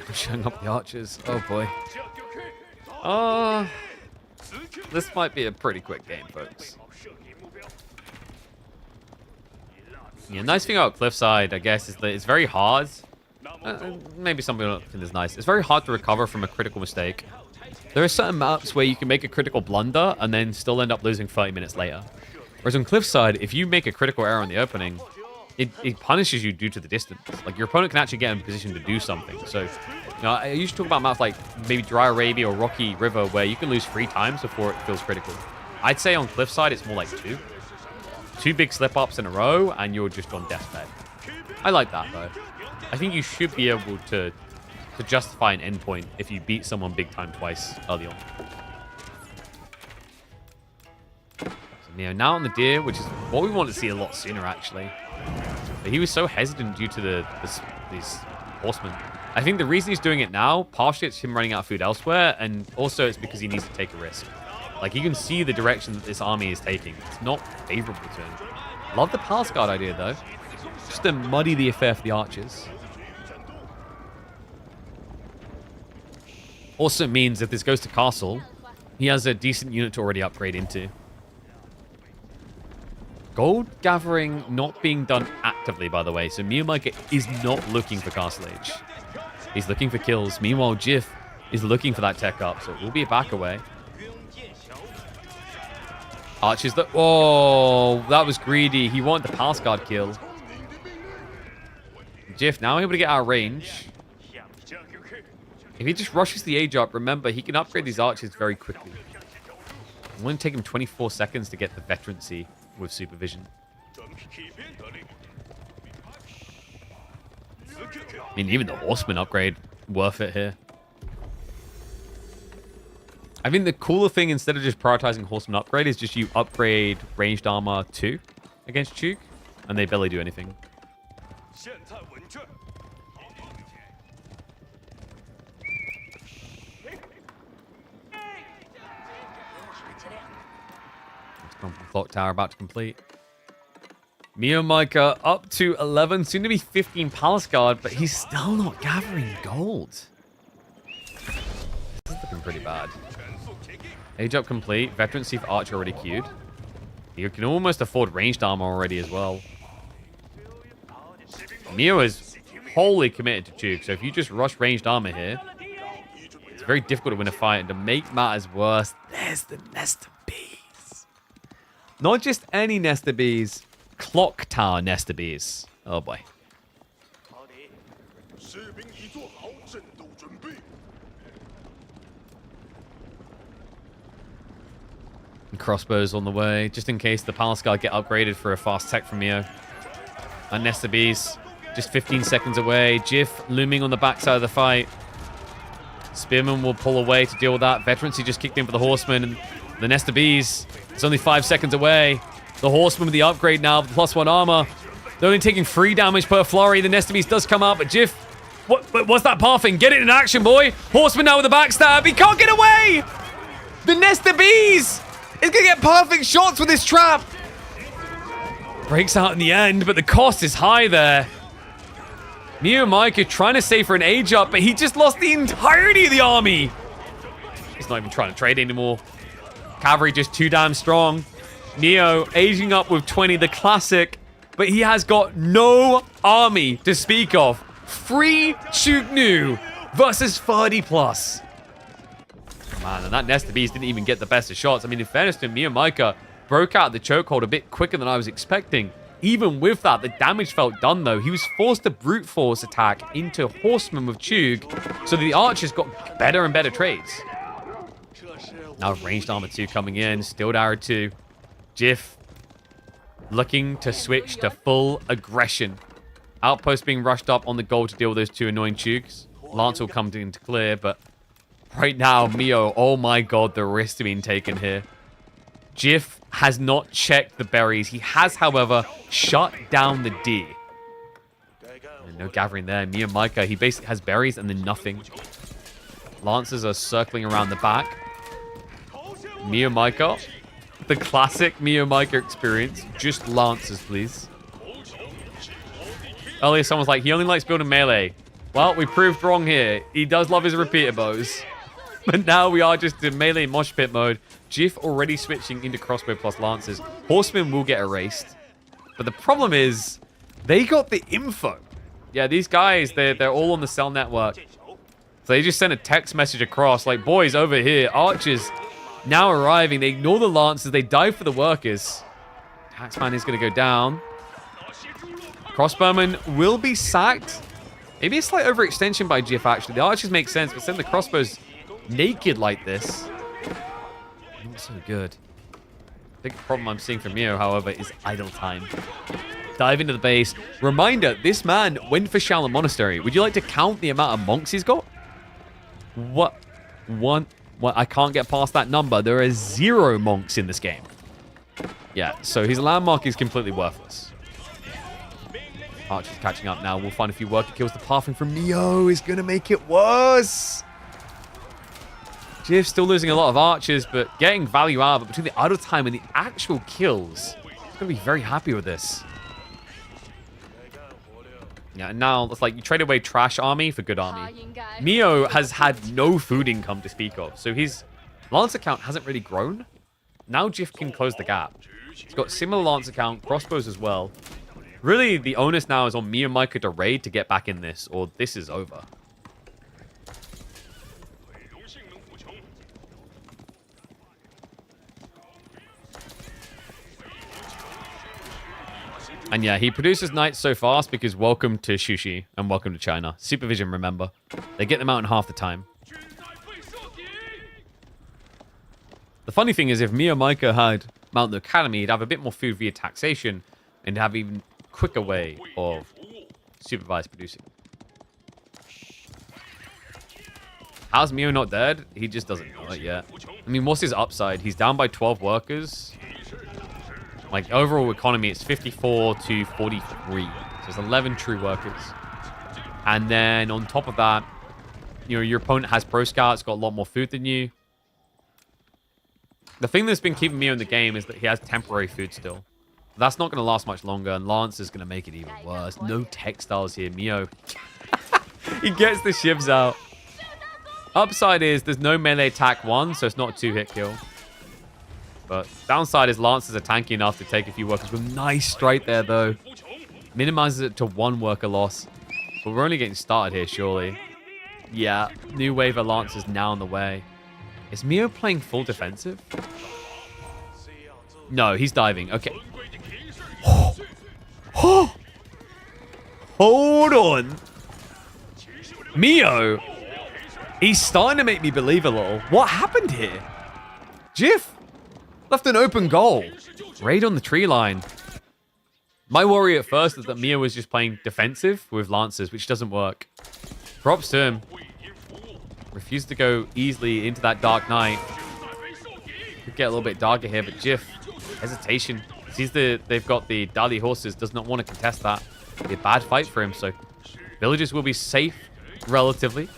I'm showing up the archers. Oh boy. This might be a pretty quick game, folks. Yeah, nice thing about Cliffside, I guess, is that it's very hard. Maybe some people don't think it's nice. It's very hard to recover from a critical mistake. There are certain maps where you can make a critical blunder and then still end up losing 30 minutes later. Whereas on Cliffside, if you make a critical error in the opening, it punishes you due to the distance. Like, your opponent can actually get in a position to do something. So, you know, I usually talk about maps like maybe Dry Arabia or Rocky River where you can lose 3 times before it feels critical. I'd say on Cliffside, it's more like 2. 2 big slip-ups in a row, and you're just on deathbed. I like that, though. I think you should be able to justify an endpoint if you beat someone big time twice early on. So Neo now on the deer, which is what we want to see a lot sooner, actually. But he was so hesitant due to these horsemen. I think the reason he's doing it now, partially it's him running out of food elsewhere, and also it's because he needs to take a risk. Like, you can see the direction that this army is taking. It's not favorable to him. Love the Palace Guard idea, though. Just to muddy the affair for the archers. Also means if this goes to castle, he has a decent unit to already upgrade into. Gold gathering not being done actively, by the way. So Miamica is not looking for castle age. He's looking for kills. Meanwhile, Jif is looking for that tech up. So it will be a back away. Archers that... Oh, that was greedy. He wanted the Palace Guard kill. Jif now able to get out of range. If he just rushes the age up, remember, he can upgrade these archers very quickly. It won't take him 24 seconds to get the veterancy with supervision. I mean, even the horseman upgrade, worth it here. I think the cooler thing, instead of just prioritizing horseman upgrade, is just you upgrade ranged armor 2 against Chuk, and they barely do anything. Clock tower about to complete. Miamica up to 11, soon to be 15 Palace Guard, but he's still not gathering gold. This is looking pretty bad. Age up complete. Veterancy for Archer already queued. You can almost afford ranged armor already as well. Mio is wholly committed to Chuk, so if you just rush ranged armor here, it's very difficult to win a fight. And to make matters worse, there's the nest of bees. Not just any nest of bees, clock tower nest of bees. Oh boy. And crossbows on the way, just in case the Palace Guard get upgraded for a fast tech from Mio. And nest of bees, just 15 seconds away. Jif looming on the backside of the fight. Spearman will pull away to deal with that. Veterancy just kicked in for the Horseman. And the nest of bees, it's only 5 seconds away. The Horseman with the upgrade now, with +1 armor. They're only taking 3 damage per flurry. The nest of bees does come out, but Jif, what's that pathing? Get it in action, boy. Horseman now with the backstab. He can't get away. The nest of bees is going to get perfect shots with this trap. Breaks out in the end, but the cost is high there. Miamica trying to save for an age up, but he just lost the entirety of the army. He's not even trying to trade anymore. Cavalry just too damn strong. Neo aging up with 20, the classic, but he has got no army to speak of. Free Chuknu versus 30 plus. Man, and that nest of bees didn't even get the best of shots. I mean, in fairness to him, Miamica broke out the chokehold a bit quicker than I was expecting. Even with that, the damage felt done, though. He was forced to brute force attack into Horseman with Chug, so the archers got better and better trades. Now ranged armor 2 coming in, stilled arrow 2. Jif looking to switch to full aggression. Outpost being rushed up on the goal to deal with those 2 annoying Chugs. Lance will come into clear, but right now, Mio, oh my god, the risk being taken here. Jif has not checked the berries. He has, however, shut down the D. And no gathering there. Miamica, he basically has berries and then nothing. Lancers are circling around the back. Miamica, the classic Miamica experience. Just Lancers, please. Earlier, someone's like, he only likes building melee. Well, we proved wrong here. He does love his repeater bows. But now we are just in melee mosh pit mode. Jif already switching into crossbow plus lancers. Horsemen will get erased. But the problem is, they got the info. Yeah, these guys, they're all on the cell network. So they just sent a text message across, like, boys, over here, archers now arriving. They ignore the lancers. They dive for the workers. Taxman is going to go down. Crossbowman will be sacked. Maybe a slight overextension by Jif, actually. The archers make sense, but send the crossbows naked like this. Not so good. Big problem I'm seeing from Mio, however, is idle time. Dive into the base. Reminder, this man went for Shaolin Monastery. Would you like to count the amount of monks he's got? What? What? I can't get past that number. There are 0 monks in this game. Yeah, so his landmark is completely worthless. Archer's catching up now. We'll find a few worker kills. The pathing from Mio is going to make it worse. Jif's still losing a lot of archers, but getting value out. But between the idle time and the actual kills, he's going to be very happy with this. Yeah, and now it's like you trade away trash army for good army. Mio has had no food income to speak of, so his lance account hasn't really grown. Now Jif can close the gap. He's got similar lance account, crossbows as well. Really, the onus now is on Miamica to raid to get back in this, or this is over. And yeah, he produces knights so fast because welcome to Shushi and welcome to China. Supervision, remember. They get them out in half the time. The funny thing is, if Miamica had Mountain Academy, he'd have a bit more food via taxation and have even quicker way of supervised producing. How's Mio not dead? He just doesn't know it yet. I mean, what's his upside? He's down by 12 workers. Like, overall economy, it's 54 to 43. So it's 11 true workers. And then on top of that, you know, your opponent has pro scouts, got a lot more food than you. The thing that's been keeping Mio in the game is that he has temporary food still. That's not going to last much longer, and Lance is going to make it even worse. No textiles here. Mio, he gets the shivs out. Upside is there's no melee attack 1, so it's not a 2-hit kill. But downside is Lance is a tanky enough to take a few workers. With nice strike there, though. Minimizes it to 1 worker loss. But we're only getting started here, surely. Yeah, new wave of Lance is now on the way. Is Mio playing full defensive? No, he's diving. Okay. Hold on. Mio, he's starting to make me believe a little. What happened here? Jif left an open goal. Raid on the tree line. My worry at first is that Mio was just playing defensive with Lancers, which doesn't work. Props to him. Refused to go easily into that Dark Knight. Could get a little bit darker here, but Jif, hesitation. Sees they've got the Dali horses, does not want to contest that. Be a bad fight for him, so villagers will be safe relatively.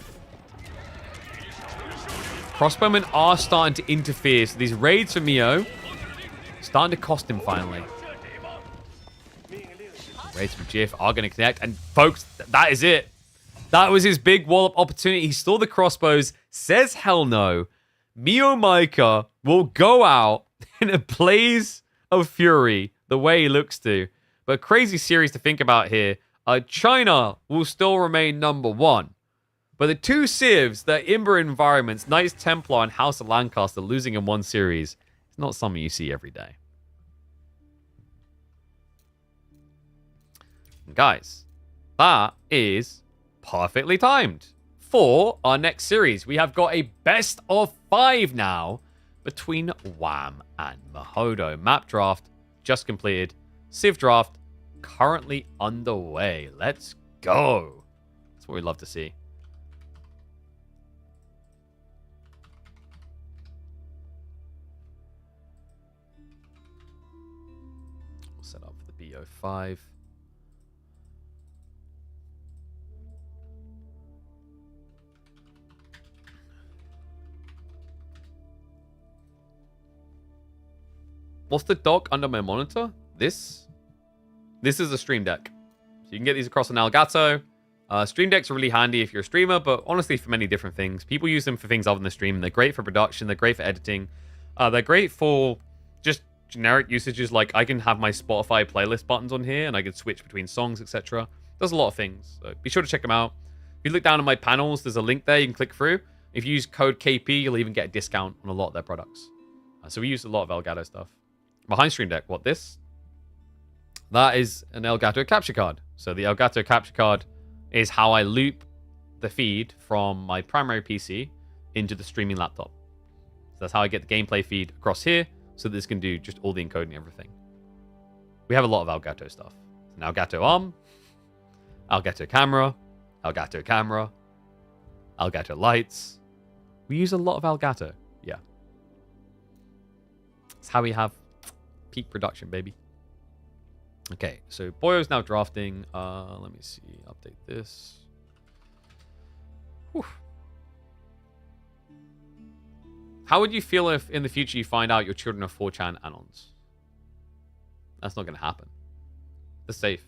Crossbowmen are starting to interfere, so these raids for Mio starting to cost him finally. Raids from Jif are going to connect, and folks, that is it. That was his big wallop opportunity. He saw the crossbows, says hell no. Miamica will go out in a blaze of fury, the way he looks to. But crazy series to think about here. China will still remain number 1. But the 2 civs, the Imber environments, Knights Templar and House of Lancaster losing in 1 series, it's not something you see every day. And guys, that is perfectly timed for our next series. We have got a best of 5 now between Wham and Mahodo. Map draft just completed. Civ draft currently underway. Let's go. That's what we love to see. We'll set up for the BO5. What's the dock under my monitor? This is a stream deck. So you can get these across an Elgato. Stream decks are really handy if you're a streamer, but honestly for many different things. People use them for things other than the stream. They're great for production. They're great for editing. They're great for just generic usages. Like I can have my Spotify playlist buttons on here and I can switch between songs, etc. Does a lot of things. So be sure to check them out. If you look down at my panels, there's a link there you can click through. If you use code KP, you'll even get a discount on a lot of their products. So we use a lot of Elgato stuff. Behind Stream Deck, what this? That is an Elgato capture card. So the Elgato capture card is how I loop the feed from my primary PC into the streaming laptop. So that's how I get the gameplay feed across here. so this can do just all the encoding and everything. We have a lot of Elgato stuff. An Elgato arm, Elgato camera, Elgato camera, Elgato lights. We use a lot of Elgato. Yeah. That's how we have peak production, baby. Okay, so Boyo's now drafting. Let me see. Update this. Whew. How would you feel if in the future you find out your children are 4chan Anons? That's not going to happen. They're safe.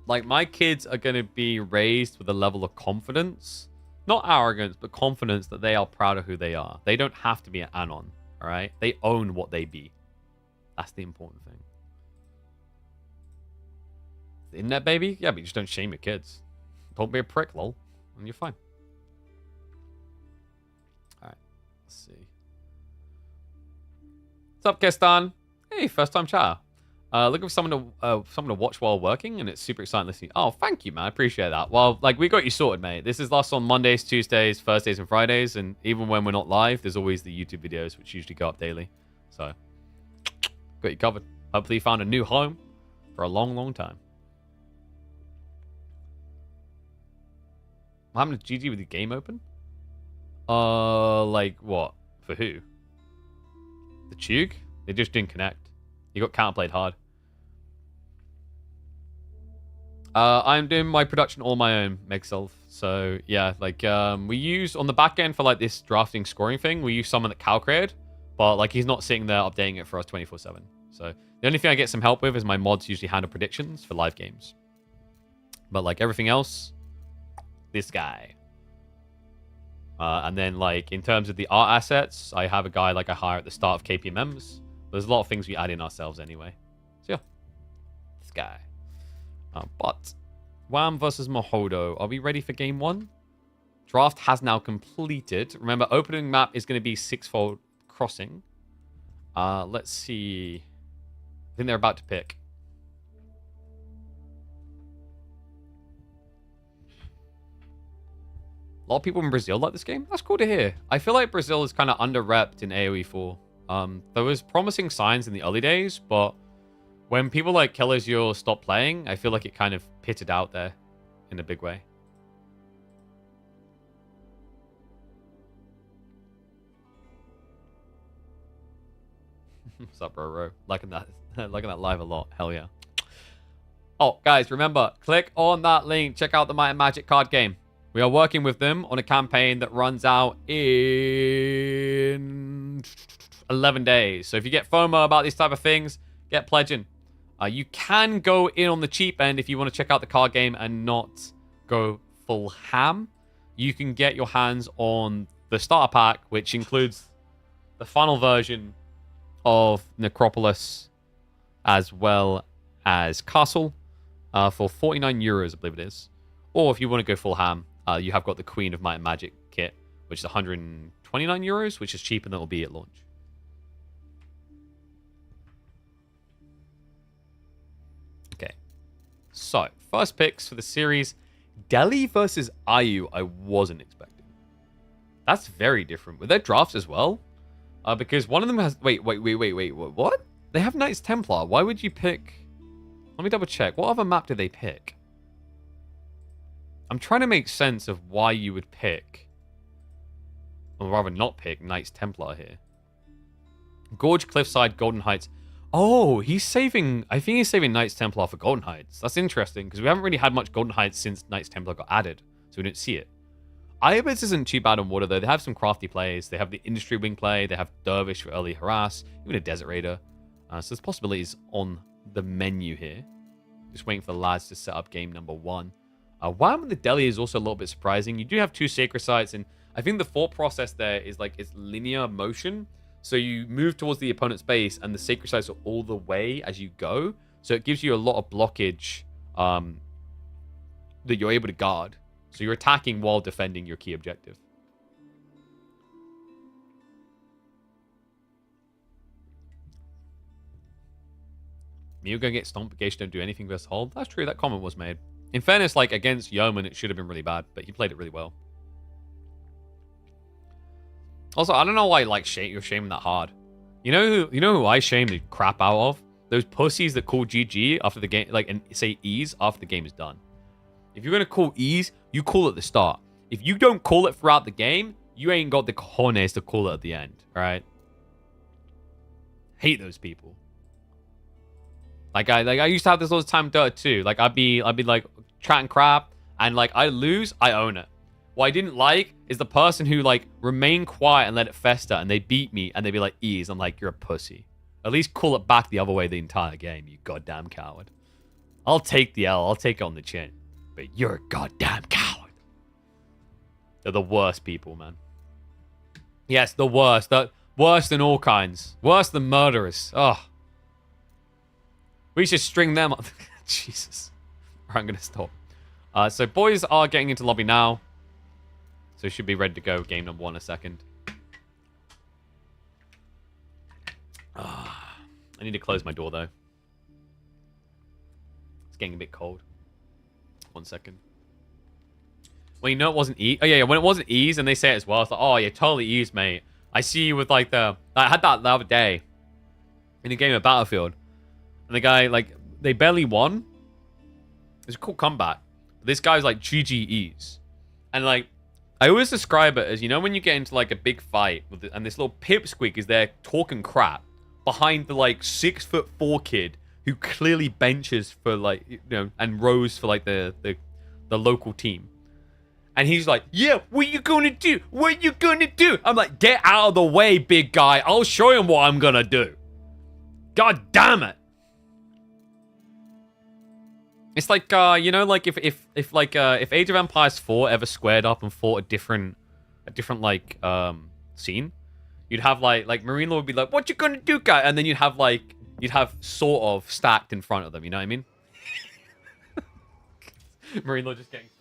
Like, my kids are going to be raised with a level of confidence. Not arrogance, but confidence that they are proud of who they are. They don't have to be an Anon, all right? They own what they be. That's the important thing. The internet, baby? Yeah, but you just don't shame your kids. Don't be a prick, lol. And you're fine. Alright, let's see. What's up, Kestan? Hey, first time chatter. Looking for someone to watch while working, and it's super exciting listening. Oh, thank you, man. I appreciate that. Well, like, we got you sorted, mate. This is last on Mondays, Tuesdays, Thursdays, and Fridays, and even when we're not live, there's always the YouTube videos, which usually go up daily. So, got you covered. Hopefully you found a new home for a long, long time. What happened to GG with the game open? Like, what? For who? The Tug? They just didn't connect. You got counterplayed hard. I'm doing my production all my own, Megself. So, yeah, like, we use, on the back end for, like, this drafting scoring thing, we use someone that Cal created, but, like, he's not sitting there updating it for us 24/7. So, the only thing I get some help with is my mods usually handle predictions for live games. But, like, everything else, this guy. And then, like, in terms of the art assets, I have a guy, like, I hire at the start of KPMMs. There's a lot of things we add in ourselves anyway. So, yeah. This guy. But Wham versus Mahodo. Are we ready for game one? Draft has now completed. Remember, opening map is going to be Sixfold Crossing. Let's see. I think they're about to pick. A lot of people in Brazil like this game. That's cool to hear. I feel like Brazil is kind of under-repped in AoE 4. There was promising signs in the early days, but when people like Killers Your stopped playing, I feel like it kind of pitted out there in a big way. What's up, bro? Liking that, liking that live a lot. Hell yeah. Oh, guys, remember, click on that link. Check out the Might and Magic card game. We are working with them on a campaign that runs out in 11 days. So if you get FOMO about these type of things, get pledging. You can go in on the cheap end if you want to check out the card game and not go full ham. You can get your hands on the starter pack, which includes the final version of Necropolis as well as Castle for 49 euros, I believe it is. Or if you want to go full ham, you have got the Queen of Might and Magic kit, which is 129 euros, which is cheaper than it will be at launch. Okay. So, first picks for the series. Delhi versus IU, I wasn't expecting. That's very different. Were there drafts as well? Because one of them has... Wait, what? They have Knights Templar. Why would you pick... Let me double check. What other map did they pick? I'm trying to make sense of why you would pick... Or rather not pick Knights Templar here. Gorge, Cliffside, Golden Heights. Oh, he's saving... I think he's saving Knights Templar for Golden Heights. That's interesting, because we haven't really had much Golden Heights since Knights Templar got added. So we didn't see it. Iobis isn't too bad on water, though. They have some crafty plays. They have the Industry Wing play. They have Dervish for early harass. Even a Desert Raider. So there's possibilities on the menu here. Just waiting for the lads to set up game number one. Wham with the Delhi is also a little bit surprising. You do have two Sacred Sites, and I think the thought process there is like it's linear motion. So you move towards the opponent's base, and the Sacred Sites are all the way as you go. So it gives you a lot of blockage that you're able to guard. So you're attacking while defending your key objective. Mew gonna get stomped, but Gage don't do anything versus hold. That's true, that comment was made. In fairness, like against Yeoman, it should have been really bad, but he played it really well. Also, I don't know why like you're shaming that hard. You know who I shame the crap out of? Those pussies that call GG after the game, like, and say ease after the game is done. If you're gonna call ease, you call it at the start. If you don't call it throughout the game, you ain't got the cojones to call it at the end, right? Hate those people. Like I used to have this all the time dirt too. Like I'd be like chatting crap, and like I lose, I own it. What I didn't like is the person who like remained quiet and let it fester, and they beat me, and they'd be like, ease. I'm like, you're a pussy. At least call it back the other way the entire game, you goddamn coward. I'll take the L, I'll take it on the chin. But you're a goddamn coward. They're the worst people, man. Yes, the worst. Worse than all kinds. Worse than murderers. Oh. We should string them up. Jesus. Right, I'm going to stop. So boys are getting into lobby now. So should be ready to go game number 1 in a second. I need to close my door, though. It's getting a bit cold. 1 second. Well, you know it wasn't ease. Oh, yeah, when it wasn't ease, and they say it as well, it's like, oh, yeah, totally ease, mate. I see you with, like, I had that the other day in a game of Battlefield. And the guy, like, they barely won. It was a cool comeback. But this guy's, like, GG ease. And, like, I always describe it as, you know, when you get into, like, a big fight, and this little pipsqueak is there talking crap behind the, like, 6'4" kid who clearly benches for, like, you know, and rows for, like, the local team. And he's like, yeah, what you gonna do? What you gonna do? I'm like, get out of the way, big guy. I'll show him what I'm gonna do. God damn it. It's like, you know, like if Age of Empires 4 ever squared up and fought a different like scene, you'd have like Marine Law would be like, what you gonna do, guy? And then you'd have sort of stacked in front of them, you know what I mean? Marine Law just getting sprayed.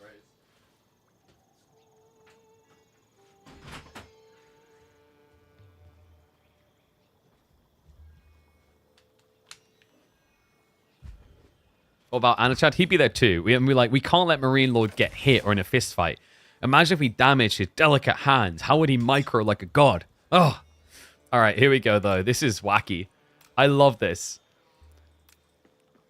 What about Anachad? He'd be there too. We can't let Marine Lord get hit or in a fist fight. Imagine if we damaged his delicate hands. How would he micro like a god? Oh. Alright, here we go though. This is wacky. I love this.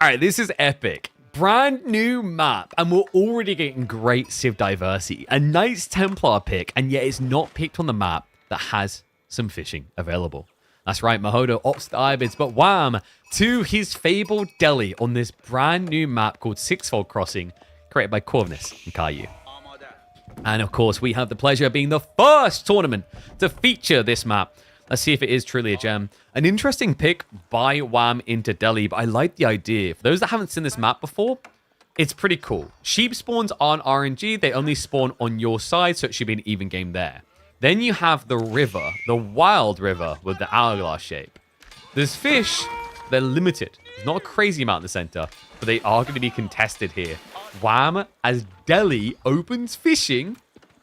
Alright, this is epic. Brand new map, and we're already getting great Civ diversity. A Knights Templar pick, and yet it's not picked on the map that has some fishing available. That's right, Mahodo opts the Ibids, but Wham! To his fabled deli on this brand new map called Sixfold Crossing, created by Corvinus and Caillou. And of course, we have the pleasure of being the first tournament to feature this map. Let's see if it is truly a gem. An interesting pick by Wham into Delhi, but I like the idea. For those that haven't seen this map before, it's pretty cool. Sheep spawns aren't RNG, they only spawn on your side, so it should be an even game there. Then you have the river, the wild river with the hourglass shape. There's fish, they're limited. There's not a crazy amount in the center, but they are going to be contested here. Wham, as Delhi opens fishing,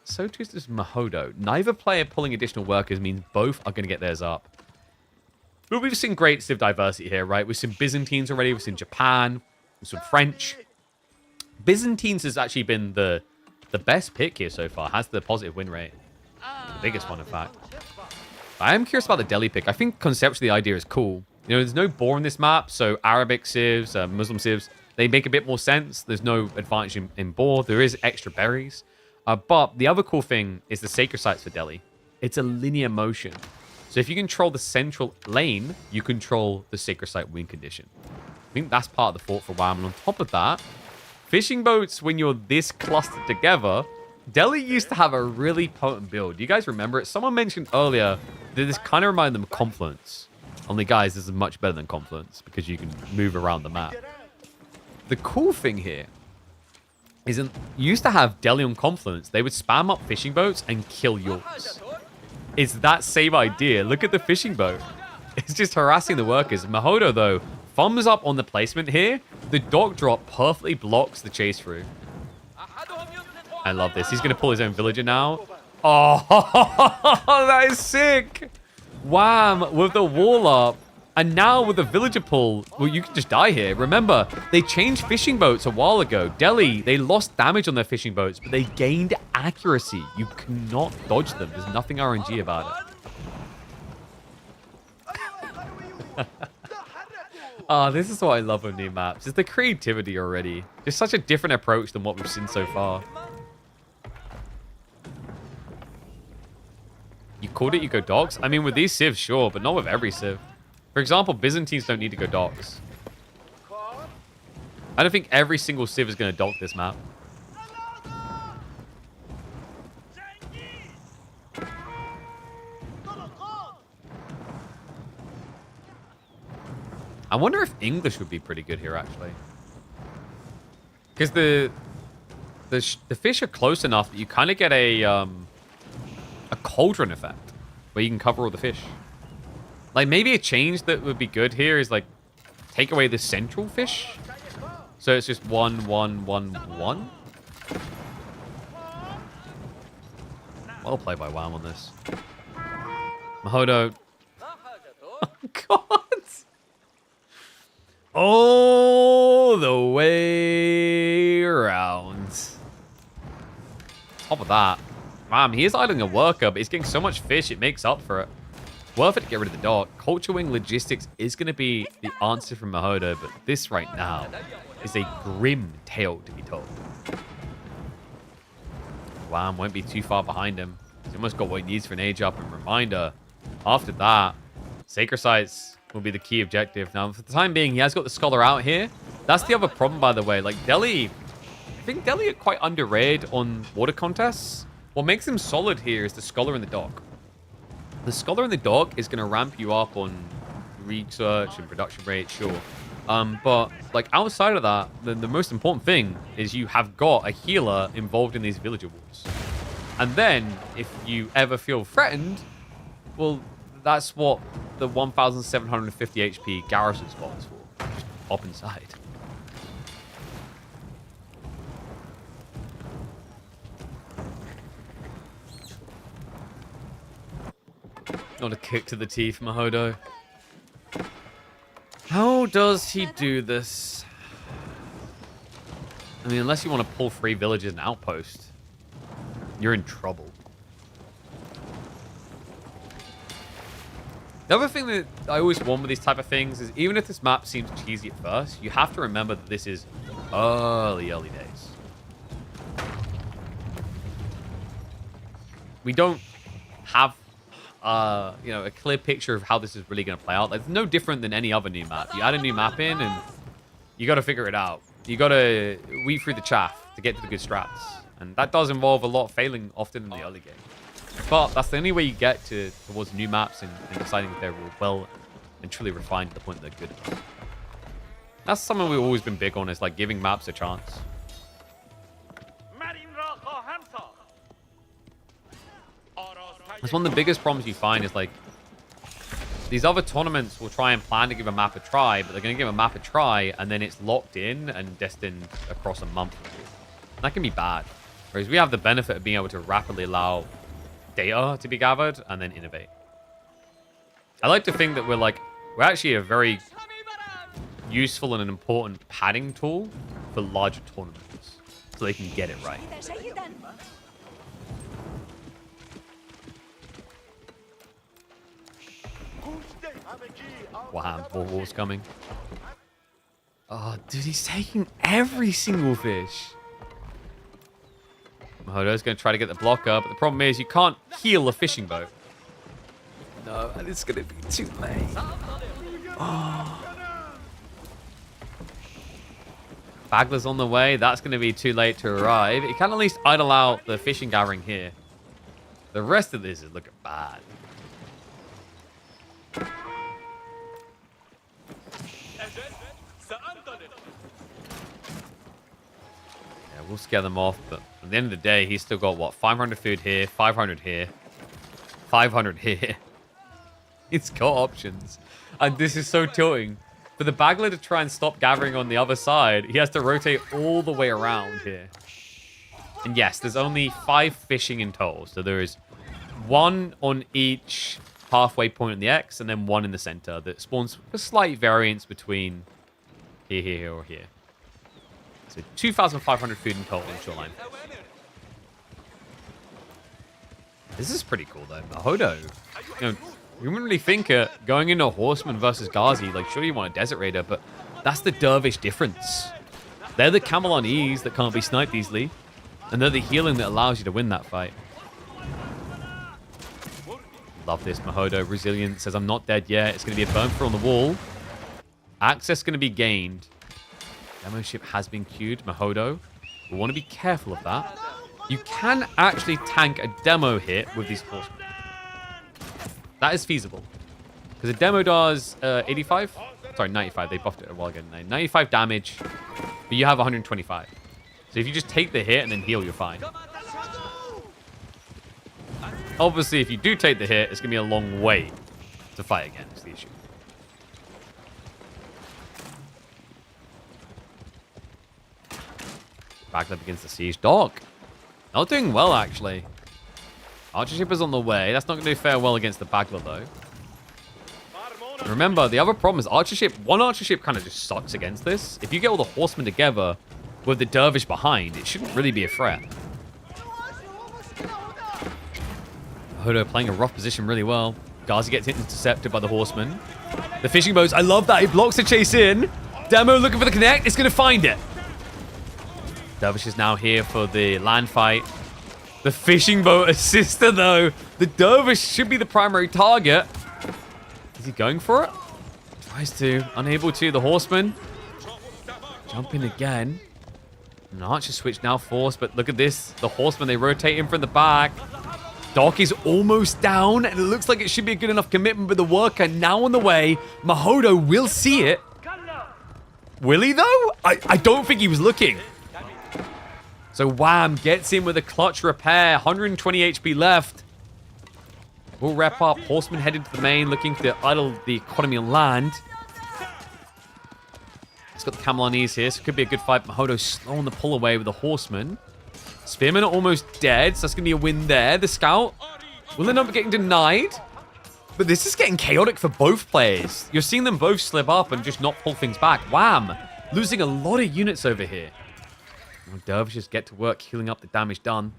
so too does Mahodo. Neither player pulling additional workers means both are going to get theirs up. But we've seen great Civ diversity here, right? We've seen Byzantines already, we've seen Japan, we've seen French. Byzantines has actually been the best pick here so far, has the positive win rate. The biggest one, in fact. I am curious about the Delhi pick. I think conceptually the idea is cool. You know, there's no boar in this map, so Arabic civs, Muslim civs, they make a bit more sense. There's no advantage in boar. There is extra berries. But the other cool thing is the sacred sites for Delhi. It's a linear motion. So if you control the central lane, you control the sacred site win condition. I think that's part of the thought for Wham. And on top of that, fishing boats, when you're this clustered together, Delhi used to have a really potent build. Do you guys remember it? Someone mentioned earlier that this kind of reminded them of Confluence. Only, guys, this is much better than Confluence because you can move around the map. The cool thing here is you used to have Delhi on Confluence. They would spam up fishing boats and kill yours. It's that same idea. Look at the fishing boat. It's just harassing the workers. Mahodo, though, thumbs up on the placement here. The dock drop perfectly blocks the chase through. I love this. He's going to pull his own villager now. Oh, that is sick. Wham, with the wall up. And now with the villager pull, well, you can just die here. Remember, they changed fishing boats a while ago. Delhi, they lost damage on their fishing boats, but they gained accuracy. You cannot dodge them. There's nothing RNG about it. Oh, this is what I love of new maps. It's the creativity already. Just such a different approach than what we've seen so far. You called it, you go docks? I mean, with these civs, sure, but not with every civ. For example, Byzantines don't need to go docks. I don't think every single civ is going to dock this map. I wonder if English would be pretty good here, actually. Because the fish are close enough that you kind of get a cauldron effect where you can cover all the fish. Like, maybe a change that would be good here is, like, take away the central fish. So it's just 1, 1, 1, 1. Well played by Wham on this. Mahodo. Oh, God. All the way around. Top of that. Man, he is idling a worker, but he's getting so much fish, it makes up for it. Worth it to get rid of the dock. Culture Wing Logistics is going to be the answer from Mahodo, but this right now is a grim tale to be told. Wham won't be too far behind him. He's almost got what he needs for an age up. And reminder, after that, Sacred Sites will be the key objective. Now, for the time being, he has got the Scholar out here. That's the other problem, by the way. Like, Delhi, I think Delhi are quite underrated on water contests. What makes him solid here is the Scholar in the dock. The Scholar in the dock is going to ramp you up on research and production rate, sure. But, like, outside of that, the most important thing is you have got a healer involved in these villager wars. And then, if you ever feel threatened, well, that's what the 1,750 HP garrison spot is for. Just hop inside. Not a kick to the teeth, Mahodo. How does he do this? I mean, unless you want to pull 3 villages and outpost, you're in trouble. The other thing that I always want with these type of things is even if this map seems cheesy at first, you have to remember that this is early days. We don't have a clear picture of how this is really going to play out. Like, it's no different than any other new map. You add a new map in and you got to figure it out. You got to weed through the chaff to get to the good strats. And that does involve a lot of failing often in the early game. But that's the only way you get towards new maps and deciding if they're well and truly refined to the point that they're good. That's something we've always been big on, is like giving maps a chance. That's one of the biggest problems you find is like these other tournaments will try and plan to give a map a try, but they're going to give a map a try and then it's locked in and destined across a month or two. And that can be bad. Whereas we have the benefit of being able to rapidly allow data to be gathered and then innovate. I like to think that we're actually a very useful and an important padding tool for larger tournaments so they can get it right. Wow, more wars coming. Oh, dude, he's taking every single fish. Mahodo's going to try to get the block up, but the problem is you can't heal a fishing boat. No, and it's going to be too late. Oh. Bagler's on the way. That's going to be too late to arrive. He can at least idle out the fishing gathering here. The rest of this is looking bad. We'll scare them off, but at the end of the day, he's still got, what, 500 food here, 500 here, 500 here. It's got options. And this is so tilting. For the Bagler to try and stop gathering on the other side, he has to rotate all the way around here. And yes, there's only 5 fishing in total. So there is 1 on each halfway point on the X, and then 1 in the center that spawns a slight variance between here, or here. So 2,500 food in total in shoreline. This is pretty cool, though. Mahodo, You wouldn't really think going into a Horseman versus Ghazi, like, sure you want a Desert Raider, but that's the Dervish difference. They're the Camelonese that can't be sniped easily, and they're the healing that allows you to win that fight. Love this. Mahodo, resilient, says, I'm not dead yet. It's going to be a burn through on the wall. Access going to be gained. Demo ship has been queued. Mahodo. We want to be careful of that. You can actually tank a demo hit with these horsemen. That is feasible. Because a demo does 85? Sorry, 95. They buffed it a while ago. 95 damage, but you have 125. So if you just take the hit and then heal, you're fine. Obviously, if you do take the hit, it's going to be a long wait to fight again, is the issue. Back up against the siege. Dog. Not doing well, actually. Archer ship is on the way. That's not going to do fair well against the Bagler, though. And remember, the other problem is archer ship. One archer ship kind of just sucks against this. If you get all the horsemen together with the dervish behind, it shouldn't really be a threat. Mahodo playing a rough position really well. Ghazi gets intercepted by the horsemen. The fishing boats. I love that. He blocks the chase in. Demo looking for the connect. It's going to find it. Dervish is now here for the land fight. The fishing boat assister, though. The dervish should be the primary target. Is he going for it? Tries to. Unable to. The horseman. Jump in again. An archer switch now forced, but look at this. The horseman, they rotate in from the back. Doc is almost down, and it looks like it should be a good enough commitment, but the worker now on the way. Mahodo will see it. Will he, though? I don't think he was looking. So Wham gets in with a clutch repair. 120 HP left. We'll wrap up. Horseman headed to the main, looking to idle the economy on land. It's got the Camelonese here, so it could be a good fight. Mahodo slowing the pull away with the horseman. Spearmen are almost dead, so that's going to be a win there. The scout will end up getting denied. But this is getting chaotic for both players. You're seeing them both slip up and just not pull things back. Wham! Losing a lot of units over here. Well, dervishes get to work healing up the damage done.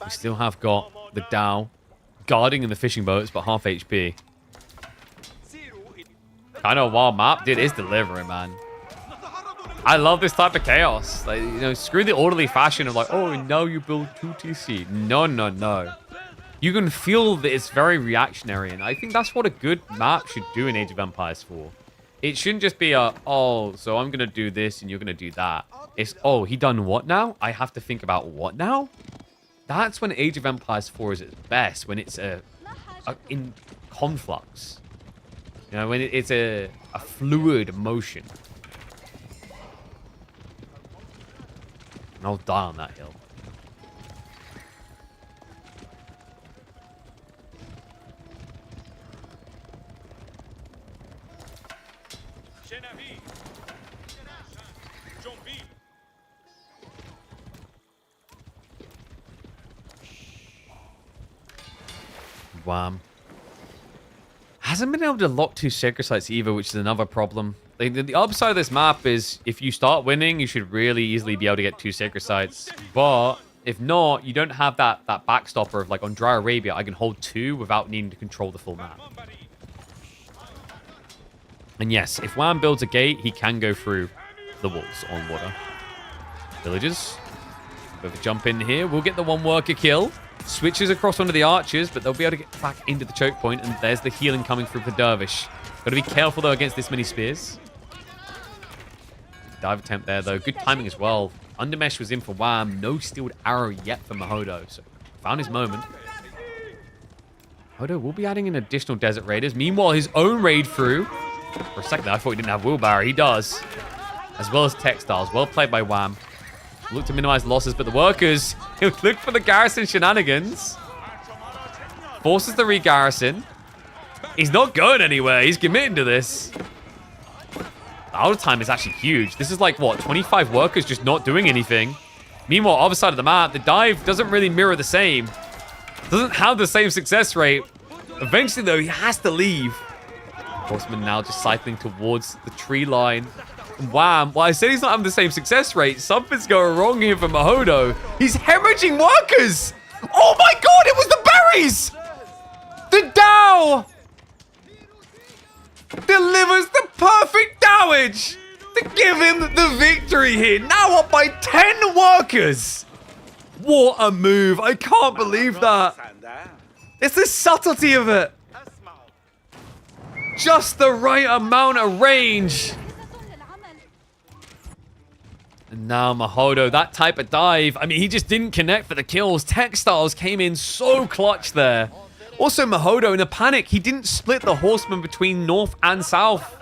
We still have got the Dow guarding in the fishing boats, but half HP. Kind of a wild map. Dude, it's delivering, man. I love this type of chaos. Like, you know, screw the orderly fashion of like, oh, now you build 2 TC. No, no, no. You can feel that it's very reactionary, and I think that's what a good map should do in Age of Empires 4. It shouldn't just be a, oh, so I'm going to do this and you're going to do that. It's, oh, he done what now? I have to think about what now? That's when Age of Empires 4 is its best, when it's in conflux. You know, when it's a fluid motion. And I'll die on that hill. Wham. Hasn't been able to lock 2 sacred sites either, which is another problem. The upside of this map is if you start winning, you should really easily be able to get 2 sacred sites. But if not, you don't have that backstopper of like on Dry Arabia, I can hold 2 without needing to control the full map. And yes, if Wham builds a gate, he can go through the walls on water. Villagers. Bit of a jump in here. We'll get the 1 worker kill. Switches across onto the archers, but they'll be able to get back into the choke point, and there's the healing coming through for Dervish. Got to be careful, though, against this many spears. Dive attempt there, though. Good timing as well. Undermesh was in for Wham. No steeled arrow yet for Mahodo, so found his moment. Mahodo will be adding in additional Desert Raiders. Meanwhile, his own raid through. For a second, I thought he didn't have Wheelbarrow. He does. As well as Textiles. Well played by Wham. Look to minimize losses, but the workers, he'll look for the garrison shenanigans. Forces the re-garrison. He's not going anywhere. He's committing to this. The out time is actually huge. This is like, what, 25 workers just not doing anything. Meanwhile, other side of the map, the dive doesn't really mirror the same. Doesn't have the same success rate. Eventually, though, he has to leave. Horseman now just cycling towards the tree line. Wham. Well, I said he's not having the same success rate. Something's going wrong here for Mahodo. He's hemorrhaging workers. Oh my god, it was the berries! The Dow delivers the perfect damage to give him the victory here. Now up by 10 workers. What a move. I can't believe that. It's the subtlety of it. Just the right amount of range. And now Mahodo, that type of dive. I mean, he just didn't connect for the kills. Textiles came in so clutch there. Also, Mahodo, in a panic, he didn't split the horsemen between north and south.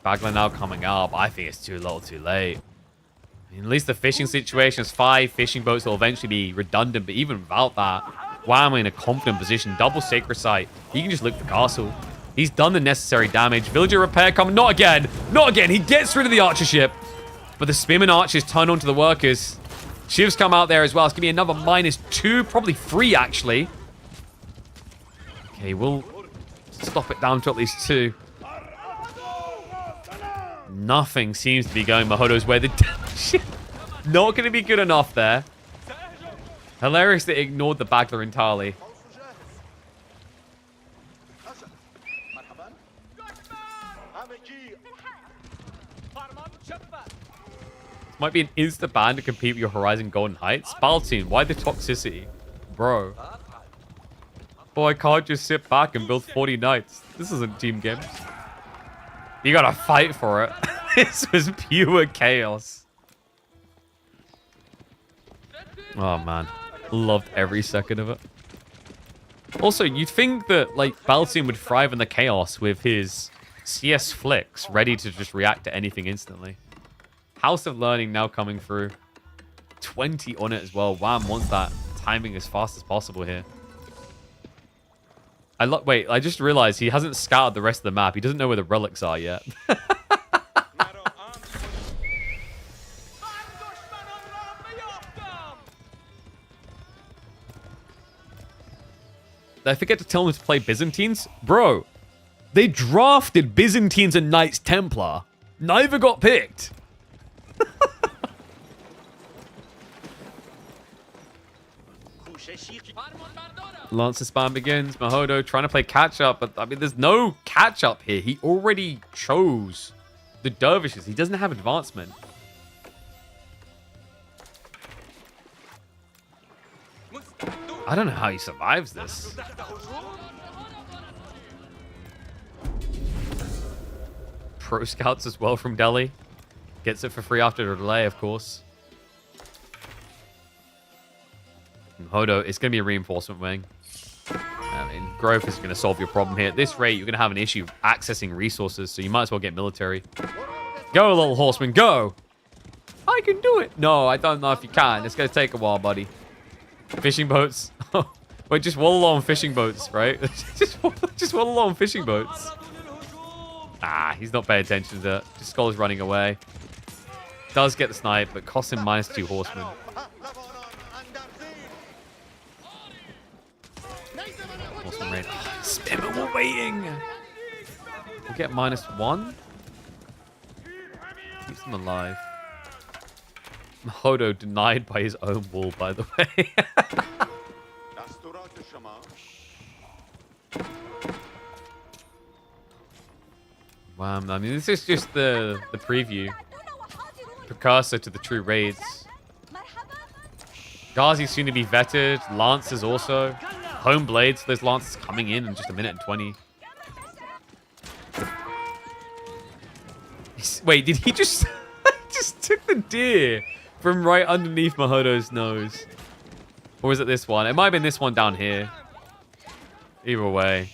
Bagler now coming up. I think it's too little too late. I mean, at least the fishing situation is 5 fishing boats will eventually be redundant, but even without that, Wham in a confident position. Double Sacred Sight. He can just look for castle. He's done the necessary damage. Villager repair coming. Not again. Not again. He gets rid of the archer ship. But the spearman archers turn onto the workers. Shivs come out there as well. It's going to be another -2. Probably 3, actually. Okay, we'll stop it down to at least 2. Nothing seems to be going Mahodo's way. The ship not going to be good enough there. Hilarious they ignored the Bagler entirely. Might be an insta ban to compete with your Horizon Golden Heights. Baltoon, why the toxicity? Bro. Oh, I can't just sit back and build 40 knights. This isn't team games. You gotta fight for it. This was pure chaos. Oh, man. Loved every second of it. Also, you'd think that, like, Baltoon would thrive in the chaos with his CS flicks, ready to just react to anything instantly. House of Learning now coming through. 20 on it as well. Wham wants that timing as fast as possible here. Wait, I just realized he hasn't scouted the rest of the map. He doesn't know where the relics are yet. Did I forget to tell him to play Byzantines? Bro, they drafted Byzantines and Knights Templar. Neither got picked. Lancer spam begins. Mahodo trying to play catch-up, but I mean, there's no catch-up here. He already chose the dervishes. He doesn't have advancement. I don't know how he survives this. Pro scouts as well from Delhi. Gets it for free after the delay, of course. Mahodo, it's going to be a reinforcement wing. I mean, growth is going to solve your problem here. At this rate, you're going to have an issue accessing resources, so you might as well get military. Go, little horseman, go! I can do it! No, I don't know if you can. It's going to take a while, buddy. Fishing boats. Wait, just waddle on fishing boats, right? just waddle on fishing boats. Ah, he's not paying attention to it. Just Skull's running away. Does get the snipe, but costs him -2 horsemen. Horseman raid. Spimmer, we're waiting. We'll get -1. Keeps him alive. Mahodo denied by his own wall, by the way. Wow, I mean, this is just the preview. Precursor to the true raids. Ghazi's soon to be vetted. Lancers also. Home blades. Those lancers coming in just a minute and 20. Wait, did he just... just took the deer from right underneath Mahodo's nose? Or was it this one? It might have been this one down here. Either way.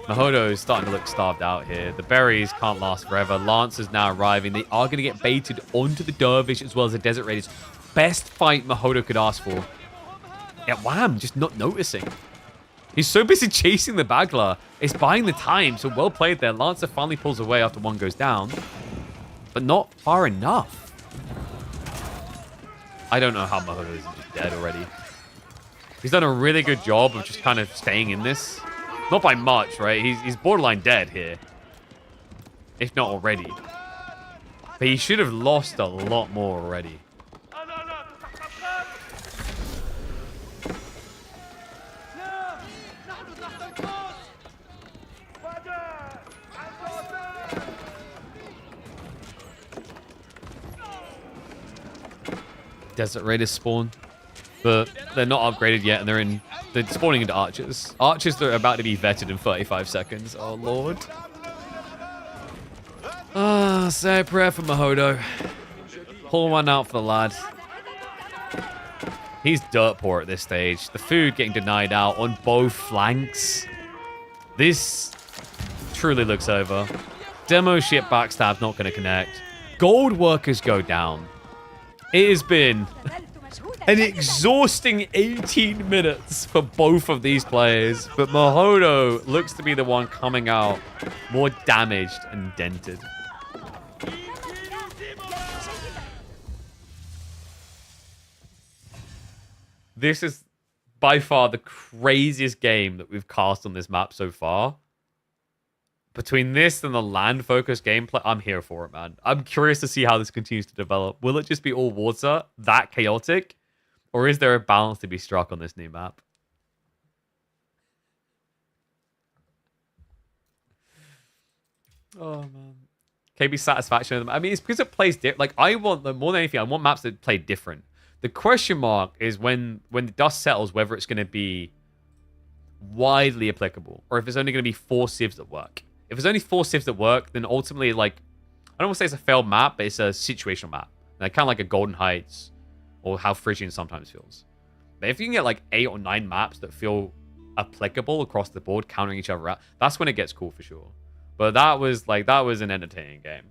Mahodo is starting to look starved out here. The berries can't last forever. Lancers now arriving. They are going to get baited onto the Dervish as well as the Desert Raiders. Best fight Mahodo could ask for. Yeah, Wham, just not noticing. He's so busy chasing the Bagler. It's buying the time, so well played there. Lancer finally pulls away after one goes down. But not far enough. I don't know how Mahodo isn't just dead already. He's done a really good job of just kind of staying in this. Not by much, right? He's borderline dead here. If not already. But he should have lost a lot more already. Desert Raiders spawn, but they're not upgraded yet, and they're spawning into archers. Archers that are about to be vetted in 35 seconds. Oh lord. Ah, say a prayer for Mahodo. Pull one out for the lad. He's dirt poor at this stage. The food getting denied out on both flanks. This truly looks over. Demo ship backstab's not going to connect. Gold workers go down. It has been an exhausting 18 minutes for both of these players, but Mahodo looks to be the one coming out more damaged and dented. This is by far the craziest game that we've cast on this map so far. Between this and the land-focused gameplay, I'm here for it, man. I'm curious to see how this continues to develop. Will it just be all water, that chaotic? Or is there a balance to be struck on this new map? Oh, man. KB satisfaction. I mean, it's because it plays different. Like, more than anything, I want maps that play different. The question mark is when the dust settles, whether it's going to be widely applicable, or if it's only going to be 4 civs that work. If there's only 4 civs that work, then ultimately, like, I don't want to say it's a failed map, but it's a situational map. Like, kind of like a Golden Heights, or how Phrygian sometimes feels. But if you can get like 8 or 9 maps that feel applicable across the board, countering each other out, that's when it gets cool for sure. But that was an entertaining game.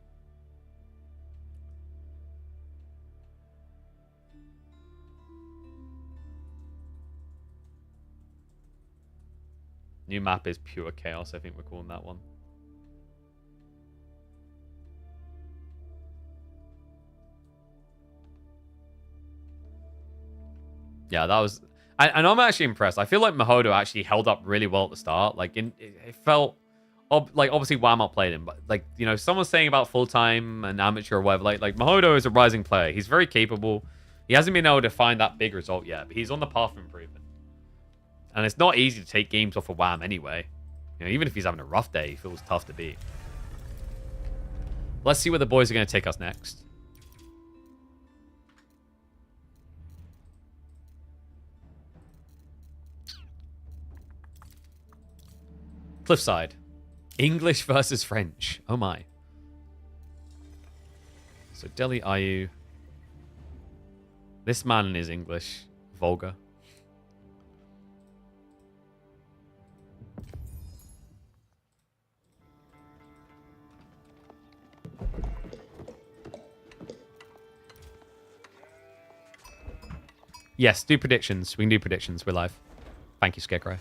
New map is pure chaos, I think we're calling that one. Yeah, that was... And I'm actually impressed. I feel like Mahodo actually held up really well at the start. Like, it felt... like, obviously, Wham outplayed him. But, like, you know, someone's saying about full-time and amateur or whatever. Like, Mahodo is a rising player. He's very capable. He hasn't been able to find that big result yet. But he's on the path of improvement. And it's not easy to take games off of Wham anyway. You know, even if he's having a rough day, he feels tough to beat. Let's see where the boys are going to take us next. Cliffside. English versus French. Oh my. So Delhi Ayu. This man is English. Vulgar. Yes, do predictions. We can do predictions. We're live. Thank you, Scarecrow.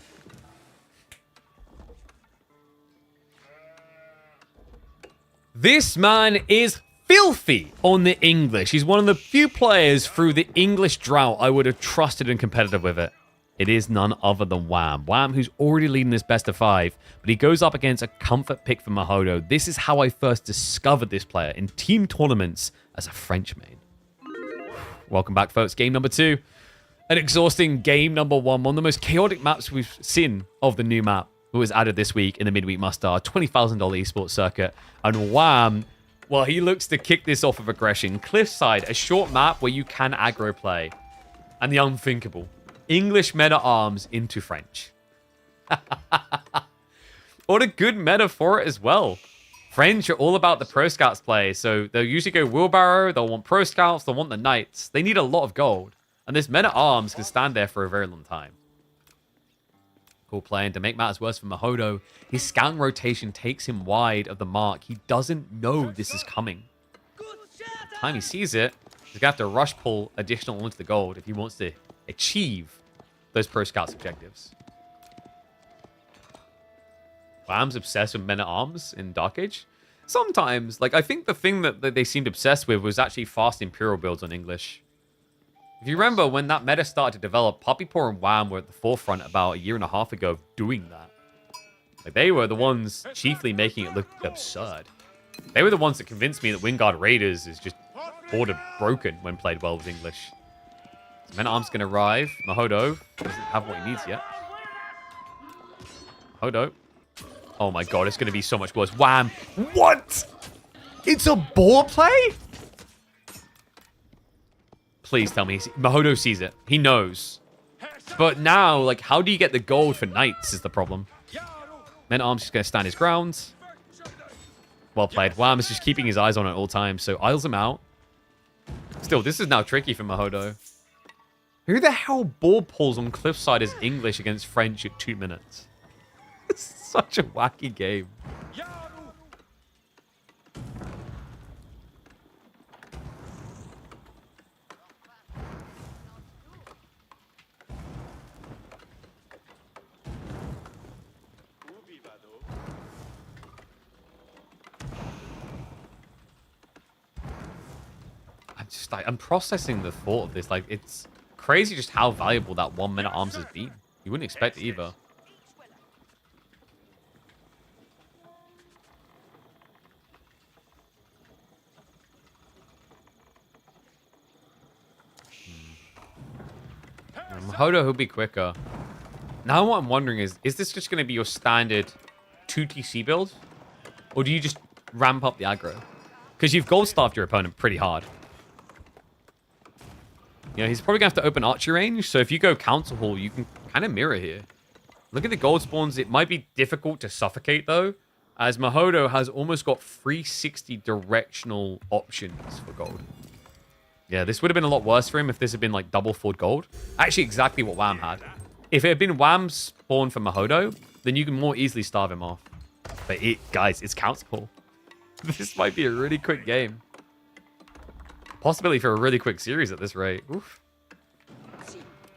This man is filthy on the English. He's one of the few players through the English drought I would have trusted and competitive with it. It is none other than Wham. Wham, who's already leading this best of 5, but he goes up against a comfort pick for Mahodo. This is how I first discovered this player in team tournaments as a French main. Welcome back, folks. Game number 2. An exhausting game number 1. One of the most chaotic maps we've seen of the new map. Who was added this week in the Midweek Must-Star, $20,000 esports circuit. And Wham, well, he looks to kick this off of aggression. Cliffside, a short map where you can aggro play. And the unthinkable. English meta-arms into French. What a good meta for it as well. French are all about the pro scouts play, so they'll usually go wheelbarrow, they'll want pro scouts, they'll want the knights. They need a lot of gold. And this meta-arms can stand there for a very long time. Cool play, and to make matters worse for Mahodo, his scouting rotation takes him wide of the mark. He doesn't know this is coming. By the time he sees it, he's going to have to rush pull additional onto the gold if he wants to achieve those pro scouts objectives. Wham's obsessed with men-at-arms in Dark Age. Sometimes, like, I think the thing that they seemed obsessed with was actually fast Imperial builds on English. If you remember, when that meta started to develop, Poppy Paw and Wham were at the forefront about a year and a half ago of doing that. Like, they were the ones chiefly making it look absurd. They were the ones that convinced me that Wingard Raiders is just border broken when played well with English. So Men-at-Arms going to arrive. Mahodo doesn't have what he needs yet. Mahodo. Oh my god, it's going to be so much worse. Wham! What? It's a ball play? Please tell me. Mahodo sees it. He knows. But now, like, how do you get the gold for knights is the problem. Men-at-Arms just going to stand his ground. Well played. Wham is just keeping his eyes on it at all times, so idles him out. Still, this is now tricky for Mahodo. Who the hell ball pulls on cliffside as English against French at 2 minutes? It's such a wacky game. I'm processing the thought of this. Like, it's crazy just how valuable that 1 Men-at-Arms has been. You wouldn't expect it either. Mahodo will be quicker. Now what I'm wondering is this just going to be your standard 2TC build? Or do you just ramp up the aggro? Because you've gold staffed your opponent pretty hard. You know, he's probably going to have to open archery range, so if you go council hall, you can kind of mirror here. Look at the gold spawns. It might be difficult to suffocate, though, as Mahodo has almost got 360 directional options for gold. Yeah, this would have been a lot worse for him if this had been, like, double forward gold. Actually, exactly what Wham had. If it had been Wham's spawn for Mahodo, then you can more easily starve him off. But, guys, it's council hall. This might be a really quick game. Possibility for a really quick series at this rate. Oof.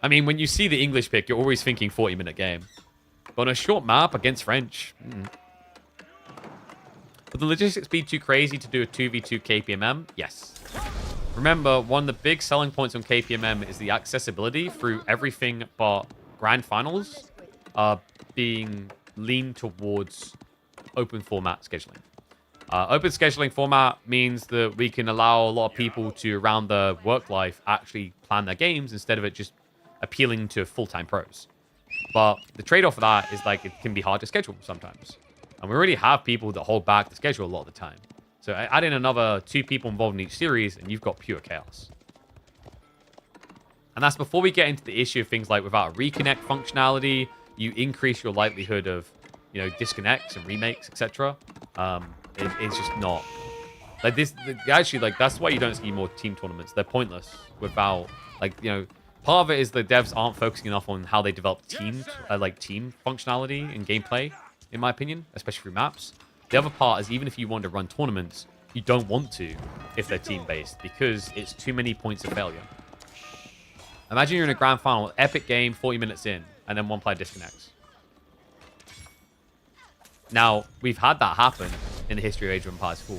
I mean, when you see the English pick, you're always thinking 40-minute game. But on a short map against French... Would the logistics be too crazy to do a 2v2 KPMM? Yes. Remember, one of the big selling points on KPMM is the accessibility through everything but Grand Finals being leaned towards open format scheduling. Open scheduling format means that we can allow a lot of people to, around their work life, actually plan their games instead of it just appealing to full-time pros. But the trade-off of that is, like, it can be hard to schedule sometimes. And we already have people that hold back the schedule a lot of the time. So add in another 2 people involved in each series, and you've got pure chaos. And that's before we get into the issue of things like without a reconnect functionality, you increase your likelihood of, you know, disconnects and remakes, etc. It's just not like this. Actually, like, that's why you don't see more team tournaments. They're pointless without, like, you know, part of it is the devs aren't focusing enough on how they develop team functionality and gameplay, in my opinion, especially through maps. The other part is even if you want to run tournaments, you don't want to if they're team-based because it's too many points of failure. Imagine you're in a grand final, epic game, 40 minutes in, and then one player disconnects. Now, we've had that happen in the history of Age of Empires 4.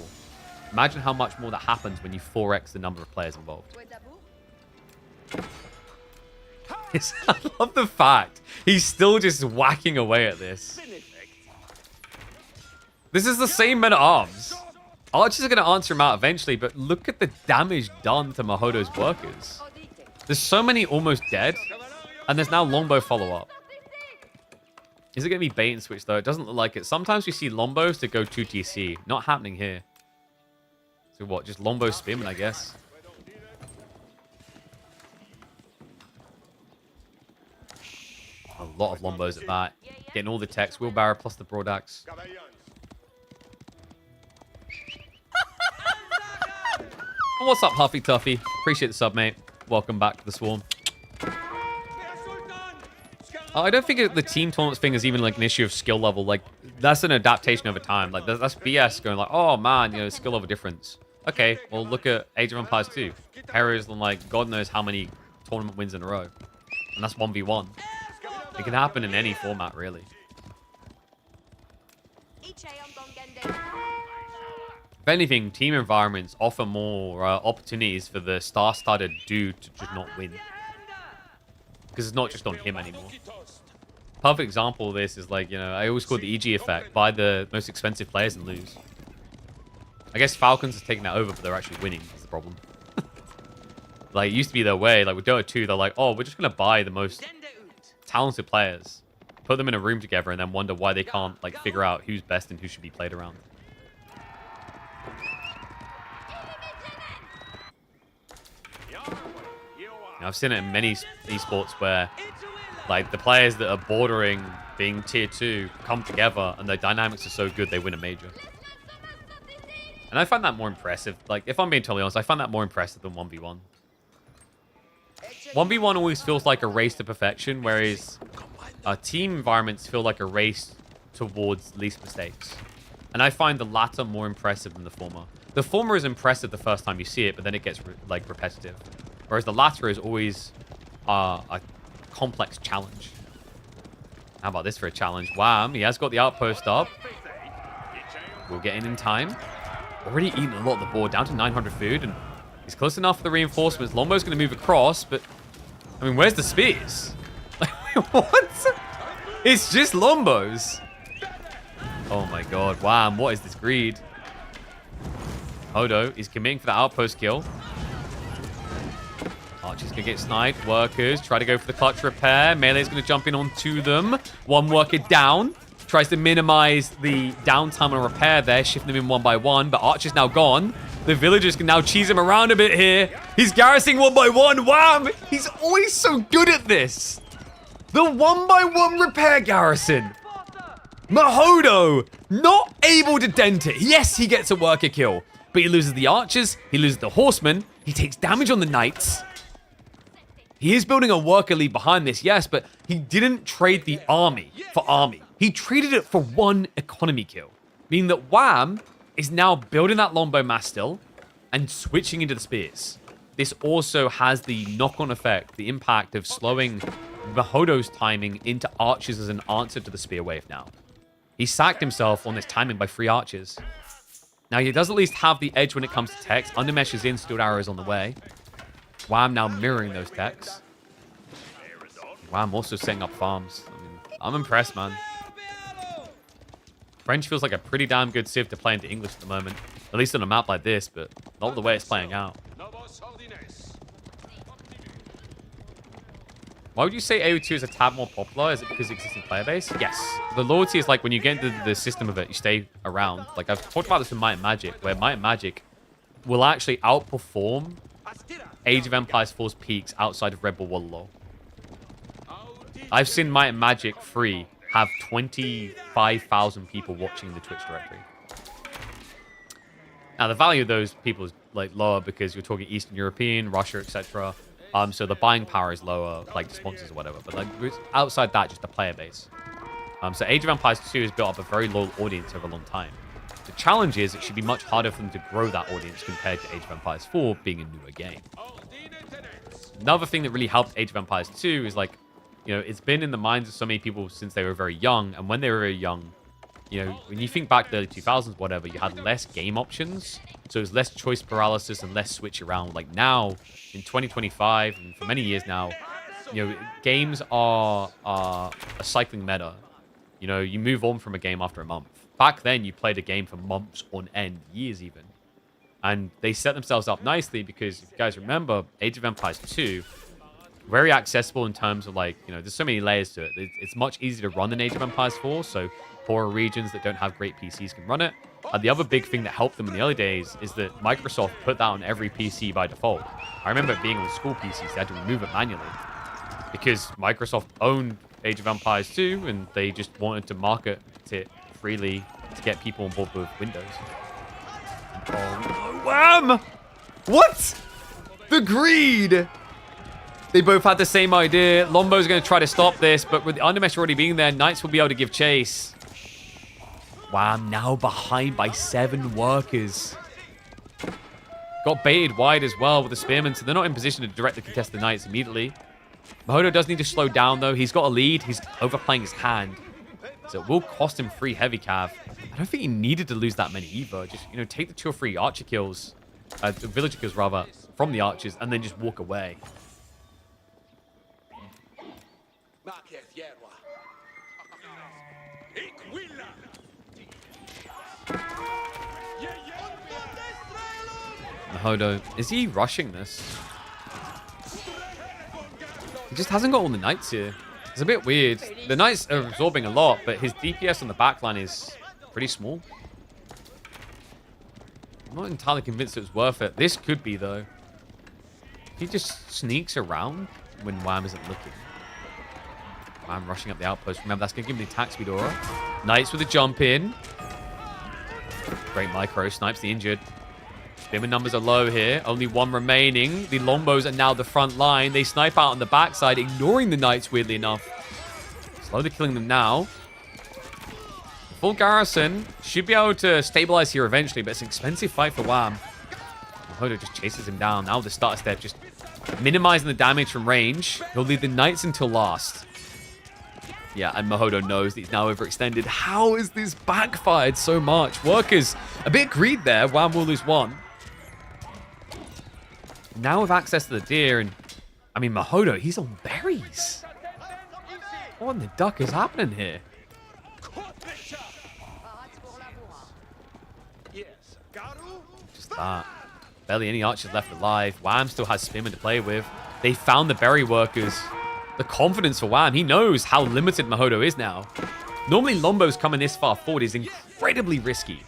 Imagine how much more that happens when you 4x the number of players involved. I love the fact he's still just whacking away at this. This is the same Men-at-Arms. Archers are going to answer him out eventually, but look at the damage done to Mahodo's workers. There's so many almost dead, and there's now longbow follow-up. Is it going to be bait and switch, though? It doesn't look like it. Sometimes we see longbos that go 2TC. Not happening here. So what? Just longbow spin, I guess. A lot of longbos at that. Getting all the techs. Wheelbarrow plus the broad axe. What's up, Huffy Tuffy? Appreciate the sub, mate. Welcome back to the Swarm. I don't think the team tournaments thing is even like an issue of skill level. Like, that's an adaptation over time. Like, that's BS going like, oh man, you know, skill level difference. Okay, well, look at Age of Empires 2. Heroes on, like, God knows how many tournament wins in a row. And that's 1v1. It can happen in any format, really. If anything, team environments offer more opportunities for the star-studded dude to just not win. Because it's not just on him anymore. Perfect example of this is, like, you know, I always call it the EG effect. Buy the most expensive players and lose. I guess Falcons has taken that over, but they're actually winning is the problem. Like, it used to be their way. Like, with Dota 2, they're like, oh, we're just going to buy the most talented players, put them in a room together, and then wonder why they can't, like, figure out who's best and who should be played around. Now, I've seen it in many esports where, like, the players that are bordering being tier 2 come together, and their dynamics are so good they win a major. And I find that more impressive. Like, if I'm being totally honest, I find that more impressive than 1v1. 1v1 always feels like a race to perfection, whereas team environments feel like a race towards least mistakes. And I find the latter more impressive than the former. The former is impressive the first time you see it, but then it gets like repetitive. Whereas the latter is always a complex challenge. How about this for a challenge? Wham, he has got the outpost up. We'll get in time. Already eaten a lot of the board, down to 900 food, and he's close enough for the reinforcements. Lombo's going to move across, but I mean, where's the spears? What? It's just Lombos. Oh my god, Wham, what is this greed? Mahodo is committing for the outpost kill. Archer's going to get sniped. Workers try to go for the clutch repair. Melee's going to jump in onto them. One worker down. Tries to minimize the downtime on repair there, shifting them in one by one, but Archer's now gone. The villagers can now cheese him around a bit here. He's garrisoning one by one. Wham! He's always so good at this. The one by one repair garrison. Mahodo, not able to dent it. Yes, he gets a worker kill, but he loses the archers. He loses the horsemen. He takes damage on the knights. He is building a worker lead behind this, yes, but he didn't trade the army for army. He traded it for one economy kill, meaning that Wham is now building that longbow mass still and switching into the spears. This also has the knock-on effect, the impact of slowing Mahodo's timing into archers as an answer to the spear wave now. He sacked himself on this timing by 3 archers. Now, he does at least have the edge when it comes to techs. Undermesh is in, Steel Arrow is on the way. Wham now mirroring those techs. Wham also setting up farms. I mean, I'm impressed, man. French feels like a pretty damn good civ to play into English at the moment. At least on a map like this, but not the way it's playing out. Why would you say AO2 is a tad more popular? Is it because of the existing player base? Yes. The loyalty is like when you get into the system of it, you stay around. Like I've talked about this with Might and Magic, where Might and Magic will actually outperform Age of Empires 4's peaks outside of Red Bull Wallaloo. I've seen Might and Magic free have 25,000 people watching the Twitch directory. Now, the value of those people is like lower because you're talking Eastern European, Russia, etc. So the buying power is lower, like sponsors or whatever. But like outside that, just the player base. So Age of Empires 2 has built up a very loyal audience over a long time. The challenge is it should be much harder for them to grow that audience compared to Age of Empires 4 being a newer game. Another thing that really helped Age of Empires 2 is like, you know, it's been in the minds of so many people since they were very young. And when they were very young, you know, when you think back to the early 2000s, whatever, you had less game options. So it was less choice paralysis and less switch around. Like now, in 2025, and for many years now, you know, games are a cycling meta. You know, you move on from a game after a month. Back then, you played a game for months on end, years even. And they set themselves up nicely because, if you guys remember, Age of Empires 2, very accessible in terms of like, you know, there's so many layers to it. It's much easier to run than Age of Empires 4, so poorer regions that don't have great PCs can run it. The other big thing that helped them in the early days is that Microsoft put that on every PC by default. I remember it being on school PCs, they had to remove it manually because Microsoft owned Age of Empires 2 and they just wanted to market it freely to get people on board with Windows. Oh, Wham! What? The greed! They both had the same idea. Lombo's going to try to stop this, but with the Undermesh already being there, Knights will be able to give chase. Wham, now behind by 7 workers. Got baited wide as well with the Spearmen, so they're not in position to directly contest the Knights immediately. Mahodo does need to slow down, though. He's got a lead. He's overplaying his hand. So it will cost him 3 heavy cav. I don't think he needed to lose that many either. Just, you know, take the 2 or 3 archer kills, villager kills rather, from the archers, and then just walk away. Mahodo, is he rushing this? He just hasn't got all the knights here. It's a bit weird. The knights are absorbing a lot, but his DPS on the backline is pretty small. I'm not entirely convinced it's worth it. This could be, though. He just sneaks around when Wham isn't looking. Wham rushing up the outpost. Remember, that's going to give him the attack speed aura. Knights with a jump in. Great micro. Snipes the injured. Spearman numbers are low here. Only one remaining. The longbows are now the front line. They snipe out on the backside, ignoring the knights, weirdly enough. Slowly killing them now. Full garrison should be able to stabilize here eventually, but it's an expensive fight for Wham. Mahodo just chases him down. Now the starter step just minimizing the damage from range. He'll leave the knights until last. Yeah, and Mahodo knows that he's now overextended. How is this backfired so much? Workers, a bit greed there. Wham will lose one. Now with access to the deer, and I mean, Mahodo, he's on berries. What in the duck is happening here? Just that. Barely any archers left alive. Wham still has Spearman to play with. They found the berry workers. The confidence for Wham. He knows how limited Mahodo is now. Normally, Lombos coming this far forward is incredibly risky.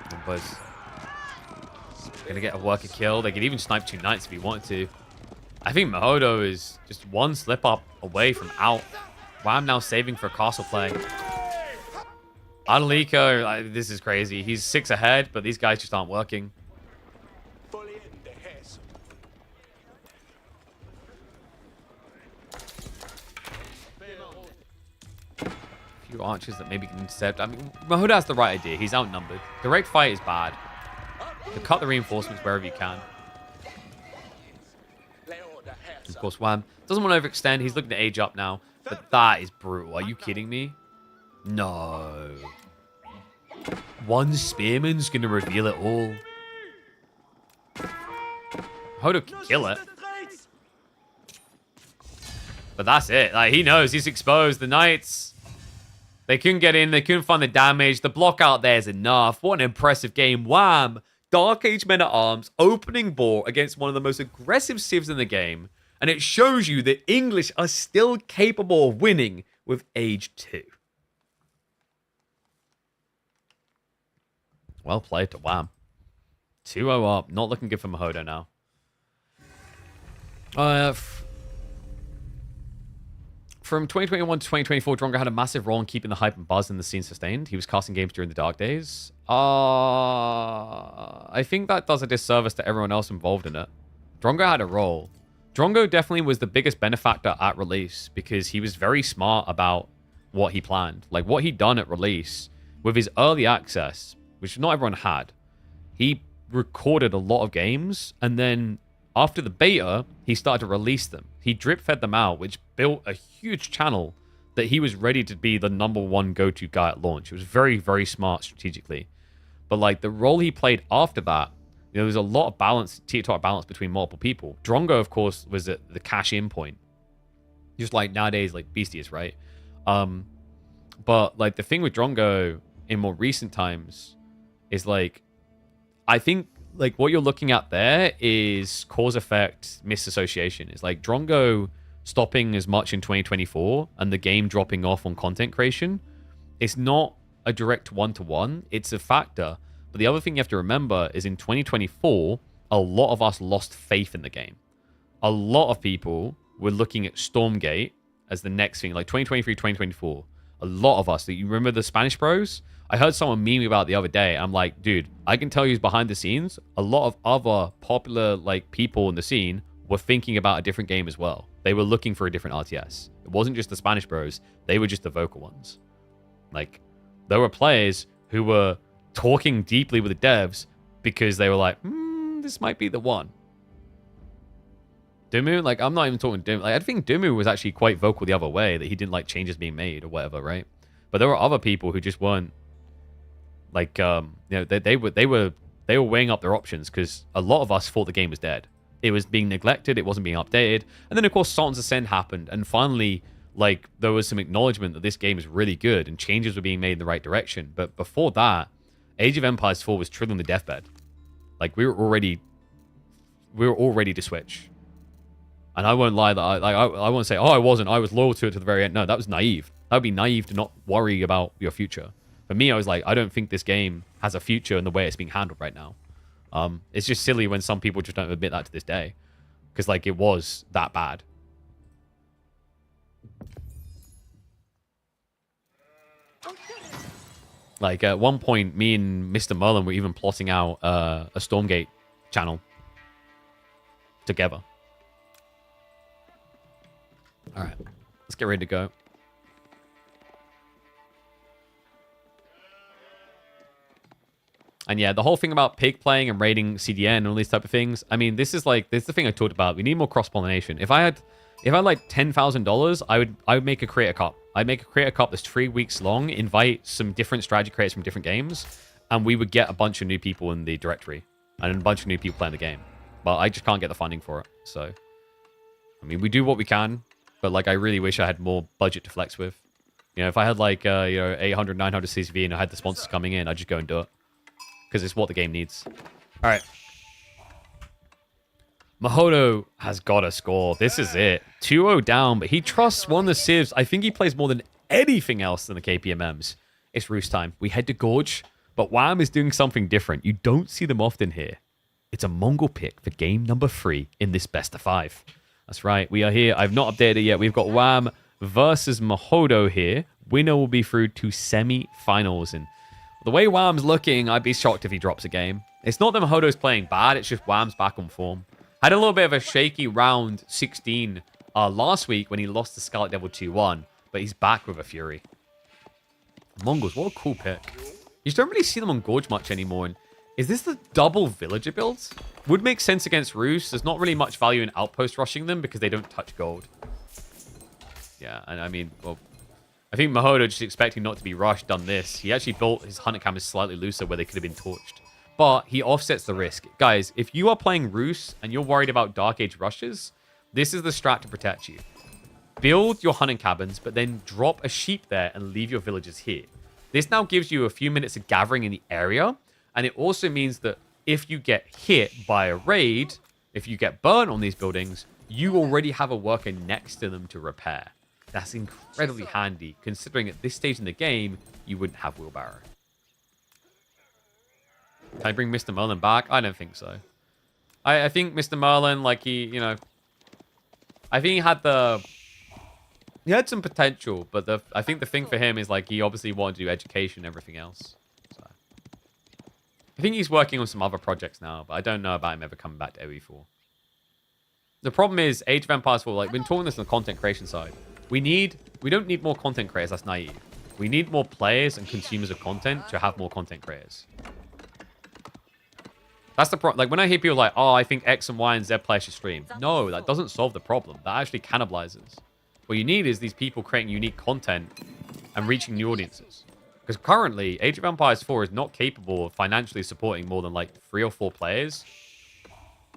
Lombos gonna get a worker kill. They could even snipe 2 knights if he wanted to. I think Mahodo is just one slip up away from out. Wham now saving for a castle play. Adelico, this is crazy. He's 6 ahead, but these guys just aren't working. A few archers that maybe can intercept. I mean, Mahodo has the right idea. He's outnumbered. Direct fight is bad. So cut the reinforcements wherever you can. Of course, Wham doesn't want to overextend. He's looking to age up now. But that is brutal. Are you kidding me? No. One spearman's going to reveal it all. Mahodo can kill it. But that's it. Like, he knows he's exposed. The knights, they couldn't get in. They couldn't find the damage. The block out there is enough. What an impressive game. Wham! Dark Age Men at Arms, opening ball against one of the most aggressive civs in the game. And it shows you that English are still capable of winning with Age 2. Well played to Wham. 2-0 up. Not looking good for Mahodo now. From 2021 to 2024, Drongo had a massive role in keeping the hype and buzz in the scene sustained. He was casting games during the dark days. I think that does a disservice to everyone else involved in it. Drongo had a role. Drongo definitely was the biggest benefactor at release because he was very smart about what he planned. Like, what he'd done at release with his early access, which not everyone had. He recorded a lot of games, and then after the beta, he started to release them. He drip-fed them out, which built a huge channel that he was ready to be the #1 go-to guy at launch. It was very, very smart strategically. But, like, the role he played after that, you know, there's a lot of balance, tier-top balance between multiple people. Drongo, of course, was at the cash-in point. Just like nowadays, like Beastie is, right? But, like, the thing with Drongo in more recent times is, like, I think, like, what you're looking at there is cause-effect misassociation. It's like Drongo stopping as much in 2024 and the game dropping off on content creation. It's not a direct one-to-one. It's a factor. But the other thing you have to remember is in 2024, a lot of us lost faith in the game. A lot of people were looking at Stormgate as the next thing, like 2023, 2024. A lot of us. You remember the Spanish Bros? I heard someone meme about it the other day. I'm like, dude, I can tell you behind the scenes, a lot of other popular like people in the scene were thinking about a different game as well. They were looking for a different RTS. It wasn't just the Spanish Bros. They were just the vocal ones. Like, there were players who were talking deeply with the devs because they were like, this might be the one. Dumu, like, I'm not even talking Dumu. Like, I think Dumu was actually quite vocal the other way, that he didn't like changes being made or whatever, right? But there were other people who just weren't, like, you know, they were weighing up their options because a lot of us thought the game was dead. It was being neglected. It wasn't being updated. And then, of course, Sultan's Ascend happened. And finally, like there was some acknowledgement that this game is really good and changes were being made in the right direction. But before that, Age of Empires 4 was triddling the deathbed. Like we were all ready to switch. And I won't lie that I won't say, oh, I wasn't. I was loyal to it to the very end. No, that was naive. That would be naive to not worry about your future. For me, I was like, I don't think this game has a future in the way it's being handled right now. It's just silly when some people just don't admit that to this day. Because, like, it was that bad. Like, at one point, me and Mr. Merlin were even plotting out a Stormgate channel together. Alright, let's get ready to go. And yeah, the whole thing about pig playing and raiding CDN and all these type of things. I mean, this is the thing I talked about. We need more cross-pollination. If I had like $10,000, I would make a creator cup. I'd make a creator cup that's 3 weeks long, invite some different strategy creators from different games, and we would get a bunch of new people in the directory and a bunch of new people playing the game. But I just can't get the funding for it. So, I mean, we do what we can, but like I really wish I had more budget to flex with. You know, if I had like 800, 900 CCV and I had the sponsors coming in, I'd just go and do it. Because it's what the game needs. All right. Mahodo has got to score. This is it. 2-0 down, but he trusts one of the civs. I think he plays more than anything else than the KPMMs. It's Roost time. We head to Gorge, but Wham is doing something different. You don't see them often here. It's a Mongol pick for game number 3 in this best of 5. That's right. We are here. I've not updated it yet. We've got Wham versus Mahodo here. Winner will be through to semi-finals. And the way Wham's looking, I'd be shocked if he drops a game. It's not that Mahodo's playing bad, it's just Wham's back on form. Had a little bit of a shaky round 16 last week when he lost to Scarlet Devil 2-1, but he's back with a Fury. Mongols, what a cool pick. You just don't really see them on Gorge much anymore. And is this the double villager builds? Would make sense against Roos. There's not really much value in outpost rushing them because they don't touch gold. Yeah, and I mean, well, I think Mahodo, just expecting not to be rushed, done this. He actually built his hunter cameras slightly looser where they could have been torched. But he offsets the risk. Guys, if you are playing Roos and you're worried about Dark Age rushes, this is the strat to protect you. Build your hunting cabins, but then drop a sheep there and leave your villagers here. This now gives you a few minutes of gathering in the area, and it also means that if you get hit by a raid, if you get burnt on these buildings, you already have a worker next to them to repair. That's incredibly handy, considering at this stage in the game, you wouldn't have wheelbarrow. Can I bring Mr. Merlin back? I don't think so. I think Mr. Merlin, like I think he had some potential, but I think the thing for him is like he obviously wanted to do education and everything else. So I think he's working on some other projects now, but I don't know about him ever coming back to AoE4. The problem is Age of Empires 4, like we've been talking this on the content creation side. We don't need more content creators, that's naive. We need more players and consumers of content to have more content creators. That's the problem. Like when I hear people like, oh, I think X and Y and Z players should stream. No, that doesn't solve the problem. That actually cannibalizes. What you need is these people creating unique content and reaching new audiences. Because currently, Age of Empires 4 is not capable of financially supporting more than like 3 or 4 players.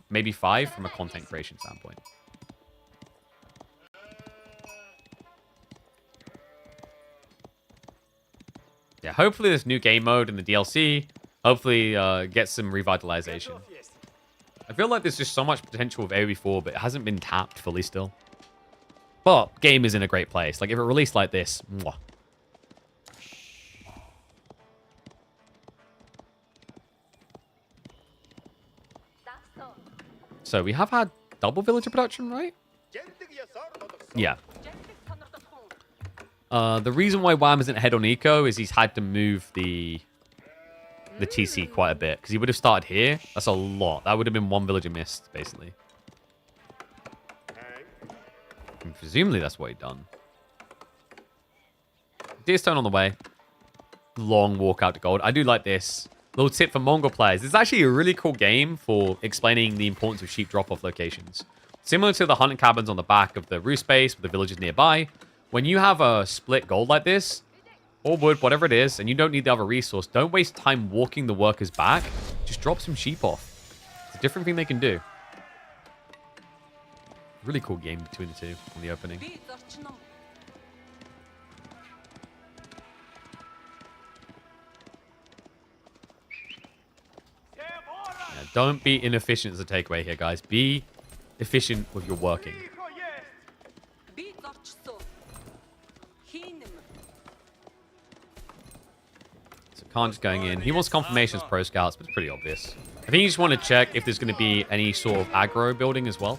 Maybe 5 from a content creation standpoint. Yeah, hopefully this new game mode in the DLC, hopefully get some revitalization. I feel like there's just so much potential with AoE4, but it hasn't been tapped fully still. But game is in a great place. Like if it released like this, mwah. So we have had double villager production, right? Yeah. The reason why Wham isn't ahead on Eco is he's had to move the TC quite a bit. Because he would have started here. That's a lot. That would have been 1 villager missed, basically. And presumably that's what he'd done. Deerstone on the way. Long walk out to gold. I do like this. Little tip for Mongol players. This is actually a really cool game for explaining the importance of sheep drop-off locations. Similar to the hunting cabins on the back of the roost base with the villages nearby. When you have a split gold like this, or wood, whatever it is, and you don't need the other resource, don't waste time walking the workers back. Just drop some sheep off. It's a different thing they can do. Really cool game between the two on the opening. Don't be inefficient as a takeaway here, guys. Be efficient with your working. So Khan just going in. He wants confirmations pro scouts, but it's pretty obvious. I think you just want to check if there's going to be any sort of aggro building as well.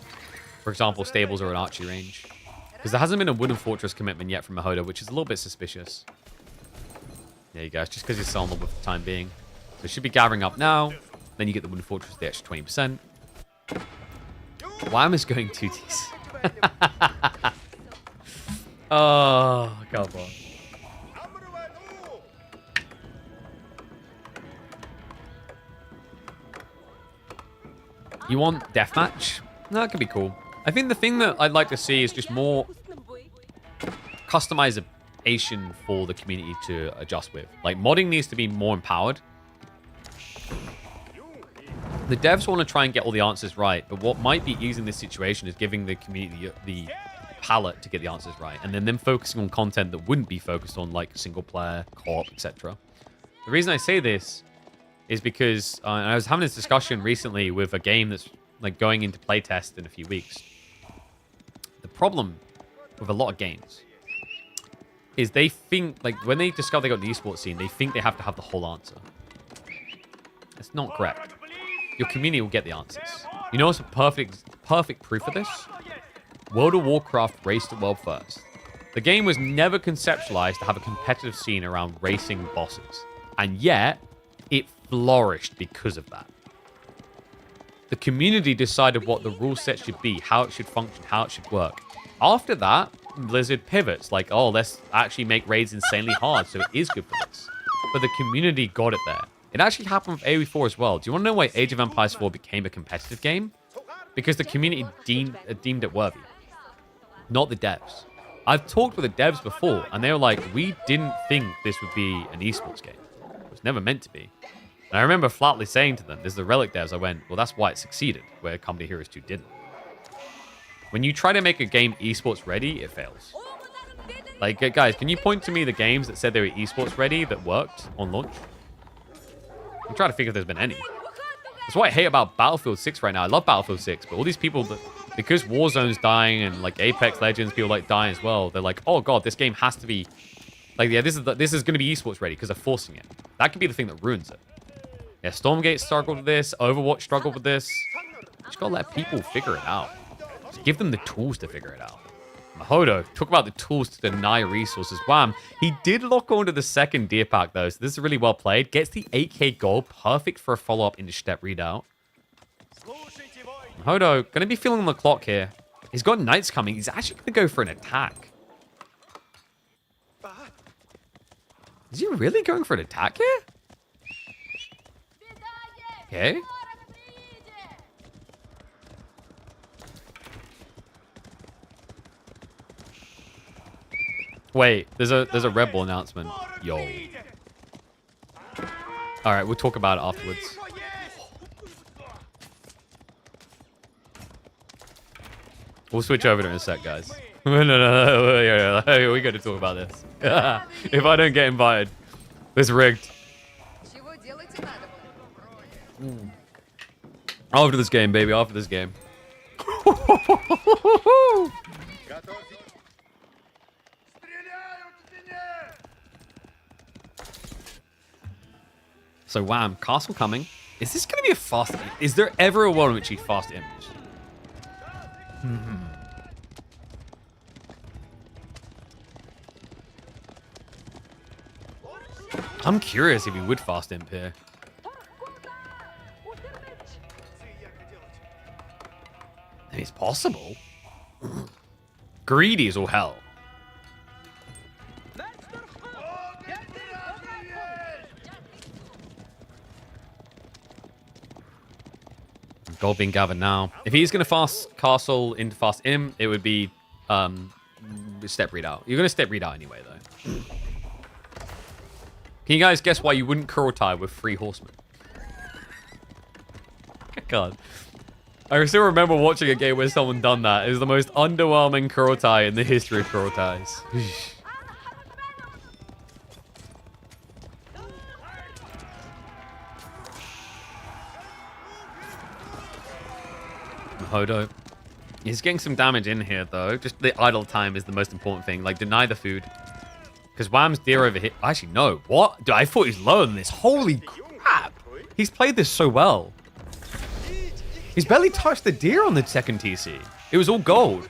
For example, stables or an archery range. Because there hasn't been a wooden fortress commitment yet from Mahodo, which is a little bit suspicious. There you go. It's just because he's selling them with the time being. So it should be gathering up now. Then you get the wooden fortress with the extra 20%. Wham is going 2Ts. Oh, come on. You want deathmatch? No, that could be cool. I think the thing that I'd like to see is just more customization for the community to adjust with. Like, modding needs to be more empowered. The devs want to try and get all the answers right, but what might be easy in this situation is giving the community the palette to get the answers right, and then them focusing on content that wouldn't be focused on, like single player, co-op, etc. The reason I say this is because I was having this discussion recently with a game that's like going into playtest in a few weeks. The problem with a lot of games is they think, like, when they discover they got the esports scene, they think they have to have the whole answer. That's not correct. Your community will get the answers. You know what's a perfect proof of this? World of Warcraft raced the world first. The game was never conceptualized to have a competitive scene around racing bosses. And yet, it flourished because of that. The community decided what the rule set should be, how it should function, how it should work. After that, Blizzard pivots, like, oh, let's actually make raids insanely hard, so it is good for this. But the community got it there. It actually happened with AoE 4 as well. Do you want to know why Age of Empires 4 became a competitive game? Because the community deemed it worthy, not the devs. I've talked with the devs before, and they were like, we didn't think this would be an esports game. It was never meant to be. And I remember flatly saying to them, this is the Relic devs, I went, well, that's why it succeeded, where Company Heroes 2 didn't. When you try to make a game esports ready, it fails. Like, guys, can you point to me the games that said they were esports ready that worked on launch? I'm trying to figure if there's been any. That's what I hate about Battlefield 6 right now. I love Battlefield 6, but all these people, that, because Warzone's dying and like Apex Legends, people like dying as well, they're like, oh god, this game has to be, like, yeah, this is going to be esports ready because they're forcing it. That could be the thing that ruins it. Yeah, Stormgate struggled with this, Overwatch struggled with this. You just gotta let people figure it out. Just give them the tools to figure it out. Mahodo, talk about the tools to deny resources. Wham, he did lock onto the second deer pack though, so this is really well played. Gets the 8k gold, perfect for a follow-up into step readout. Mahodo, gonna be feeling the clock here. He's got knights coming. He's actually gonna go for an attack. Is he really going for an attack here? Okay. Wait, there's a Red Bull announcement. Yo. Alright, we'll talk about it afterwards. We'll switch over to it in a sec, guys. No. We got to talk about this. If I don't get invited, this rigged. After this game, baby. After this game. So, Wham, castle coming. Is this going to be a fast... Is there ever a world in which you fast image? I'm curious if he would fast imp here. It's possible. Greedy is all hell. Gold being gathered now. If he's going to fast castle into fast im, it would be step readout. You're going to step readout anyway, though. Can you guys guess why you wouldn't Kurotai with 3 horsemen? God. I still remember watching a game where someone done that. It was the most underwhelming Kurotai in the history of Kurotais. Mahodo. He's getting some damage in here, though. Just the idle time is the most important thing. Like, deny the food. Because Wham's deer over here... Actually, no. What? Dude, I thought he was lower than this. Holy crap. He's played this so well. He's barely touched the deer on the second TC. It was all gold.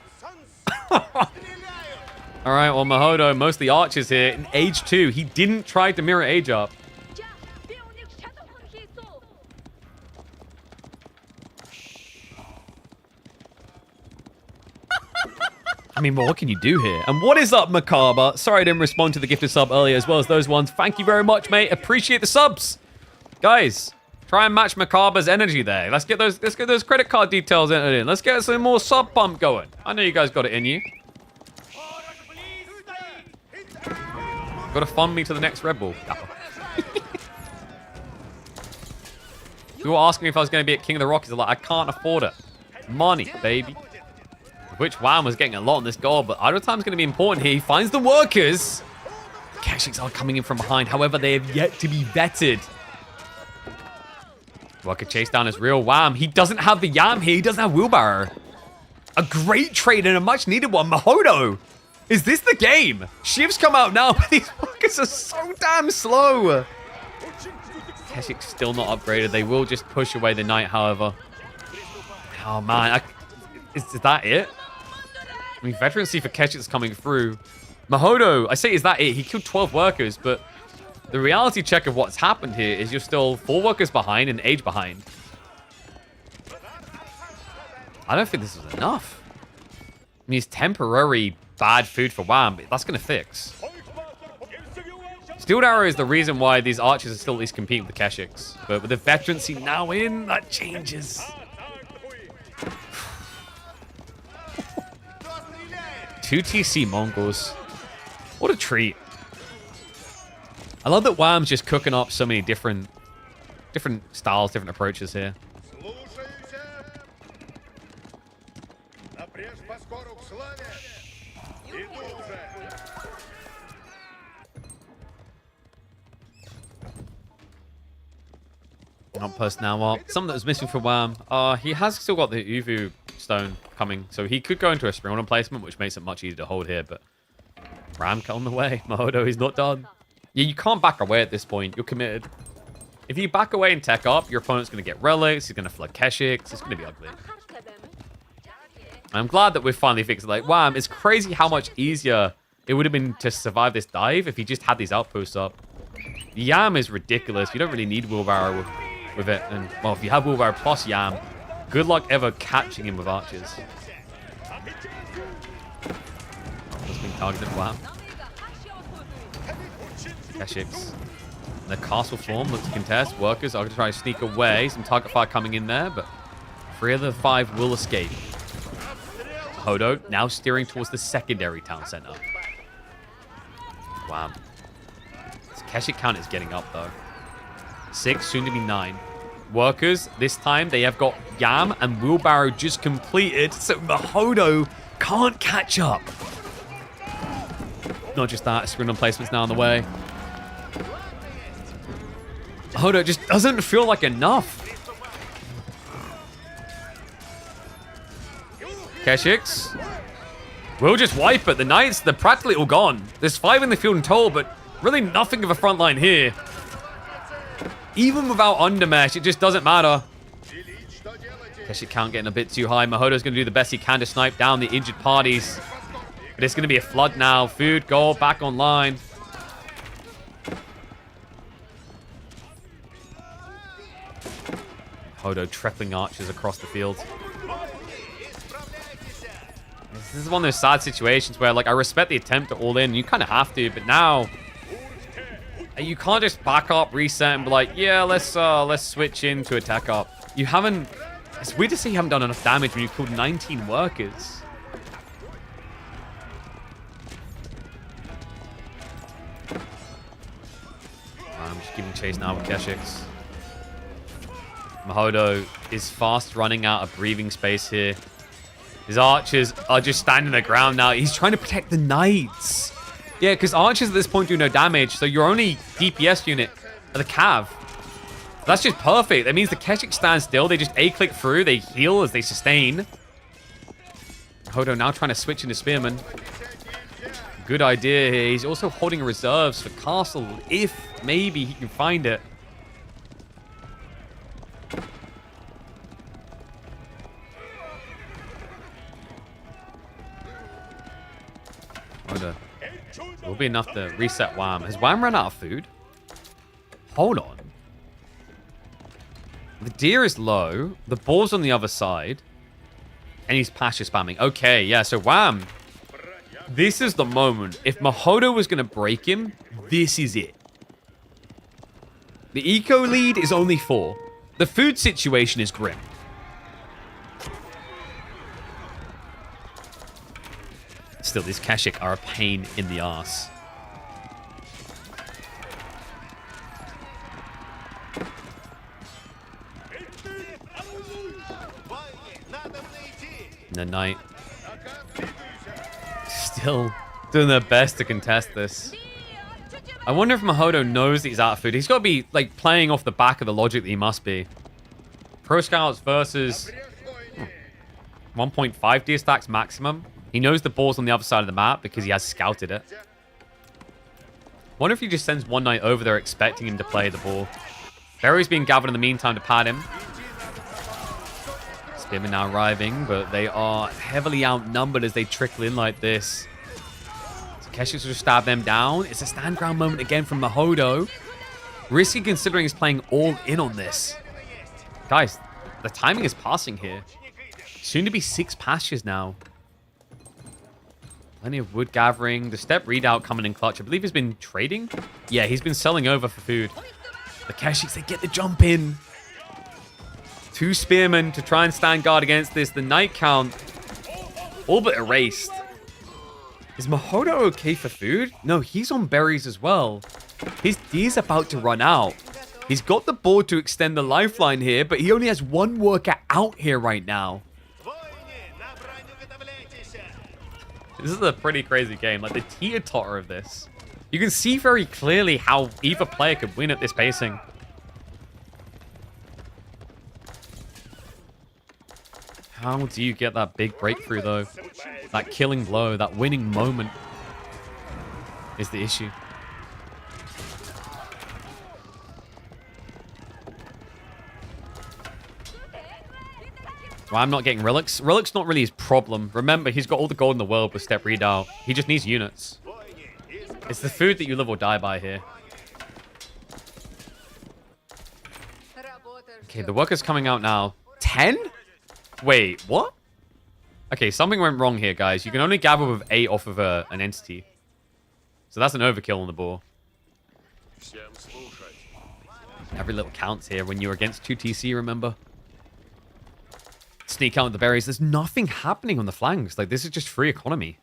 All right, well, Mahodo, most of the archers here in age 2. He didn't try to mirror age up. I mean, well, what can you do here? And what is up, Macabre? Sorry I didn't respond to the gifted sub earlier as well as those ones. Thank you very much, mate. Appreciate the subs. Guys, try and match Macabre's energy there. Let's get those credit card details entered in. Let's get some more sub pump going. I know you guys got it in you. Got to fund me to the next Red Bull. You were asking me if I was going to be at King of the Rockies. I'm like, I can't afford it. Money, baby. Which Wham was getting a lot on this goal, but idle time's going to be important here. He finds the workers. Keshiks are coming in from behind. However, they have yet to be vetted. Worker chase down his real Wham. He doesn't have the Yam here. He doesn't have Wheelbarrow. A great trade and a much needed one. Mahodo. Is this the game? Shiv's come out now, but these workers are so damn slow. Keshik's still not upgraded. They will just push away the knight, however. Oh, man. Is that it? I mean, veterancy for Keshik's coming through. Mahodo, I say, is that it? He killed 12 workers, but the reality check of what's happened here is you're still 4 workers behind and age behind. I don't think this is enough. I mean, it's temporary bad food for Wham, but that's going to fix. Steeled Arrow is the reason why these archers are still at least competing with the Keshiks. But with the veterancy now in, that changes. 2 TC Mongols. What a treat. I love that Wham's just cooking up so many different styles, different approaches here. Outpost now up. Something that was missing for Wham. He has still got the Uvu stone coming, so he could go into a spring on placement, which makes it much easier to hold here, but Ram cut on the way. Mahodo, he's not done. Yeah, you can't back away at this point. You're committed. If you back away and tech up, your opponent's going to get relics, he's going to flood Keshiks, it's going to be ugly. I'm glad that we've finally fixed it. Like, Wham, it's crazy how much easier it would have been to survive this dive if he just had these outposts up. The Yam is ridiculous. You don't really need Wheelbarrow with it. And, well, if you have Wheelbarrow plus Yam, good luck ever catching him with archers. Just being targeted, Wham. Keshiks. The castle form looks to contest. Workers are going to try to sneak away. Some target fire coming in there, but 3 of the 5 will escape. Mahodo now steering towards the secondary town center. Wow. This Keshik count is getting up, though. 6, soon to be 9. Workers, this time, they have got Yam and Wheelbarrow just completed, so Mahodo can't catch up. Not just that, screen on placement's now on the way. Mahodo just doesn't feel like enough. Keshiks will just wipe it. The Knights, they're practically all gone. There's 5 in the field in total, but really nothing of a front line here. Even without undermesh, it just doesn't matter. Keshik count getting a bit too high. Mahodo's going to do the best he can to snipe down the injured parties. But it's going to be a flood now. Food, gold, back online. Mahodo tripling archers across the field. This is one of those sad situations where, like, I respect the attempt to all in. You kind of have to, but now you can't just back up, reset, and be like, yeah, let's switch into attack up. You haven't. It's weird to see you haven't done enough damage when you killed 19 workers. I'm just giving chase now with Keshiks. Mahodo is fast running out of breathing space here. His archers are just standing their ground now. He's trying to protect the knights. Yeah, because archers at this point do no damage, so your only DPS unit are the cav. That's just perfect. That means the Keshiks stand still. They just A-click through. They heal as they sustain. Mahodo now trying to switch into Spearman. Good idea here. He's also holding reserves for Castle if maybe he can find it. Mahodo. Will be enough to reset Wham. Has Wham run out of food? Hold on. The deer is low. The boar's on the other side. And he's pasture spamming. Okay, yeah, so Wham. This is the moment. If Mahodo was going to break him, this is it. The eco lead is only 4. The food situation is grim. Still, these Keshik are a pain in the ass. The Knight still doing their best to contest this. I wonder if Mahodo knows that he's out of food. He's got to be like playing off the back of the logic that he must be. Pro Scouts versus 1.5 deer stacks maximum. He knows the ball's on the other side of the map because he has scouted it. Wonder if he just sends one Knight over there expecting him to play the ball. Berry's being gathered in the meantime to pad him. Spearmen now arriving, but they are heavily outnumbered as they trickle in like this. So Keshiks will stab them down. It's a stand ground moment again from Mahodo. Risky considering he's playing all in on this. Guys, the timing is passing here. Soon to be 6 pastures now. Plenty of wood gathering. The step readout coming in clutch. I believe he's been trading. Yeah, he's been selling over for food. The Keshiks, they get the jump in. 2 spearmen to try and stand guard against this. The Knight count all but erased. Is Mahodo okay for food? No, he's on berries as well. His D's about to run out. He's got the board to extend the lifeline here, but he only has 1 worker out here right now. This is a pretty crazy game. Like the teeter-totter of this. You can see very clearly how either player could win at this pacing. How do you get that big breakthrough, though? That killing blow, that winning moment is the issue. Well, I'm not getting relics. Relics not really his problem. Remember, he's got all the gold in the world with step readout. He just needs units. It's the food that you live or die by here. Okay, the worker's coming out now. 10? Wait, what? Okay, something went wrong here, guys. You can only gather with 8 off of an entity. So that's an overkill on the board. Every little counts here when you're against 2 TC, remember? Sneak out with the berries. There's nothing happening on the flanks. Like, this is just free economy.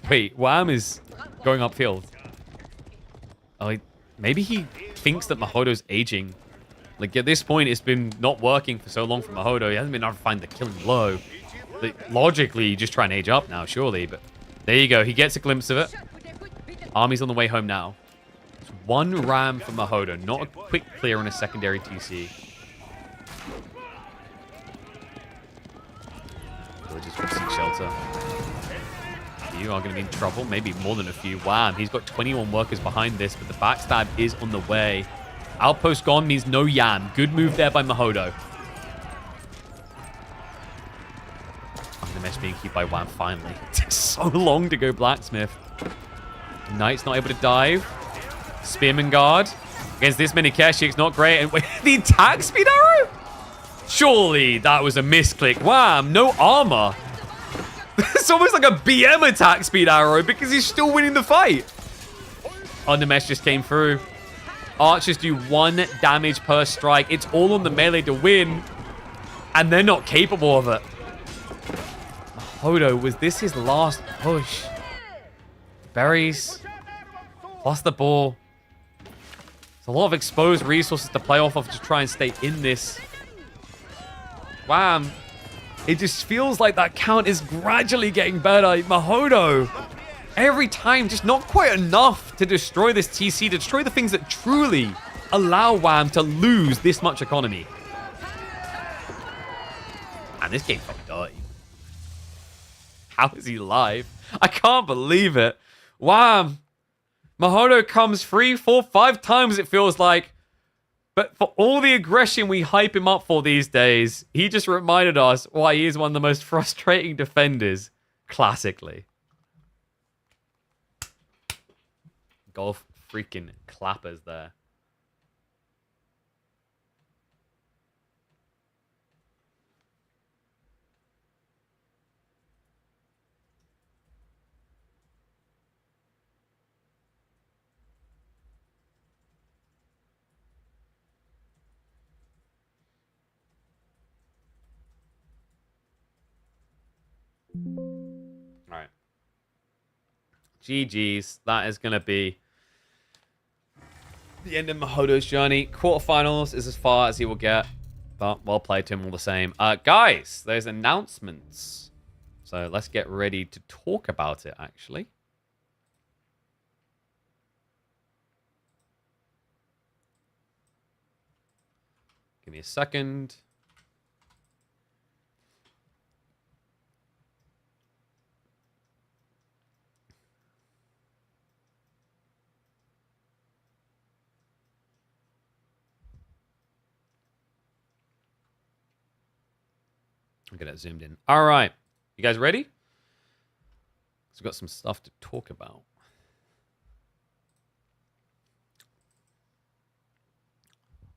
Wait, Wham is going upfield. Oh, maybe he thinks that Mahodo's aging. Like, at this point, it's been not working for so long for Mahodo. He hasn't been able to find the killing blow. Like, logically, you just try and age up now, surely. But there you go. He gets a glimpse of it. Army's on the way home now. It's 1 ram for Mahodo. Not a quick clear on a secondary TC. Villagers will seek shelter. You are going to be in trouble. Maybe more than a few. Wham. He's got 21 workers behind this, but the backstab is on the way. Outpost gone means no Yam. Good move there by Mahodo. The mesh being kept by Wham finally. It takes so long to go blacksmith. Knight's not able to dive. Spearman guard. Against this many Keshiks, not great. And wait, the attack speed arrow? Surely that was a misclick. Wham, no armor. It's almost like a BM attack speed arrow because he's still winning the fight. Undermesh just came through. Archers do 1 damage per strike. It's all on the melee to win. And they're not capable of it. Mahodo, was this his last push? Berries. Lost the ball. It's a lot of exposed resources to play off of to try and stay in this. Wham. It just feels like that count is gradually getting better. Mahodo. Every time, just not quite enough to destroy this TC, to destroy the things that truly allow Wham to lose this much economy. And this game's fucking dirty. How is he live? I can't believe it. Wham! Mahodo comes 3, 4, 5 times, it feels like. But for all the aggression we hype him up for these days, he just reminded us why he is one of the most frustrating defenders, classically. Golf freaking clappers there. All right. GG's. That is going to be the end of Mahodo's journey. Quarterfinals is as far as he will get. But well played to him all the same. Guys, there's announcements. So let's get ready to talk about it, actually. Give me a second. I'll get it zoomed in. All right. You guys ready? We've got some stuff to talk about.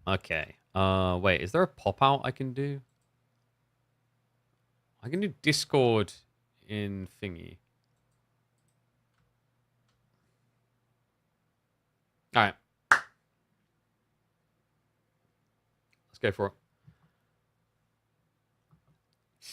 Okay. Wait, is there a pop-out I can do? I can do Discord in Thingy. All right. Let's go for it.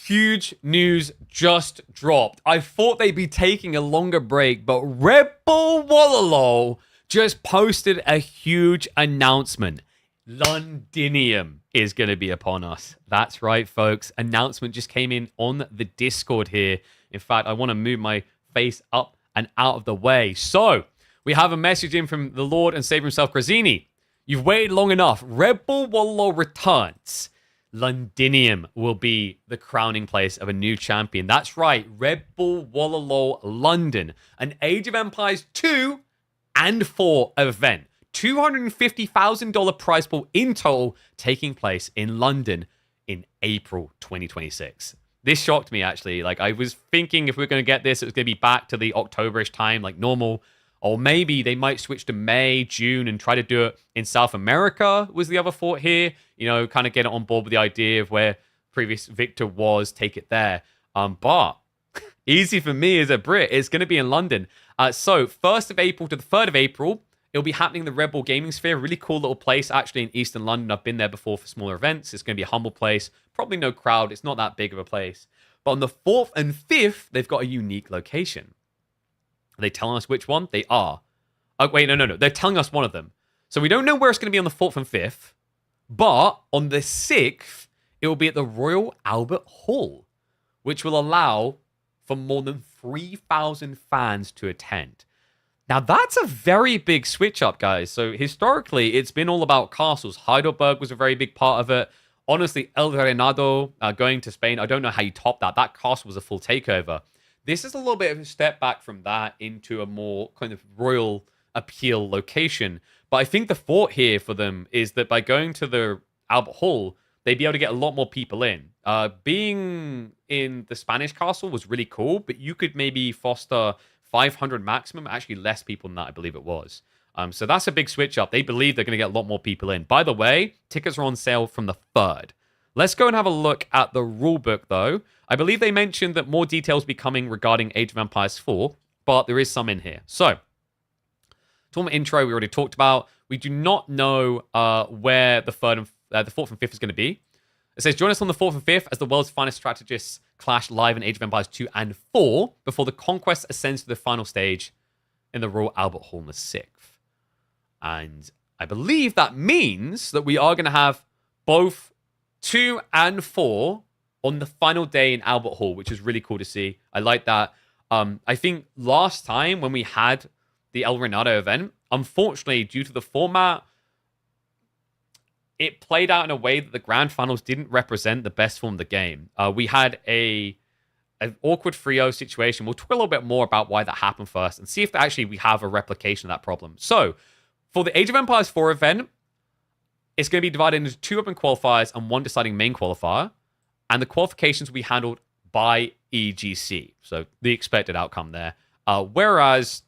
Huge news just dropped. I thought they'd be taking a longer break, but Red Bull Wallalol just posted a huge announcement. Londinium is going to be upon us. That's right, folks. Announcement just came in on the Discord here. In fact, I want to move my face up and out of the way. So, we have a message in from the Lord and Savior himself, Grazini. You've waited long enough. Red Bull Wallalol returns. Londinium will be the crowning place of a new champion. That's right, Red Bull Wallalol London. An Age of Empires 2 and 4 event. $250,000 prize pool in total taking place in London in April 2026. This shocked me, actually. Like, I was thinking if we are going to get this, it was going to be back to the October-ish time, like normal. Or maybe they might switch to May, June, and try to do it in South America, was the other thought here. You know, kind of get it on board with the idea of where previous victor was, take it there. But easy for me as a Brit, it's going to be in London. So 1st of April to the 3rd of April, it'll be happening in the Red Bull Gaming Sphere. Really cool little place, actually, in Eastern London. I've been there before for smaller events. It's going to be a humble place. Probably no crowd. It's not that big of a place. But on the 4th and 5th, they've got a unique location. Are they telling us which one? They are. Oh, wait, no. They're telling us one of them. So we don't know where it's going to be on the 4th and 5th. But on the 6th, it will be at the Royal Albert Hall, which will allow for more than 3,000 fans to attend. Now, that's a very big switch up, guys. So historically, it's been all about castles. Heidelberg was a very big part of it. Honestly, El Renado, going to Spain, I don't know how you top that. That castle was a full takeover. This is a little bit of a step back from that into a more kind of royal appeal location. But I think the thought here for them is that by going to the Albert Hall, they'd be able to get a lot more people in. Being in the Spanish castle was really cool, but you could maybe foster 500 maximum, actually less people than that, I believe it was. So that's a big switch up. They believe they're going to get a lot more people in. By the way, tickets are on sale from the 3rd. Let's go and have a look at the rulebook, though. I believe they mentioned that more details will be coming regarding Age of Empires 4, but there is some in here. So, tournament intro we already talked about. We do not know where the 4th and 5th is going to be. It says, join us on the 4th and 5th as the world's finest strategists clash live in Age of Empires 2 and 4 before the conquest ascends to the final stage in the Royal Albert Hall on the 6th. And I believe that means that we are going to have both 2 and 4 on the final day in Albert Hall, which is really cool to see. I like that. I think last time when we had the El Renado event, unfortunately, due to the format, it played out in a way that the grand finals didn't represent the best form of the game. We had an awkward 3-0 situation. We'll talk a little bit more about why that happened first and see if actually we have a replication of that problem. So, for the Age of Empires 4 event, it's going to be divided into 2 open qualifiers and 1 deciding main qualifier. And the qualifications will be handled by EGC. So, the expected outcome there. Whereas,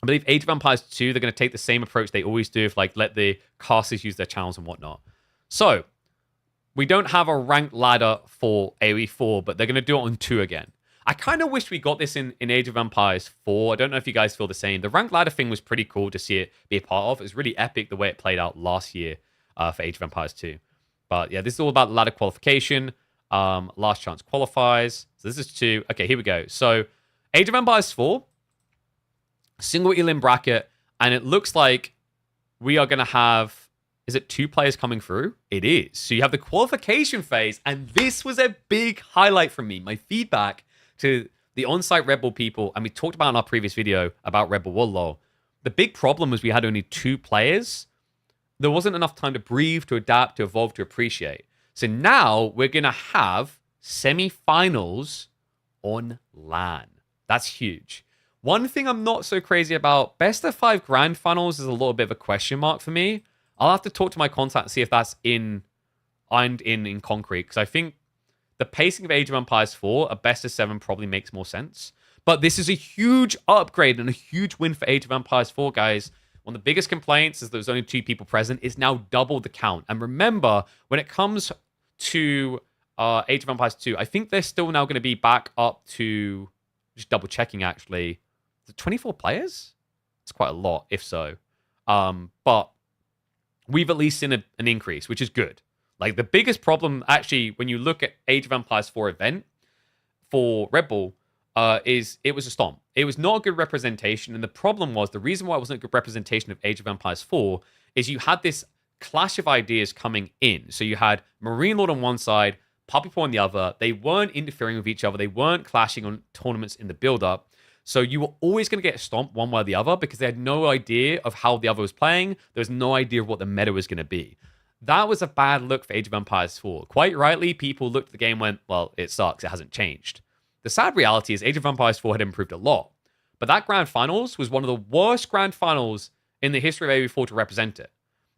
I believe Age of Empires 2, they're going to take the same approach they always do, let the casters use their channels and whatnot. So, we don't have a ranked ladder for AoE 4, but they're going to do it on 2 again. I kind of wish we got this in Age of Empires 4. I don't know if you guys feel the same. The ranked ladder thing was pretty cool to see it be a part of. It was really epic the way it played out last year for Age of Empires 2. But yeah, this is all about ladder qualification. Last chance qualifies. So this is 2. Okay, here we go. So Age of Empires 4, single elim bracket, and it looks like we are going to have... Is it 2 players coming through? It is. So you have the qualification phase, and this was a big highlight from me. My feedback to the on-site Red Bull people, and we talked about in our previous video about Red Bull World Law. The big problem was we had only 2 players. There wasn't enough time to breathe, to adapt, to evolve, to appreciate. So now we're going to have semi-finals on LAN. That's huge. One thing I'm not so crazy about, best of 5 grand finals is a little bit of a question mark for me. I'll have to talk to my contact and see if that's ironed in concrete, because I think the pacing of Age of Empires 4, a best of 7 probably makes more sense. But this is a huge upgrade and a huge win for Age of Empires 4, guys. One of the biggest complaints is there's only 2 people present. It's now double the count. And remember, when it comes to Age of Empires 2, I think they're still now going to be back up to, just double checking actually, is it 24 players? It's quite a lot, if so. But we've at least seen an increase, which is good. Like, the biggest problem, actually, when you look at Age of Empires 4 event for Red Bull, is it was a stomp. It was not a good representation, and the problem was, the reason why it wasn't a good representation of Age of Empires 4 is you had this clash of ideas coming in. So you had Marine Lord on one side, Puppy Paw on the other. They weren't interfering with each other. They weren't clashing on tournaments in the build-up. So you were always going to get stomped one way or the other because they had no idea of how the other was playing. There was no idea of what the meta was going to be. That was a bad look for Age of Empires 4. Quite rightly, people looked at the game and went, well, it sucks. It hasn't changed. The sad reality is Age of Empires 4 had improved a lot. But that Grand Finals was one of the worst Grand Finals in the history of AoE4 to represent it.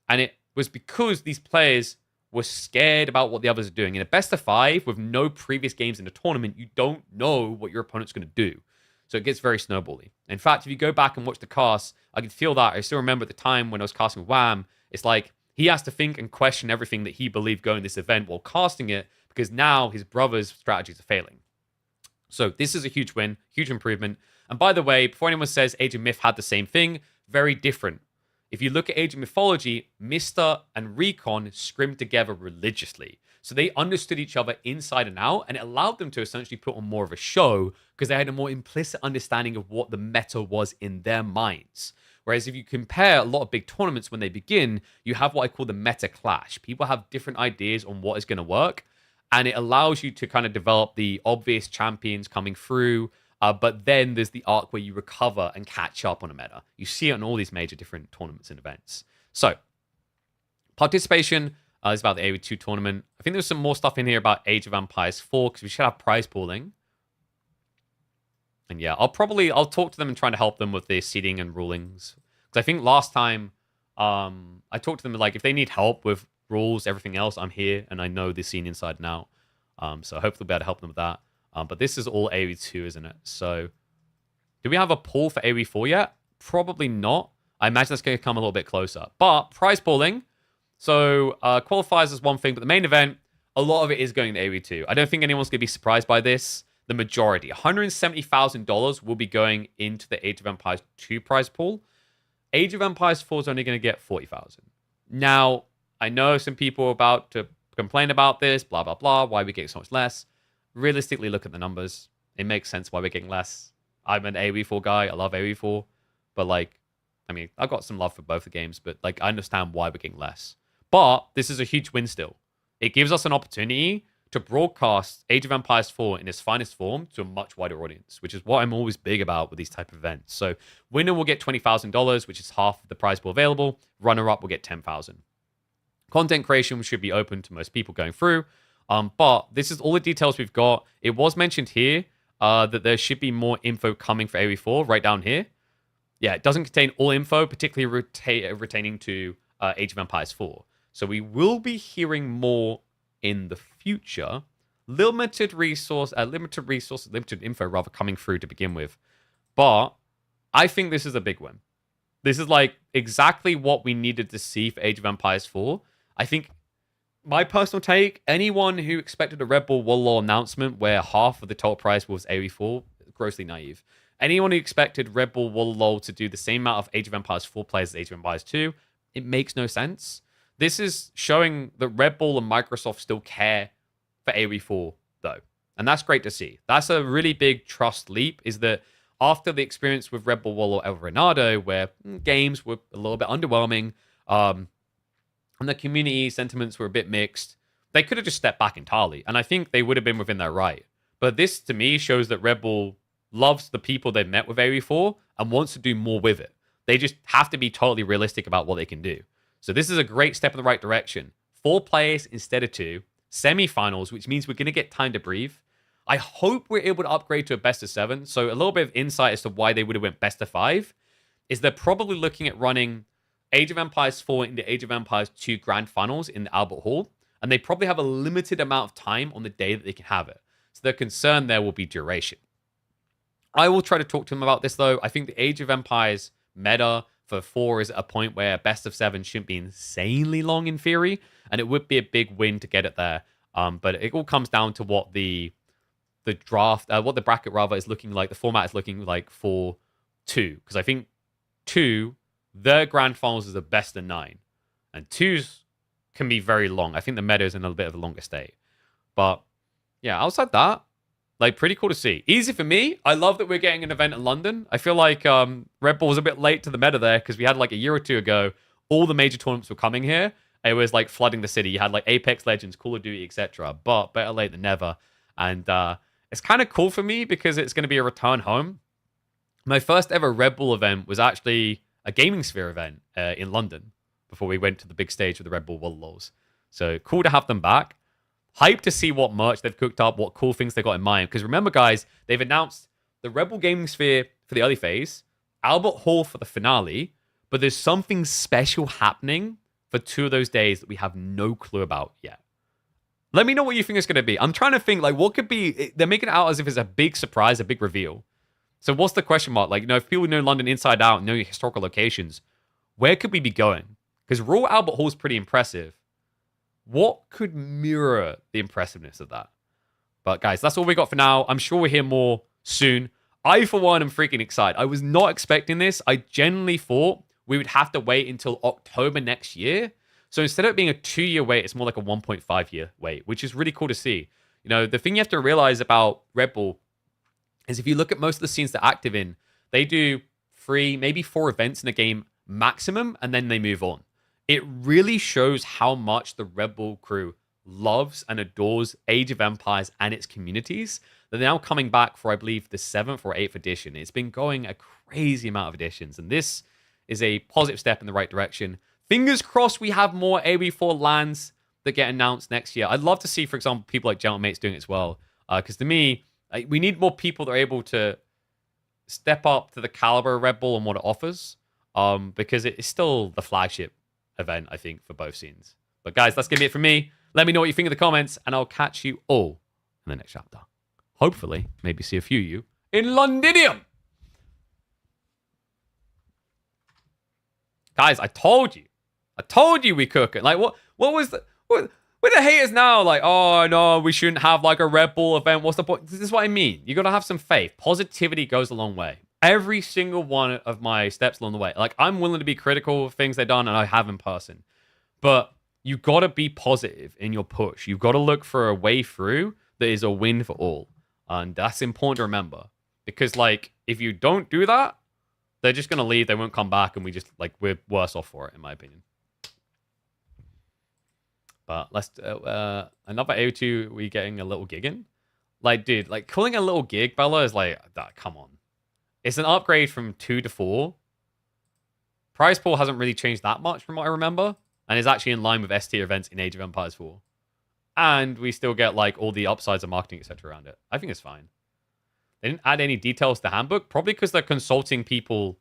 And it was because these players were scared about what the others are doing. In a best of 5 with no previous games in the tournament, you don't know what your opponent's going to do. So it gets very snowbally. In fact, if you go back and watch the cast, I can feel that. I still remember at the time when I was casting with Wham, it's like he has to think and question everything that he believed going this event while casting it, because now his brother's strategies are failing. So this is a huge win, huge improvement. And by the way, before anyone says Age of Myth had the same thing, very different. If you look at Age of Mythology, Mister and Recon scrimmed together religiously. So they understood each other inside and out, and it allowed them to essentially put on more of a show because they had a more implicit understanding of what the meta was in their minds. Whereas if you compare a lot of big tournaments when they begin, you have what I call the meta clash. People have different ideas on what is going to work, and it allows you to kind of develop the obvious champions coming through, but then there's the arc where you recover and catch up on a meta. You see it on all these major different tournaments and events. So, participation is about the AoE2 tournament. I think there's some more stuff in here about Age of Empires 4, because we should have prize pooling. And yeah, I'll talk to them and try to help them with their seeding and rulings. Because I think last time, I talked to them, like, if they need help with rules, everything else, I'm here, and I know the scene inside and out. So hopefully we'll be able to help them with that. But this is all AoE2, isn't it? So, do we have a pool for AoE4 yet? Probably not. I imagine that's going to come a little bit closer. But prize pooling, so qualifiers is one thing, but the main event, a lot of it is going to AoE2. I don't think anyone's going to be surprised by this. The majority, $170,000 will be going into the Age of Empires 2 prize pool. Age of Empires 4 is only going to get $40,000. Now, I know some people are about to complain about this, blah, blah, blah, why we get so much less. Realistically, look at the numbers. It makes sense why we're getting less. I'm an AoE4 guy. I love AoE4. But, like, I mean, I've got some love for both the games, but, like, I understand why we're getting less. But this is a huge win still. It gives us an opportunity to broadcast Age of Empires 4 in its finest form to a much wider audience, which is what I'm always big about with these type of events. So winner will get $20,000, which is half of the prize pool available. Runner-up will get $10,000. Content creation should be open to most people going through. But this is all the details we've got. It was mentioned here that there should be more info coming for AoE4 right down here. Yeah, it doesn't contain all info, particularly retaining to Age of Empires 4. So we will be hearing more in the future. Limited info rather coming through to begin with. But I think this is a big win. This is like exactly what we needed to see for Age of Empires 4. I think my personal take, anyone who expected a Red Bull Warlord announcement where half of the total price was AoE4, grossly naive. Anyone who expected Red Bull Warlord to do the same amount of Age of Empires 4 players as Age of Empires 2, it makes no sense. This is showing that Red Bull and Microsoft still care for AoE4, though. And that's great to see. That's a really big trust leap, is that after the experience with Red Bull Warlord El Renado, where games were a little bit underwhelming, and the community sentiments were a bit mixed, they could have just stepped back entirely. And I think they would have been within their right. But this, to me, shows that Red Bull loves the people they've met with AoE4 and wants to do more with it. They just have to be totally realistic about what they can do. So this is a great step in the right direction. 4 players instead of 2. Semi-finals, which means we're going to get time to breathe. I hope we're able to upgrade to a best of 7. So a little bit of insight as to why they would have went best of 5 is they're probably looking at running Age of Empires 4 into Age of Empires 2 Grand Finals in the Albert Hall. And they probably have a limited amount of time on the day that they can have it. So their concern there will be duration. I will try to talk to them about this, though. I think the Age of Empires meta for 4 is at a point where best of 7 shouldn't be insanely long in theory, and it would be a big win to get it there. But it all comes down to what the draft, what the bracket rather is looking like, the format is looking like for 2. Because I think 2, their grand finals is a best of 9. And 2s can be very long. I think the meta is in a bit of a longer state. But yeah, outside that, like, pretty cool to see. Easy for me. I love that we're getting an event in London. I feel like Red Bull was a bit late to the meta there because we had like a year or 2 ago, all the major tournaments were coming here. It was like flooding the city. You had like Apex Legends, Call of Duty, etc. But better late than never. And it's kind of cool for me because it's going to be a return home. My first ever Red Bull event was actually a Gaming Sphere event in London before we went to the big stage with the Red Bull Warlords. So cool to have them back. Hyped to see what merch they've cooked up, what cool things they got in mind. Because remember, guys, they've announced the Red Bull Gaming Sphere for the early phase, Albert Hall for the finale, but there's something special happening for 2 of those days that we have no clue about yet. Let me know what you think it's going to be. I'm trying to think, like, what could be... They're making it out as if it's a big surprise, a big reveal. So what's the question mark? Like, you know, if people know London inside out, know your historical locations, where could we be going? Because Royal Albert Hall is pretty impressive. What could mirror the impressiveness of that? But guys, that's all we got for now. I'm sure we'll hear more soon. I, for one, am freaking excited. I was not expecting this. I genuinely thought we would have to wait until October next year. So instead of it being a 2-year wait, it's more like a 1.5-year wait, which is really cool to see. You know, the thing you have to realize about Red Bull is if you look at most of the scenes they're active in, they do 3, maybe 4 events in a game maximum, and then they move on. It really shows how much the Red Bull crew loves and adores Age of Empires and its communities. They're now coming back for, I believe, the 7th or 8th edition. It's been going a crazy amount of editions, and this is a positive step in the right direction. Fingers crossed we have more AoE4 lands that get announced next year. I'd love to see, for example, people like Gentleman's doing it as well. Because to me, we need more people that are able to step up to the caliber of Red Bull and what it offers. Because it is still the flagship event, I think, for both scenes. But guys, that's going to be it from me. Let me know what you think in the comments, and I'll catch you all in the next chapter. Hopefully, maybe see a few of you in Londinium. Guys, I told you we cook it. Like, what was the... What the haters now? Like, oh, no, we shouldn't have, like, a Red Bull event. What's the point? This is what I mean. You got to have some faith. Positivity goes a long way. Every single one of my steps along the way. Like, I'm willing to be critical of things they've done, and I have in person. But you got to be positive in your push. You've got to look for a way through that is a win for all. And that's important to remember. Because, like, if you don't do that, they're just going to leave. They won't come back, and we're worse off for it, in my opinion. But let's... another AO2, we getting a little gig in? Like, dude, like, calling a little gig, Bella, is like, come on. It's an upgrade from 2 to 4. Prize pool hasn't really changed that much from what I remember. and is actually in line with S tier events in Age of Empires 4. And we still get like all the upsides of marketing, etc. around it. I think it's fine. They didn't add any details to the handbook, probably because they're consulting people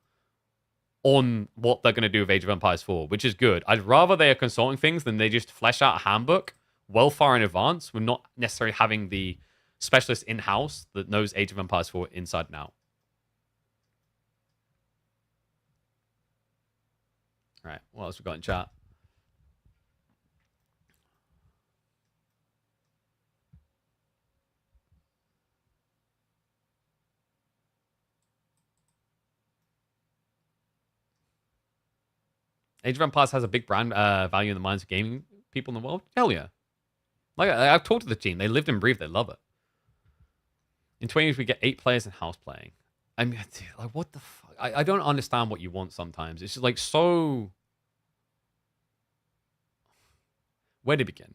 on what they're going to do with Age of Empires 4, which is good. I'd rather they are consulting things than they just flesh out a handbook well far in advance with not necessarily having the specialist in-house that knows Age of Empires 4 inside and out. All right, what else we got in chat? Age of Empires has a big brand value in the minds of gaming people in the world. Hell yeah. Like, I've talked to the team. They lived and breathed. They love it. In 20 years, we get 8 players in house playing. I mean, dude, like, what the fuck? I don't understand what you want sometimes. It's just like so... Where to begin?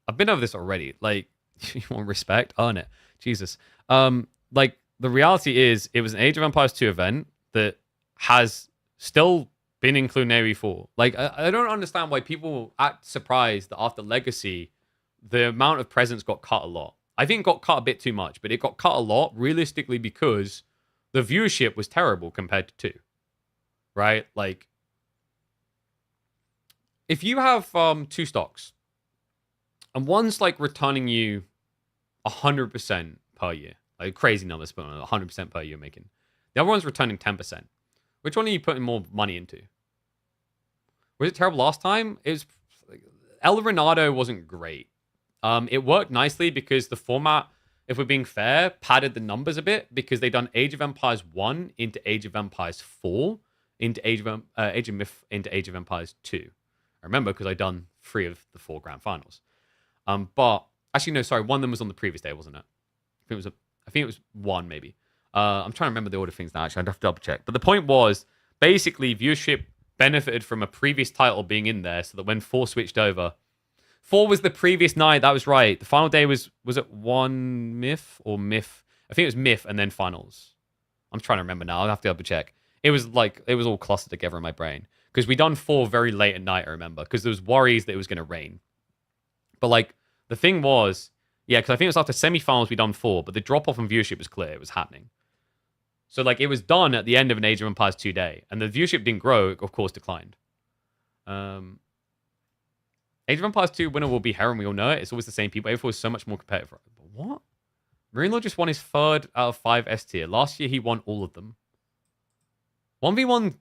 I've been over this already. Like, you want respect? Earn it. Jesus. Like, the reality is, it was an Age of Empires 2 event that has still been in Culinary 4. Like, I don't understand why people act surprised that after Legacy, the amount of presents got cut a lot. I think it got cut a bit too much, but it got cut a lot realistically because the viewership was terrible compared to 2. Right? Like, if you have 2 stocks, and one's like returning you 100% per year, like crazy numbers, but 100% per year making. The other one's returning 10%. Which one are you putting more money into? Was it terrible last time? It was. El Renado wasn't great. It worked nicely because the format, if we're being fair, padded the numbers a bit because they done Age of Empires 1 into Age of Empires 4 into Age of Myth into Age of Empires 2. I remember because I done 3 of the 4 grand finals. But actually, no, sorry, one of them was on the previous day, wasn't it? I think it was 1 maybe. I'm trying to remember the order of things now. Actually, I'd have to double check. But the point was, basically, viewership benefited from a previous title being in there, so that when 4 switched over, 4 was the previous night. That was right. The final day was it 1 Myth or Myth? I think it was Myth and then finals. I'm trying to remember now. I'll have to double check. It was all clustered together in my brain because we done 4 very late at night. I remember because there was worries that it was going to rain. But like the thing was, yeah, because I think it was after semifinals we done 4, but the drop off in viewership was clear. It was happening. So, like, it was done at the end of an Age of Empires 2 day. And the viewership didn't grow, it, of course, declined. Age of Empires 2 winner will be Heron, we all know it. It's always the same people. A4 is so much more competitive. But what? Marine just won his 3rd out of 5 S tier. Last year, he won all of them. 1v1,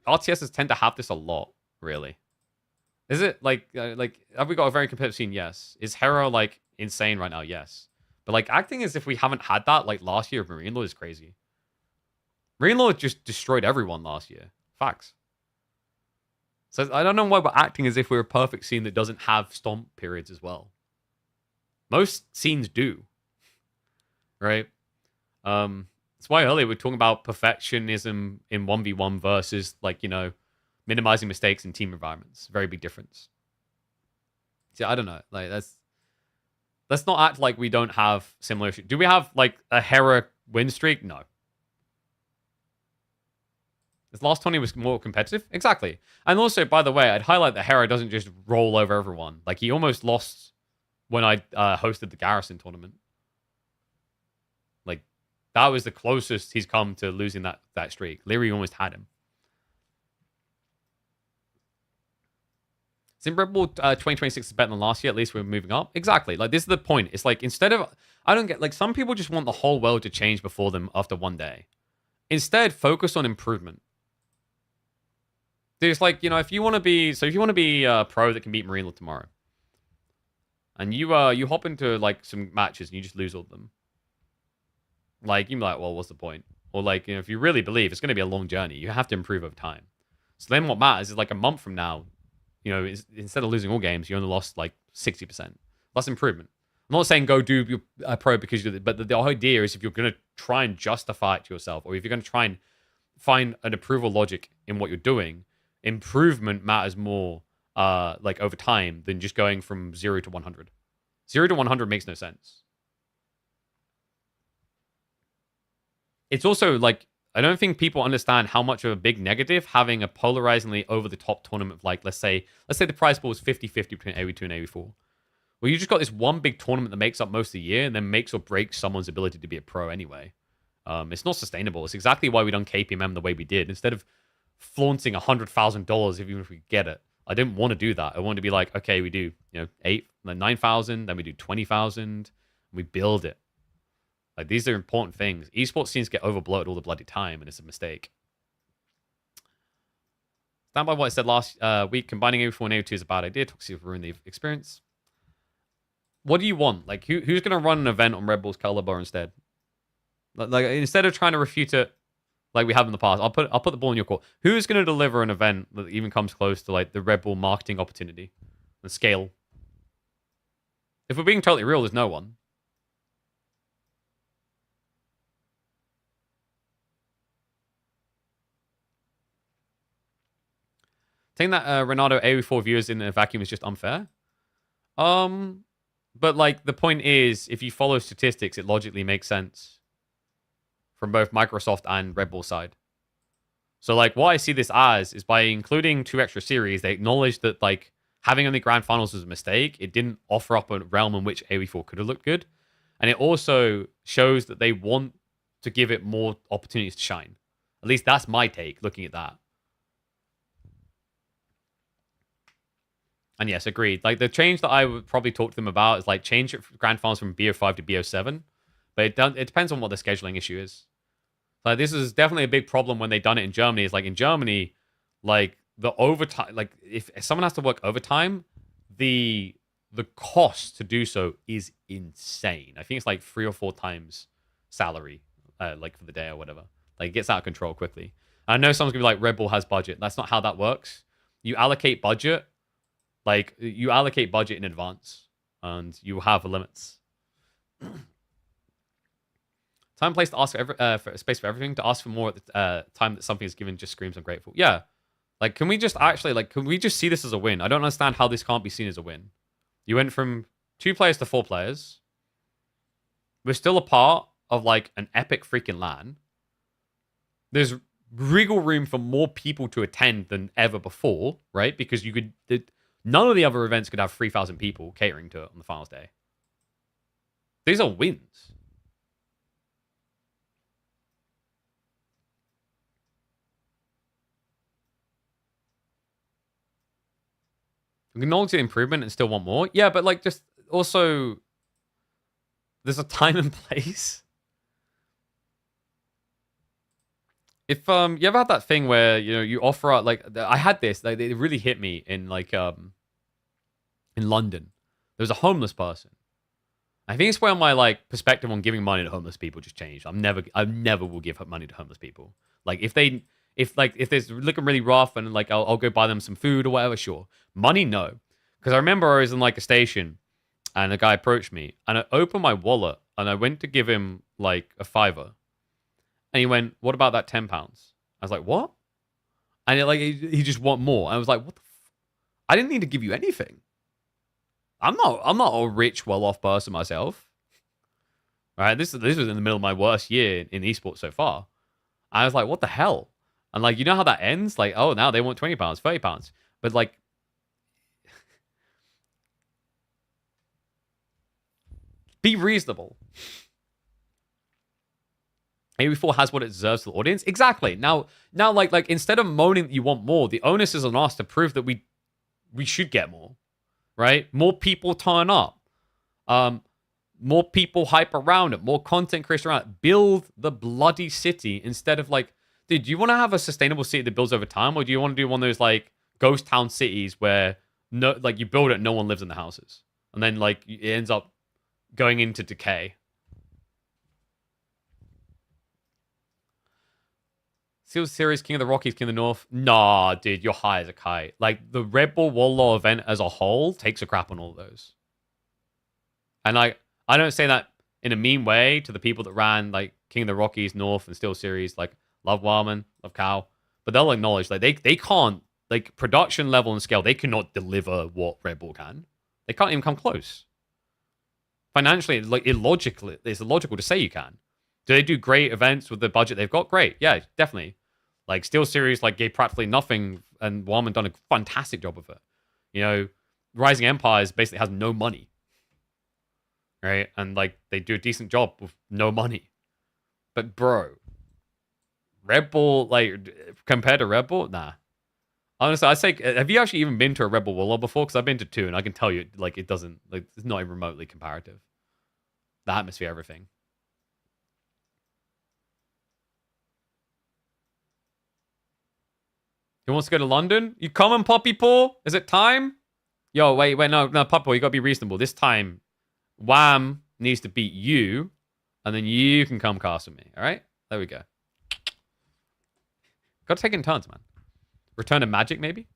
RTSs tend to have this a lot, really. Is it, like, have we got a very competitive scene? Yes. Is Hero, like, insane right now? Yes. But, like, acting as if we haven't had that, like, last year of Marine Lord is crazy. Marine Lord just destroyed everyone last year. Facts. So I don't know why we're acting as if we're a perfect scene that doesn't have stomp periods as well. Most scenes do. Right? That's why earlier we're talking about perfectionism in 1v1 versus, like, you know, minimizing mistakes in team environments. Very big difference. See, I don't know. Like, let's not act like we don't have similar issues. Do we have, like, a Hera win streak? No. This last 20 was more competitive? Exactly. And also, by the way, I'd highlight that Hera doesn't just roll over everyone. Like, he almost lost when I hosted the Garrison tournament. Like, that was the closest he's come to losing that streak. Leary almost had him. Since Red Bull 2026 is better than last year, at least we're moving up. Exactly. Like, this is the point. It's like, instead of... I don't get... Like, some people just want the whole world to change before them after one day. Instead, focus on improvement. It's like, you know, if you want to be a pro that can beat Marine tomorrow, and you hop into like some matches and you just lose all of them, like you're like, well, what's the point? Or like, you know, if you really believe it's going to be a long journey, you have to improve over time. So then what matters is like a month from now, you know, instead of losing all games, you only lost like 60%. That's improvement. I'm not saying go do your pro because but the idea is if you're going to try and justify it to yourself, or if you're going to try and find an approval logic in what you're doing, improvement matters more like over time than just going from 0 to 100. 0 to 100 makes no sense. It's also like I don't think people understand how much of a big negative having a polarizingly over-the-top tournament, like, let's say the prize pool is 50-50 between AoE2 and AoE4. Well, you just got this one big tournament that makes up most of the year and then makes or breaks someone's ability to be a pro anyway. It's not sustainable. It's exactly why we done KPMM the way we did. Instead of flaunting $100,000 even if we get it, I didn't want to do that. I wanted to be like, okay, we do 9,000, then we do 20,000, and we build it. Like, these are important things. Esports seems to get overbloated all the bloody time, and it's a mistake. Stand by what I said last week. Combining AoE4 and AoE2 is a bad idea. Toxic will ruin the experience. What do you want? Like, who's going to run an event on Red Bull's caliber instead? Like, instead of trying to refute it like we have in the past, I'll put the ball in your court. Who's going to deliver an event that even comes close to like the Red Bull marketing opportunity and scale? If we're being totally real, there's no one. Saying that Ronaldo AoE4 viewers in a vacuum is just unfair. But like the point is, if you follow statistics, it logically makes sense from both Microsoft and Red Bull side. So like what I see this as is by including 2 extra series, they acknowledge that like having only grand finals was a mistake. It didn't offer up a realm in which AoE4 could have looked good. And it also shows that they want to give it more opportunities to shine. At least that's my take looking at that. And yes, agreed. Like the change that I would probably talk to them about is like change it from grand finals from BO5 to BO7. But it depends on what the scheduling issue is. Like this is definitely a big problem when they done it in Germany. Is like in Germany, like the overtime, like if someone has to work overtime, the cost to do so is insane. I think it's like 3 or 4 times salary, like for the day or whatever. Like it gets out of control quickly. And I know someone's gonna be like, Red Bull has budget. That's not how that works. You allocate budget. Like, you allocate budget in advance, and you have limits. Time and place to ask for space for everything. To ask for more at the time that something is given just screams ungrateful. Yeah. Like, can we just actually, like, can we just see this as a win? I don't understand how this can't be seen as a win. You went from 2 players to 4 players. We're still a part of, like, an epic freaking LAN. There's wriggle room for more people to attend than ever before, right? Because you could... None of the other events could have 3,000 people catering to it on the finals day. These are wins. We acknowledge the improvement and still want more. Yeah, but like just also there's a time and place. If you ever had that thing where you offer out like I had this, like it really hit me in like in London. There was a homeless person. I think it's where my like perspective on giving money to homeless people just changed. I never will give money to homeless people. Like if they're looking really rough and like I'll go buy them some food or whatever, sure. Money, no. Because I remember I was in like a station and a guy approached me and I opened my wallet and I went to give him like a $5. And he went, "What about that £10?" I was like, "What?" And he just want more. And I was like, "What the I didn't need to give you anything. I'm not a rich, well-off person myself." All right, this was in the middle of my worst year in esports so far. I was like, "What the hell?" And like, you know how that ends? Like, oh, now they want £20, £30. But like, be reasonable. AoE4 has what it deserves to the audience. Exactly. Now, like instead of moaning that you want more, the onus is on us to prove that we should get more, right? More people turn up, more people hype around it, more content creation around it. Build the bloody city instead of like, dude, do you want to have a sustainable city that builds over time, or do you want to do one of those like ghost town cities where no, like you build it, no one lives in the houses, and then like it ends up going into decay? Seal Series, King of the Rockies, King of the North. Nah, dude, you're high as a kite. Like, the Red Bull Wallah event as a whole takes a crap on all of those. And, like, I don't say that in a mean way to the people that ran, like, King of the Rockies, North, and Steel Series. Like, love Wham, love Cow. But they'll acknowledge, like, they can't, like, production level and scale, they cannot deliver what Red Bull can. They can't even come close. Financially, like, it's illogical to say you can. Do they do great events with the budget they've got? Great. Yeah, definitely. Like, Steel Series, like, gave practically nothing, and Wham done a fantastic job of it. You know, Rising Empires basically has no money. Right? And, like, they do a decent job with no money. But, bro, Red Bull, like, compared to Red Bull? Nah. Honestly, I'd say, have you actually even been to a Red Bull Warlord before? Because I've been to 2, and I can tell you, like, it doesn't, like, it's not even remotely comparative. The atmosphere, everything. Who wants to go to London? You coming, Poppy Paw? Is it time? Yo, wait, no, Poppy Paw, you gotta be reasonable. This time, Wham needs to beat you, and then you can come cast with me, alright? There we go. Gotta take in turns, man. Return of Magic, maybe?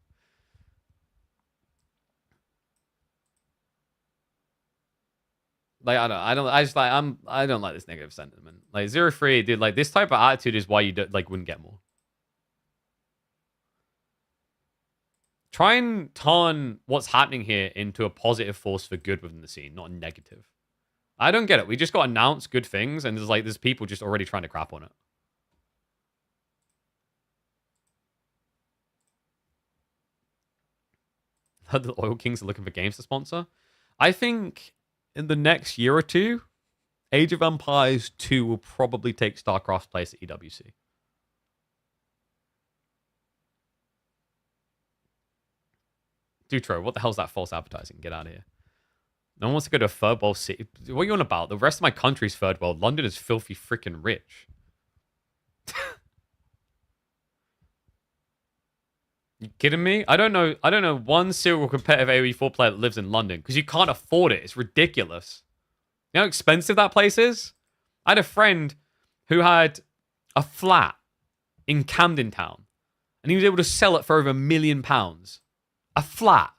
Like, I don't like this negative sentiment. Like, 0-3, dude, like, this type of attitude is why you wouldn't get more. Try and turn what's happening here into a positive force for good within the scene, not a negative. I don't get it. We just got announced good things, and there's people just already trying to crap on it. The Oil Kings are looking for games to sponsor. I think in the next year or two, Age of Empires 2 will probably take StarCraft's place at EWC. Dutro, what the hell's that false advertising? Get out of here. No one wants to go to a third world city. What are you on about? The rest of my country's third world. London is filthy freaking rich. You kidding me? I don't know one single competitive AoE4 player that lives in London because you can't afford it. It's ridiculous. You know how expensive that place is? I had a friend who had a flat in Camden Town, and he was able to sell it for over £1 million. A flat.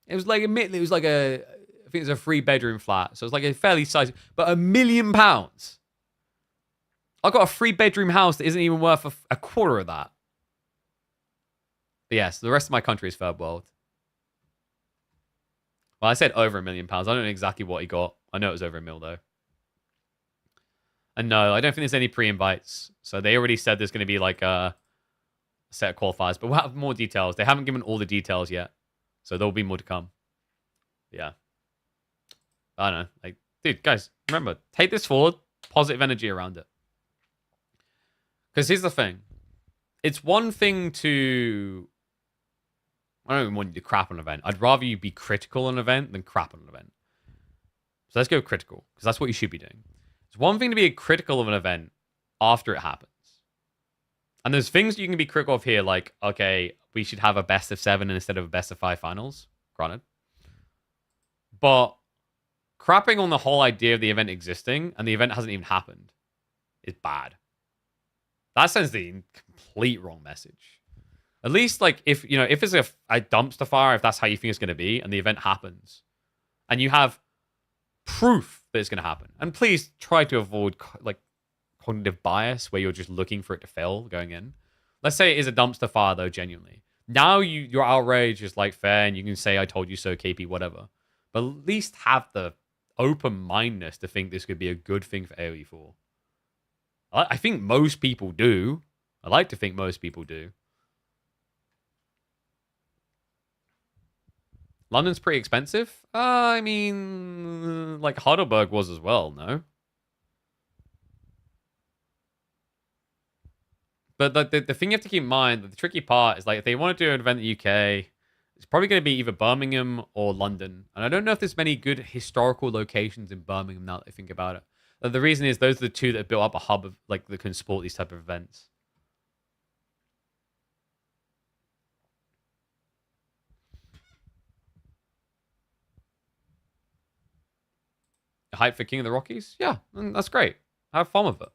It was like, admittedly, it was like I think it was a 3-bedroom flat, so it was like a fairly sized, but £1 million. I got a 3-bedroom house that isn't even worth a quarter of that. But yes, the rest of my country is third world. Well, I said over £1 million. I don't know exactly what he got. I know it was over £1 million, though. And no, I don't think there's any pre-invites. So they already said there's going to be like a set of qualifiers, but we'll have more details. They haven't given all the details yet. So there'll be more to come. Yeah. I don't know. Like, dude, guys, remember, take this forward. Positive energy around it. Because here's the thing. It's one thing to... I don't even want you to crap on an event. I'd rather you be critical on an event than crap on an event. So let's go critical, because that's what you should be doing. It's one thing to be critical of an event after it happens. And there's things you can be critical of here, like, okay, we should have a best of 7 instead of a best of 5 finals. Granted. But crapping on the whole idea of the event existing and the event hasn't even happened is bad. That sends the complete wrong message. At least, like, if it's a dumpster fire, if that's how you think it's going to be, and the event happens, and you have proof that it's going to happen, and please try to avoid, like, cognitive bias where you're just looking for it to fail going in. Let's say it is a dumpster fire, though, genuinely. Now your outrage is, like, fair, and you can say, I told you so, KP, whatever. But at least have the open-mindedness to think this could be a good thing for AoE4. I think most people do. I like to think most people do. London's pretty expensive. I mean, like Heidelberg was as well, no? But the thing you have to keep in mind, the tricky part is, like, if they want to do an event in the UK, it's probably going to be either Birmingham or London. And I don't know if there's many good historical locations in Birmingham now that I think about it. But the reason is those are the two that have built up a hub of, like, that can support these type of events. Hype for King of the Rockies? Yeah, that's great. Have fun with it.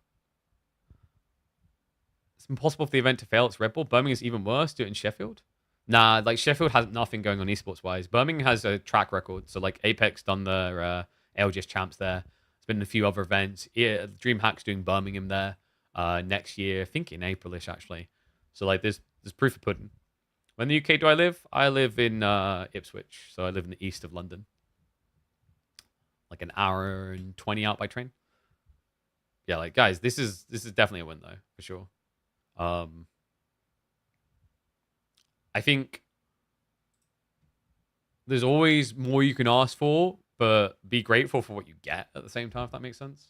It's impossible for the event to fail. It's Red Bull. Birmingham's even worse. Do it in Sheffield. Nah, like, Sheffield has nothing going on esports-wise. Birmingham has a track record. So, like, Apex done their LGS champs there. There's been a few other events. Yeah, DreamHack's doing Birmingham there next year. I think in April-ish, actually. So, like, there's proof of pudding. Where in the UK do I live? I live in Ipswich. So I live in the east of London. Like an hour and 20 out by train. yeah, like guys, this is definitely a win though, for sure. I think there's always more you can ask for, but be grateful for what you get at the same time, if that makes sense.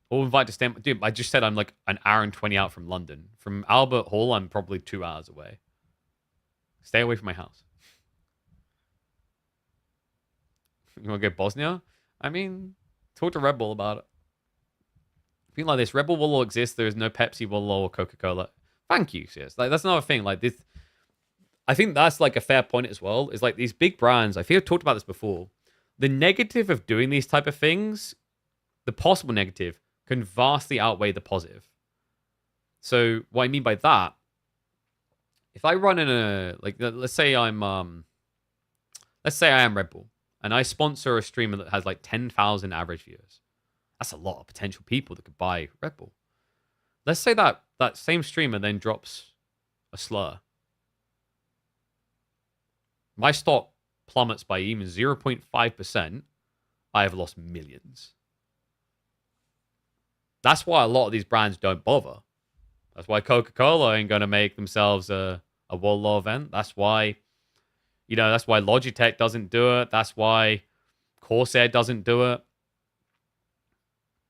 Or invite to stay. Dude, I just said I'm like an hour and 20 out from London. From Albert Hall, I'm probably 2 hours away. Stay away from my house. You want to go Bosnia? I mean, talk to Red Bull about it. Thing like this, Red Bull will all exist. There is no Pepsi, will or Coca-Cola. Thank you, sis. Like, that's another thing. Like, this, I think that's like a fair point as well. Is like these big brands, I think I've talked about this before. The negative of doing these type of things, the possible negative, can vastly outweigh the positive. So what I mean by that, if I run in a, like, let's say I am Red Bull and I sponsor a streamer that has like 10,000 average viewers. That's a lot of potential people that could buy Red Bull. Let's say that same streamer then drops a slur. My stock plummets by even 0.5%. I have lost millions. That's why a lot of these brands don't bother. That's why Coca-Cola ain't going to make themselves a World Law event. That's why, that's why Logitech doesn't do it. That's why Corsair doesn't do it.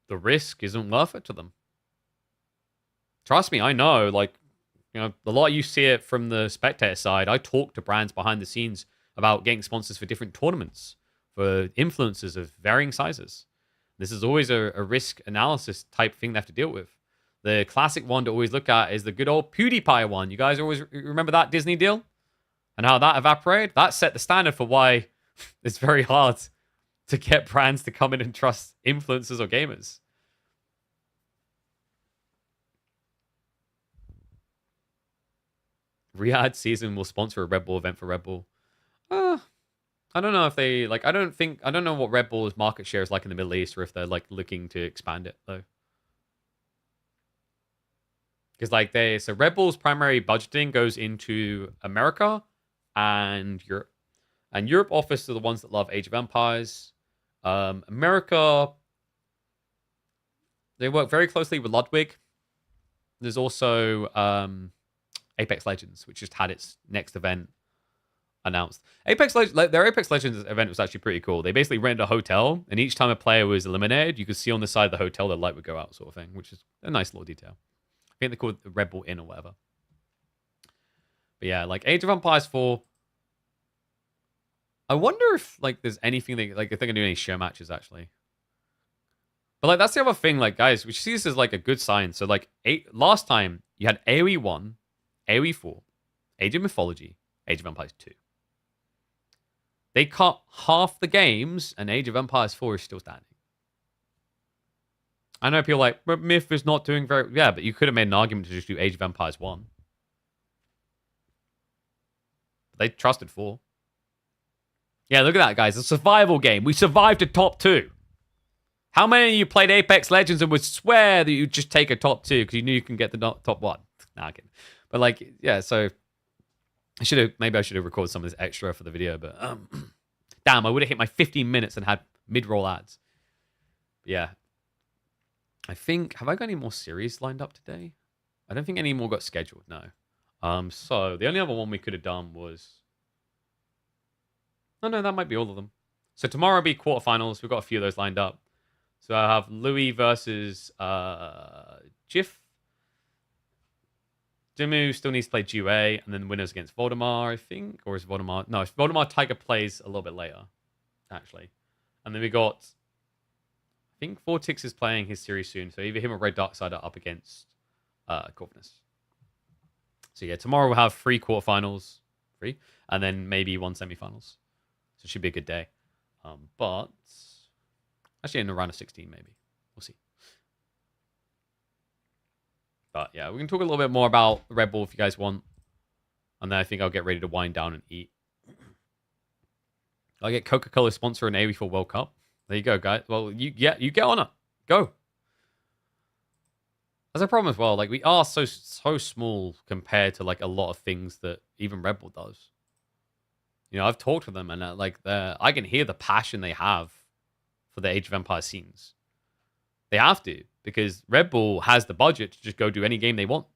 The risk isn't worth it to them. Trust me, I know, a lot of you see it from the spectator side. I talk to brands behind the scenes about getting sponsors for different tournaments, for influencers of varying sizes. This is always a risk analysis type thing they have to deal with. The classic one to always look at is the good old PewDiePie one. You guys always remember that Disney deal? And how that evaporated? That set the standard for why it's very hard to get brands to come in and trust influencers or gamers. Riyadh season will sponsor a Red Bull event for Red Bull. I don't know if they I don't know what Red Bull's market share is like in the Middle East, or if they're like looking to expand it though. Because so Red Bull's primary budgeting goes into America and Europe. And Europe offers to the ones that love Age of Empires. America, they work very closely with Ludwig. There's also Apex Legends, which just had its next event announced. Their Apex Legends event was actually pretty cool. They basically rented a hotel, and each time a player was eliminated, you could see on the side of the hotel the light would go out, sort of thing, which is a nice little detail. I think they call it the Red Bull Inn or whatever. But yeah, like Age of Empires 4. I wonder if there's anything if they're gonna do any show matches actually. But that's the other thing, guys, we see this as a good sign. So last time you had AoE 1, AoE 4, Age of Mythology, Age of Empires 2. They cut half the games, and Age of Empires 4 is still standing. I know people but Myth is not doing very... Yeah, but you could have made an argument to just do Age of Empires 1. They trusted 4. Yeah, look at that, guys. A survival game. We survived a top 2. How many of you played Apex Legends and would swear that you'd just take a top 2 because you knew you can get the top 1? Nah, I'm kidding. But yeah, so... Maybe I should have recorded some of this extra for the video, but... damn, I would have hit my 15 minutes and had mid-roll ads. But yeah. I think... Have I got any more series lined up today? I don't think any more got scheduled, no. So, the only other one we could have done was... Oh, no, that might be all of them. So, tomorrow will be quarterfinals. We've got a few of those lined up. So, I have Louis versus Jif. Jimu still needs to play Jue, and then winners against Voldemar, I think. Or is Voldemar... No, Voldemar Tiger plays a little bit later, actually. And then we got... I think Vortix is playing his series soon, so either him or Red Darksider are up against Corvinus. So yeah, tomorrow we'll have 3 quarterfinals, and then maybe 1 semifinals. So it should be a good day. But actually in around a 16 maybe. We'll see. But yeah, we can talk a little bit more about Red Bull if you guys want. And then I think I'll get ready to wind down and eat. I'll get Coca-Cola sponsor an AoE for World Cup. There you go, guys. Well, you get on it. Go. That's a problem as well. We are so small compared to a lot of things that even Red Bull does. I've talked to them, and I can hear the passion they have for the Age of Empires scenes. They have to, because Red Bull has the budget to just go do any game they want.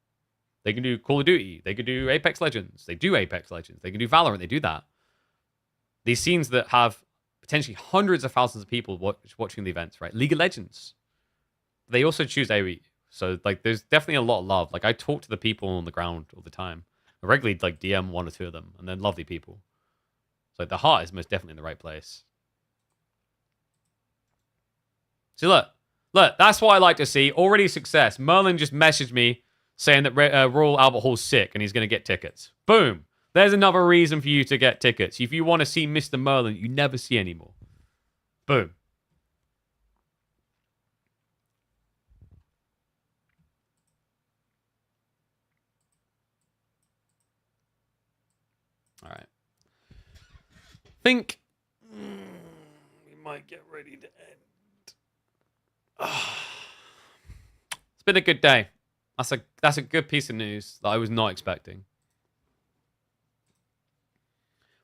They can do Call of Duty. They can do Apex Legends. They do Apex Legends. They can do Valorant. They do that. These scenes that have potentially hundreds of thousands of people watching the events, right? League of Legends. They also choose AoE. So, like, there's definitely a lot of love. Like, I talk to the people on the ground all the time. I regularly, like, DM one or two of them, and they're lovely people. So, the heart is most definitely in the right place. See, look, that's what I like to see. Already success. Merlin just messaged me saying that Royal Albert Hall's sick and he's going to get tickets. Boom. There's another reason for you to get tickets. If you want to see Mr. Merlin, you never see anymore. Boom. All right. Think we might get ready to end. It's been a good day. That's a good piece of news that I was not expecting.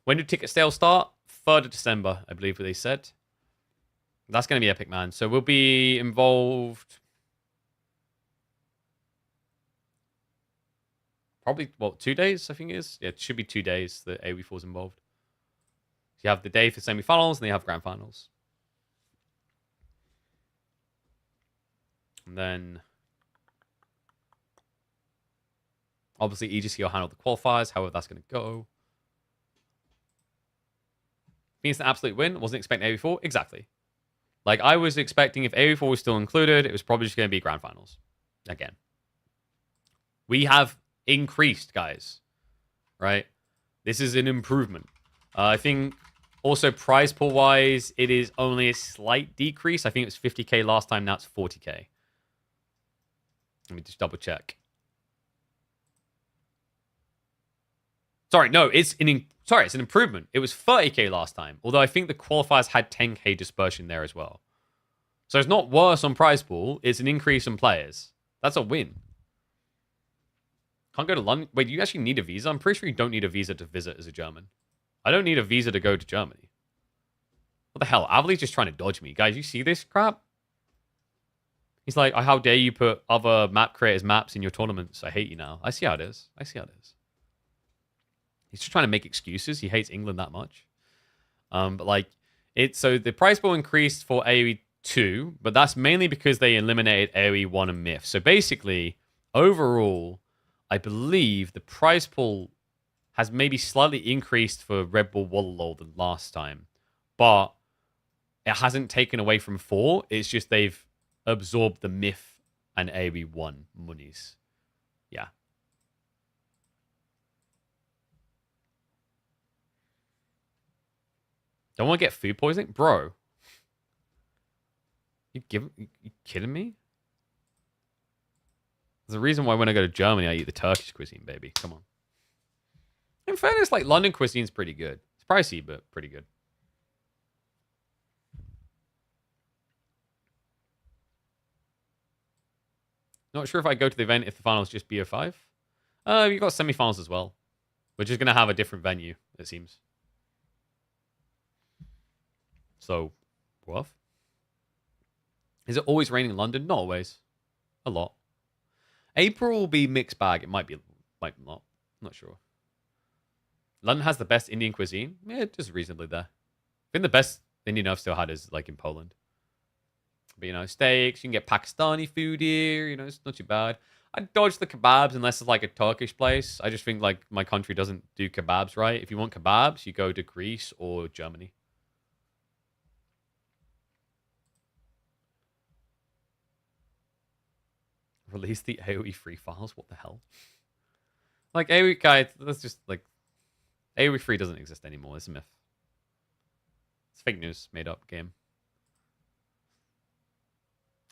When do ticket sales start? 3rd of December, I believe what they said. That's going to be epic, man. So we'll be involved. Probably, 2 days, I think it is? Yeah, it should be 2 days that AoE4 is involved. So you have the day for semi-finals, and then you have grand finals. And then, obviously, EGC will handle the qualifiers, however that's going to go. Means an absolute win. Wasn't expecting AoE4. Exactly. Like, I was expecting if AoE4 was still included, it was probably just going to be grand finals. Again. We have increased, guys. Right? This is an improvement. I think also prize pool wise, it is only a slight decrease. I think it was 50k last time. Now it's 40k. Let me just double check. Sorry, no, it's an improvement. It was 30k last time. Although I think the qualifiers had 10k dispersion there as well. So it's not worse on prize pool. It's an increase in players. That's a win. Can't go to London. Wait, do you actually need a visa? I'm pretty sure you don't need a visa to visit as a German. I don't need a visa to go to Germany. What the hell? Avli's just trying to dodge me. Guys, you see this crap? He's like, how dare you put other map creators' maps in your tournaments? I hate you now. I see how it is. He's just trying to make excuses. He hates England that much. But like, so the prize pool increased for AoE 2, but that's mainly because they eliminated AoE 1 and Myth. So basically, overall, I believe the prize pool has maybe slightly increased for Red Bull Wallalol than last time. But it hasn't taken away from 4. It's just they've absorbed the Myth and AoE 1 monies. Yeah. Don't want to get food poisoning? Bro. You kidding me? There's a reason why when I go to Germany, I eat the Turkish cuisine, baby. Come on. In fairness, like, London cuisine's pretty good. It's pricey, but pretty good. Not sure if I go to the event if the finals just BO5. You've got semi-finals as well. We're just going to have a different venue, it seems. So, rough. Is it always raining in London? Not always. A lot. April will be mixed bag. It might be, might not. Not sure. London has the best Indian cuisine. Yeah, just reasonably there. I think the best Indian I've still had is like in Poland. But, you know, steaks. You can get Pakistani food here. You know, it's not too bad. I dodge the kebabs unless it's like a Turkish place. I just think like my country doesn't do kebabs right. If you want kebabs, you go to Greece or Germany. Release the AoE free files? What the hell? Like, AoE, guys, that's just like... AoE free doesn't exist anymore. It's a myth. It's fake news. Made up game.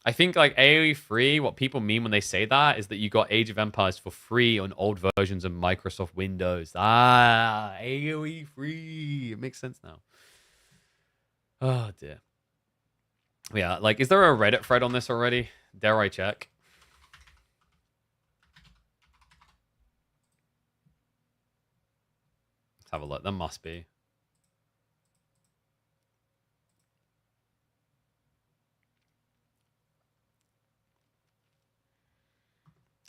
I think, like, AoE free, what people mean when they say that is that you got Age of Empires for free on old versions of Microsoft Windows. Ah, AoE free. It makes sense now. Oh, dear. Yeah, like, is there a Reddit thread on this already? Dare I check? Let's have a look. There must be.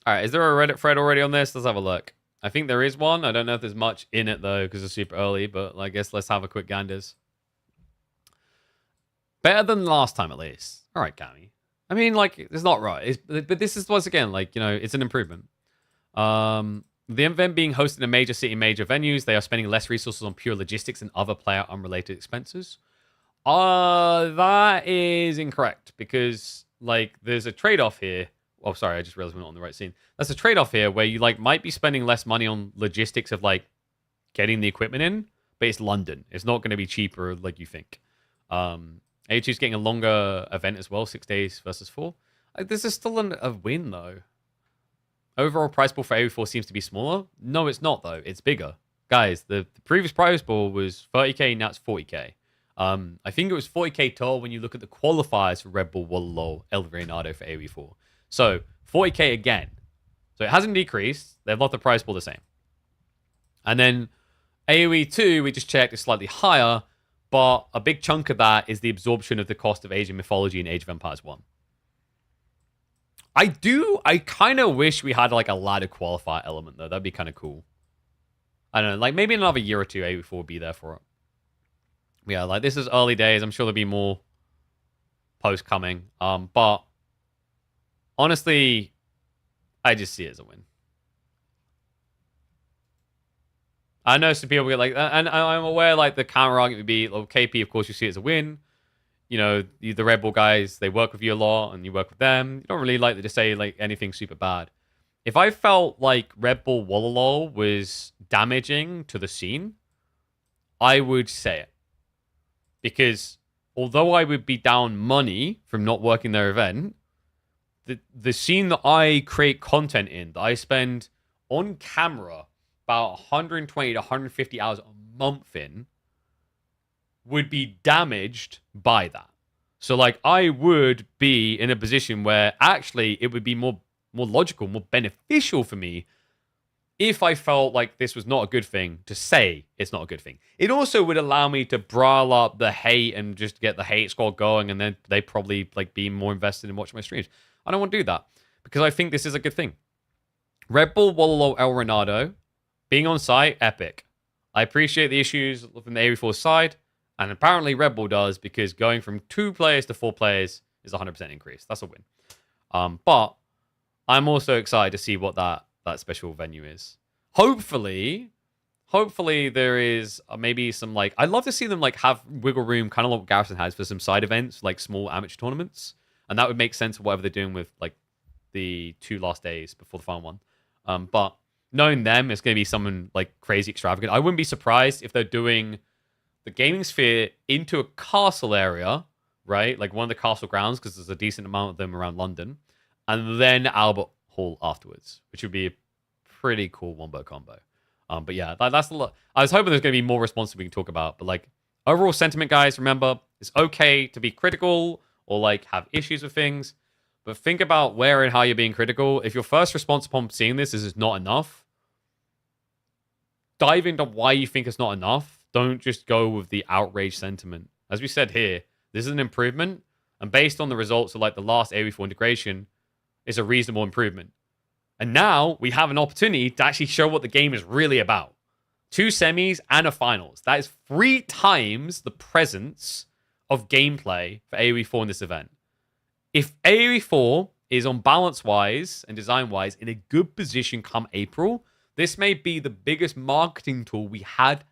All right, is there a Reddit thread already on this? Let's have a look. I think there is one. I don't know if there's much in it, though, because it's super early, but I guess let's have a quick ganders. Better than last time, at least. All right, Cammy. I mean, like, it's not right. But this is, once again, like, you know, it's an improvement. The event being hosted in major city, major venues, they are spending less resources on pure logistics and other player unrelated expenses. That is incorrect, because, like, there's a trade-off here. Oh, sorry, I just realized we're not on the right scene. That's a trade-off here where you, like, might be spending less money on logistics of, like, getting the equipment in, but it's London. It's not going to be cheaper like you think. A2 is getting a longer event as well, 6 days versus 4. Like, this is still a win, though. Overall prize pool for AOE4 seems to be smaller. No, it's not, though. It's bigger. Guys, the previous prize pool was 30k, now it's 40k. I think it was 40k total when you look at the qualifiers for Red Bull, Wallalow, El Reynado for AOE4. So, 40k again. So it hasn't decreased. They've left the prize pool the same. And then AOE2, we just checked, is slightly higher, but a big chunk of that is the absorption of the cost of Asian Mythology and Age of Empires 1. I kind of wish we had like a ladder qualifier element, though. That'd be kind of cool. I don't know, like maybe in another year or two, AOE4 will be there for it. Yeah, like this is early days. I'm sure there'll be more post coming. But honestly, I just see it as a win. I know some people get like, and I'm aware like the counter argument would be, well, KP, of course, you see it as a win. You know, the Red Bull guys, they work with you a lot and you work with them. You don't really like to say like anything super bad. If I felt like Red Bull Wallalow was damaging to the scene, I would say it. Because although I would be down money from not working their event, the scene that I create content in, that I spend on camera about 120 to 150 hours a month in, would be damaged by that. So, like, I would be in a position where actually it would be more logical, more beneficial for me if I felt like this was not a good thing to say it's not a good thing. It also would allow me to brawl up the hate and just get the hate squad going, and then they probably like be more invested in watching my streams. I don't want to do that because I think this is a good thing. Red Bull, Wallalow, El Reynado, being on site, epic. I appreciate the issues from the AOE4 side, and apparently Red Bull does, because going from 2 players to 4 players is a 100% increase. That's a win. But I'm also excited to see what that special venue is. Hopefully there is maybe some like, I'd love to see them like have wiggle room, kind of like what Garrison has, for some side events, like small amateur tournaments, and that would make sense for whatever they're doing with like the 2 last days before the final one. But knowing them, it's going to be something like crazy extravagant. I wouldn't be surprised if they're doing the gaming sphere into a castle area, right? Like one of the castle grounds, because there's a decent amount of them around London, and then Albert Hall afterwards, which would be a pretty cool wombo combo. But yeah, that's a lot. I was hoping there's going to be more responses we can talk about, but like overall sentiment, guys, remember, it's okay to be critical or like have issues with things, but think about where and how you're being critical. If your first response upon seeing this is not enough, dive into why you think it's not enough. Don't just go with the outrage sentiment. As we said here, this is an improvement, and based on the results of like the last AOE4 integration, it's a reasonable improvement. And now we have an opportunity to actually show what the game is really about. 2 semis and a finals. That is 3 times the presence of gameplay for AOE4 in this event. If AOE4 is on balance-wise and design-wise in a good position come April, this may be the biggest marketing tool we had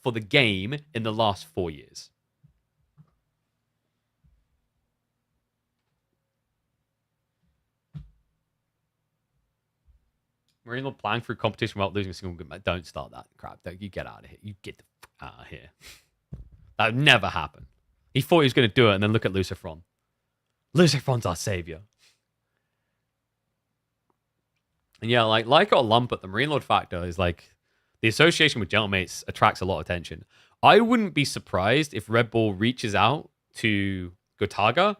for the game in the last 4 years. We're not playing through competition without losing a single good match. Don't start that crap. You get out of here. You get the fuck out of here. That would never happen. He thought he was going to do it, and then look at Lucifron. Lucifron's our savior. And yeah, like or lump it, the Marine Lord factor is like, the association with Gentlemates attracts a lot of attention. I wouldn't be surprised if Red Bull reaches out to Gotaga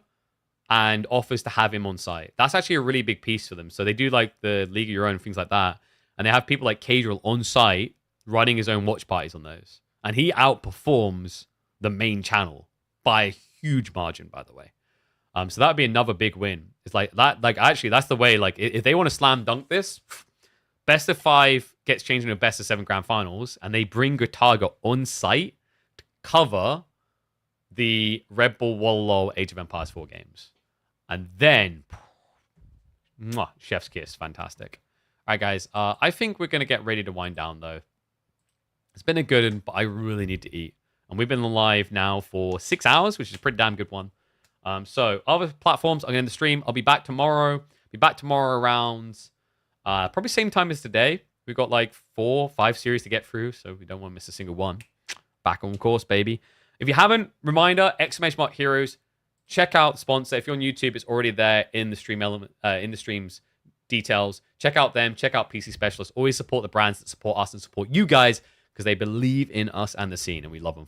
and offers to have him on site. That's actually a really big piece for them. So they do like the League of Your Own, things like that. And they have people like Cadriel on site running his own watch parties on those. And he outperforms the main channel by a huge margin, by the way. So that would be another big win. It's like that. Like actually, that's the way. Like if they want to slam dunk this, best of 5 gets changed into a best of 7 grand finals, and they bring Gotaga on site to cover the Red Bull Wallow Age of Empires 4 games, and then chef's kiss, fantastic. All right, guys. I think we're gonna get ready to wind down though. It's been a good one, but I really need to eat, and we've been live now for 6 hours, which is a pretty damn good one. So other platforms, I'm going to stream. I'll be back tomorrow. Around probably same time as today. We've got like 4, 5 series to get through, so we don't want to miss a single one. Back on course, baby. If you haven't, reminder, exclamation mark heroes. Check out the sponsor. If you're on YouTube, it's already there in the stream element, in the stream's details. Check out them. Check out PC Specialists. Always support the brands that support us and support you guys because they believe in us and the scene, and we love them.